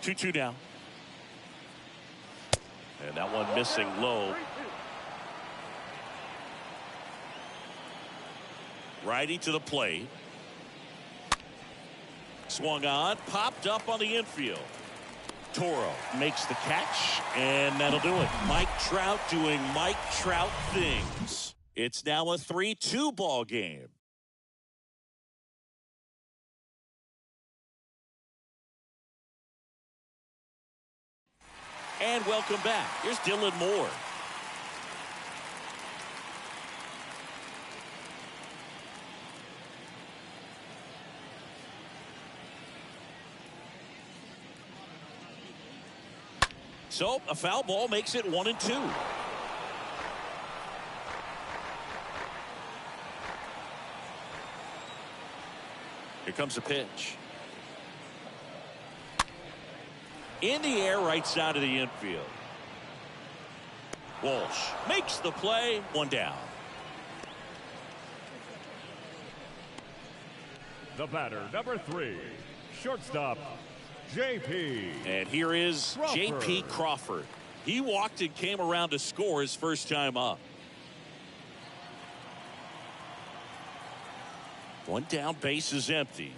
Two down. And that one missing low. Righty to the plate. Swung on, popped up on the infield. Toro makes the catch, and that'll do it. Mike Trout doing Mike Trout things. It's now a 3-2 ball game. And welcome back. Here's Dylan Moore. So a foul ball makes it 1-2. Here comes the pitch. In the air, right side of the infield. Walsh makes the play. One down. The batter, number 3, shortstop, J.P. And here is J.P. Crawford. He walked and came around to score his first time up. One down, base is empty.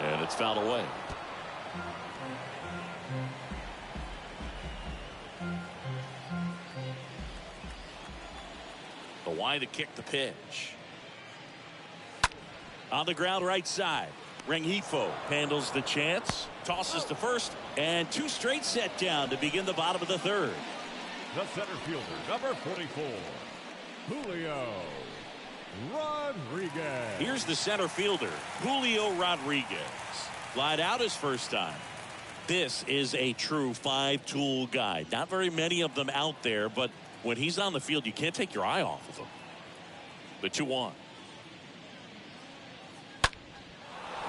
And it's fouled away. The wide to kick the pitch. On the ground right side. Rengifo handles the chance. Tosses to first. And 2 straight set down to begin the bottom of the third. The center fielder, number 44, Julio Rodriguez. Here's the center fielder, Julio Rodriguez. Lied out his first time. This is a true 5-tool guy. Not very many of them out there, but when he's on the field, you can't take your eye off of him. The 2-1.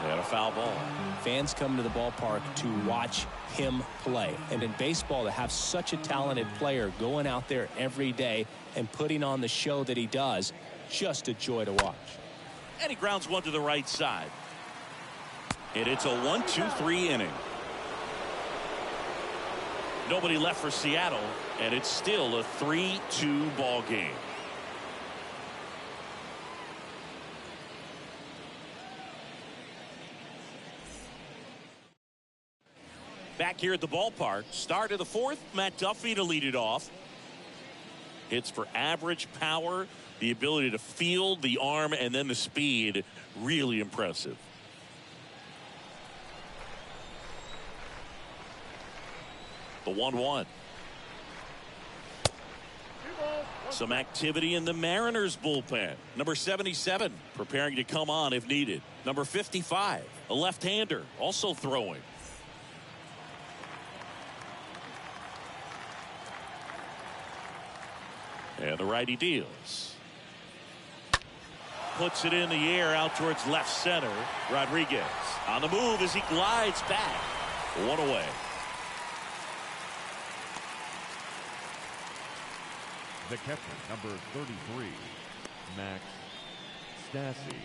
And a foul ball. Fans come to the ballpark to watch him play. And in baseball, to have such a talented player going out there every day and putting on the show that he does, just a joy to watch. And he grounds one to the right side. And it's a 1-2-3 inning. Nobody left for Seattle, and it's still a 3-2 ball game. Back here at the ballpark, start of the 4th, Matt Duffy to lead it off. Hits for average power, the ability to field, the arm, and then the speed. Really impressive. The 1-1. Some activity in the Mariners bullpen. Number 77 preparing to come on if needed. Number 55, a left-hander, also throwing. And the righty deals. Puts it in the air out towards left center. Rodriguez on the move as he glides back. 1 away. The catcher, number 33, Max Stassi.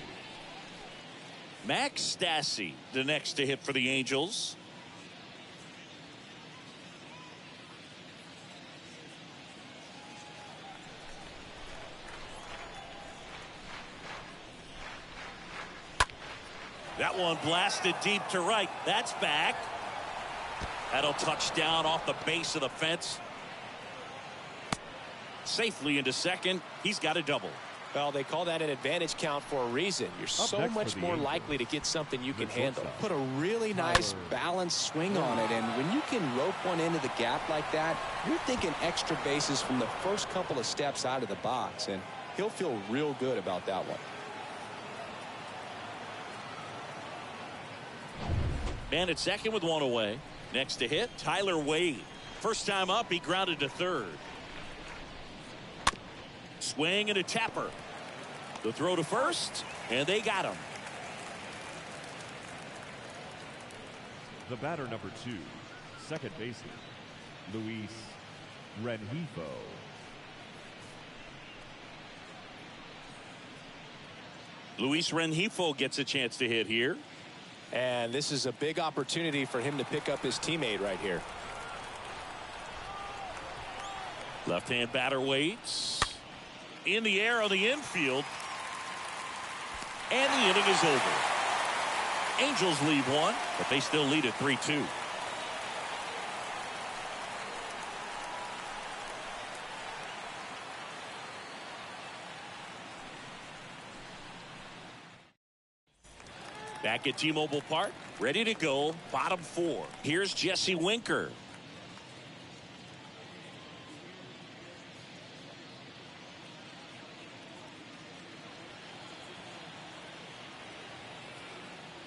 Max Stassi, the next to hit for the Angels. That one blasted deep to right. That's back. That'll touch down off the base of the fence. Safely into second. He's got a double. Well, they call that an advantage count for a reason. You're so much more likely to get something you can handle. Put a really nice balanced swing on it, and when you can rope one into the gap like that, you're thinking extra bases from the first couple of steps out of the box, and he'll feel real good about that one. Man at second with 1 away. Next to hit, Tyler Wade. First time up, he grounded to third. Swing and a tapper. The throw to first, and they got him. The batter, number 2, second baseman, Luis Rengifo. Luis Rengifo gets a chance to hit here. And this is a big opportunity for him to pick up his teammate right here. Left-hand batter waits. In the air on the infield. And the inning is over. Angels lead one, but they still lead at 3-2. Back at T-Mobile Park, ready to go, bottom 4. Here's Jesse Winker.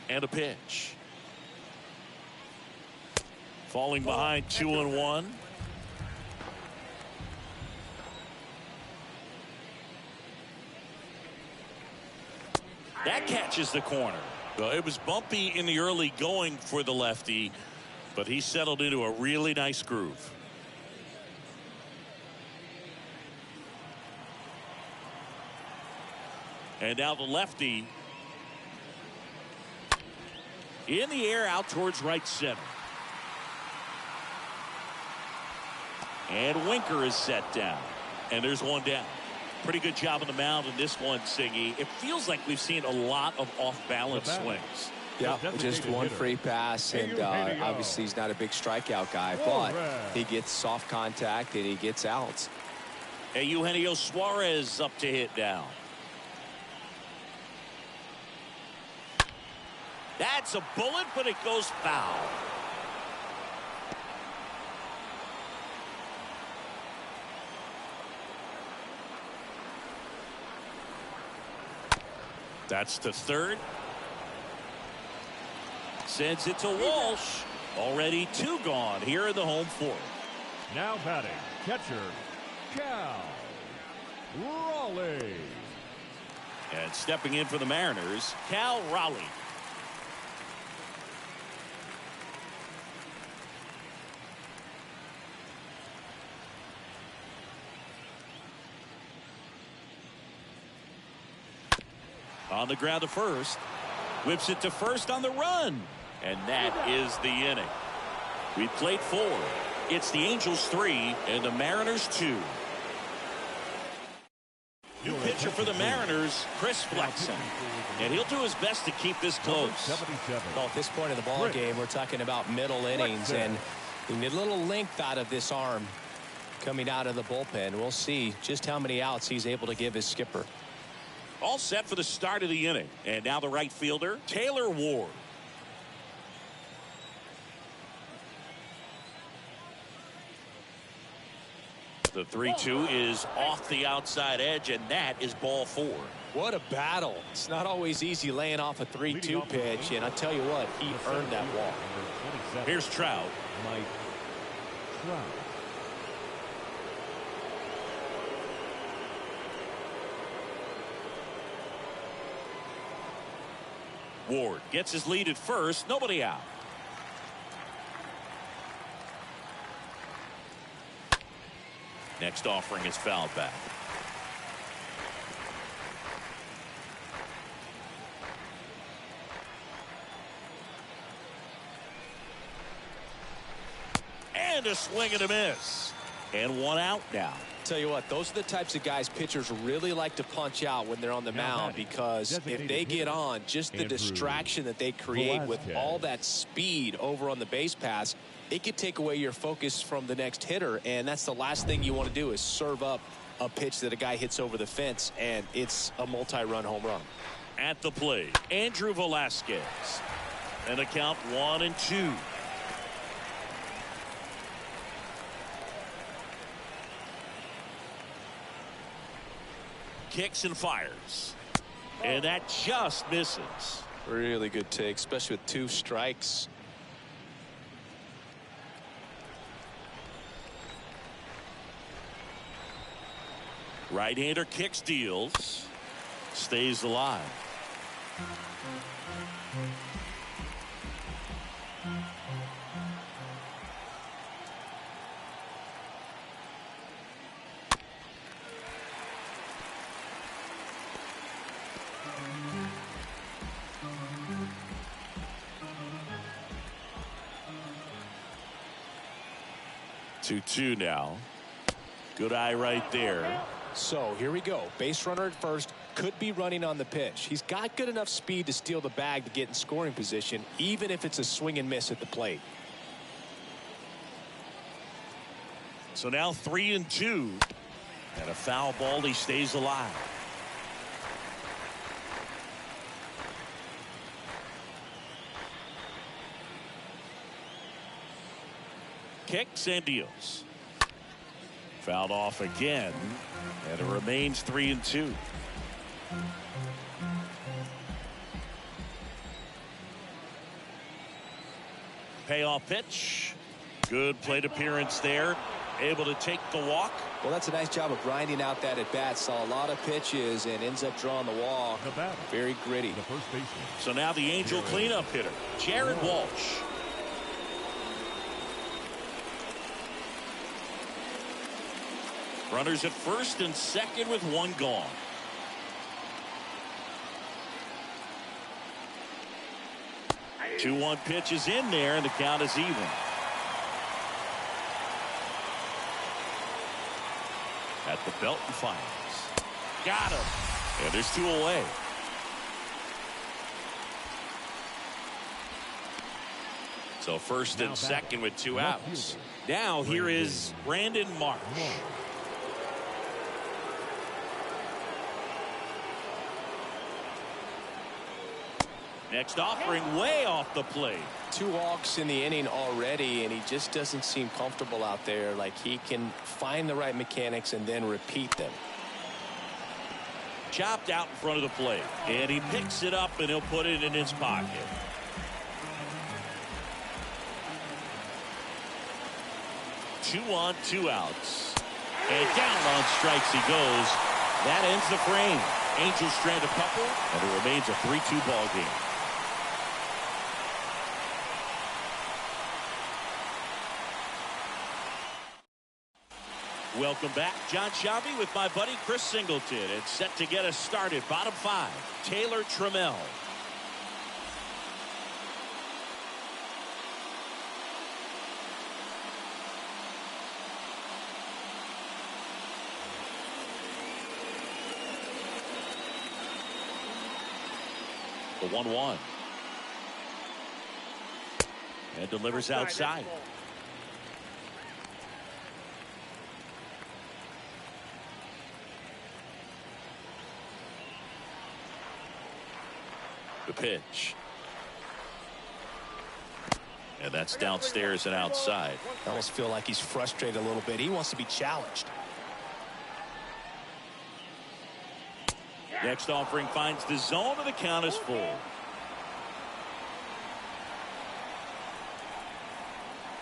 And a pitch. Falling behind 2-1. That catches the corner. Well, it was bumpy in the early going for the lefty, but he settled into a really nice groove. And now the lefty in the air out towards right center. And Winker is set down. And there's one down. Pretty good job on the mound in this one, Siggy. It feels like we've seen a lot of off-balance swings. Yeah, just one free pass, and obviously he's not a big strikeout guy, but he gets soft contact and he gets outs. And Eugenio Suarez up to hit down. That's a bullet, but it goes foul. That's to third. Sends it to Walsh. Already 2 gone here in the home 4th. Now batting, catcher, Cal Raleigh. And stepping in for the Mariners, Cal Raleigh. On the ground to first. Whips it to first on the run. And that is the inning. We played 4. It's the Angels 3 and the Mariners 2. New pitcher for the Mariners, Chris Flexen. And he'll do his best to keep this close. Well, at this point in the ball game, we're talking about middle innings, and we need a little length out of this arm coming out of the bullpen. We'll see just how many outs he's able to give his skipper. All set for the start of the inning. And now the right fielder, Taylor Ward. The 3-2 is off the outside edge, and that is ball 4. What a battle. It's not always easy laying off a 3-2 pitch, and I tell you what, he earned that walk. Here's Trout. Mike Trout. Ward gets his lead at first. Nobody out. Next offering is fouled back. And a swing and a miss. And 1 out now. Tell you what, those are the types of guys pitchers really like to punch out when they're on the mound, because if they get on, just the distraction that they create with all that speed over on the base pass, it could take away your focus from the next hitter, and that's the last thing you want to do is serve up a pitch that a guy hits over the fence, and it's a multi-run home run. At the plate, Andrew Velasquez. And a count 1-2. Kicks and fires. And that just misses. Really good take, especially with 2 strikes. Right-hander kicks, deals. Stays alive. Two now. Good eye right there. So here we go. Base runner at first, could be running on the pitch. He's got good enough speed to steal the bag to get in scoring position, even if it's a swing and miss at the plate. So now 3-2. And a foul ball. He stays alive. Kicks and deals. Fouled off again. And it remains 3-2. Payoff pitch. Good plate appearance there. Able to take the walk. Well, that's a nice job of grinding out that at bat. Saw a lot of pitches and ends up drawing the walk. Very gritty. The first baseman. So now the Angel cleanup hitter, Jared Walsh. Runners at first and second with one gone. Two 2-1 pitch is in there, and the count is even. At the belt and fires. Got him. And there's two away. So first and second with two outs. Now here is Brandon Marsh. Next offering way off the plate. 2 walks in the inning already, and he just doesn't seem comfortable out there. Like he can find the right mechanics and then repeat them. Chopped out in front of the plate, and he picks it up and he'll put it in his pocket. Two on, 2 outs. And down on strikes he goes. That ends the frame. Angels strand a couple, and it remains a 3-2 ball game. Welcome back. John Sciambi with my buddy Chris Singleton. It's set to get us started. Bottom 5, Taylor Trammell. The 1-1. And delivers outside. The pitch. And that's downstairs and outside. I almost feel like he's frustrated a little bit. He wants to be challenged. Next offering finds the zone, and the count is full.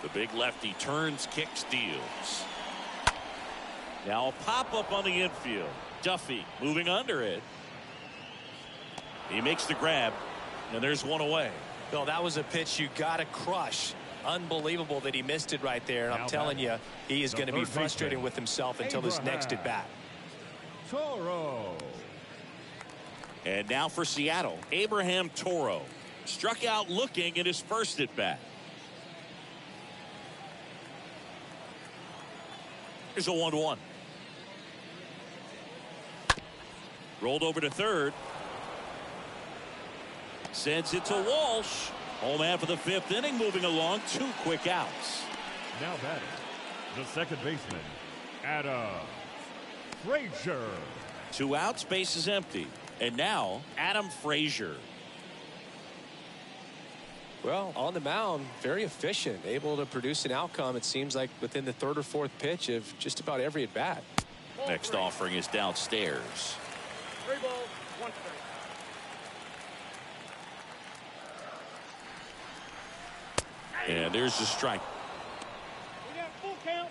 The big lefty turns, kicks, deals. Now a pop-up on the infield. Duffy moving under it. He makes the grab, and there's one away. No, that was a pitch you got to crush. Unbelievable that he missed it right there. And I'm telling you, he is going to be frustrated with himself until this next at bat. Toro. And now for Seattle, Abraham Toro. Struck out looking at his first at bat. Here's a 1-1. Rolled over to third. Sends it to Walsh. Home half of the 5th inning, moving along, 2 quick outs. Now batting, the second baseman, Adam Frazier. 2 outs, base is empty. And now, Adam Frazier. Well, on the mound, very efficient, able to produce an outcome, it seems like, within the 3rd or 4th pitch of just about every at bat. Next offering is downstairs. 3 balls, 1 strike. And there's the strike. We got full count.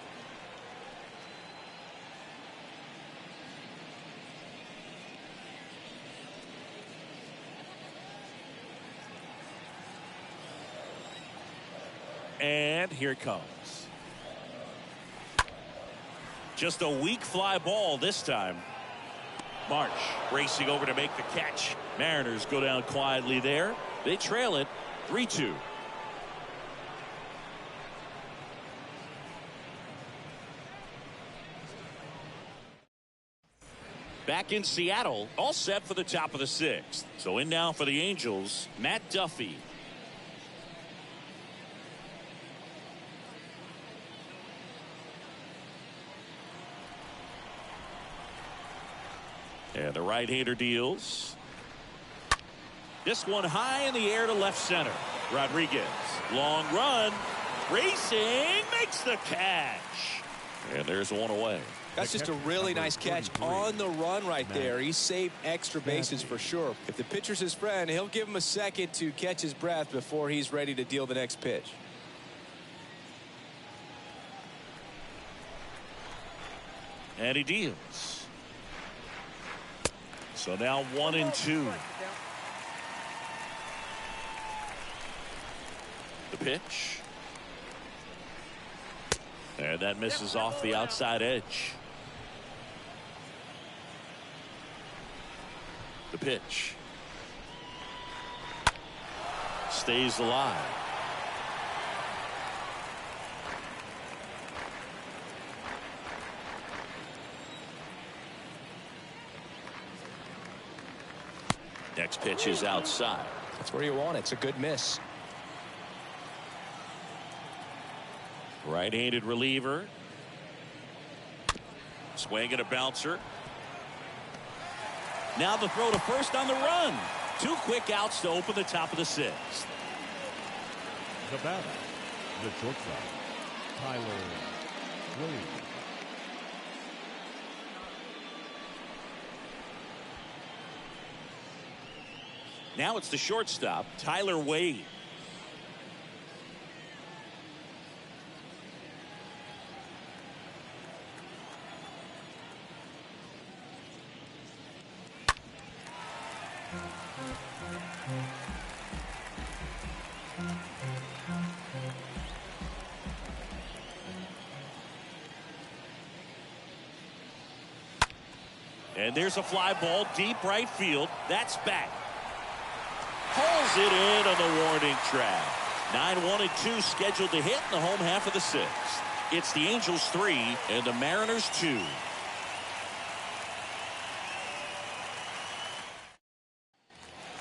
And here it comes. Just a weak fly ball this time. Marsh racing over to make the catch. Mariners go down quietly there. They trail it 3-2. Back in Seattle, all set for the top of the 6th. So in now for the Angels, Matt Duffy. And the right-hander deals. This one high in the air to left center. Rodriguez, long run, racing, makes the catch. And there's one away. That's just a really nice catch on the run right there. He saved extra bases for sure. If the pitcher's his friend, he'll give him a second to catch his breath before he's ready to deal the next pitch. And he deals. So now 1-2. The pitch. And that misses off the outside edge. The pitch. Stays alive. Next pitch is outside. That's where you want it. It's a good miss. Right-handed reliever. Swing and a bouncer. Now the throw to first on the run. 2 quick outs to open the top of the 6th. The batter, the shortstop, Tyler Wade. Now it's the shortstop, Tyler Wade. And there's a fly ball deep right field. That's back. Pulls it in on the warning track. 9-1-2 scheduled to hit in the home half of the 6th. It's the Angels 3 and the Mariners 2.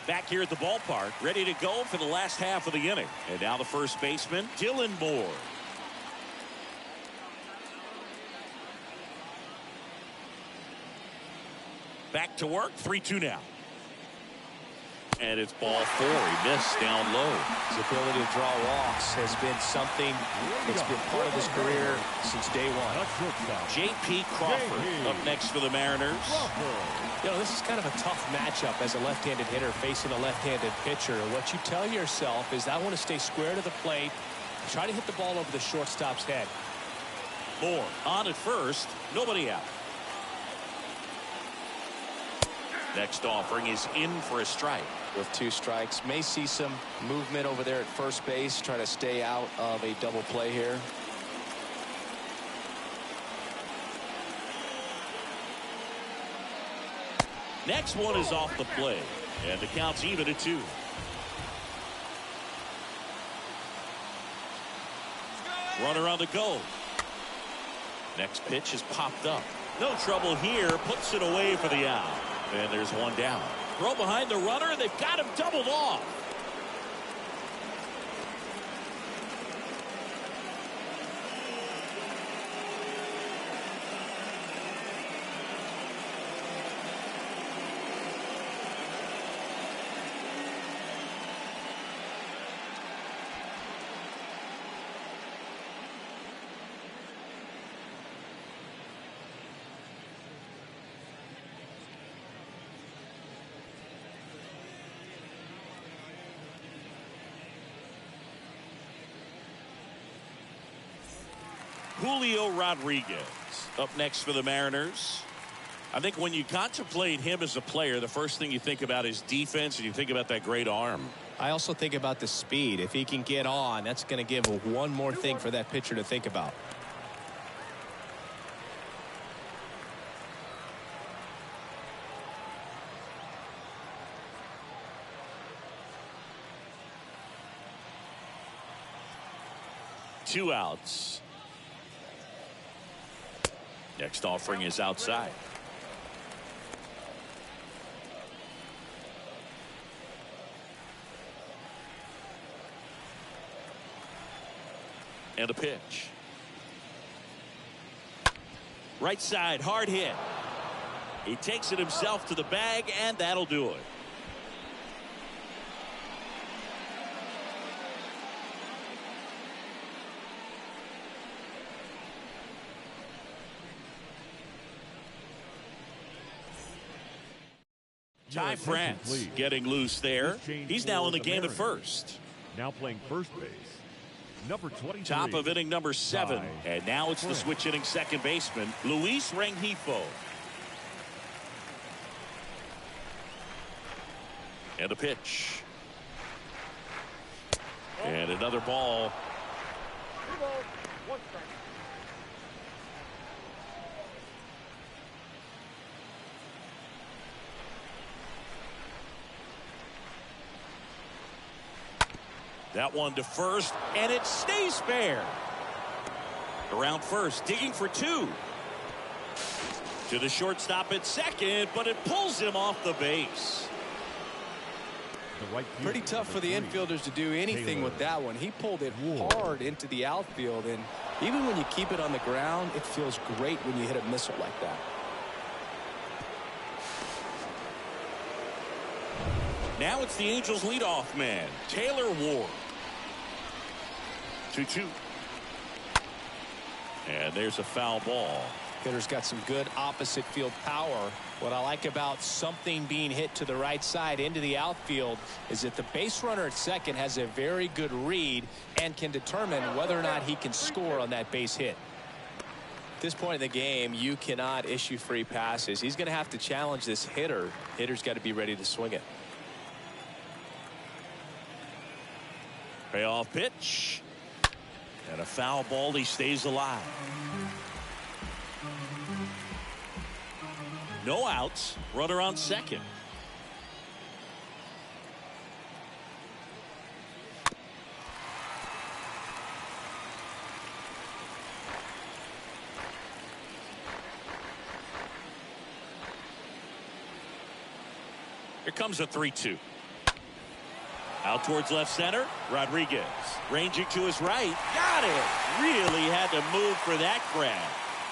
Back here at the ballpark, ready to go for the last half of the inning. And now the first baseman, Dylan Moore. Back to work, 3-2 now. And it's ball 4. He missed down low. His ability to draw walks has been something that's been part of his career since day one. J.P. Crawford up next for the Mariners. You know, this is kind of a tough matchup as a left-handed hitter facing a left-handed pitcher. What you tell yourself is I want to stay square to the plate, try to hit the ball over the shortstop's head. Moore on at first, nobody out. Next offering is in for a strike. With 2 strikes, may see some movement over there at first base, try to stay out of a double play here. Next one is off the play, and the count's even at 2. Runner on the go. Next pitch is popped up. No trouble here, puts it away for the out. And there's one down. Throw behind the runner, and they've got him doubled off. Julio Rodriguez up next for the Mariners. I think when you contemplate him as a player, the first thing you think about is defense, and you think about that great arm. I also think about the speed. If he can get on, that's going to give one more thing for that pitcher to think about. Two outs. Next offering is outside. And a pitch. Right side, hard hit. He takes it himself to the bag, and that'll do it. Ty France getting loose there. He's now in the game at first. Now playing first base, number 23. Top of inning number 7. And now it's the switch hitting second baseman, Luis Rengifo. And a pitch. And another ball. 3 balls, 1 strike. That one to first, and it stays fair. Around first, digging for 2. To the shortstop at second, but it pulls him off the base. Pretty tough for the infielders to do anything with that one. He pulled it hard into the outfield, and even when you keep it on the ground, it feels great when you hit a missile like that. Now it's the Angels leadoff man, Taylor Ward. 2-2. And there's a foul ball. Hitter's got some good opposite field power. What I like about something being hit to the right side into the outfield is that the base runner at second has a very good read and can determine whether or not he can score on that base hit. At this point in the game, you cannot issue free passes. He's going to have to challenge this hitter. Hitter's got to be ready to swing it. Payoff pitch. And a foul ball. He stays alive. No outs. Runner on second. Here comes a 3-2. Out towards left center. Rodriguez ranging to his right. Got it. Really had to move for that grab.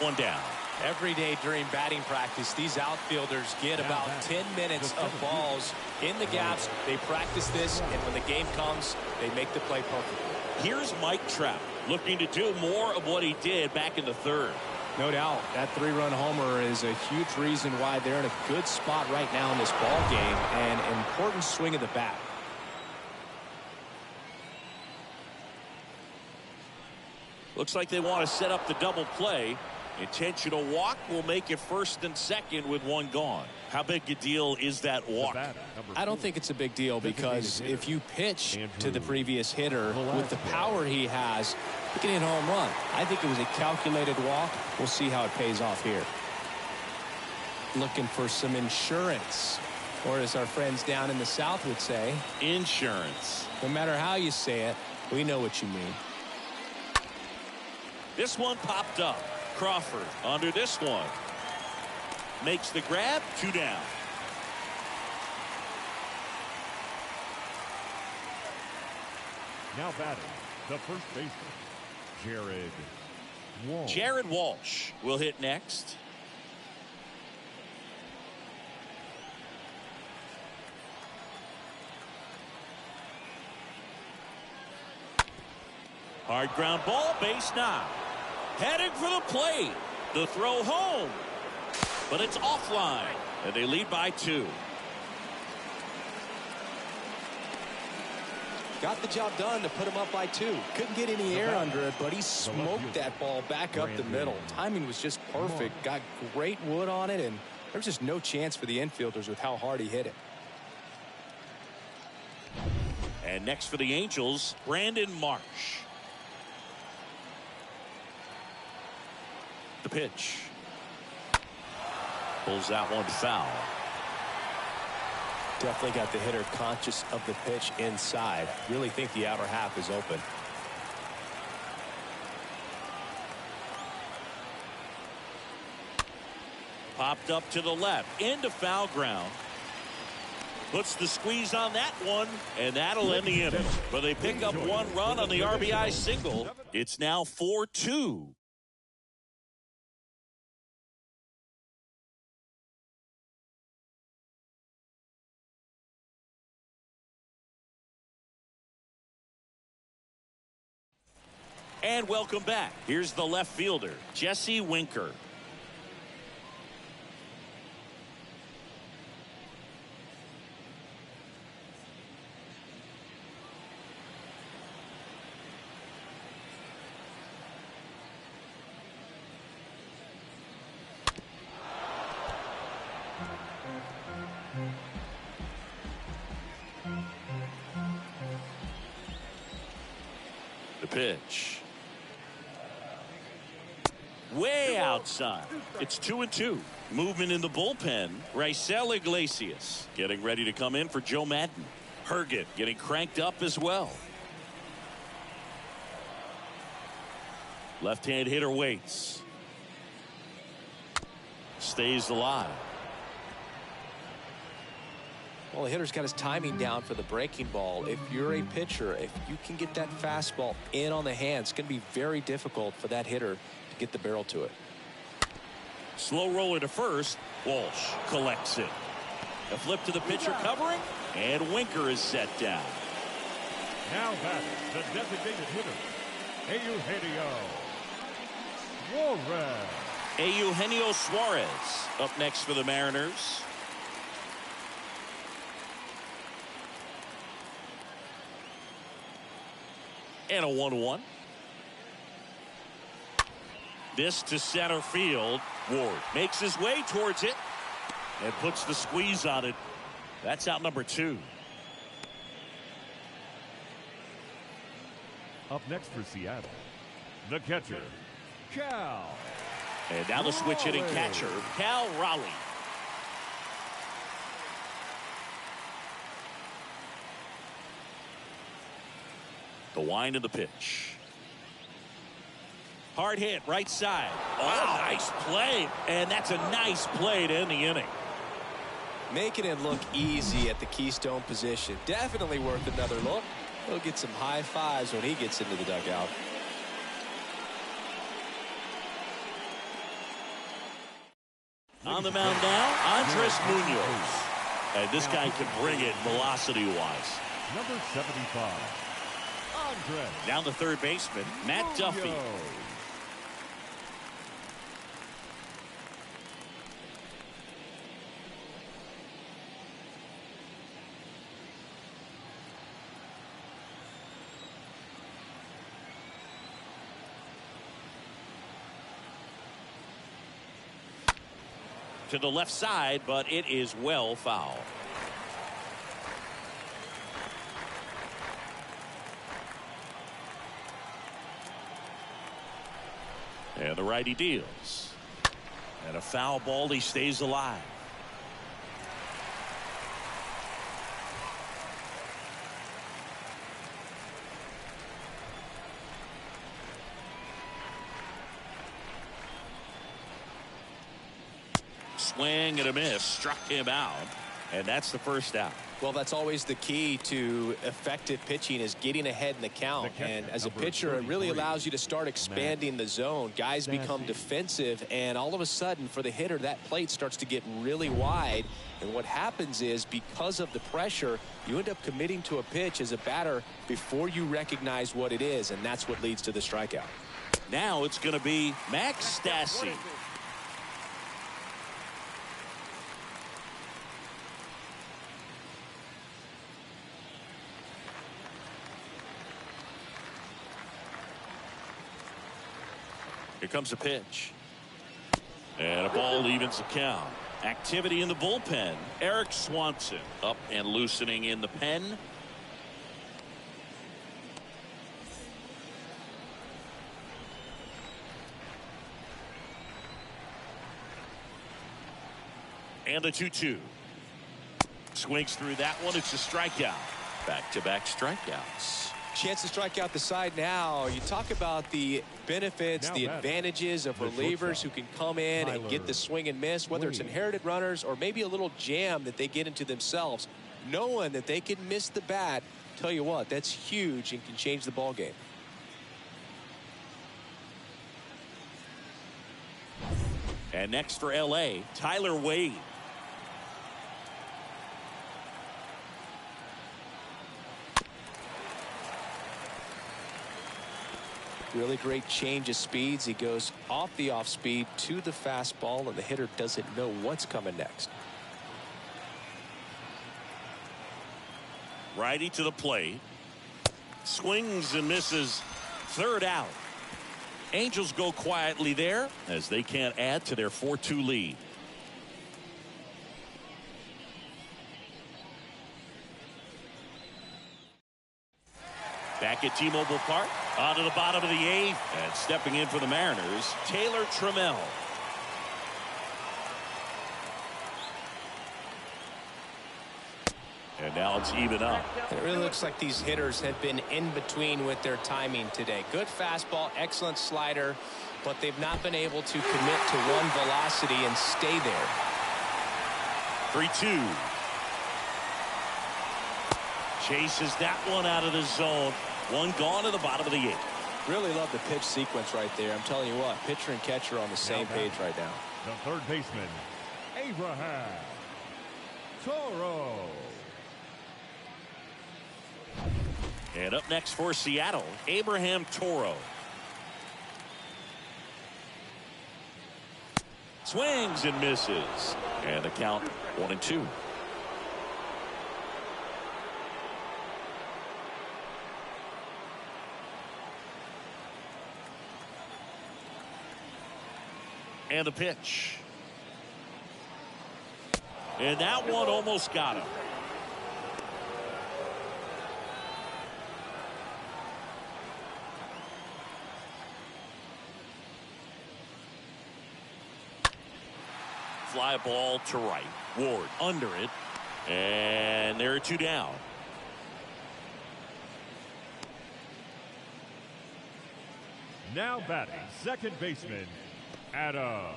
One down. Every day during batting practice, these outfielders get about 10 minutes of balls in the gaps. They practice this, and when the game comes, they make the play perfectly. Here's Mike Trout looking to do more of what he did back in the third. No doubt. That 3-run homer is a huge reason why they're in a good spot right now in this ball game, and an important swing of the bat. Looks like they want to set up the double play. Intentional walk will make it first and second with 1 gone. How big a deal is that walk? I don't think it's a big deal, because if you pitch to the previous hitter with the power he has, he can hit a home run. I think it was a calculated walk. We'll see how it pays off here. Looking for some insurance, or as our friends down in the South would say, insurance. No matter how you say it, we know what you mean. This one popped up. Crawford under this one. Makes the grab. 2 down. Now batting, the first baseman, Jared Walsh. Jared Walsh will hit next. Hard ground ball, base knock. Heading for the plate. The throw home. But it's offline. And they lead by 2. Got the job done to put him up by 2. Couldn't get any air under it, but he smoked that ball back up the middle. Timing was just perfect. Got great wood on it, and there was just no chance for the infielders with how hard he hit it. And next for the Angels, Brandon Marsh. The pitch. Pulls that one foul. Definitely got the hitter conscious of the pitch inside. Really think the outer half is open. Popped up to the left into foul ground. Puts the squeeze on that one, and that'll end the inning. But they pick up one run on the RBI single. It's now 4-2. And welcome back. Here's the left fielder, Jesse Winker. The pitch. Way outside. It's 2-2. Movement in the bullpen. Raisel Iglesias getting ready to come in for Joe Madden. Herget getting cranked up as well. Left-hand hitter waits. Stays alive. Well, the hitter's got his timing down for the breaking ball. If you're a pitcher, if you can get that fastball in on the hand, it's going to be very difficult for that hitter to get the barrel to it. Slow roller to first. Walsh collects it. A flip to the pitcher covering, and Winker is set down. Now batting the designated hitter, Eugenio Suarez. Eugenio Suarez up next for the Mariners. And a 1-1. This to center field. Ward makes his way towards it and puts the squeeze on it. That's out number 2. Up next for Seattle, the catcher, Cal. And now the switch hitting catcher, Cal Raleigh. The wind of the pitch. Hard hit, right side. Oh, nice play. And that's a nice play to end the inning. Making it look easy at the keystone position. Definitely worth another look. He'll get some high fives when he gets into the dugout. On the mound now, Andres Munoz. And this guy can bring it velocity-wise. Number 75. Down the third baseman, Matt Duffy. To the left side, but it is well foul. And the righty deals. And a foul ball, he stays alive. Swing and a miss, struck him out. And that's the first out. Well, that's always the key to effective pitching, is getting ahead in the count. And as a pitcher, it really allows you to start expanding the zone. Guys become defensive, and all of a sudden, for the hitter, that plate starts to get really wide. And what happens is, because of the pressure, you end up committing to a pitch as a batter before you recognize what it is, and that's what leads to the strikeout. Now it's going to be Max Stassi. Here comes a pitch. And a ball evens the count. Activity in the bullpen. Eric Swanson up and loosening in the pen. And the 2-2. Swings through that one. It's a strikeout. Back-to-back strikeouts. Chance to strike out the side now. You talk about the benefits, the advantages of relievers who can come in and get the swing and miss, whether it's inherited runners or maybe a little jam that they get into themselves. knowing that they can miss the bat. Tell you what, that's huge and can change the ball game. And next for LA, Tyler Wade. Really great change of speeds. He goes off the off speed to the fastball, and the hitter doesn't know what's coming next. Righty to the plate. Swings and misses. Third out. Angels go quietly there as they can't add to their 4-2 lead. Back at T-Mobile Park, on to the bottom of the 8th, and stepping in for the Mariners, Taylor Trammell. And now it's even up. It really looks like these hitters have been in between with their timing today. Good fastball, excellent slider, but they've not been able to commit to one velocity and stay there. 3-2. Chases that one out of the zone. One gone to the bottom of the 8th. Really love the pitch sequence right there. I'm telling you what, pitcher and catcher are on the same page right now. The third baseman, Abraham Toro. And up next for Seattle, Abraham Toro. Swings and misses. And the count 1-2. And the pitch. And that one almost got him. Fly ball to right. Ward under it. And there are 2 down. Now batting, second baseman, Adam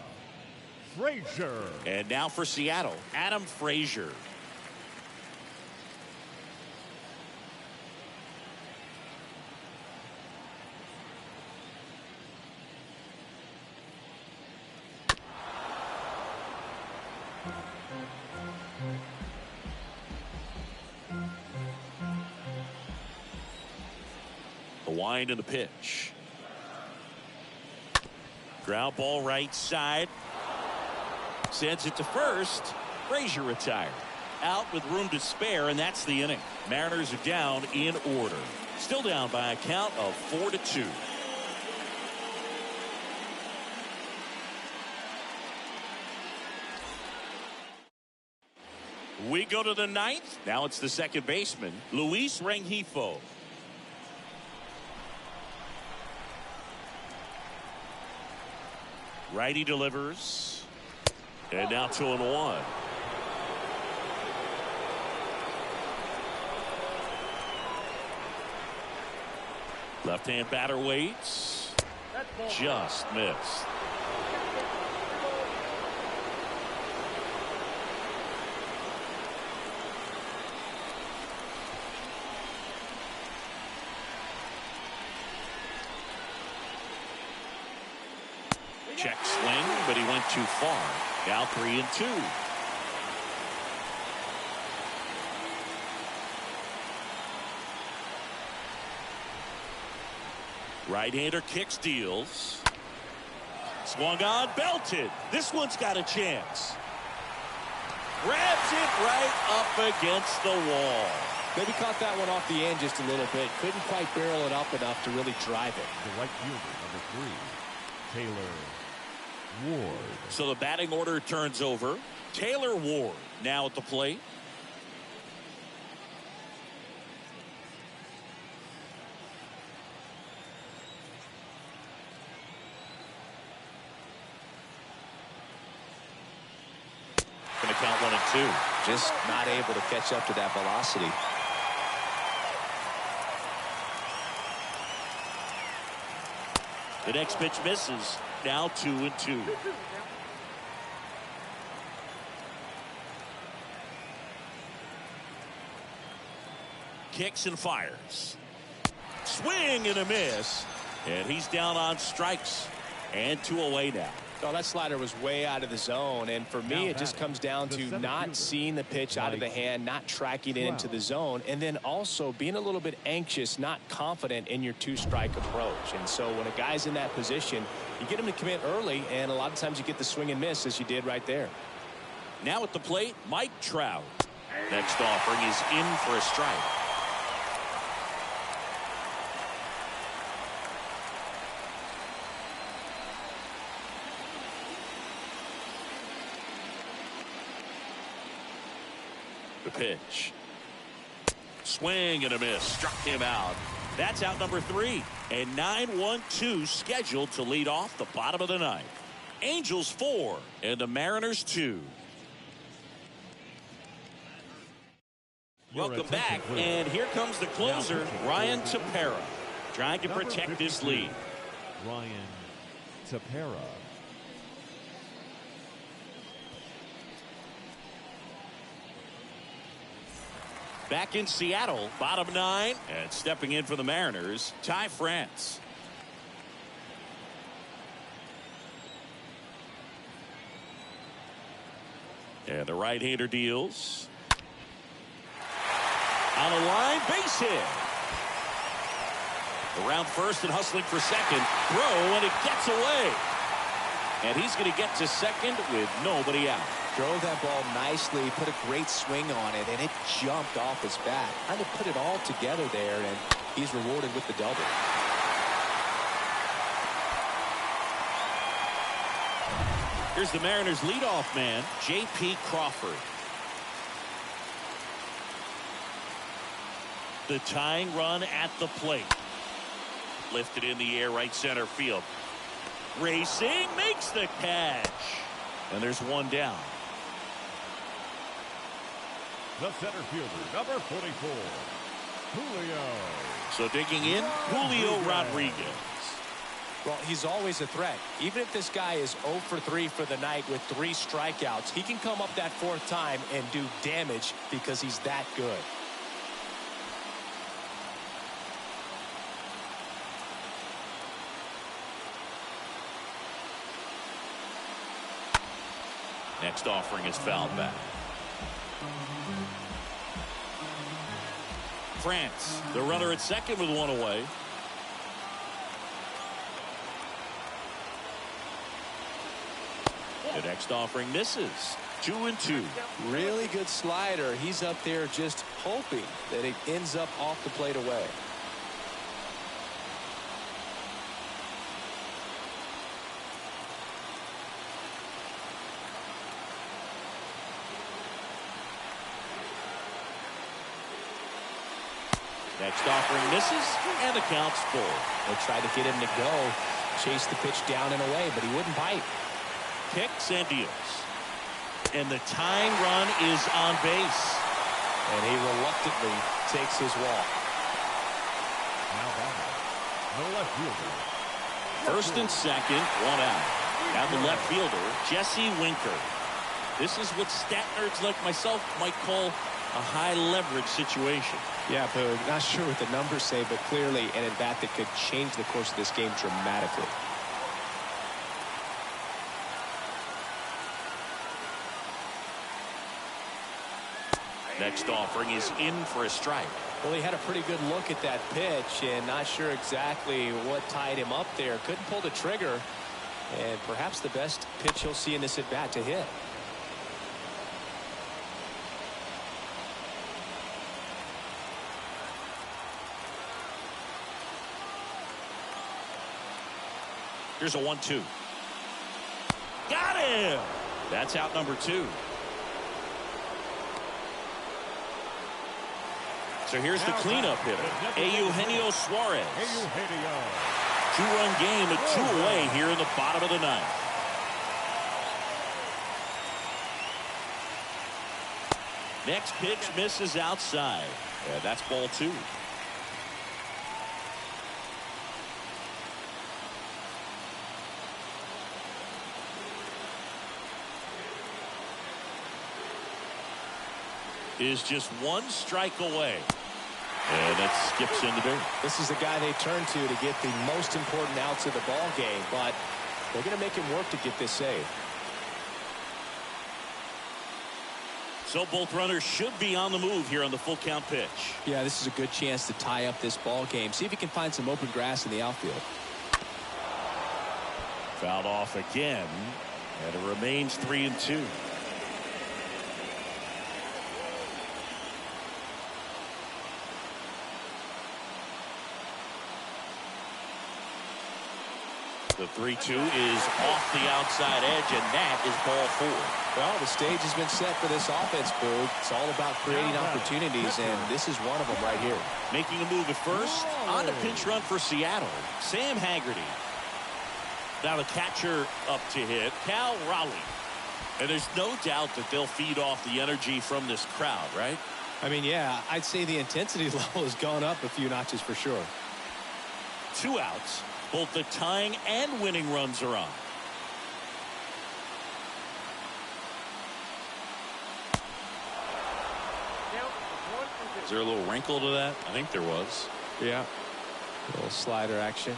Frazier. And now for Seattle, Adam Frazier. The wind and the pitch. Ground ball right side. Sends it to first. Frazier retired. Out with room to spare, and that's the inning. Mariners are down in order. Still down by a count of 4-2. We go to the 9th. Now it's the second baseman, Luis Rengifo. Righty delivers. And now 2-1. Left-hand batter waits. Just missed. Check swing, but he went too far. Now 3-2. Right-hander kicks, deals. Swung on, belted. This one's got a chance. Grabs it right up against the wall. Maybe caught that one off the end just a little bit. Couldn't quite barrel it up enough to really drive it. The right fielder, number 3, Taylor Ward. So the batting order turns over. Taylor Ward now at the plate. Going to count 1-2. Just not able to catch up to that velocity. The next pitch misses. Now 2-2. kicks and fires. Swing and a miss. And he's down on strikes. And 2 away now. Oh, that slider was way out of the zone, and for me, it just comes down to not seeing the pitch out of the hand, not tracking it into the zone, and then also being a little bit anxious, not confident in your 2-strike approach. And so when a guy's in that position, you get him to commit early, and a lot of times you get the swing and miss, as you did right there. Now at the plate, Mike Trout. Next offering is in for a strike. The pitch. Swing and a miss. Struck him out. That's out number 3. And 9-1-2 scheduled to lead off the bottom of the ninth. Angels 4 and the Mariners 2. Welcome back, and here comes the closer, Ryan Tepera, trying to protect this lead. Ryan Tepera. Back in Seattle, bottom 9, and stepping in for the Mariners, Ty France. And the right-hander deals. On a line, base hit. Around first and hustling for second. Throw, and it gets away. And he's going to get to second with nobody out. Drove that ball nicely, put a great swing on it, and it jumped off his bat. Trying to put it all together there, and he's rewarded with the double. Here's the Mariners' leadoff man, J.P. Crawford. The tying run at the plate. Lifted in the air, right center field. Racing, makes the catch. And there's one down. The center fielder, number 44, Julio. So digging in, Julio Rodriguez. Well, he's always a threat. Even if this guy is 0 for 3 for the night with 3 strikeouts, he can come up that 4th time and do damage because he's that good. Next offering is fouled back. France, the runner at second with 1 away. The next offering misses. 2-2. Really good slider. He's up there just hoping that it ends up off the plate away. Next offering misses, and the count's full. They tried to get him to go, chase the pitch down and away, but he wouldn't bite. Kicks and deals. And the tying run is on base. And he reluctantly takes his walk. Now batting, the left fielder. First and second, 1 out. Now the left fielder, Jesse Winker. This is what stat nerds like myself might call a high leverage situation. Yeah, but not sure what the numbers say, but clearly an at-bat that could change the course of this game dramatically. Next offering is in for a strike. Well, he had a pretty good look at that pitch and not sure exactly what tied him up there. Couldn't pull the trigger, and perhaps the best pitch he'll see in this at-bat to hit. Here's a 1-2. Got him! That's out number 2. So here's the cleanup hitter, Eugenio Suarez. 2-run game at 2 away here in the bottom of the ninth. Next pitch misses outside. And that's ball 2. Is just 1 strike away. And that skips into dirt. This is the guy they turn to get the most important outs of the ball game, but they're going to make him work to get this save. So both runners should be on the move here on the full count pitch. Yeah, this is a good chance to tie up this ball game. See if he can find some open grass in the outfield. Fouled off again, and it remains 3-2. The 3-2 is off the outside edge, and that is ball 4. Well, the stage has been set for this offense, Boog. It's all about creating opportunities, and this is one of them right here. Making a move at first. On the pinch run for Seattle, Sam Haggerty. Now the catcher up to hit, Cal Raleigh. And there's no doubt that they'll feed off the energy from this crowd, right? I mean, yeah, I'd say the intensity level has gone up a few notches for sure. 2 outs. Both the tying and winning runs are on. Is there a little wrinkle to that? I think there was. Yeah. A little slider action.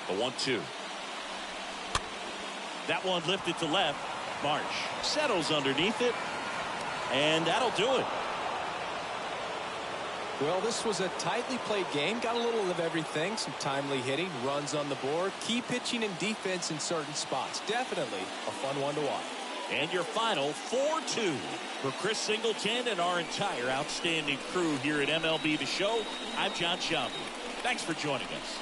The 1-2. That one lifted to left. Marsh settles underneath it, and that'll do it. Well, this was a tightly played game. Got a little of everything. Some timely hitting, runs on the board, key pitching and defense in certain spots. Definitely a fun one to watch. And your final 4-2 for Chris Singleton and our entire outstanding crew here at MLB The Show. I'm John Shelby. Thanks for joining us.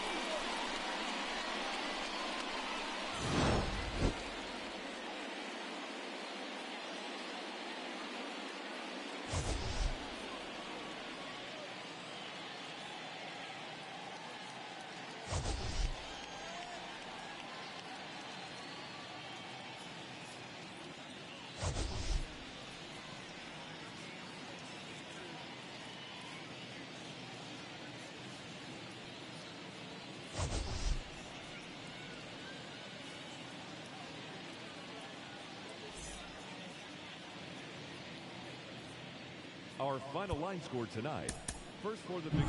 Our final line score tonight. First for the big.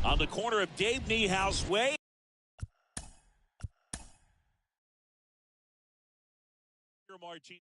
On the corner of Dave Niehaus Way. Martin.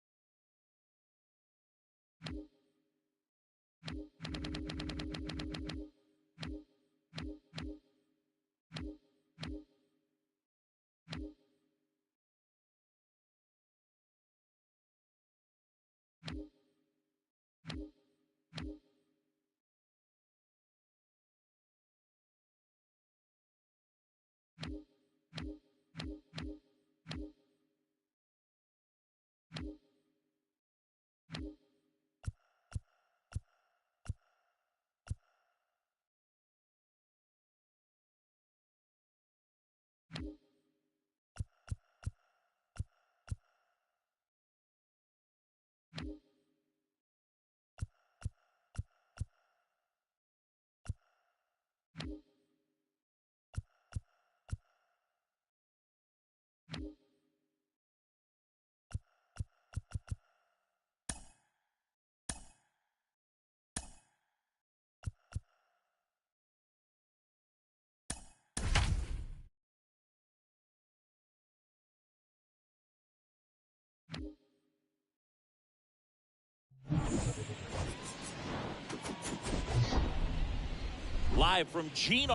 Live from Gino.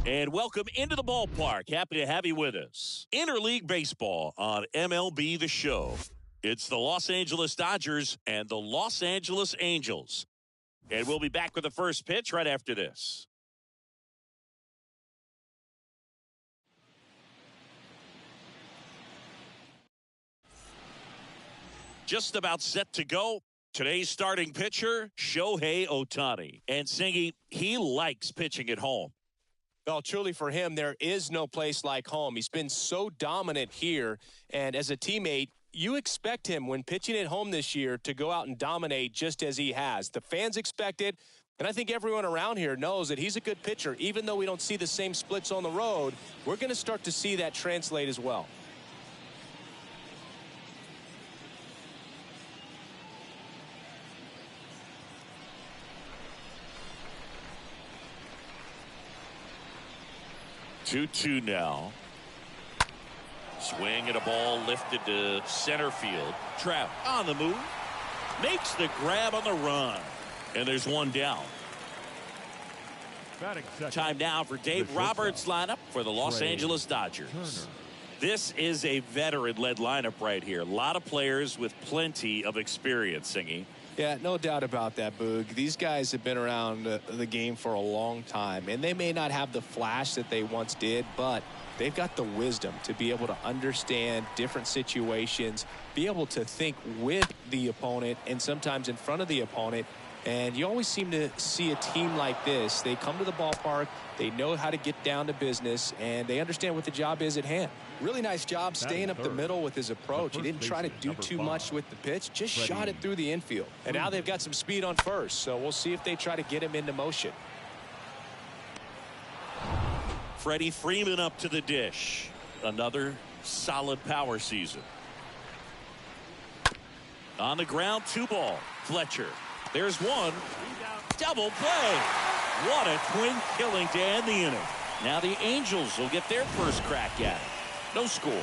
And welcome into the ballpark. Happy to have you with us. Interleague Baseball on MLB The Show. It's the Los Angeles Dodgers and the Los Angeles Angels. And we'll be back with the first pitch right after this. Just about set to go. Today's starting pitcher, Shohei Ohtani. And Singy, he likes pitching at home. Well, truly for him, there is no place like home. He's been so dominant here, and as a teammate, you expect him when pitching at home this year to go out and dominate just as he has. The fans expect it, and I think everyone around here knows that he's a good pitcher. Even though we don't see the same splits on the road, we're going to start to see that translate as well. Two now. Swing and a ball lifted to center field. Trout on the move. Makes the grab on the run. And there's one down. Time now for Dave Roberts' lineup for the Los Angeles Dodgers. This is a veteran-led lineup right here. A lot of players with plenty of experience, Singy. Yeah, no doubt about that, Boog. These guys have been around the game for a long time, and they may not have the flash that they once did, but they've got the wisdom to be able to understand different situations, be able to think with the opponent and sometimes in front of the opponent. And you always seem to see a team like this. They come to the ballpark, they know how to get down to business, and they understand what the job is at hand. Really nice job staying up the middle with his approach. He didn't try to do too much with the pitch, just shot it through the infield. And now they've got some speed on first, so we'll see if they try to get him into motion. Freddie Freeman up to the dish. Another solid power season. On the ground, 2-ball. Fletcher. There's one. Double play. What a twin killing to end the inning. Now the Angels will get their first crack at it. No score.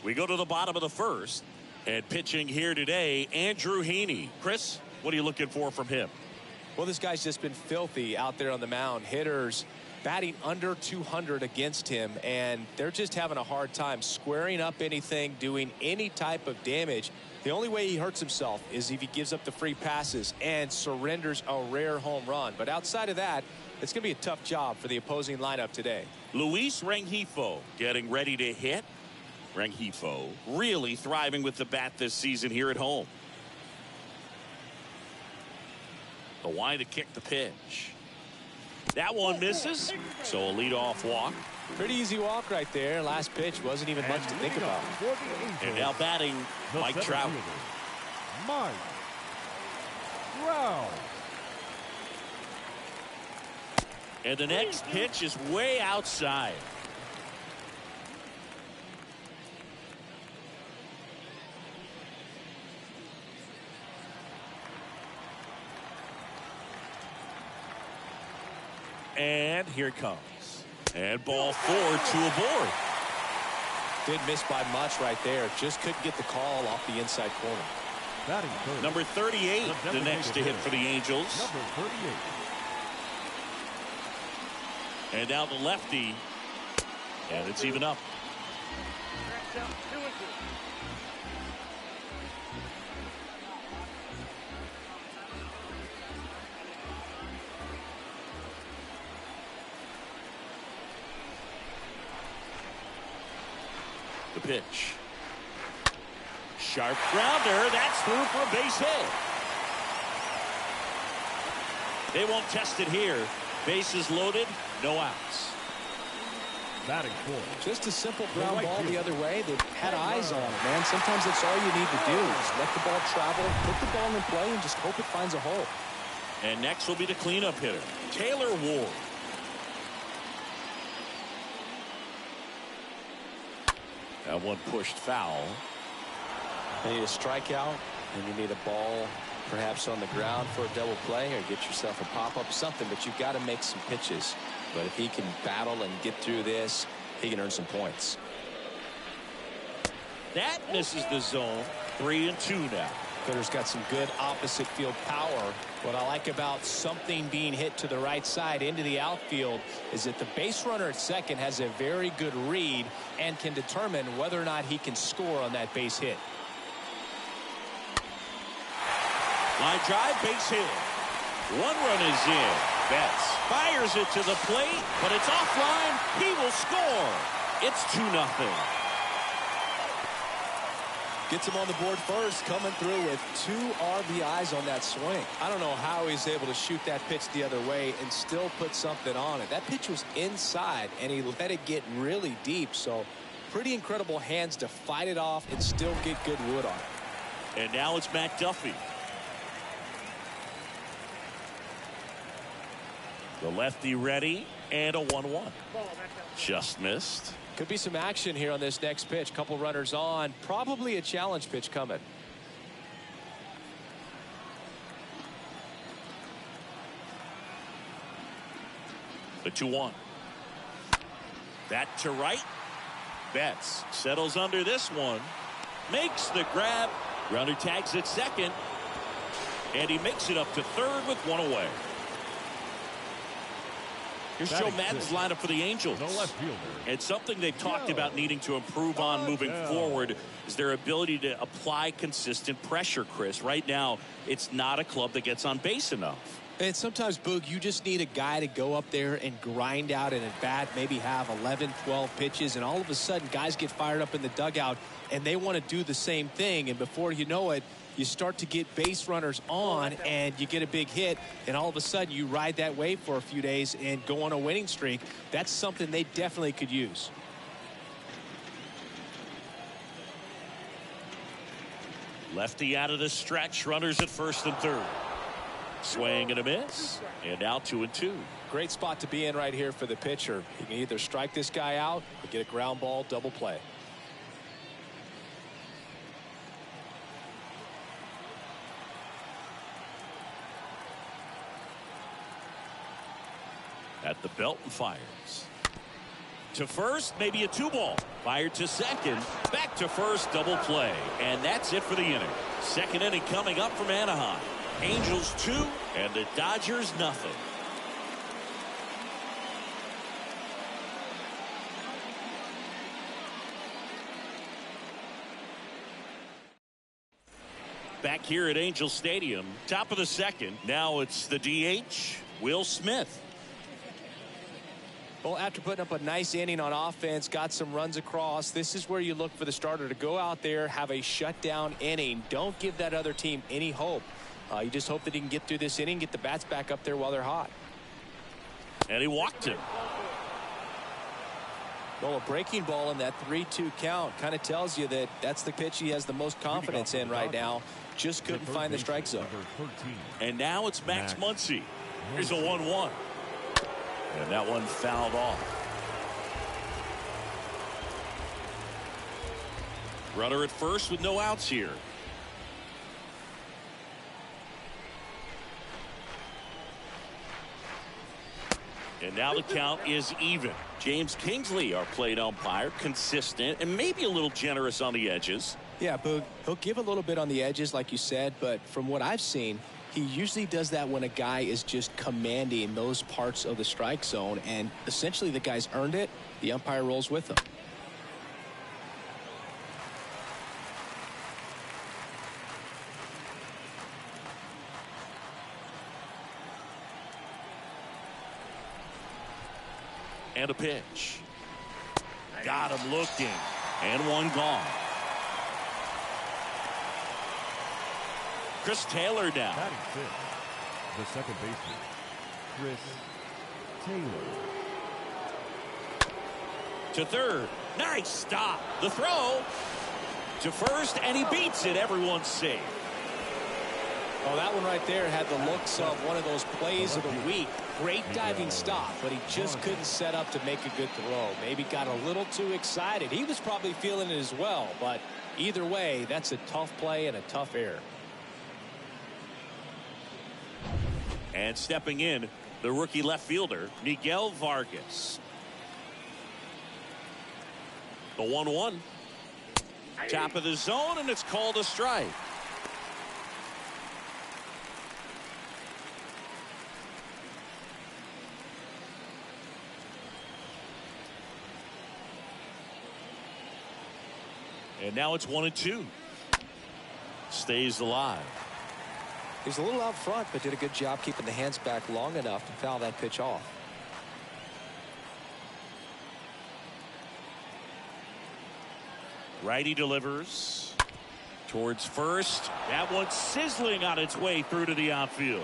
We go to the bottom of the first. And pitching here today, Andrew Heaney. Chris, what are you looking for from him? Well, this guy's just been filthy out there on the mound. Hitters batting under 200 against him, and they're just having a hard time squaring up anything, doing any type of damage. The only way he hurts himself is if he gives up the free passes and surrenders a rare home run. But outside of that, it's going to be a tough job for the opposing lineup today. Luis Rengifo getting ready to hit. Rengifo really thriving with the bat this season here at home. The wind to kick the pitch. That one misses, so a leadoff walk. Pretty easy walk right there. Last pitch wasn't even much to think about. And now batting, Mike Trout. Mike Trout. And the next pitch is way outside. And here it comes. And ball 4, 2 aboard. Didn't miss by much right there. Just couldn't get the call off the inside corner. Number 38, the next to hit for the Angels. Number 38. And now the lefty. And it's even up. The pitch. Sharp grounder. That's through for a base hit. They won't test it here. Bases loaded. No outs. Batting fourth. Just a simple ground ball the other way. They've had eyes on it, man. Sometimes that's all you need to do. Just let the ball travel, put the ball in play, and just hope it finds a hole. And next will be the cleanup hitter, Taylor Ward. That one pushed foul. You need a strikeout, and you need a ball perhaps on the ground for a double play, or get yourself a pop-up, something, but you've got to make some pitches. But if he can battle and get through this, he can earn some points. That misses the zone. 3-2 now. Hitter's got some good opposite field power. What I like about something being hit to the right side into the outfield is that the base runner at second has a very good read and can determine whether or not he can score on that base hit. Line drive, base hit. One run is in. Betts fires it to the plate, but it's offline. He will score. It's 2-0. Gets him on the board first, coming through with 2 RBIs on that swing. I don't know how he's able to shoot that pitch the other way and still put something on it. That pitch was inside, and he let it get really deep. So pretty incredible hands to fight it off and still get good wood on it. And now it's McDuffie. The lefty ready, and a 1-1. Just missed. Could be some action here on this next pitch. Couple runners on. Probably a challenge pitch coming. The 2-1. That to right. Betts settles under this one. Makes the grab. Runner tags at second. And he makes it up to third with 1 away. Here's Joe Maddon's lineup for the Angels. It's something they've talked about needing to improve on moving forward is their ability to apply consistent pressure, Chris. Right now, it's not a club that gets on base enough. And sometimes, Boog, you just need a guy to go up there and grind out an at-bat, maybe have 11, 12 pitches, and all of a sudden guys get fired up in the dugout, and they want to do the same thing. And before you know it, you start to get base runners on and you get a big hit, and all of a sudden you ride that wave for a few days and go on a winning streak. That's something they definitely could use. Lefty out of the stretch, runners at first and third. Swing and a miss, and now 2-2. Great spot to be in right here for the pitcher. He can either strike this guy out or get a ground ball double play. At the belt and fires. To first, maybe a 2-ball. Fired to second. Back to first, double play. And that's it for the inning. Second inning coming up from Anaheim. Angels 2 and the Dodgers nothing. Back here at Angel Stadium, top of the second. Now it's the DH, Will Smith. Well, after putting up a nice inning on offense, got some runs across, this is where you look for the starter to go out there, have a shutdown inning. Don't give that other team any hope. You just hope that he can get through this inning, get the bats back up there while they're hot. And he walked him. Well, a breaking ball in that 3-2 count kind of tells you that that's the pitch he has the most confidence in right now. Just couldn't find the strike zone. And now it's Max Muncy. Here's a 1-1. And that one fouled off. Runner at first with no outs here. And now the count is even. James Kingsley, our plate umpire, consistent and maybe a little generous on the edges. Yeah, Boog, he'll give a little bit on the edges, like you said, but from what I've seen, he usually does that when a guy is just commanding those parts of the strike zone, and essentially the guy's earned it. The umpire rolls with him. And a pitch. Got him looking. And one gone. Chris Taylor down. Batting fifth, the second baseman, Chris Taylor. To third. Nice stop. The throw to first, and he beats it. Everyone's safe. Oh, that one right there had the looks of one of those plays of the week. Great diving stop, but he just couldn't set up to make a good throw. Maybe got a little too excited. He was probably feeling it as well, but either way, that's a tough play and a tough error. And stepping in, the rookie left fielder, Miguel Vargas. The 1-1. Top of the zone, and it's called a strike. And now it's 1-2. Stays alive. He's a little out front, but did a good job keeping the hands back long enough to foul that pitch off. Righty delivers towards first. That one's sizzling on its way through to the outfield.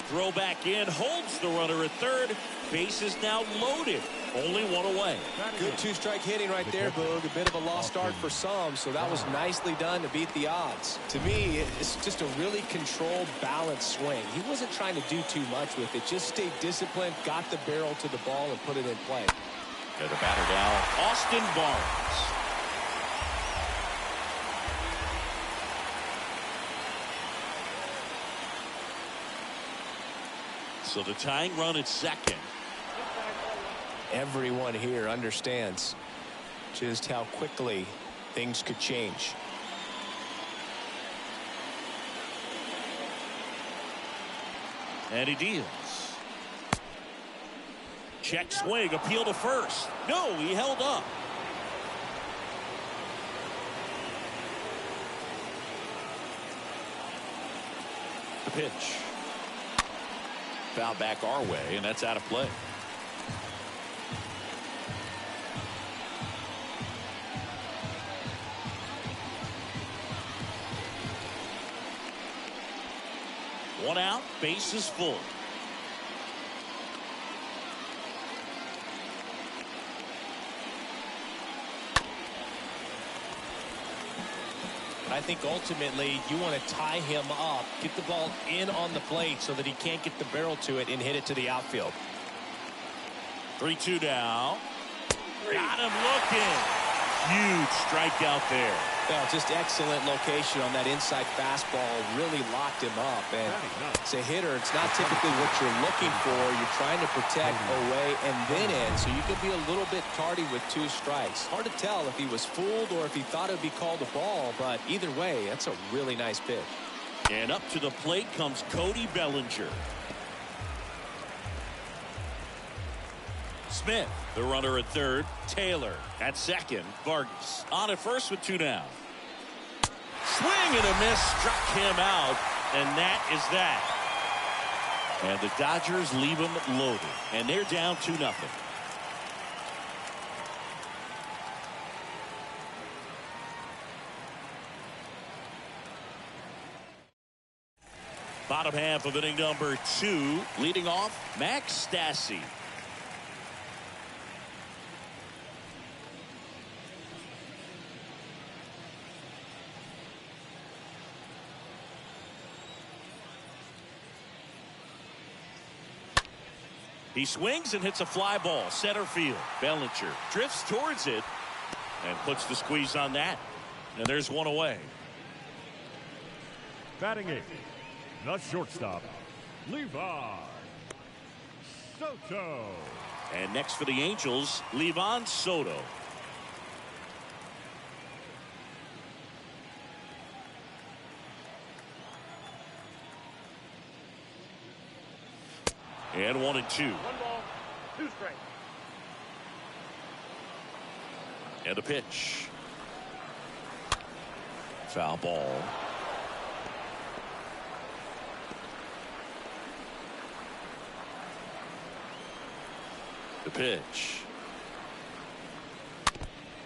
Throw back in, holds the runner at third. Base is now loaded. Only one away. Good two-strike hitting right there, Boog. A bit of a lost start for some, so that was nicely done to beat the odds. To me, it's just a really controlled, balanced swing. He wasn't trying to do too much with it. Just stayed disciplined, got the barrel to the ball, and put it in play. And the batter now, Austin Barnes. So the tying run at second. Everyone here understands just how quickly things could change. And he deals. Check swing, appeal to first. No, he held up. The pitch. Foul back our way, and that's out of play. One out, base is full. I think ultimately you want to tie him up, get the ball in on the plate so that he can't get the barrel to it and hit it to the outfield. 3-2 now. Got him looking. Huge strikeout there. Well, just excellent location on that inside fastball. Really locked him up. And as a hitter, it's not typically what you're looking for. You're trying to protect away and then in, so you could be a little bit tardy with 2 strikes. Hard to tell if he was fooled or if he thought it would be called a ball, but either way, that's a really nice pitch. And up to the plate comes Cody Bellinger. Smith, the runner at third. Taylor at second. Vargas on at first with 2 down. Swing and a miss, struck him out, and that is that. And the Dodgers leave him loaded, and they're down 2-0. Bottom half of inning number 2, leading off Max Stassi. He swings and hits a fly ball center field. Bellinger drifts towards it and puts the squeeze on that. And there's one away. Batting 8th, the shortstop, Levi Soto. And next for the Angels, Levan Soto. And 1-2. 1 ball, 2 strikes. And a pitch. Foul ball. The pitch.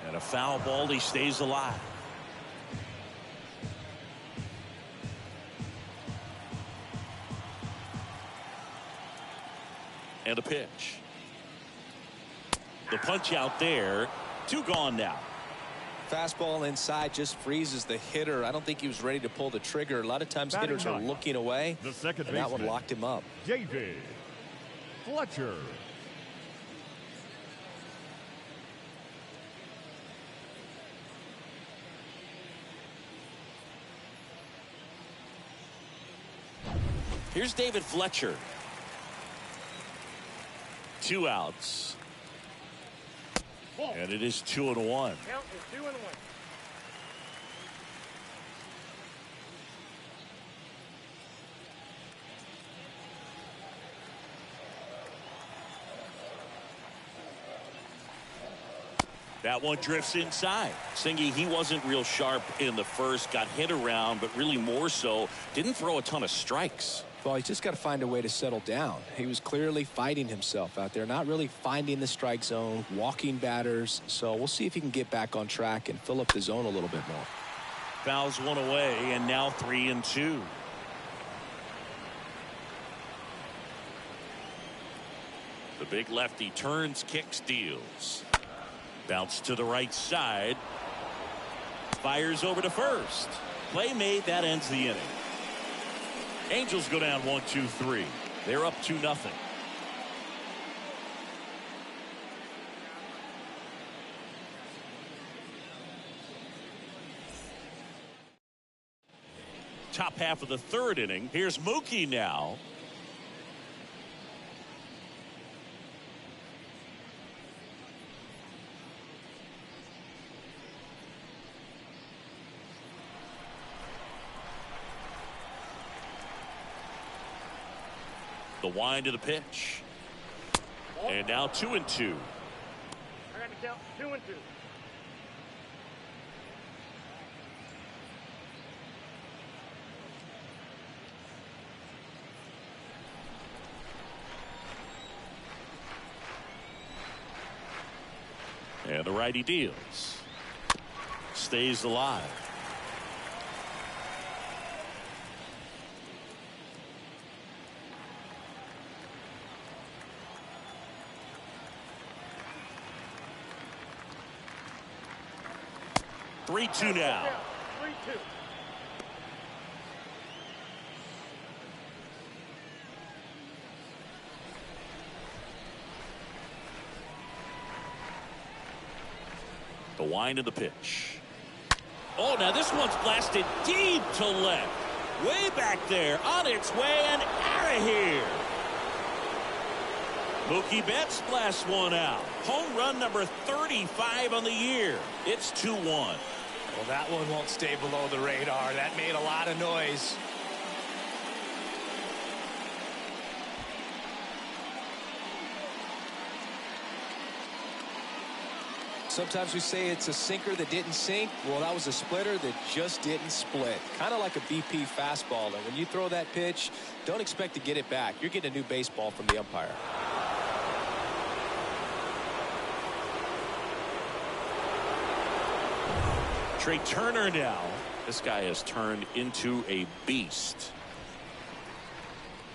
And a foul ball. He stays alive. And a pitch. The punch out there. 2 gone now. Fastball inside just freezes the hitter. I don't think he was ready to pull the trigger. A lot of times hitters are looking away, The second and that one baseman, locked him up. David Fletcher. Here's David Fletcher. 2 outs. And it is 2-1. Count is 2-1. That one drifts inside. Singy, he wasn't real sharp in the first, got hit around, but really more so, didn't throw a ton of strikes. Well, he's just got to find a way to settle down. He was clearly fighting himself out there, not really finding the strike zone, walking batters. So we'll see if he can get back on track and fill up the zone a little bit more. Fouls one away, and now 3-2. The big lefty turns, kicks, deals. Bounce to the right side. Fires over to first. Play made. That ends the inning. Angels go down 1-2-3. They're up 2-0. Top half of the third inning. Here's Mookie now. The wind of the pitch. And now 2-2. I got to count 2-2. And the righty deals. Stays alive. Three two now. 3-2. The wind of the pitch. Oh, now this one's blasted deep to left. Way back there, on its way and out of here. Mookie Betts blasts one out. Home run number 35 on the year. It's 2-1. Well, that one won't stay below the radar. That made a lot of noise. Sometimes we say it's a sinker that didn't sink. Well, that was a splitter that just didn't split. Kind of like a BP fastball. And when you throw that pitch, don't expect to get it back. You're getting a new baseball from the umpire. Trey Turner now. This guy has turned into a beast.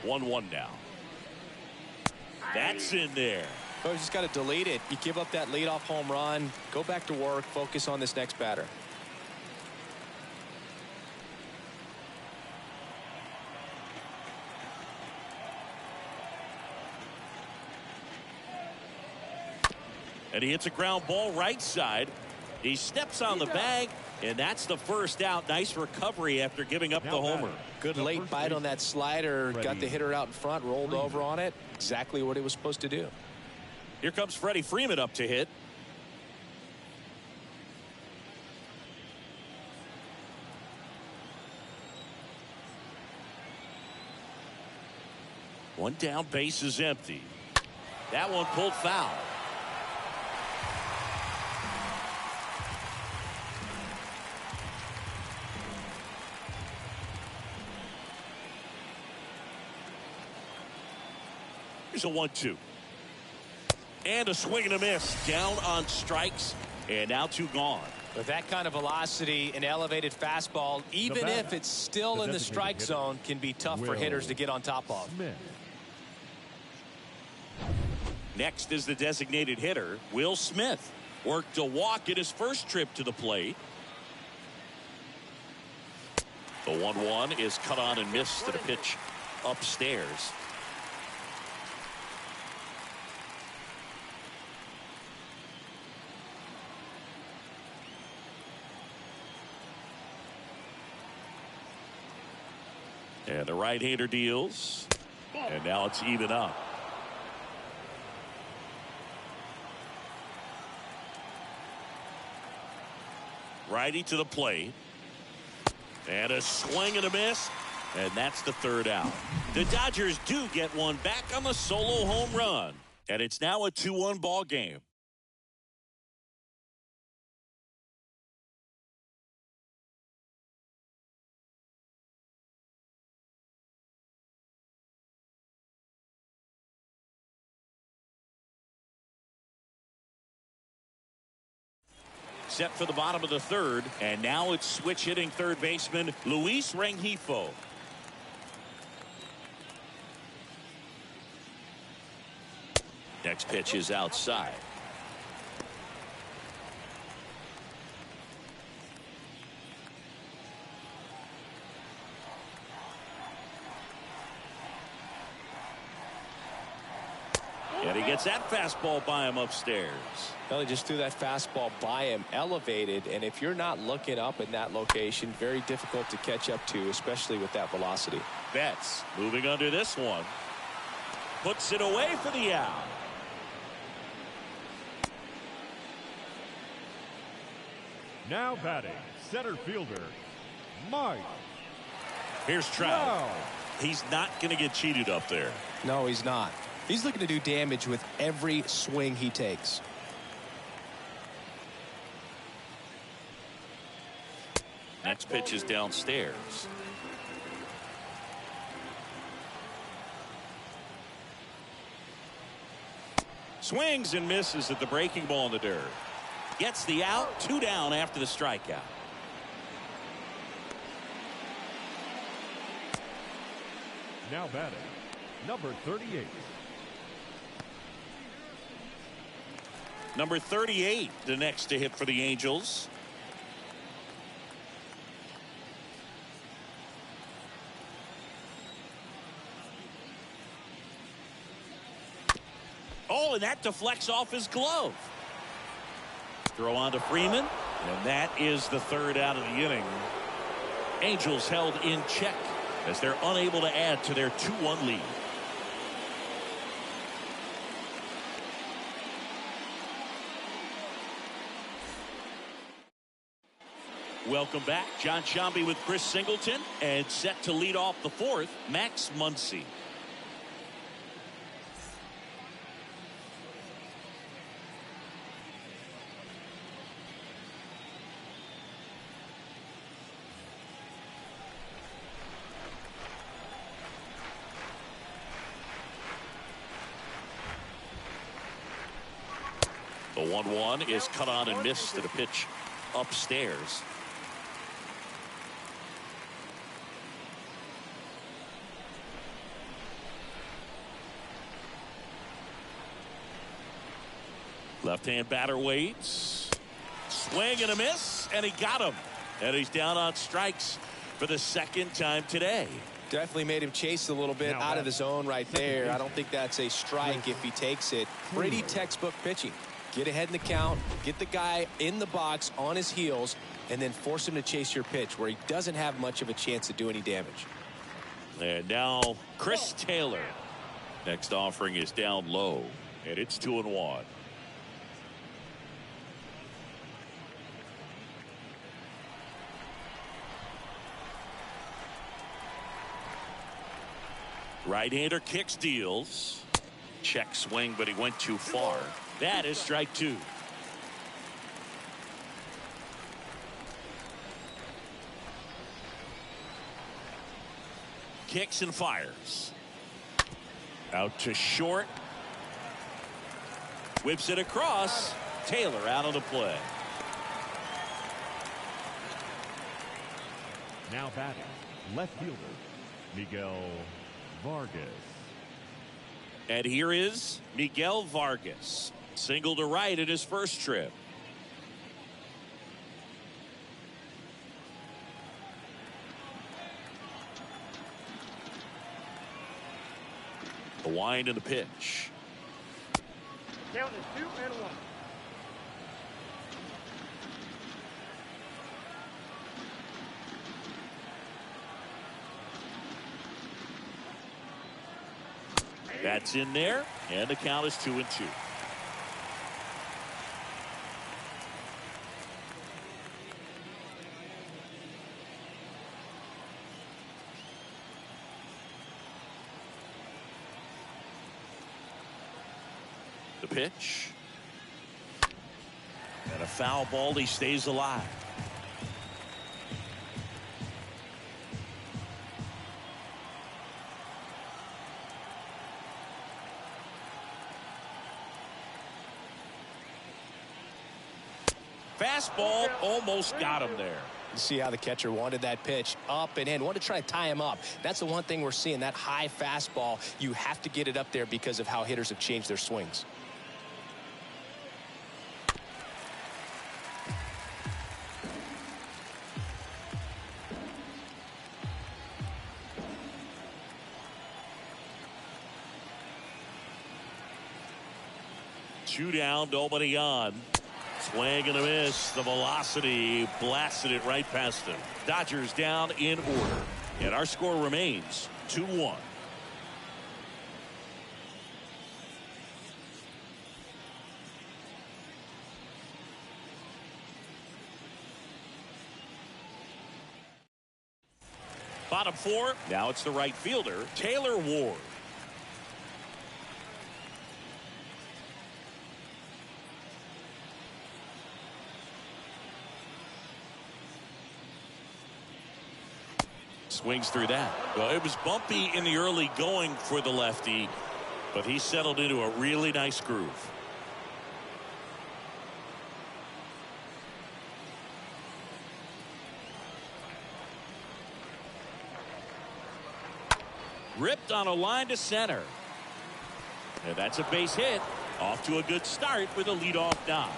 1-1 now. That's in there. Oh, you just got to delete it. You give up that leadoff home run. Go back to work. Focus on this next batter. And he hits a ground ball right side. He steps on the bag, and that's the first out. Nice recovery after giving up the homer. Good late bite on that slider. Got the hitter out in front, rolled over on it. Exactly what he was supposed to do. Here comes Freddie Freeman up to hit. One down, base is empty. That one pulled foul. Here's a 1-2. And a swing and a miss. Down on strikes. And now 2 gone. With that kind of velocity, an elevated fastball, even if it's still in the strike zone, can be tough for hitters to get on top of. Next is the designated hitter, Will Smith. Worked a walk in his first trip to the plate. The 1-1 is cut on and missed to the pitch upstairs. And the right-hander deals. And now it's even up. Righty to the plate. And a swing and a miss. And that's the third out. The Dodgers do get one back on the solo home run. And it's now a 2-1 ball game. Set for the bottom of the third. And now it's switch hitting third baseman Luis Rengifo. Next pitch is outside. And he gets that fastball by him upstairs. Well, he just threw that fastball by him, elevated, and if you're not looking up in that location, very difficult to catch up to, especially with that velocity. Betts moving under this one. Puts it away for the out. Now batting, center fielder, Mike. Here's Trout. He's not going to get cheated up there. No, he's not. He's looking to do damage with every swing he takes. Next pitch is downstairs. Swings and misses at the breaking ball in the dirt. Gets the out, 2 down after the strikeout. Now batting, number 38. Number 38, the next to hit for the Angels. Oh, and that deflects off his glove. Throw on to Freeman, and that is the third out of the inning. Angels held in check as they're unable to add to their 2-1 lead. Welcome back. John Sciambi with Chris Singleton, and set to lead off the fourth, Max Muncy. The 1-1 is cut on and missed at a pitch upstairs. Left-hand batter waits. Swing and a miss, and he got him. And he's down on strikes for the second time today. Definitely made him chase a little bit out of his zone right there. I don't think that's a strike if he takes it. Pretty textbook pitching. Get ahead in the count, get the guy in the box on his heels, and then force him to chase your pitch where he doesn't have much of a chance to do any damage. And now Chris Taylor. Next offering is down low, and it's 2-1. Right-hander kicks, deals. Check swing, but he went too far. That is strike 2. Kicks and fires. Out to short. Whips it across. Taylor out of the play. Now batting, left fielder, Miguel Vargas. And here is Miguel Vargas. Single to right in his first trip. The wind and the pitch. Count is 2-1. That's in there, and the count is 2-2. pitch. And a foul ball. He stays alive. Fastball almost got him there. You see how the catcher wanted that pitch up and in, wanted to try to tie him up. That's the one thing we're seeing, that high fastball. You have to get it up there because of how hitters have changed their swings. Two down, nobody on. Swing and a miss. The velocity blasted it right past him. Dodgers down in order. And our score remains 2-1. Bottom four. Now it's the right fielder, Taylor Ward. Swings through that. Well, it was bumpy in the early going for the lefty, but he settled into a really nice groove. Ripped on a line to center. And that's a base hit. Off to a good start with a leadoff knock.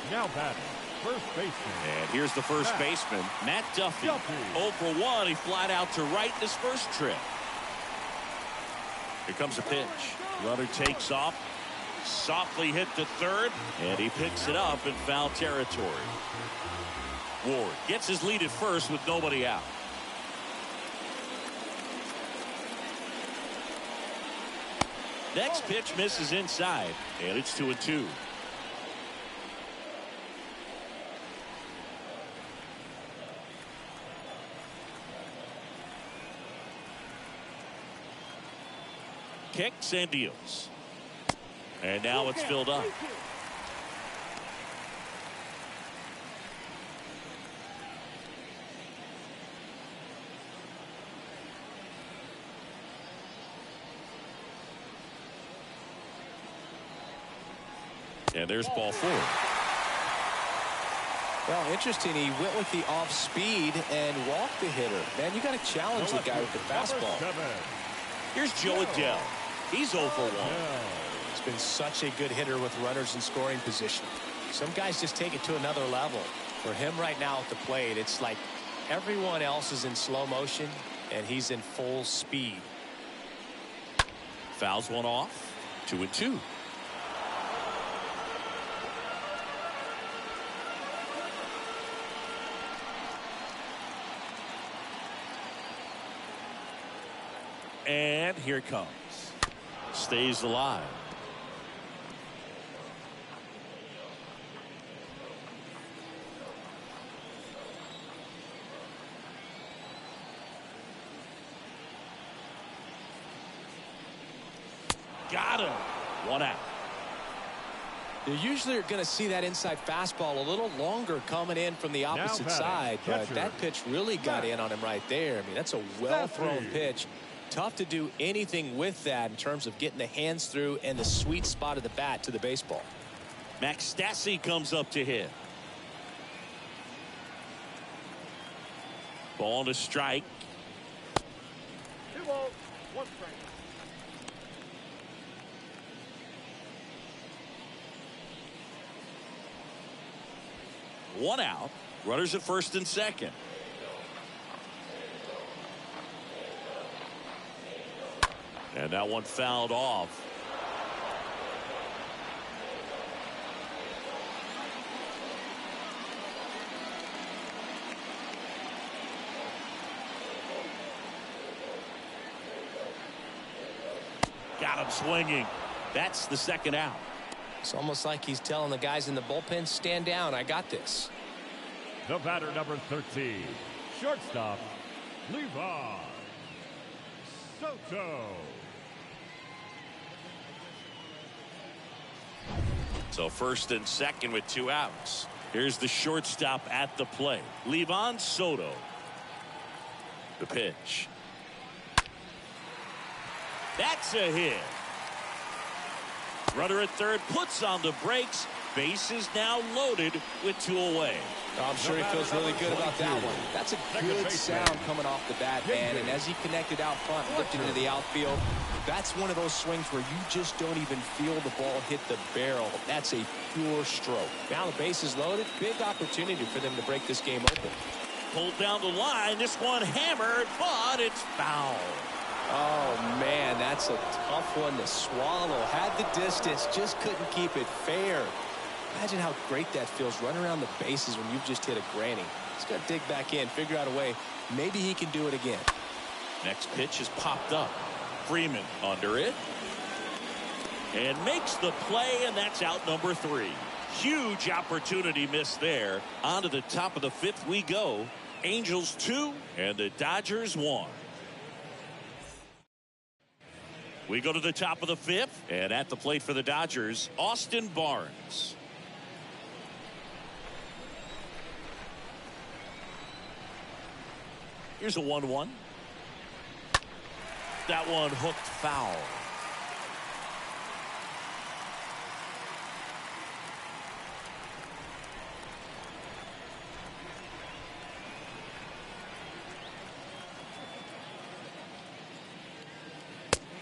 Now batting, first baseman. And here's the first baseman, Matt Duffy. 0 for 1. He flied out to right in his first trip. Here comes a pitch. Runner takes off. Softly hit to third. And he picks it up in foul territory. Ward gets his lead at first with nobody out. Next pitch misses inside. And it's 2-2. Kicks and deals. And now it's filled up. And there's ball 4. Well, interesting. He went with the off speed and walked the hitter. Man, you got to challenge the guy with the fastball. Here's Joe Adele. He's 0 for 1. He's been such a good hitter with runners in scoring position. Some guys just take it to another level. For him right now at the plate, it's like everyone else is in slow motion and he's in full speed. Fouls one off. 2-2. And here it comes. Stays alive. Got him. 1 out. You usually are going to see that inside fastball a little longer coming in from the opposite side, but that pitch really got in on him right there. I mean, that's a well-thrown pitch. Tough to do anything with that in terms of getting the hands through and the sweet spot of the bat to the baseball. Max Stassi comes up to hit. Ball to strike. 2 balls, 1 strike. One out. Runners at first and second. And that one fouled off. Got him swinging. That's the second out. It's almost like he's telling the guys in the bullpen, stand down, I got this. The batter, number 13, shortstop, Levi Soto. So first and second with 2 outs. Here's the shortstop at the plate, Livan Soto. The pitch. That's a hit. Runner at third puts on the brakes. Base is now loaded with 2 away. I'm sure he feels really good about that one. That's a good sound coming off the bat, man. And as he connected out front, lifted into the outfield, that's one of those swings where you just don't even feel the ball hit the barrel. That's a pure stroke. Now the base is loaded. Big opportunity for them to break this game open. Pulled down the line. This one hammered, but it's foul. Oh, man, that's a tough one to swallow. Had the distance, just couldn't keep it fair. Imagine how great that feels, running around the bases when you've just hit a granny. He's got to dig back in, figure out a way. Maybe he can do it again. Next pitch is popped up. Freeman under it. And makes the play, and that's out number 3. Huge opportunity missed there. On to the top of the 5th we go. Angels 2 and the Dodgers 1. We go to the top of the 5th, and at the plate for the Dodgers, Austin Barnes. Here's a 1-1. That one hooked foul.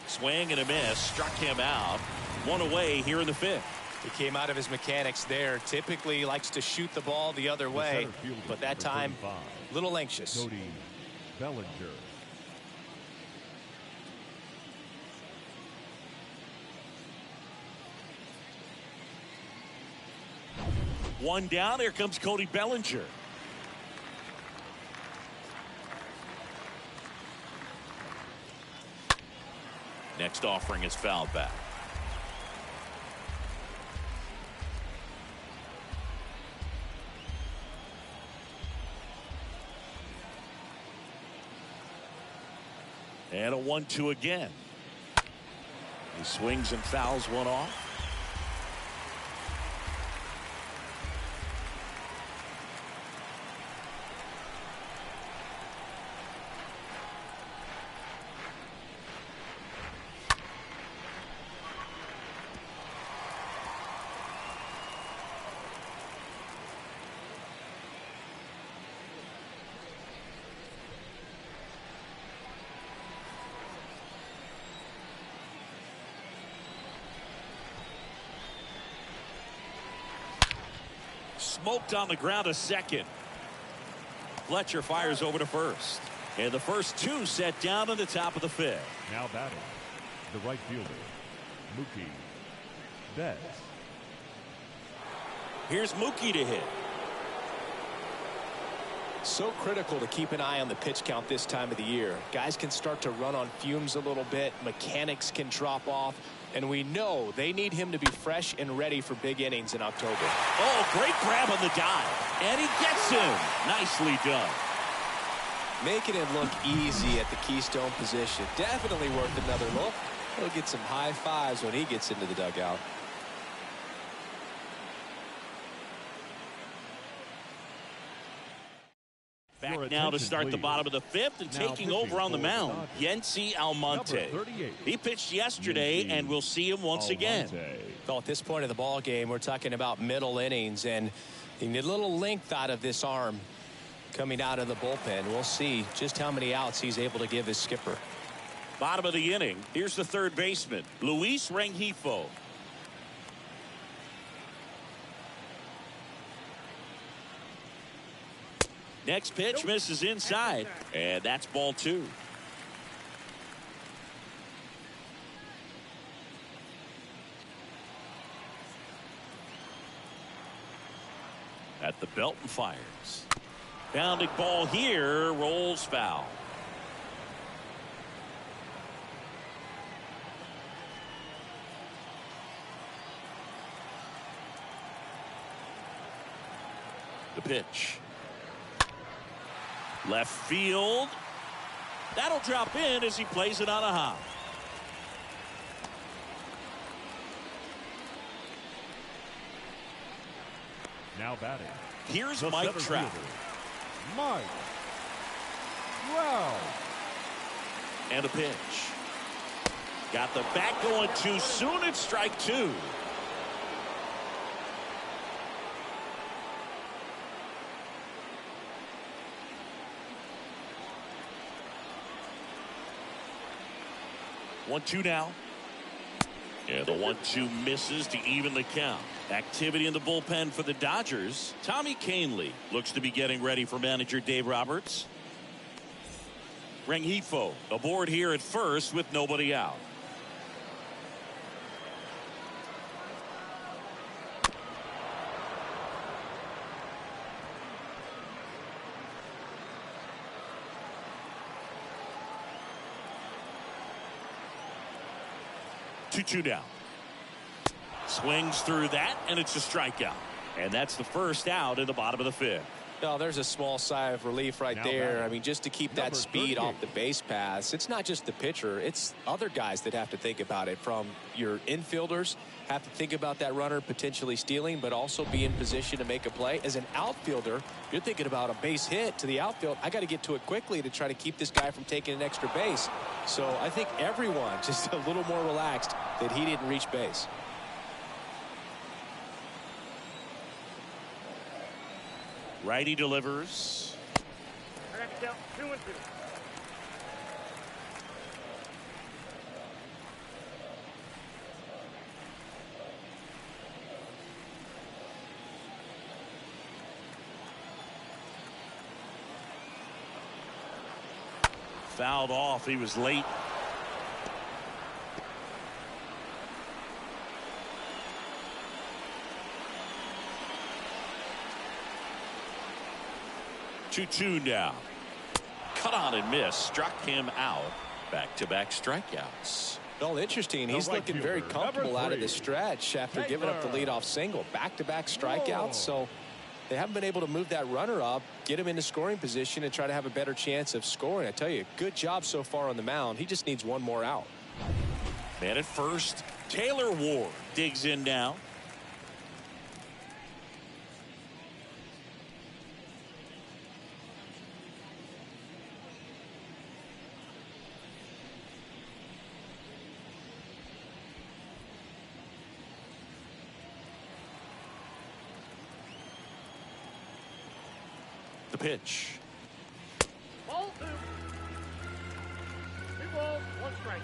Swing and a miss, struck him out. 1 away here in the 5th. He came out of his mechanics there. Typically likes to shoot the ball the other way, but that time a little anxious. Cody Bellinger. One down. Here comes Cody Bellinger. Next offering is fouled back. And a 1-2 again. He swings and fouls one off. Smoked on the ground, a second. Fletcher fires over to first. And the first 2 set down on the top of the 5th. Now batting, the right fielder, Mookie Betts. Here's Mookie to hit. So critical to keep an eye on the pitch count this time of the year. Guys can start to run on fumes a little bit. Mechanics can drop off. And we know they need him to be fresh and ready for big innings in October. Oh, great grab on the dive. And he gets him. Nicely done. Making it look easy at the Keystone position. Definitely worth another look. He'll get some high fives when he gets into the dugout. Back now to start the bottom of the 5th, and taking over on the mound, Yency Almonte. He pitched yesterday, and we'll see him once again. Well, at this point of the ball game, we're talking about middle innings, and you need a little length out of this arm coming out of the bullpen. We'll see just how many outs he's able to give his skipper. Bottom of the inning, here's the third baseman, Luis Rengifo. Next pitch misses inside, and that's ball 2. At the belt and fires. Bounding ball here, rolls foul. The pitch. Left field. That'll drop in as he plays it on a hop. Now batting. Here's The Mike center Trout. fielder, Mike Trout. And a pitch. Got the bat going too soon. It's strike two. One-two now. And the 1-2 misses to even the count. Activity in the bullpen for the Dodgers. Tommy Kahnle looks to be getting ready for manager Dave Roberts. Rengifo aboard here at first with nobody out. Two down. Swings through that, and it's a strikeout. And that's the first out in the bottom of the fifth. Oh, there's a small sigh of relief right there. I mean, just to keep that speed off the base paths. It's not just the pitcher. It's other guys that have to think about it. From your infielders, have to think about that runner potentially stealing, but also be in position to make a play. As an outfielder, you're thinking about a base hit to the outfield. I got to get to it quickly to try to keep this guy from taking an extra base. So I think everyone just a little more relaxed that he didn't reach base. Righty delivers. I got to count 2-2. Fouled off. He was late. Two now. Cut on and miss. Struck him out. Back-to-back strikeouts. Well, interesting. He's looking very comfortable out of the stretch after giving up the leadoff single. Back-to-back strikeouts. So they haven't been able to move that runner up, get him into scoring position, and try to have a better chance of scoring. I tell you, good job so far on the mound. He just needs one more out. Man at first. Taylor Ward digs in now. The pitch. Ball 2. 2 balls, 1 strike.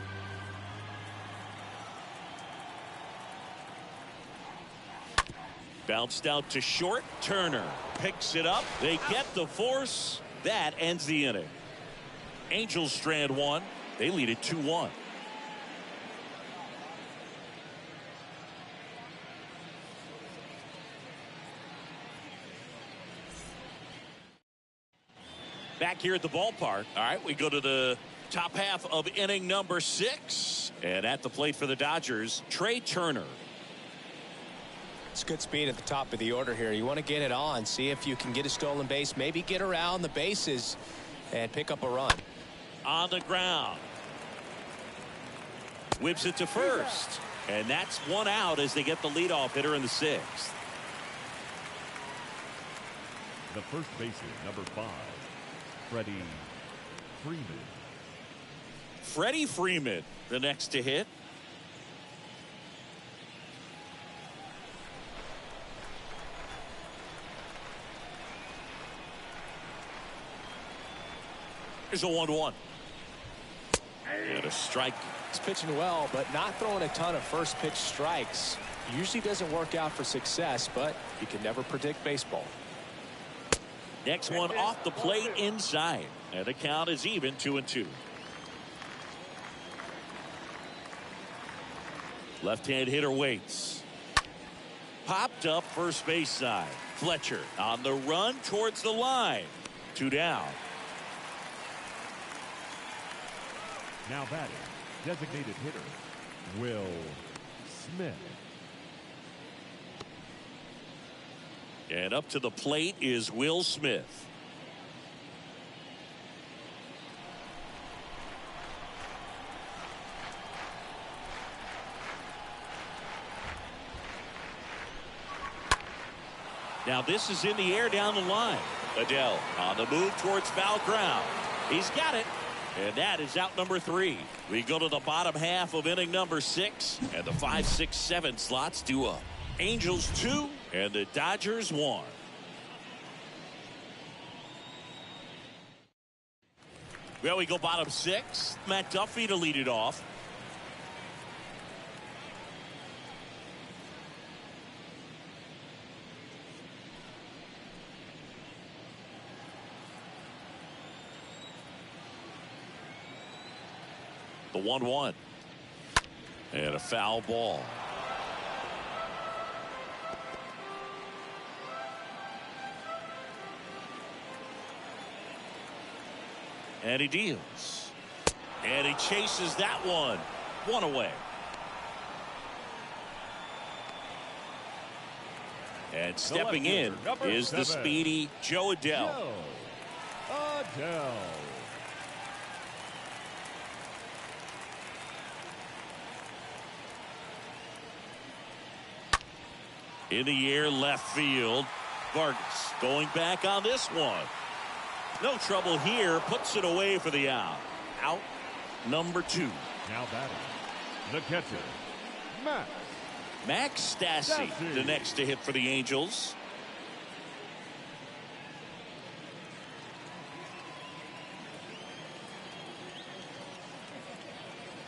Bounced out to short. Turner picks it up. They get the force. That ends the inning. Angels strand one. They lead it 2-1. Back here at the ballpark. All right, we go to the top half of inning number 6. And at the plate for the Dodgers, Trey Turner. It's good speed at the top of the order here. You want to get it on, see if you can get a stolen base, maybe get around the bases and pick up a run. On the ground. Whips it to first. And that's one out as they get the leadoff hitter in the 6th. The first baseman, number 5, Freddie Freeman. Freddie Freeman, the next to hit. Here's a 1-1. And a strike. He's pitching well, but not throwing a ton of first pitch strikes. Usually doesn't work out for success, but you can never predict baseball. Next one off the plate inside. And the count is even 2-2. Left-hand hitter waits. Popped up first base side. Fletcher on the run towards the line. 2 down. Now batting, designated hitter, Will Smith. And up to the plate is Will Smith. Now this is in the air down the line. Adele on the move towards foul ground. He's got it. And that is out number 3. We go to the bottom half of inning number 6. And the 5, 6, 7 slots due up. Angels 2 and the Dodgers 1. Well, we go bottom 6. Matt Duffy to lead it off. The 1-1. And a foul ball. And he deals. And he chases that one. 1 away. And stepping in is the speedy Joe Adele. Adele. In the air left field. Vargas going back on this one. No trouble here. Puts it away for the out. Out number 2. Now batting, the catcher, Max Stassi, the next to hit for the Angels.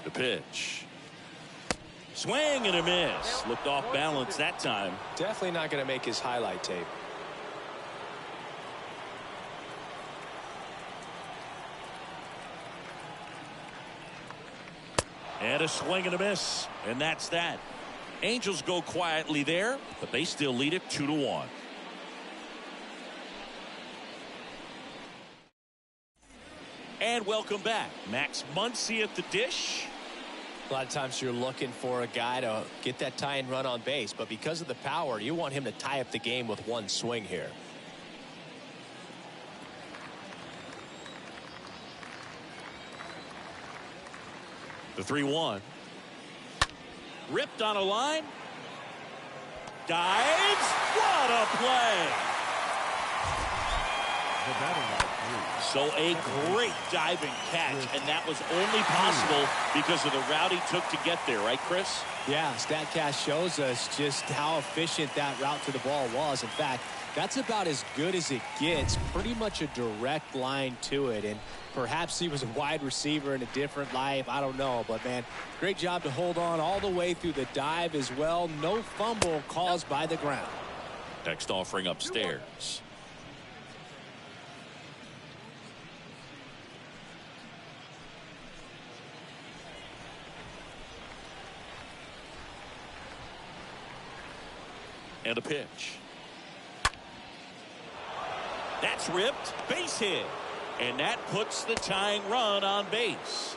The pitch. Swing and a miss. Looked off balance that time. Definitely not going to make his highlight tape. And a swing and a miss. And that's that. Angels go quietly there, but they still lead it 2-1. And welcome back. Max Muncy at the dish. A lot of times you're looking for a guy to get that tying run on base, but because of the power, you want him to tie up the game with one swing here. The 3-1. Ripped on a line. Dives. What a play. The batting line, 3. So a great diving catch, and that was only possible because of the route he took to get there, right, Chris? Yeah, StatCast shows us just how efficient that route to the ball was. In fact, that's about as good as it gets. Pretty much a direct line to it, and perhaps he was a wide receiver in a different life. I don't know, but man, great job to hold on all the way through the dive as well. No fumble caused by the ground. Next offering upstairs. And a pitch. That's ripped. Base hit. And that puts the tying run on base.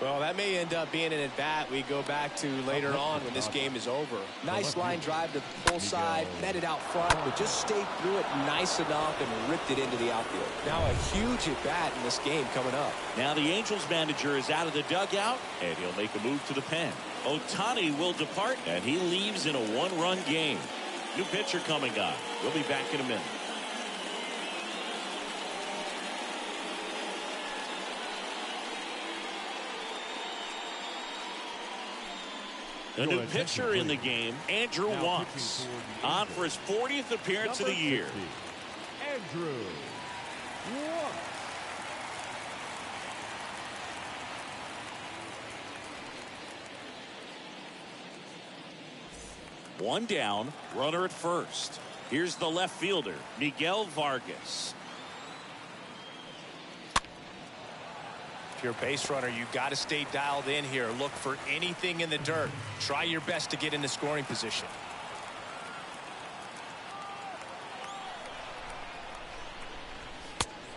Well, that may end up being an at-bat we go back to later on when this game is over. Nice line drive to the pull side, met it out front, but just stayed through it nice enough and ripped it into the outfield. Now a huge at-bat in this game coming up. Now the Angels manager is out of the dugout, and he'll make a move to the pen. Ohtani will depart, and he leaves in a 1-run game. New pitcher coming on. We'll be back in a minute. A new pitcher in the game, Andrew Wantz, on for his 40th appearance of the year. Andrew Wantz. One down, runner at first. Here's the left fielder, Miguel Vargas. If you're a base runner, you've got to stay dialed in here. Look for anything in the dirt. Try your best to get in the scoring position.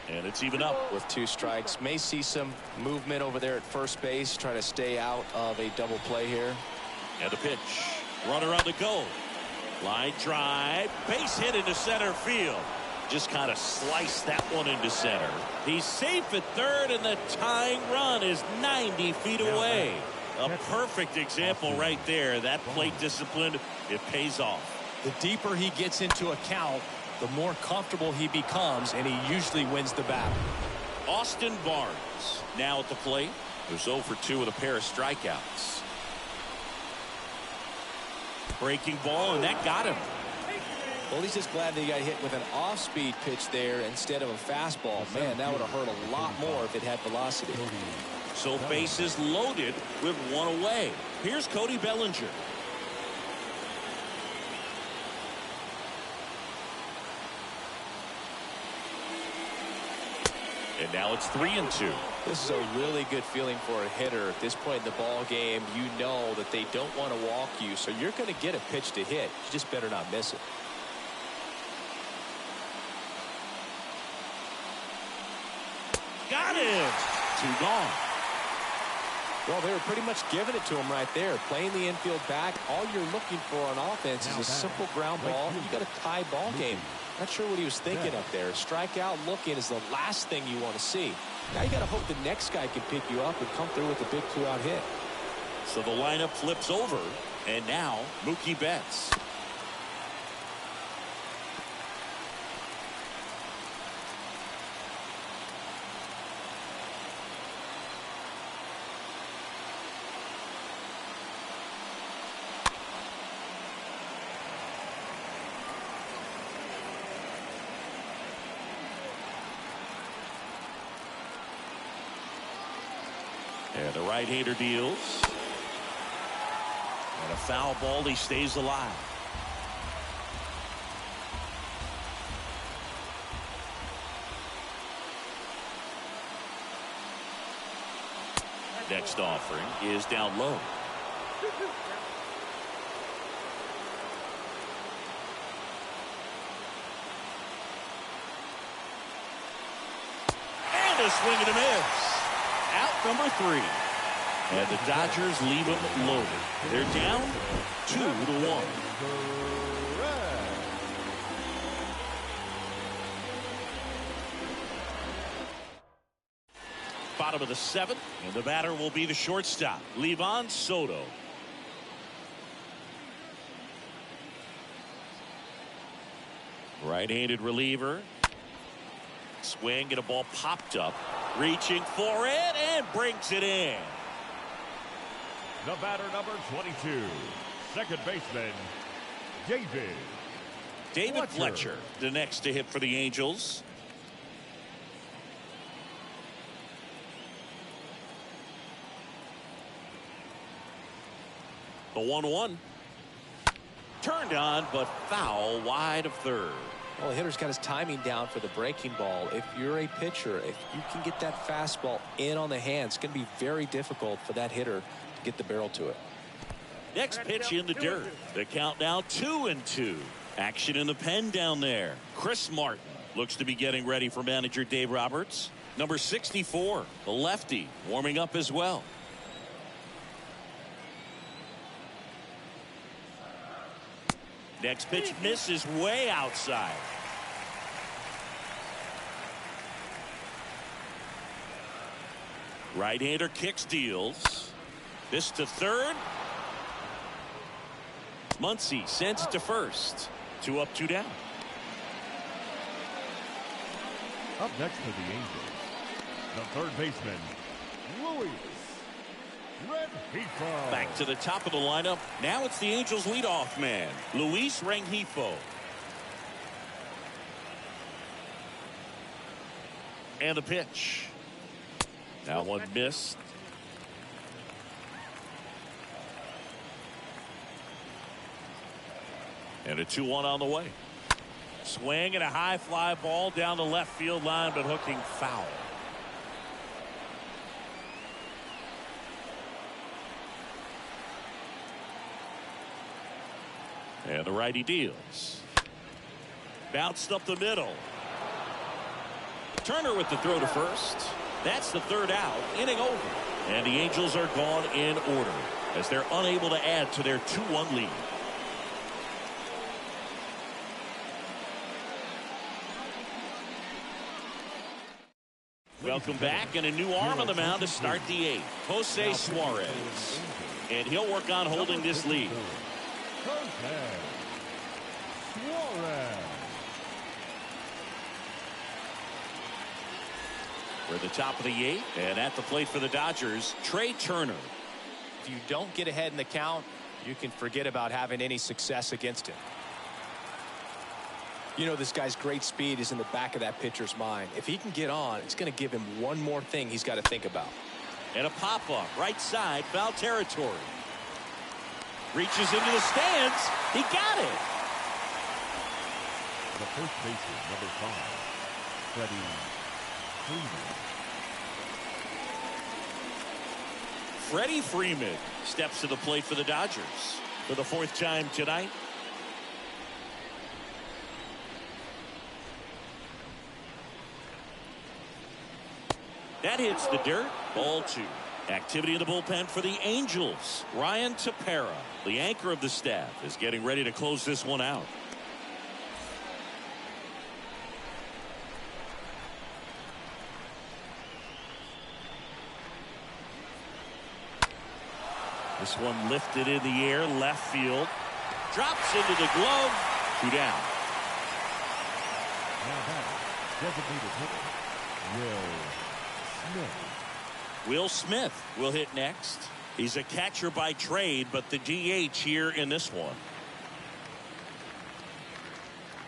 And it's even up. With 2 strikes. May see some movement over there at first base. Try to stay out of a double play here. And a pitch. Runner on the go. Line drive. Base hit into center field. Just kind of sliced that one into center. He's safe at third, and the tying run is 90 feet away. A perfect example right there. That plate discipline, it pays off. The deeper he gets into a count, the more comfortable he becomes, and he usually wins the battle. Austin Barnes now at the plate. He was 0 for 2 with a pair of strikeouts. Breaking ball, and that got him. Well, he's just glad that he got hit with an off-speed pitch there instead of a fastball. Man, that would have hurt a lot more if it had velocity. So bases loaded with one away. Here's Cody Bellinger. And now it's 3-2. This is a really good feeling for a hitter. At this point in the ball game, you know that they don't want to walk you, so you're going to get a pitch to hit. You just better not miss it. Got him. 2 gone. Well, they were pretty much giving it to him right there. Playing the infield back, all you're looking for on offense is a simple ground ball. You got a tie ball game. Not sure what he was thinking up there. Strikeout looking is the last thing you want to see. Now you got to hope the next guy can pick you up and come through with a big 2-out hit. So the lineup flips over, and now Mookie Betts. And the right-hander deals. And a foul ball, he stays alive. Next offering is down low. And a swing and a miss. Out number 3. And the Dodgers leave them loaded. They're down 2-1. Bottom of the 7th, and the batter will be the shortstop, Livan Soto. Right-handed reliever. Swing and a ball popped up. Reaching for it and brings it in. The batter, number 22, second baseman, David Fletcher, the next to hit for the Angels. The 1-1. Turned on, but foul wide of third. Well, the hitter's got his timing down for the breaking ball. If you're a pitcher, if you can get that fastball in on the hands, it's going to be very difficult for that hitter to get the barrel to it. Next pitch in the dirt. The count now 2-2. Action in the pen down there. Chris Martin looks to be getting ready for manager Dave Roberts. Number 64, the lefty, warming up as well. Next pitch misses way outside. Right-hander kicks, deals. This to third. Muncy sends it to first. 2 up, 2 down. Up next for the Angels, the third baseman, Luis Rengifo. Back to the top of the lineup. Now it's the Angels leadoff man, Luis Rengifo. And the pitch. Now one missed. And a 2-1 on the way. Swing and a high fly ball down the left field line, but hooking foul. And the righty deals. Bounced up the middle. Turner with the throw to first. That's the third out. Inning over. And the Angels are gone in order as they're unable to add to their 2-1 lead. Welcome back, and a new arm on the mound to start the 8th. Jose Suarez. And he'll work on holding this lead. Suarez. We're at the top of the 8th, and at the plate for the Dodgers, Trey Turner. If you don't get ahead in the count, you can forget about having any success against him. You know, this guy's great speed is in the back of that pitcher's mind. If he can get on, it's going to give him one more thing he's got to think about. And a pop-up, right side, foul territory. Reaches into the stands. He got it. The first baseman, number 5, Freddie Freeman. Freddie Freeman steps to the plate for the Dodgers for the 4th time tonight. That hits the dirt. Ball 2. Activity in the bullpen for the Angels. Ryan Tepera, the anchor of the staff, is getting ready to close this one out. This one lifted in the air, left field. Drops into the glove. 2 down. Now batting, designated hitter, Will Smith. Will Smith will hit next. He's a catcher by trade, but the DH here in this one.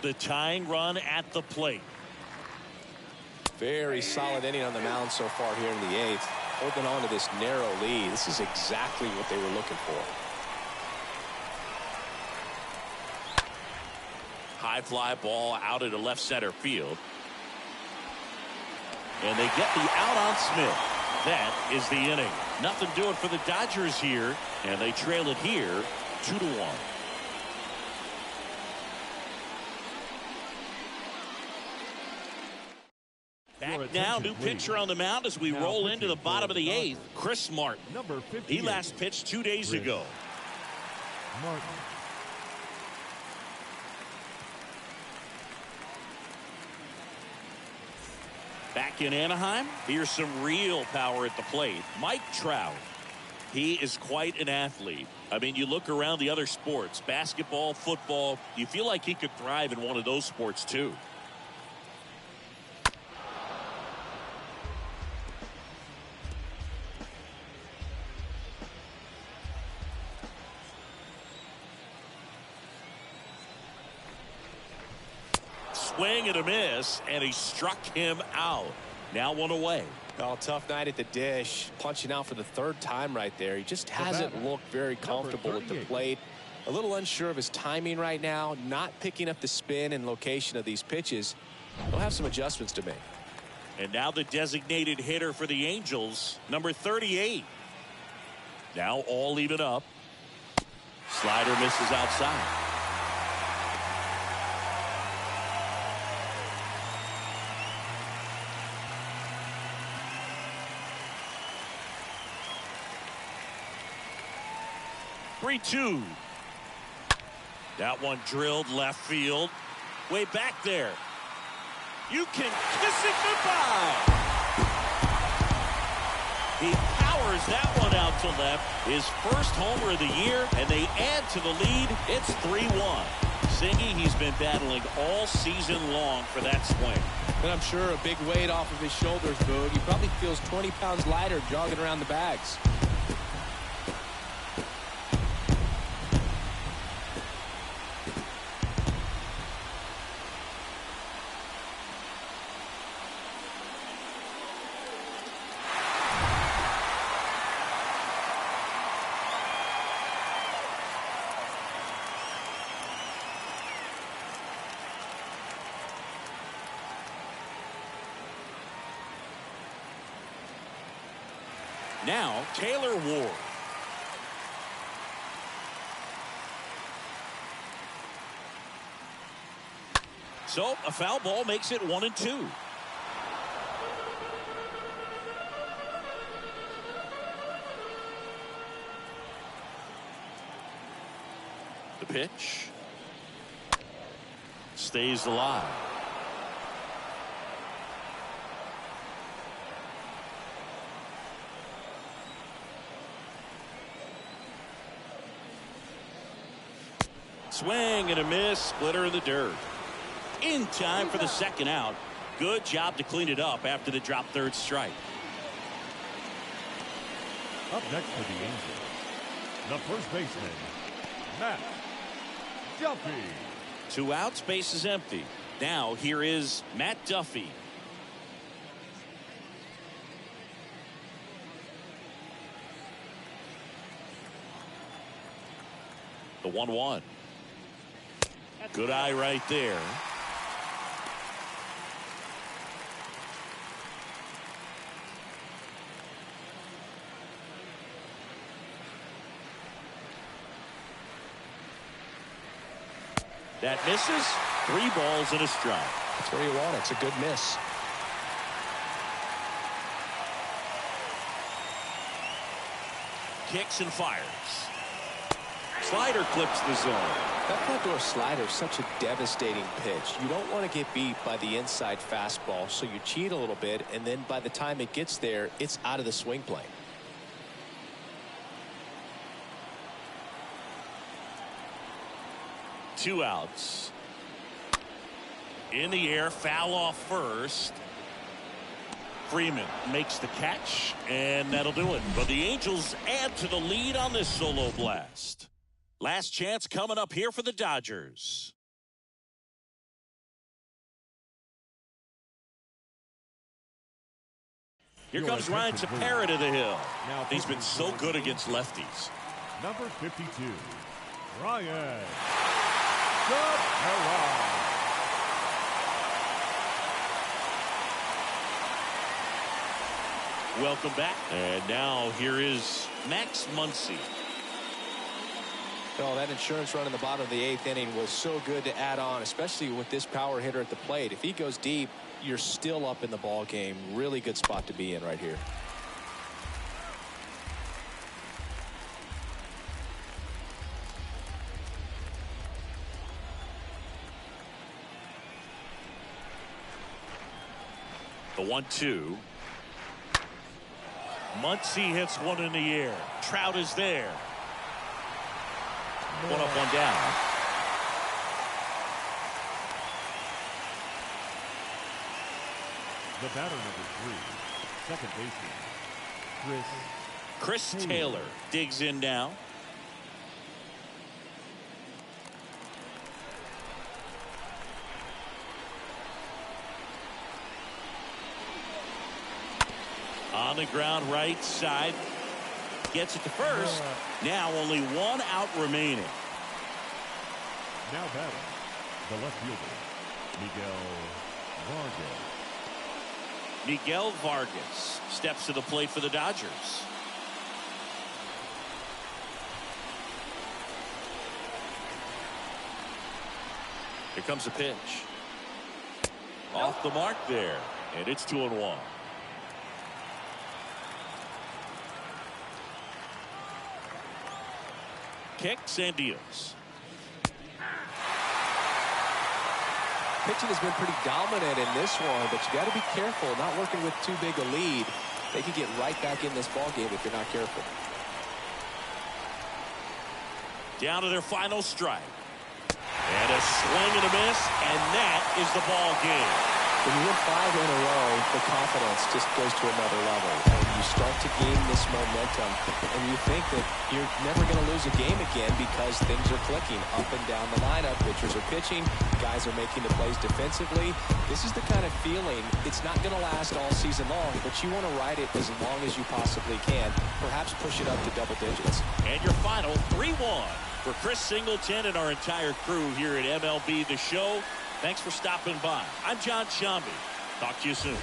The tying run at the plate. Very solid inning on the mound so far here in the 8th. Holding on to this narrow lead. This is exactly what they were looking for. High fly ball out into left center field. And they get the out on Smith. That is the inning. Nothing doing for the Dodgers here, and they trail it here 2-1. Back now, new pitcher on the mound as we roll into the bottom of the 8th. Chris Martin. Number 58. He last pitched 2 days ago. Martin. Back in Anaheim, here's some real power at the plate. Mike Trout. He is quite an athlete. I mean, you look around the other sports, basketball, football, you feel like he could thrive in one of those sports too. Swing and a miss, and he struck him out. Now 1 away. Oh, tough night at the dish. Punching out for the 3rd time right there. He just hasn't looked very comfortable at the plate. A little unsure of his timing right now. Not picking up the spin and location of these pitches. He'll have some adjustments to make. And now the designated hitter for the Angels, number 38. Now all even up. Slider misses outside. Three-two. That one drilled left field. Way back there. You can kiss it goodbye. He powers that one out to left. His first homer of the year, and they add to the lead. It's 3-1. Singy, he's been battling all season long for that swing. And I'm sure a big weight off of his shoulders, Boog. He probably feels 20 pounds lighter jogging around the bags. Now, Taylor Ward. So, a foul ball makes it 1-2. The pitch. Stays alive. Swing and a miss. Splitter in the dirt. In time for the second out. Good job to clean it up after the drop third strike. Up next for the Angels, the first baseman, Matt Duffy. 2 outs, base is empty. Now here is Matt Duffy. The 1-1. Good eye right there. That misses. 3 balls and a strike. That's where you want it. It's a good miss. Kicks and fires. Slider clips the zone. That front door slider is such a devastating pitch. You don't want to get beat by the inside fastball, so you cheat a little bit, and then by the time it gets there, it's out of the swing plane. Two outs. In the air, foul off first. Freeman makes the catch, and that'll do it. But the Angels add to the lead on this solo blast. Last chance coming up here for the Dodgers. Here comes Ryan Tepera to the hill. He's been so good against lefties. Number 52, Ryan Tepera. Welcome back. And now here is Max Muncy. Oh, that insurance run in the bottom of the 8th inning was so good to add on, especially with this power hitter at the plate. If he goes deep, you're still up in the ball game. Really good spot to be in right here. The 1-2. Muncy hits one in the air. Trout is there. One up, one down. The batter number 3, second baseman, Chris Taylor digs in now. On the ground right side. Gets it to first. Now only 1 out remaining. Now batting, the left fielder, Miguel Vargas steps to the plate for the Dodgers. Here comes the pitch. Off the mark there. And it's 2-1. Kicks and deals. Pitching has been pretty dominant in this one, but you got to be careful not working with too big a lead. They could get right back in this ball game if you're not careful. Down to their final strike. And a swing and a miss, and that is the ball game. When you win 5 in a row, the confidence just goes to another level. And you start to gain this momentum, and you think that you're never going to lose a game again because things are clicking up and down the lineup. Pitchers are pitching. Guys are making the plays defensively. This is the kind of feeling, it's not going to last all season long, but you want to ride it as long as you possibly can. Perhaps push it up to double digits. And your final 3-1 for Chris Singleton and our entire crew here at MLB The Show. Thanks for stopping by. I'm John Shambi. Talk to you soon.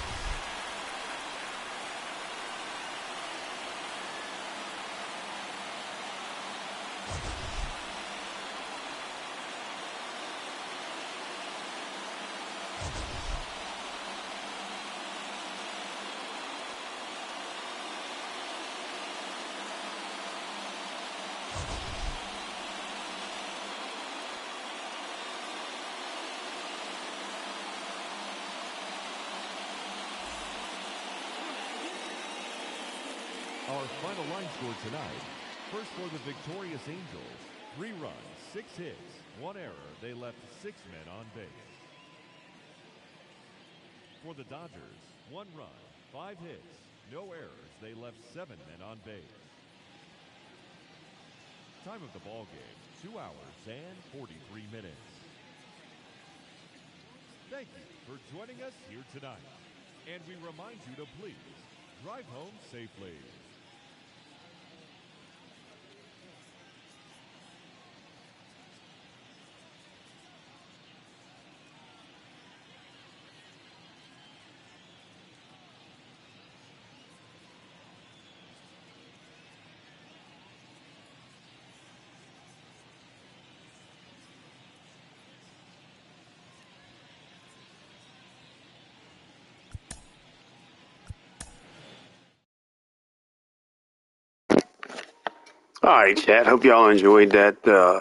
Our final line score tonight. First for the victorious Angels, 3 runs, 6 hits, 1 error. They left 6 men on base. For the Dodgers, 1 run, 5 hits, no errors. They left 7 men on base. Time of the ball game, 2 hours and 43 minutes. Thank you for joining us here tonight. And we remind you to please drive home safely. All right, chat. Hope y'all enjoyed that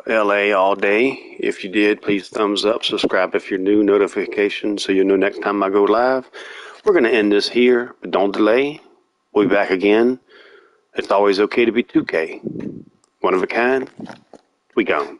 LA all day. If you did, please thumbs up, subscribe if you're new, notification so you know next time I go live. We're going to end this here, but don't delay. We'll be back again. It's always okay to be 2K. One of a kind. We gone.